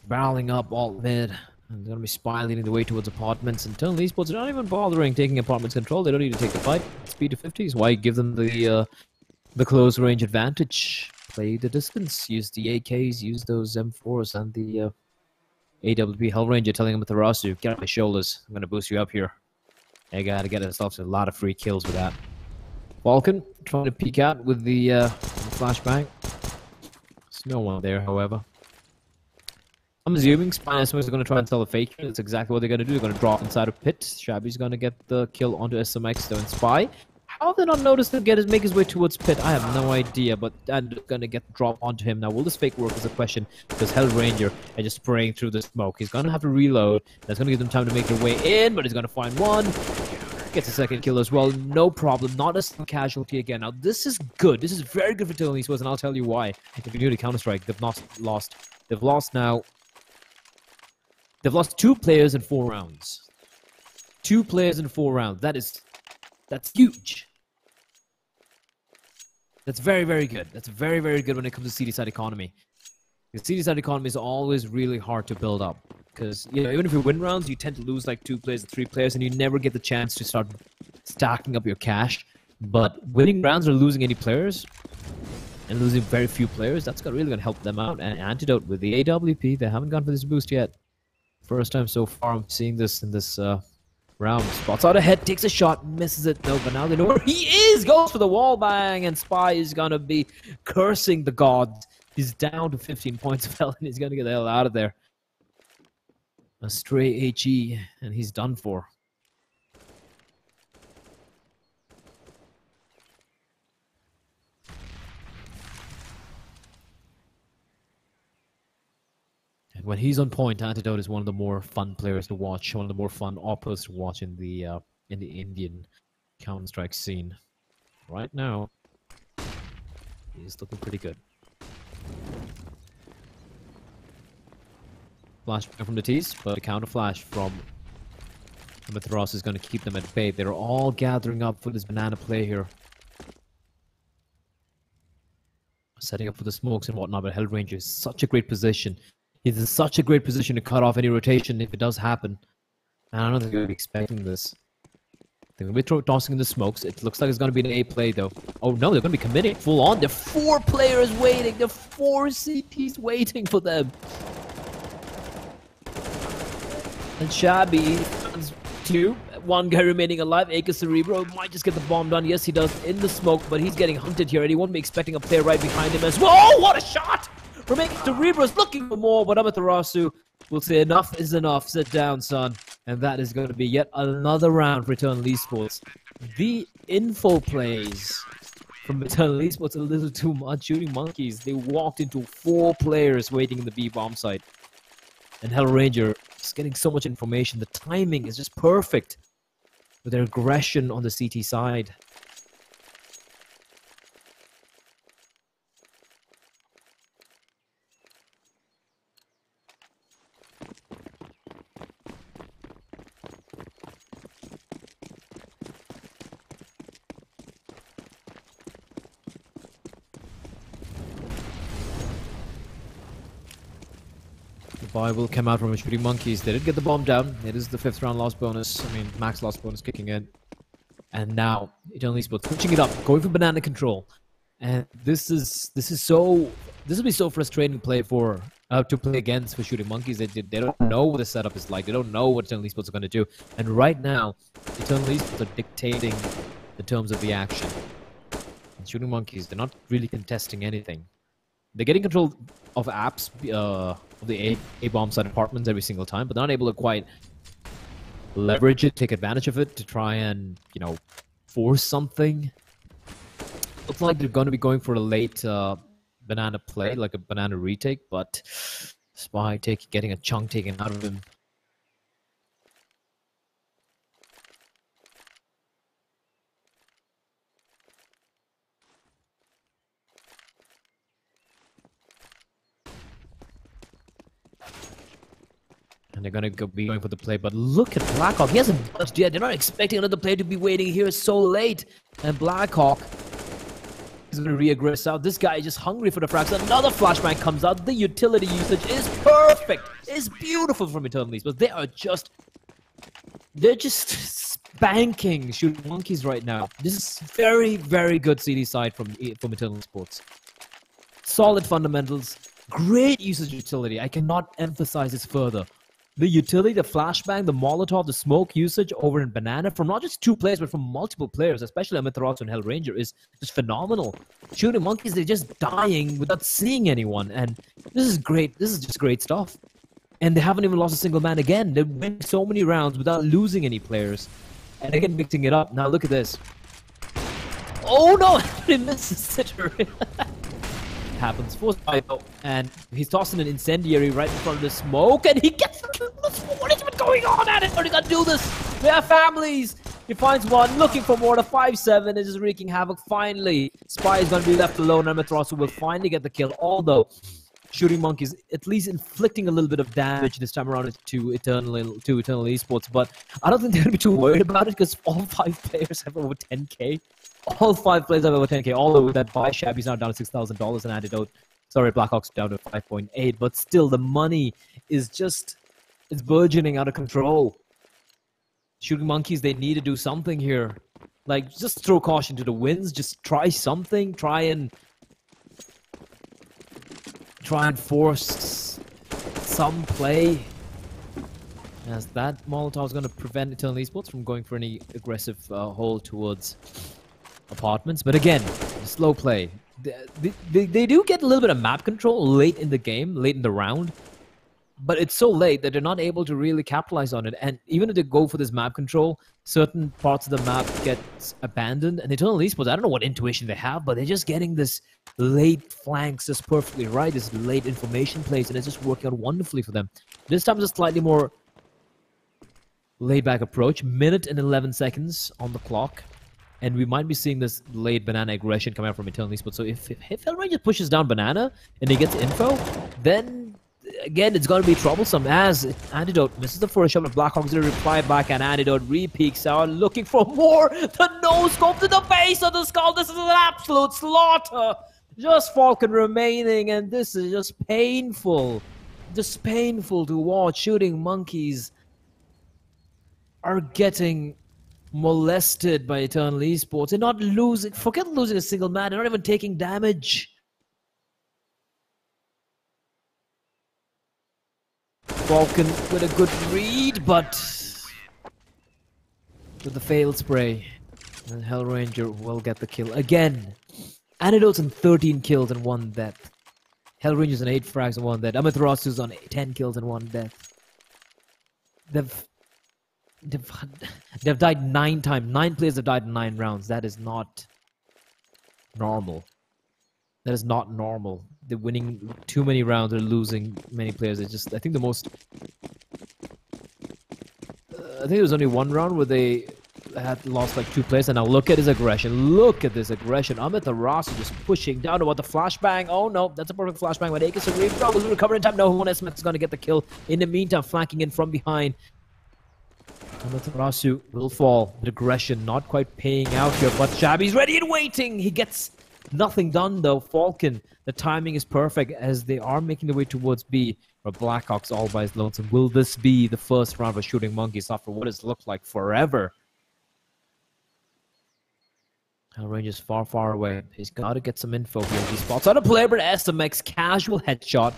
Barreling up alt mid. And there's gonna be Spy leading the way towards apartments. And Eternal Esports are not even bothering taking apartments control. They don't need to take the fight. It's P250s. Why give them the close range advantage? Play the distance. Use the AKs. Use those M4s and the AWP Hellranger telling him with the Rasu, get on my shoulders. I'm gonna boost you up here. They gotta get themselves a lot of free kills with that. Falcon trying to peek out with the flashbang. There's no one there, however. I'm assuming Spy and SMX are going to try and sell a fake. That's exactly what they're going to do. They're going to drop inside a pit. Shabby's going to get the kill onto SMX though. And Spy, how have they not noticed him make his way towards pit? I have no idea, but I'm going to get the drop onto him. Now, will this fake work is a question, because Hellranger is just spraying through the smoke. He's going to have to reload. That's going to give them time to make their way in, but he's going to find one. Gets a second kill as well. No problem. Not a casualty again. Now, this is good. This is very good for Eternal Esports, and I'll tell you why. If you're new to Counter-Strike, they've not lost. They've lost now. They've lost 2 players in 4 rounds. 2 players in 4 rounds. That's huge. That's very, very good. That's very, very good when it comes to CD-side economy. The CD-side economy is always really hard to build up. Because, you know, even if you win rounds, you tend to lose like 2 players or 3 players, and you never get the chance to start stacking up your cash. But winning rounds or losing any players, and losing very few players, that's really going to help them out. And Antidote with the AWP, they haven't gone for this boost yet. First time so far I'm seeing this in this round. Spots out ahead, takes a shot, misses it. No, but now they know where he is. Goes for the wall bang, and Spy is gonna be cursing the gods. He's down to 15 points of health, and he's gonna get the hell out of there. A stray HE, and he's done for. When he's on point, Antidote is one of the more fun players to watch, one of the more fun oppos to watch in the Indian Counter-Strike scene. Right now, he's looking pretty good. Flash from the tees, but a counter flash from Mithras is going to keep them at bay. They're all gathering up for this banana play here. Setting up for the smokes and whatnot, but Hellranger is such a great position. He's in such a great position to cut off any rotation if it does happen. And I don't think they're going to be expecting this. They're going to be tossing in the smokes. It looks like it's going to be an A play, though. Oh, no, they're going to be committing full on. There are 4 players waiting. There are 4 CTs waiting for them. And Shabby runs 2. 1 guy remaining alive. Aka Cerebro might just get the bomb done. Yes, he does in the smoke, but he's getting hunted here, and he won't be expecting a player right behind him as well. Oh, what a shot! Remaining Cerebro's looking for more, but Amaterasu will say enough is enough. Sit down, son. And that is going to be yet another round for Eternal Esports. The info plays from Eternal Esports a little too much. Shooting Monkeys, they walked into 4 players waiting in the B bomb site. And Hellranger is getting so much information. The timing is just perfect with their aggression on the CT side. Buy will come out from Shooting Monkeys. They did get the bomb down. It is the 5th round loss bonus. I mean, max loss bonus kicking in. And now, Eternal Esports switching it up, going for banana control. And this will be so frustrating to play for, to play against for Shooting Monkeys. They don't know what the setup is like. They don't know what Eternal Esports are going to do. And right now, Eternal Esports are dictating the terms of the action. And Shooting Monkeys, they're not really contesting anything. They're getting control of apps, of the A-bomb side apartments every single time, but they're not able to quite leverage it, take advantage of it to try and, you know, force something. Looks like they're going to be going for a late banana play, like a banana retake, but Spy getting a chunk taken out of him. And they're going to be going for the play. But look at Blackhawk. He hasn't budged yet. They're not expecting another player to be waiting here so late. And Blackhawk is going to re-aggress out. This guy is just hungry for the frags. Another flashbang comes out. The utility usage is perfect. It's beautiful from Eternal Esports. They're just spanking Shooting Monkeys right now. This is very, very good CD side from Eternal Esports. Solid fundamentals. Great usage utility. I cannot emphasize this further. The utility, the flashbang, the Molotov, the smoke usage over in Banana from not just two players, but from multiple players, especially Amaterasu and Hellranger, is just phenomenal. Shooting Monkeys, they're just dying without seeing anyone. And this is great. This is just great stuff. And they haven't even lost a single man again. They're winning so many rounds without losing any players. And again, mixing it up. Now look at this. Oh no! He missed the sitter. Happens. Forced by though. And he's tossing an incendiary right in front of the smoke. And he gets the kill. What is going on at it? How are you gonna do this? They have families. He finds one, looking for more. The 5-7 is just wreaking havoc. Finally, Spy is gonna be left alone. Amaterasu will finally get the kill. Although Shooting Monkeys at least inflicting a little bit of damage this time around to Eternal Esports, but I don't think they're gonna be too worried about it because all 5 players have over 10k. All 5 players have over 10k. Although that buy Shabby's now down to $6,000 in Antidote. Sorry, Blackhawk's down to 5.8, but still the money is just it's burgeoning out of control. Shooting Monkeys, they need to do something here. Like, just throw caution to the winds. Just try something. Try and force some play. As that Molotov is going to prevent Eternal Esports from going for any aggressive hold towards apartments. But again, slow play. They do get a little bit of map control late in the game, late in the round. But it's so late that they're not able to really capitalize on it. And even if they go for this map control, certain parts of the map get abandoned. And Eternal Esports, I don't know what intuition they have, but they're just getting this late flanks just perfectly right, this late information plays, and it's just working out wonderfully for them. This time it's a slightly more laid-back approach. Minute and 11 seconds on the clock. And we might be seeing this late Banana aggression coming out from Eternal Esports. So if Hellranger pushes down Banana and he gets info, then again, it's going to be troublesome as Antidote misses the first shot, but Blackhawk's going to reply back, and Antidote re-peeks out, looking for more. The no-scope to the base of the skull. This is an absolute slaughter. Just Falcon remaining, and this is just painful. Just painful to watch. Shooting Monkeys are getting molested by Eternal Esports. They're not losing. Forget losing a single man. They're not even taking damage. Falcon with a good read, but with the failed spray. And Hellranger will get the kill again. Antidote's on 13 kills and 1 death. Hellranger's on 8 frags and 1 death. Amaterasu's on 10 kills and 1 death. They've died 9 times. 9 players have died in 9 rounds. That is not normal. That is not normal. They're winning too many rounds. They're losing many players. It's just, I think the most... I think there was only 1 round where they had lost like 2 players. And now look at his aggression. Look at this aggression. Amaterasu just pushing down to what the flashbang. Oh no, that's a perfect flashbang. But Akis will recover in time. No one else is going to get the kill. In the meantime, flanking in from behind. Amaterasu will fall. The aggression not quite paying out here. But Shabby's ready and waiting. He gets nothing done though. Falcon, the timing is perfect as they are making their way towards B. But Blackhawks all by his lonesome. Will this be the first round of Shooting Monkeys after what has looked like forever? Hellranger's far, far away. He's got to get some info here. He spots out a player, but SMX casual headshot.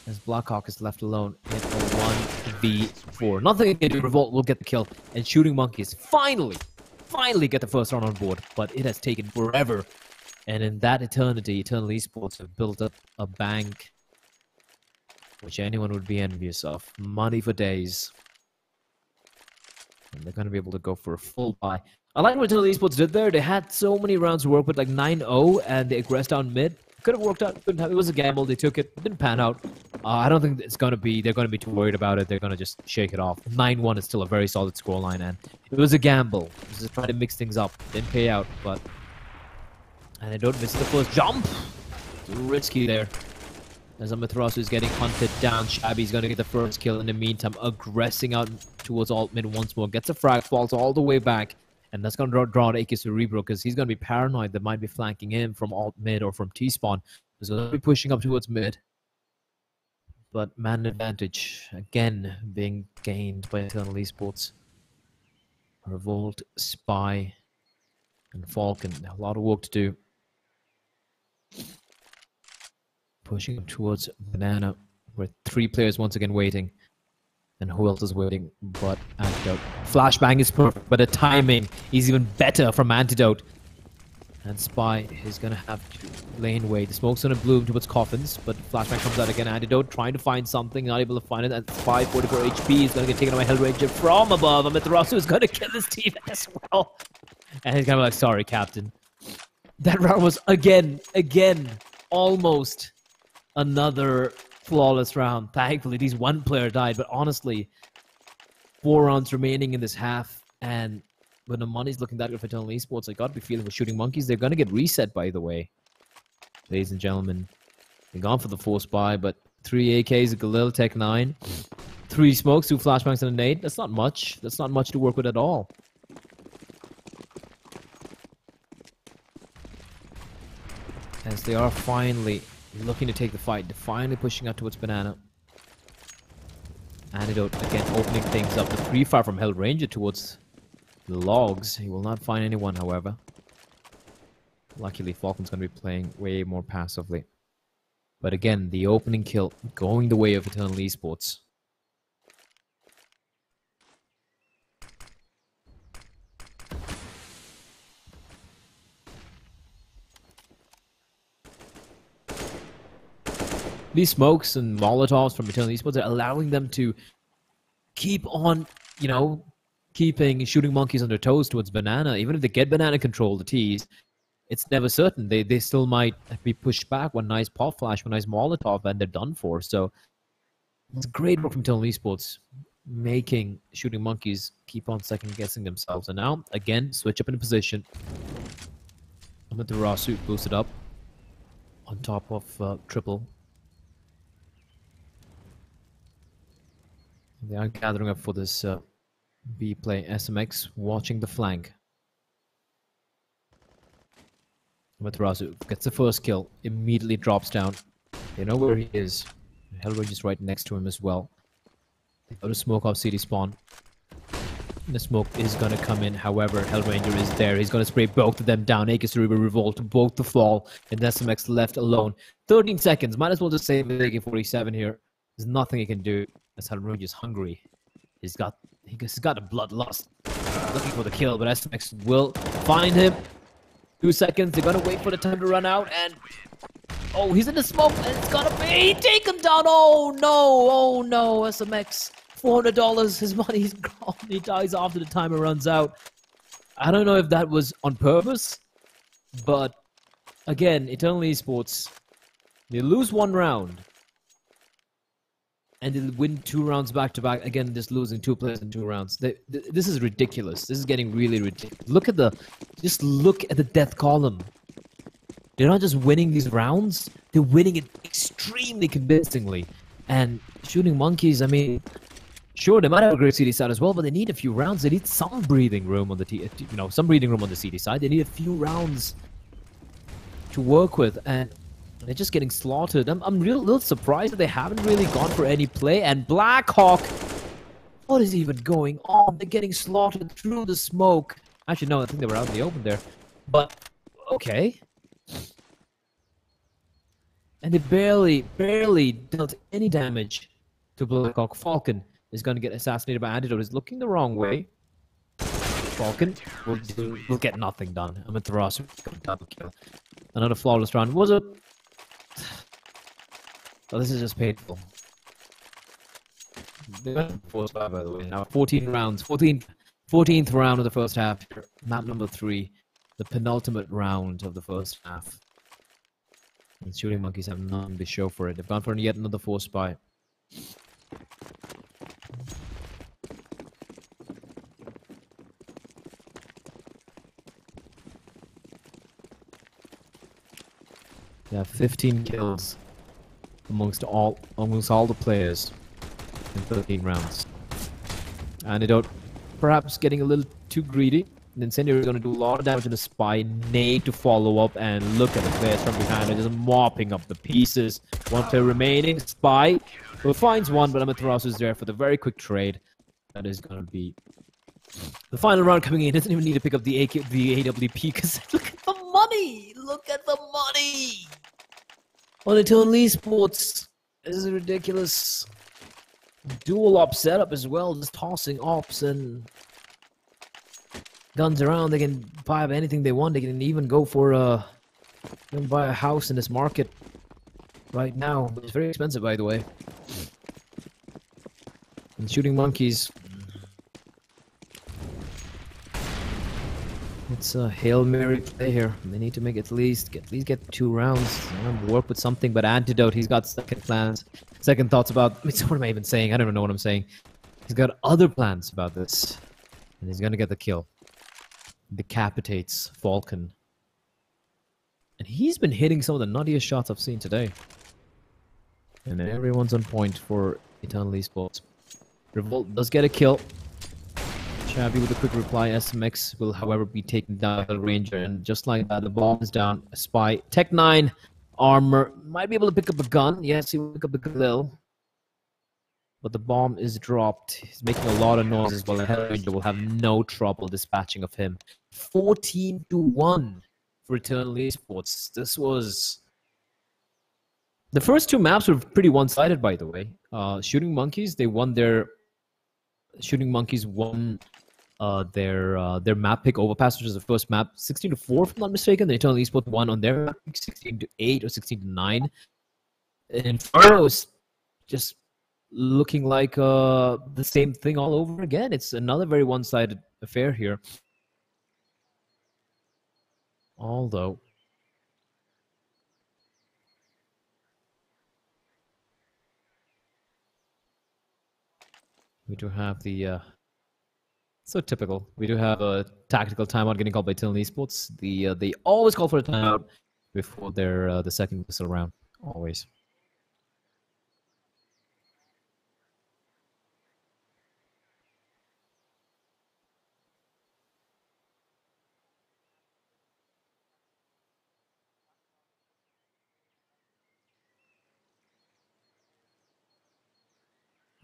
As Blackhawk is left alone in a 1v4. Nothing he can do. Revolt will get the kill. And Shooting Monkeys finally get the first round on board. But it has taken forever. And in that eternity, Eternal Esports have built up a bank which anyone would be envious of. Money for days. And they're going to be able to go for a full buy. I like what Eternal Esports did there. They had so many rounds to work with, like 9-0, and they aggressed down mid. Could have worked out. Couldn't have. It was a gamble. They took it. It didn't pan out. I don't think it's going to be. They're going to be too worried about it. They're going to just shake it off. 9-1 is still a very solid scoreline, and it was a gamble. Just trying to mix things up. Didn't pay out, and they don't miss the first jump. Too risky there. As Amaterasu is getting hunted down, Shabby's going to get the first kill in the meantime, aggressing out towards alt mid once more. Gets a frag, falls all the way back, and that's going to draw Akis Cerebro because he's going to be paranoid that might be flanking him from alt mid or from T-spawn. He's going to be pushing up towards mid. But man advantage, again, being gained by Eternal Esports. Revolt, Spy, and Falcon. A lot of work to do. Pushing up towards Banana, with 3 players once again waiting. And who else is waiting but Antidote? Flashbang is perfect, but the timing is even better from Antidote. And Spy is going to have to lane away. The smoke's going to bloom towards Coffins, but Flashbang comes out again. Antidote trying to find something, not able to find it. And Spy, 44 HP, is going to get taken by Hellranger from above. Amaterasu is going to kill his team as well. And he's going to be like, sorry, Captain. That round was, again, almost another flawless round. Thankfully, at least 1 player died, but honestly, 4 rounds remaining in this half, and when the money's looking that good for Eternal Esports, I got to be feeling with Shooting Monkeys. They're going to get reset, by the way. Ladies and gentlemen, they're gone for the 4 Spy, but 3 AKs, a Galil Tech 9, 3 smokes, 2 flashbangs, and a nade. That's not much. That's not much to work with at all. As they are finally looking to take the fight, they're finally pushing out towards Banana. Antidote again opening things up. The pre-fire from Hellranger towards the logs. He will not find anyone, however. Luckily, Falcon's going to be playing way more passively. But again, the opening kill going the way of Eternal Esports. These smokes and Molotovs from Eternal Esports are allowing them to keep on, you know, keeping Shooting Monkeys on their toes towards Banana. Even if they get Banana control, the T's, it's never certain. They still might be pushed back. One nice pop flash, one nice Molotov, and they're done for. So it's great work from Eternal Esports, making Shooting Monkeys keep on second-guessing themselves. And now, again, switch up in position. Amaterasu boosted up on top of Triple. They are gathering up for this B play. SMX watching the flank. Amaterasu gets the first kill, immediately drops down. They know where he is. Hellranger is right next to him as well. They go to smoke off CD spawn. The smoke is going to come in, however, Hellranger is there. He's going to spray both of them down. Akis Cerebro Revolt, both the fall, and SMX left alone. 13 seconds, might as well just save AK-47 here. There's nothing he can do. As Hellranger is hungry. He's got a bloodlust. Looking for the kill, but SMX will find him. 2 seconds, they're gonna wait for the time to run out, and oh, he's in the smoke, and it's gonna be take him down. Oh no, SMX. $400, his money's gone. He dies after the timer runs out. I don't know if that was on purpose, but again, Eternal Esports, they lose 1 round. And they'll win 2 rounds back to back. Again, just losing 2 players in 2 rounds. This is ridiculous. This is getting really ridiculous. Just look at the death column. They're not just winning these rounds. They're winning it extremely convincingly. And Shooting Monkeys, I mean, sure, they might have a great CD side as well, but they need a few rounds. They need some breathing room on the some breathing room on the CD side. They need a few rounds to work with, and they're just getting slaughtered. I'm little surprised that they haven't really gone for any play. And Blackhawk, what is even going on? They're getting slaughtered through the smoke. Actually, no, I think they were out in the open there. But, okay. And they barely dealt any damage to Blackhawk. Falcon is going to get assassinated by Antidote. He's looking the wrong way. Falcon will get nothing done. Amaterasu double kill. Another flawless round. Was it? Oh, this is just painful. They went for 4 by the way. Now 14 rounds. 14th round of the first half. Map number 3. The penultimate round of the first half. And Shooting Monkeys have nothing to show for it. They've gone for yet another 4 spy. They have 15 kills. amongst all the players in 13 rounds. Antidote perhaps getting a little too greedy. Incendiary is going to do a lot of damage in the spy. Nade to follow up, and look at the players from behind. They're just mopping up the pieces. One player remaining. Spy finds one, but Amaterasu is there for the very quick trade. That is going to be the final round coming in. Doesn't even need to pick up the AWP because look at the money. Look at the money on Eternal Esports. This is ridiculous. Dual op setup as well, just tossing ops and guns around. They can buy anything they want. They can even go for buy a house in this market right now. It's very expensive, by the way. And shooting monkeys. It's a Hail Mary play here. They need to make at least get 2 rounds. Work with something, but Antidote, he's got second plans. Second thoughts about... what am I even saying? I don't even know what I'm saying. He's got other plans about this. And he's gonna get the kill. Decapitates Falcon. And he's been hitting some of the nuttiest shots I've seen today. And everyone's on point for Eternal Esports. Revolt does get a kill. Shabby with a quick reply. SMX will, however, be taken down by the Ranger. And just like that, the bomb is down. A spy. Tech 9 armor. Might be able to pick up a gun. Yes, he will pick up the Galil. But the bomb is dropped. He's making a lot of noise as well. The Hell Ranger will have no trouble dispatching of him. 14-1 for Eternal Esports. This was... The first 2 maps were pretty one-sided, by the way. Shooting Monkeys, they won their... Shooting Monkeys won their map pick Overpass, which is the first map, 16-4 if I'm not mistaken. The Eternal Esports won on their map pick 16-8 or 16-9. And Inferno is just looking like the same thing all over again. It's another very one-sided affair here. Although we do have the so typical. We do have a tactical timeout getting called by Eternal Esports. They always call for a timeout before their the second whistle round. Always.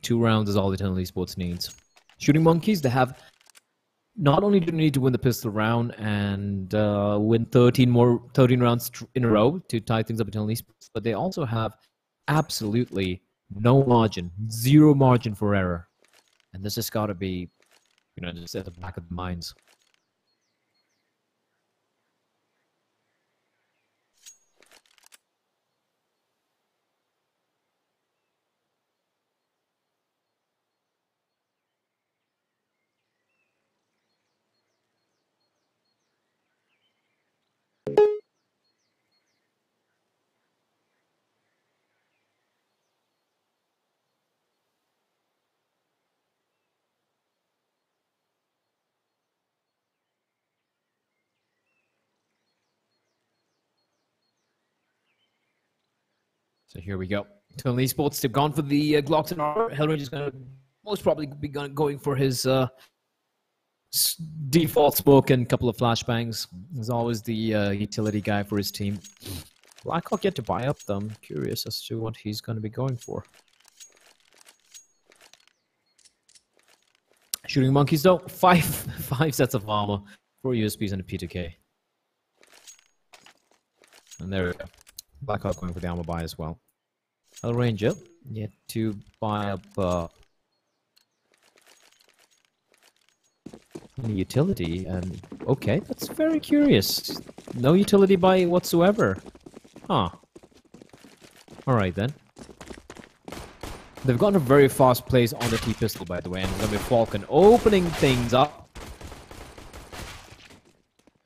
Two rounds is all the Eternal Esports needs. Shooting Monkeys, they have... Not only do they need to win the pistol round and win 13 rounds in a row to tie things up Eternal Esports, but they also have absolutely no margin, 0 margin for error. And this has got to be, you know, just at the back of the minds. So here we go. Eternal Esports, they've gone for the Glocks and armor. Hellrange is going to most probably be going for his default smoke and a couple of flashbangs. He's always the utility guy for his team. Blackhawk yet to buy up them. Curious as to what he's going to be going for. Shooting Monkeys though, five sets of armor, 4 USPs and a P2K. And there we go. Blackhawk going for the armor buy as well. El Ranger yet to buy up the utility, and okay, that's very curious. No utility buy whatsoever. Huh. Alright then. They've gotten a very fast place on the T-pistol, by the way, and it's gonna be Falcon opening things up.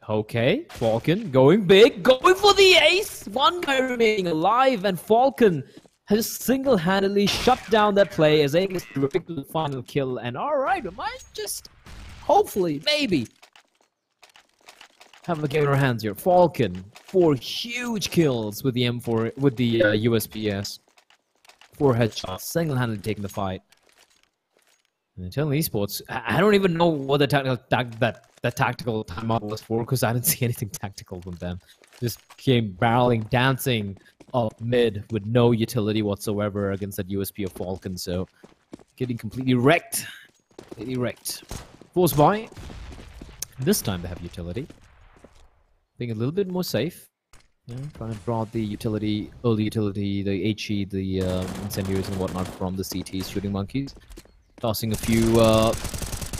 Okay, Falcon going big, going for the ace! One guy remaining alive, and Falcon has single-handedly shut down that play as they get the final kill. And alright, we might just, hopefully, maybe, have a game in our hands here. Falcon, 4 huge kills with the M4, with the USPS. 4 headshots, single-handedly taking the fight. And Eternal Esports, I don't even know what the tactical timeout was for, because I didn't see anything tactical from them. Just came barreling, dancing up mid with no utility whatsoever against that USP of Falcon. So getting completely wrecked. Completely wrecked. Force buy. This time they have utility. Being a little bit more safe. Yeah, trying to draw the utility, early utility, the HE, the incendiaries and whatnot from the CTs, shooting monkeys. Tossing a few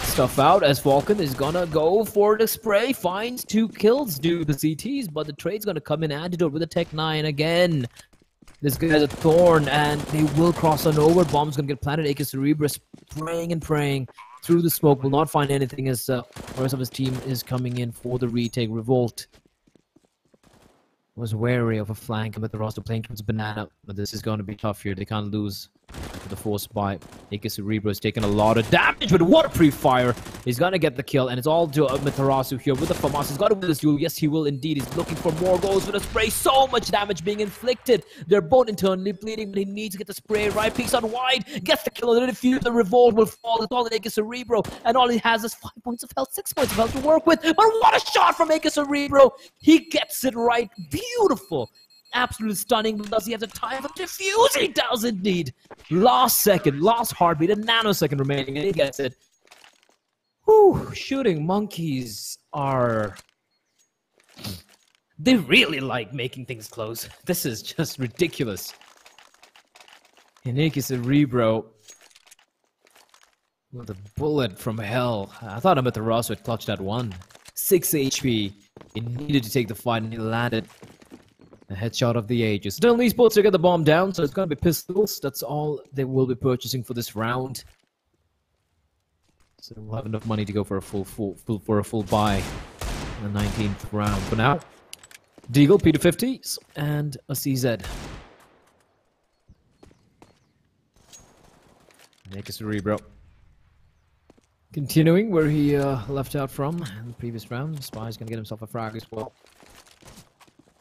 stuff out as Falcon is gonna go for the spray. Finds 2 kills due to the CTs, but the trade's gonna come in antidote with the Tech 9 again. This guy has a Thorn, and they will cross on over. Bomb's gonna get planted. AK Cerebra spraying and praying through the smoke. Will not find anything as the rest of his team is coming in for the retake. Revolt was wary of a flank with the roster playing towards Banana, but this is going to be tough here. They can't lose with the force buy. AK Cerebro is taking a lot of damage, but what a pre-fire. He's going to get the kill, and it's all to Amaterasu here with the FAMAS. He's got to win this duel. Yes, he will indeed. He's looking for more goals with a spray. So much damage being inflicted. They're both internally bleeding, but he needs to get the spray right. Peeks out wide, gets the kill, and then if the revolt will fall. It's all in AK Cerebro, and all he has is 5 points of health, 6 points of health to work with. But what a shot from AK Cerebro. He gets it right. Beautiful. Absolutely stunning. Does he have the time for defuse? He does indeed. Last second, last heartbeat, a nanosecond remaining, and he gets it. Whew, shooting monkeys are... They really like making things close. This is just ridiculous. Henrique Cerebro with a bullet from hell. I thought Amaterasu had clutched that one. 6 HP. He needed to take the fight, and he landed a headshot of the ages. Eternal Esports to get the bomb down, so it's going to be pistols. That's all they will be purchasing for this round. So we'll have enough money to go for a full buy in the 19th round. For now, Deagle, P250s, and a CZ. Make a Cerebro. Continuing where he left out from in the previous round. Spy's going to get himself a frag as well.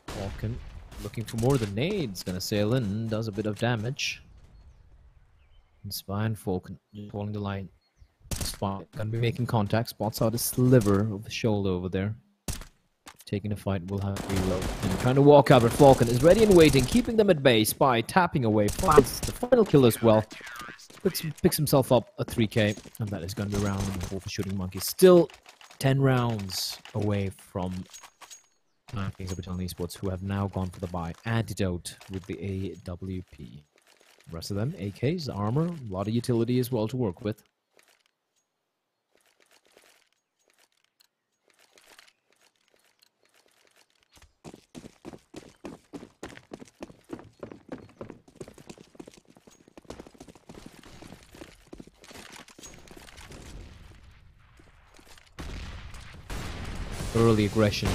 Falcon looking for more than nades. Gonna sail in, does a bit of damage. And Spy and Falcon just holding the line. Spy gonna be making contact. Spots out a sliver of the shoulder over there. Taking the fight, will have to reload. And trying to walk out, but Falcon is ready and waiting, keeping them at bay. Spy tapping away, finds the final kill as well. Picks himself up a 3k, and that is gonna be round 4 for Shooting Monkey. Still 10 rounds away from Kings of Eternal Esports, who have now gone for the buy. Antidote with the AWP. The rest of them, AKs, armor, a lot of utility as well to work with. Early aggression.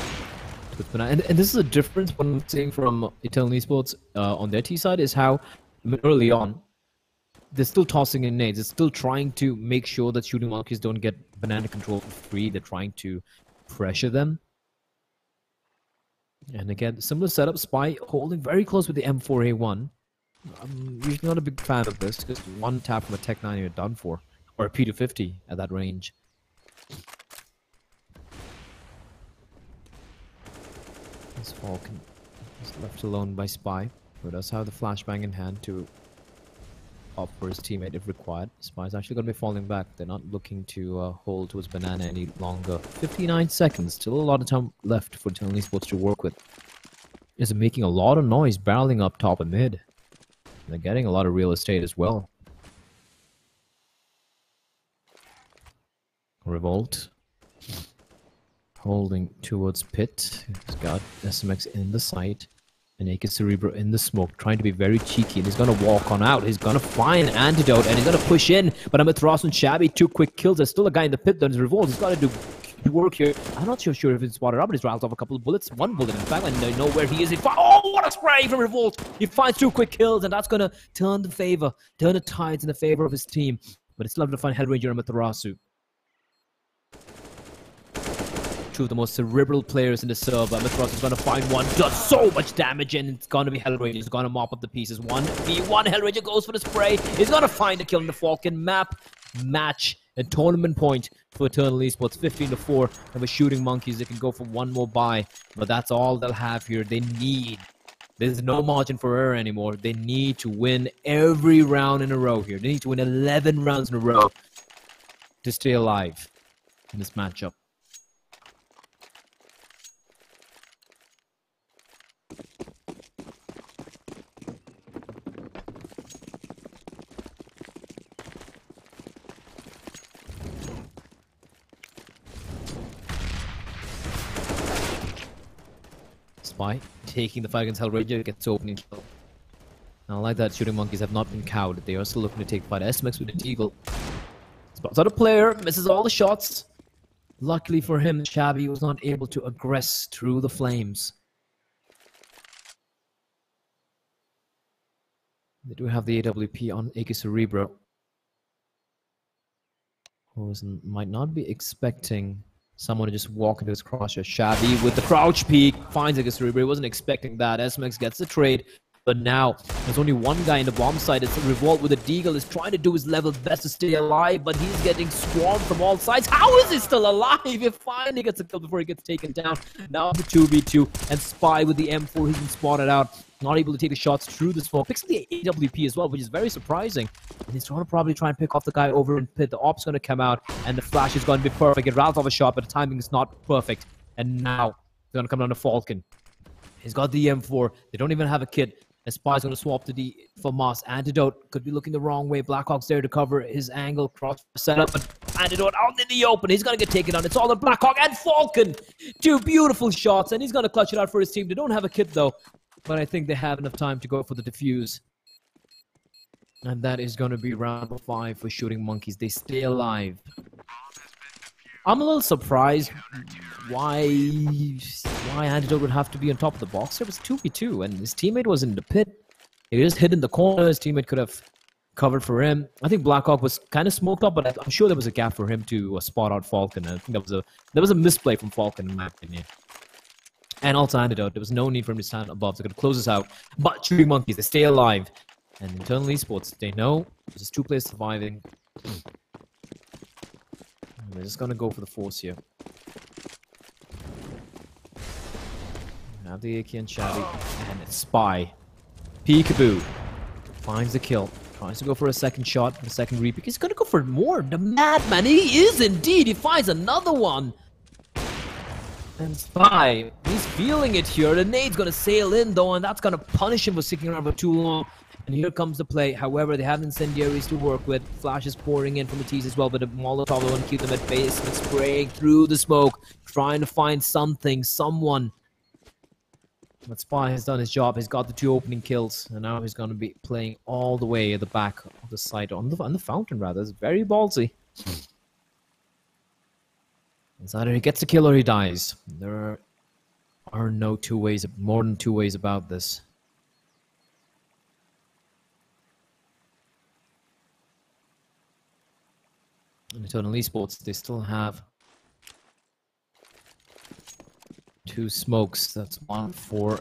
And this is a difference what I'm seeing from Eternal Esports on their T side is how early on they're still tossing in nades. They're still trying to make sure that Shooting Monkeys don't get banana control for free. They're trying to pressure them. And again, similar setup. Spy holding very close with the M4A1. I'm usually not a big fan of this because one tap from a Tech 9 you're done for, or a P250 at that range. This Falcon is left alone by Spy, who does have the flashbang in hand to opt for his teammate if required. Spy's actually going to be falling back. They're not looking to hold towards banana any longer. 59 seconds, still a lot of time left for Eternal Esports to work with. Is making a lot of noise, barreling up top and mid. They're getting a lot of real estate as well. Revolt. Holding towards pit. He's got SMX in the sight. And AK Cerebro in the smoke, trying to be very cheeky. And he's going to walk on out. He's going to find an antidote. And he's going to push in. But Amaterasu and Shabby, 2 quick kills. There's still a guy in the pit that is Revolt. He's got to do work here. I'm not sure if it's spotted up, but he's rattled off a couple of bullets. 1 bullet, in fact. I know where he is. Oh, what a spray from Revolt! He finds 2 quick kills. And that's going to turn the tides in the favor of his team. But it's still have to find Hellranger and Amaterasu. two of the most cerebral players in the server. Ametros is going to find one, does so much damage, and it's going to be Hellranger. He's going to mop up the pieces. 1v1, Hellranger goes for the spray. He's going to find a kill in the Falcon map. Match and tournament point for Eternal Esports, 15-4. And with Shooting Monkeys, they can go for one more buy, but that's all they'll have here. There's no margin for error anymore. They need to win every round in a row here. They need to win 11 rounds in a row to stay alive in this matchup. Spy taking the fight against Hellranger, gets opening kill. Now, like that, Shooting Monkeys have not been cowed. They are still looking to take fight. SMX with the Deagle. Spots out a player, misses all the shots. Luckily for him, Shabby was not able to aggress through the flames. They do have the AWP on AK Cerebro, who might not be expecting someone to just walk into his crosshair. Shabby with the crouch peek finds AK Cerebro. He wasn't expecting that. SMX gets the trade. But now, there's only one guy in the bomb side. It's a Revolt with a Deagle. Is trying to do his level best to stay alive, but he's getting swarmed from all sides. How is he still alive? He finally gets a kill before he gets taken down. Now the 2v2, and Spy with the M4. He's been spotted out. Not able to take the shots through the smoke. Picks the AWP as well, which is very surprising. And he's trying to probably try and pick off the guy over in pit. The op's going to come out, and the flash is going to be perfect. It rattles off a shot, but the timing is not perfect. And now, they're going to come down to Falcon. He's got the M4. They don't even have a kit. And Spy's going to swap to the FAMAS. Antidote could be looking the wrong way. Blackhawk's there to cover his angle. Cross setup, but Antidote out in the open. He's going to get taken down. It's all on Blackhawk and Falcon. Two beautiful shots, and he's going to clutch it out for his team. They don't have a kit, though, but I think they have enough time to go for the defuse. And that is going to be round 5 for Shooting Monkeys. They stay alive. I'm a little surprised why Antidote would have to be on top of the box. It was 2v2, and his teammate was in the pit. He just hid in the corner. His teammate could have covered for him. I think Blackhawk was kind of smoked up, but I'm sure there was a gap for him to spot out Falcon. I think there was a misplay from Falcon, in my opinion. And also Antidote. There was no need for him to stand above. They're going to close us out. But Shooting Monkeys, they stay alive. And Eternal Esports, they know there's just 2 players surviving. They're just going to go for the force here. Have the AK and Shabby. And it's Spy. Peekaboo. Finds the kill. Tries to go for a second shot. A second repeat. He's going to go for more. The madman. He is indeed. He finds another one. And Spy. He's feeling it here. The nade's going to sail in though. And that's going to punish him for sticking around for too long. And here comes the play. However, they have incendiaries to work with. Flash is pouring in from the tees as well, but the Molotov will keep them at base and spraying through the smoke, trying to find something, someone. But Spy has done his job. He's got the 2 opening kills, and now he's going to be playing all the way at the back of the site, on the fountain rather. It's very ballsy. It's either he gets a kill or he dies. There are no more than two ways about this. In Eternal Esports, they still have 2 smokes. That's one for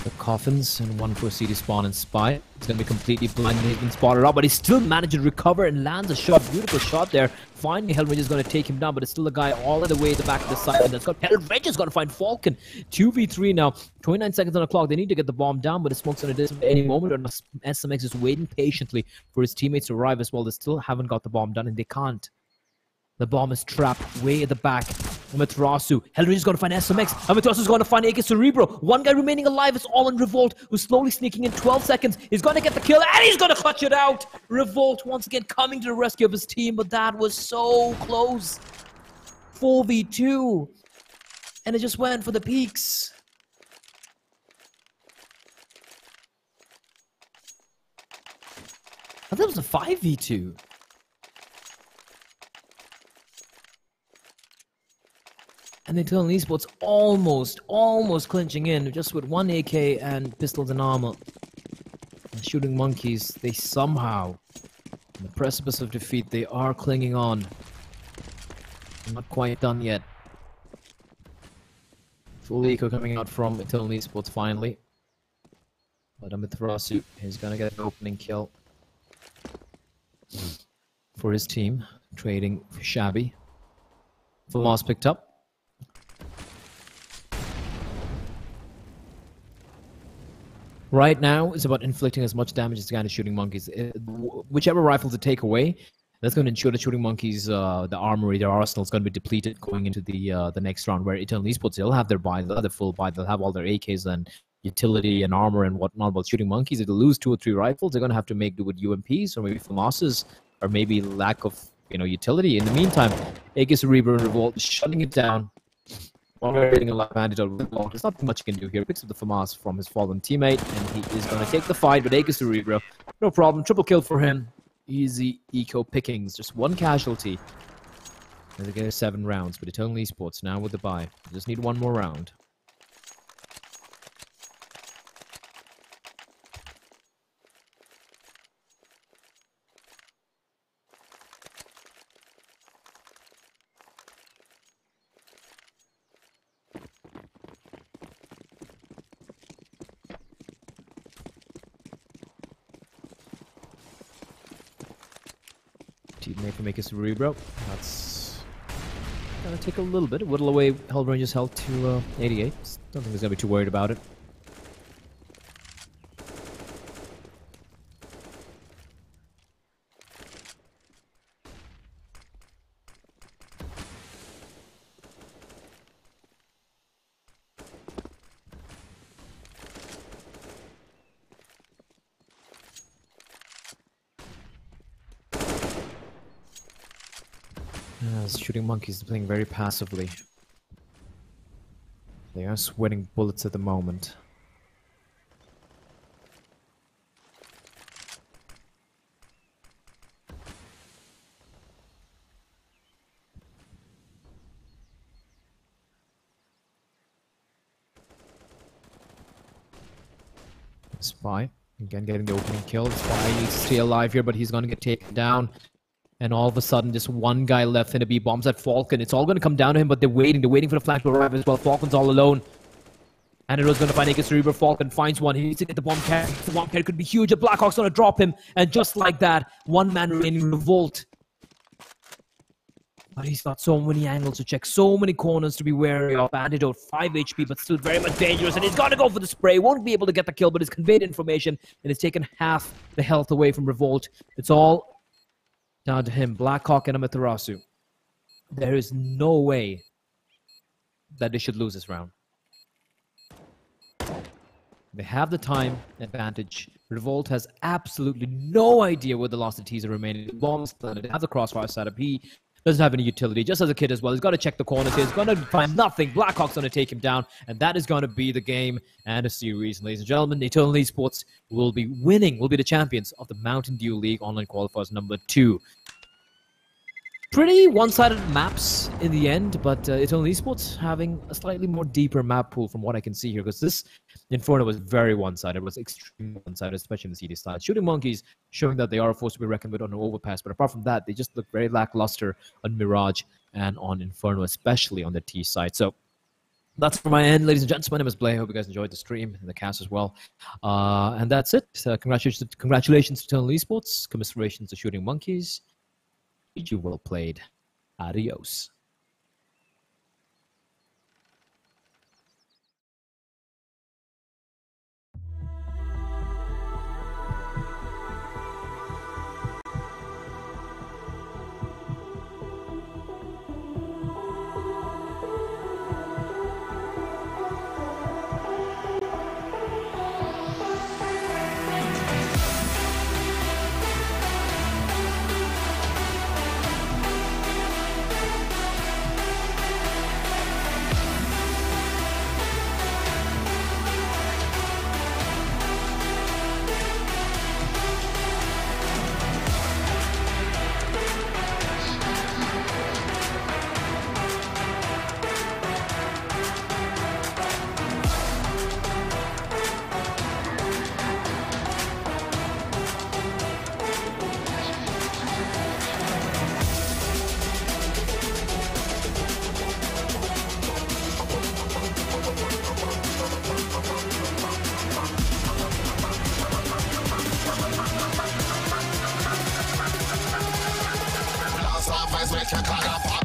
the coffins and one for CD Spawn and Spy. He's going to be completely blind. He's been spotted out, but he still managed to recover and lands a shot. Beautiful shot there. Finally, Hellranger is going to take him down, but it's still a guy all the way at the back of the side. And that's got Hellranger's going to find Falcon. 2v3 now. 29 seconds on the clock. They need to get the bomb down, but the smoke's going to disappear at any moment. And SMX is waiting patiently for his teammates to arrive as well. They still haven't got the bomb done, and they can't. The bomb is trapped way at the back. Amaterasu. Hellranger's going to find SMX. Amaterasu's going to find AK Cerebro. One guy remaining alive is all in Revolt, who's slowly sneaking in 12 seconds. He's going to get the kill, and he's going to clutch it out. Revolt once again coming to the rescue of his team, but that was so close. 4v2. And it just went for the peaks. I thought it was a 5v2. And Eternal Esports almost clinching in, just with 1 AK and pistols and armor. And Shooting Monkeys, they somehow, on the precipice of defeat, they are clinging on. Not quite done yet. Full eco coming out from Eternal Esports finally. But Amitarasu is going to get an opening kill for his team, trading for Shabby. Famas picked up. Right now, it's about inflicting as much damage as you can to Shooting Monkeys. Whichever rifle to take away, that's going to ensure that Shooting Monkeys, the armory, their arsenal is going to be depleted going into the next round, where Eternal Esports, they'll have their buy, they'll have their full buy, they'll have all their AKs and utility and armor and whatnot. But Shooting Monkeys, if they lose 2 or 3 rifles, they're going to have to make do with UMPs or maybe FAMASs or maybe lack of utility. In the meantime, AK Cerebro and Revolt shutting it down. While we're getting a live antidote with Wall, there's not much he can do here. Picks up the FAMAS from his fallen teammate, and he is going to take the fight with AK Cerebro. No problem, triple kill for him. Easy eco pickings, just 1 casualty. And they get 7 rounds, but Eternal Esports now with the bye. Just need 1 more round. Teammate from AK Cerebro. That's gonna take a little bit. Whittle away Hellranger's health to 88. Don't think he's gonna be too worried about it. Shooting Monkeys playing very passively. They are sweating bullets at the moment. Spy again getting the opening kill. Spy needs to stay alive here, but he's going to get taken down. And all of a sudden, just 1 guy left in a B. Bombs at Falcon. It's all going to come down to him, but they're waiting. They're waiting for the flag to arrive as well. Falcon's all alone. And it was going to find AK Cerebro. Falcon finds one. He needs to get the bomb carry. The bomb carry could be huge. The Blackhawk's going to drop him. And just like that, 1 man remaining. Revolt. But he's got so many angles to check. So many corners to be wary of. Antidote, 5 HP, but still very much dangerous. And he's got to go for the spray. Won't be able to get the kill, but it's conveyed information. And it's taken half the health away from Revolt. It's all down to him, Blackhawk and Amaterasu. There is no way that they should lose this round. They have the time advantage. Revolt has absolutely no idea where the last of teas are remaining. The bomb's planted. They have the crossfire set up. He doesn't have any utility, just as a kid as well. He's got to check the corners here. He's going to find nothing. Blackhawk's going to take him down, and that is going to be the game and a series. Ladies and gentlemen, Eternal Esports will be winning, will be the champions of the Mountain Dew League Online Qualifiers number 2. Pretty one-sided maps in the end, but Eternal Esports having a slightly more deeper map pool from what I can see here, because this Inferno was very one-sided. It was extremely one-sided, especially in the CD side. Shooting Monkeys showing that they are a force to be reckoned with on an overpass, but apart from that, they just look very lackluster on Mirage and on Inferno, especially on the T side. So that's from my end, ladies and gents. My name is Blay. I hope you guys enjoyed the stream and the cast as well. And that's it. Congratulations to Eternal Esports. Commiserations to Shooting Monkeys. You well played. Adios. make you call up.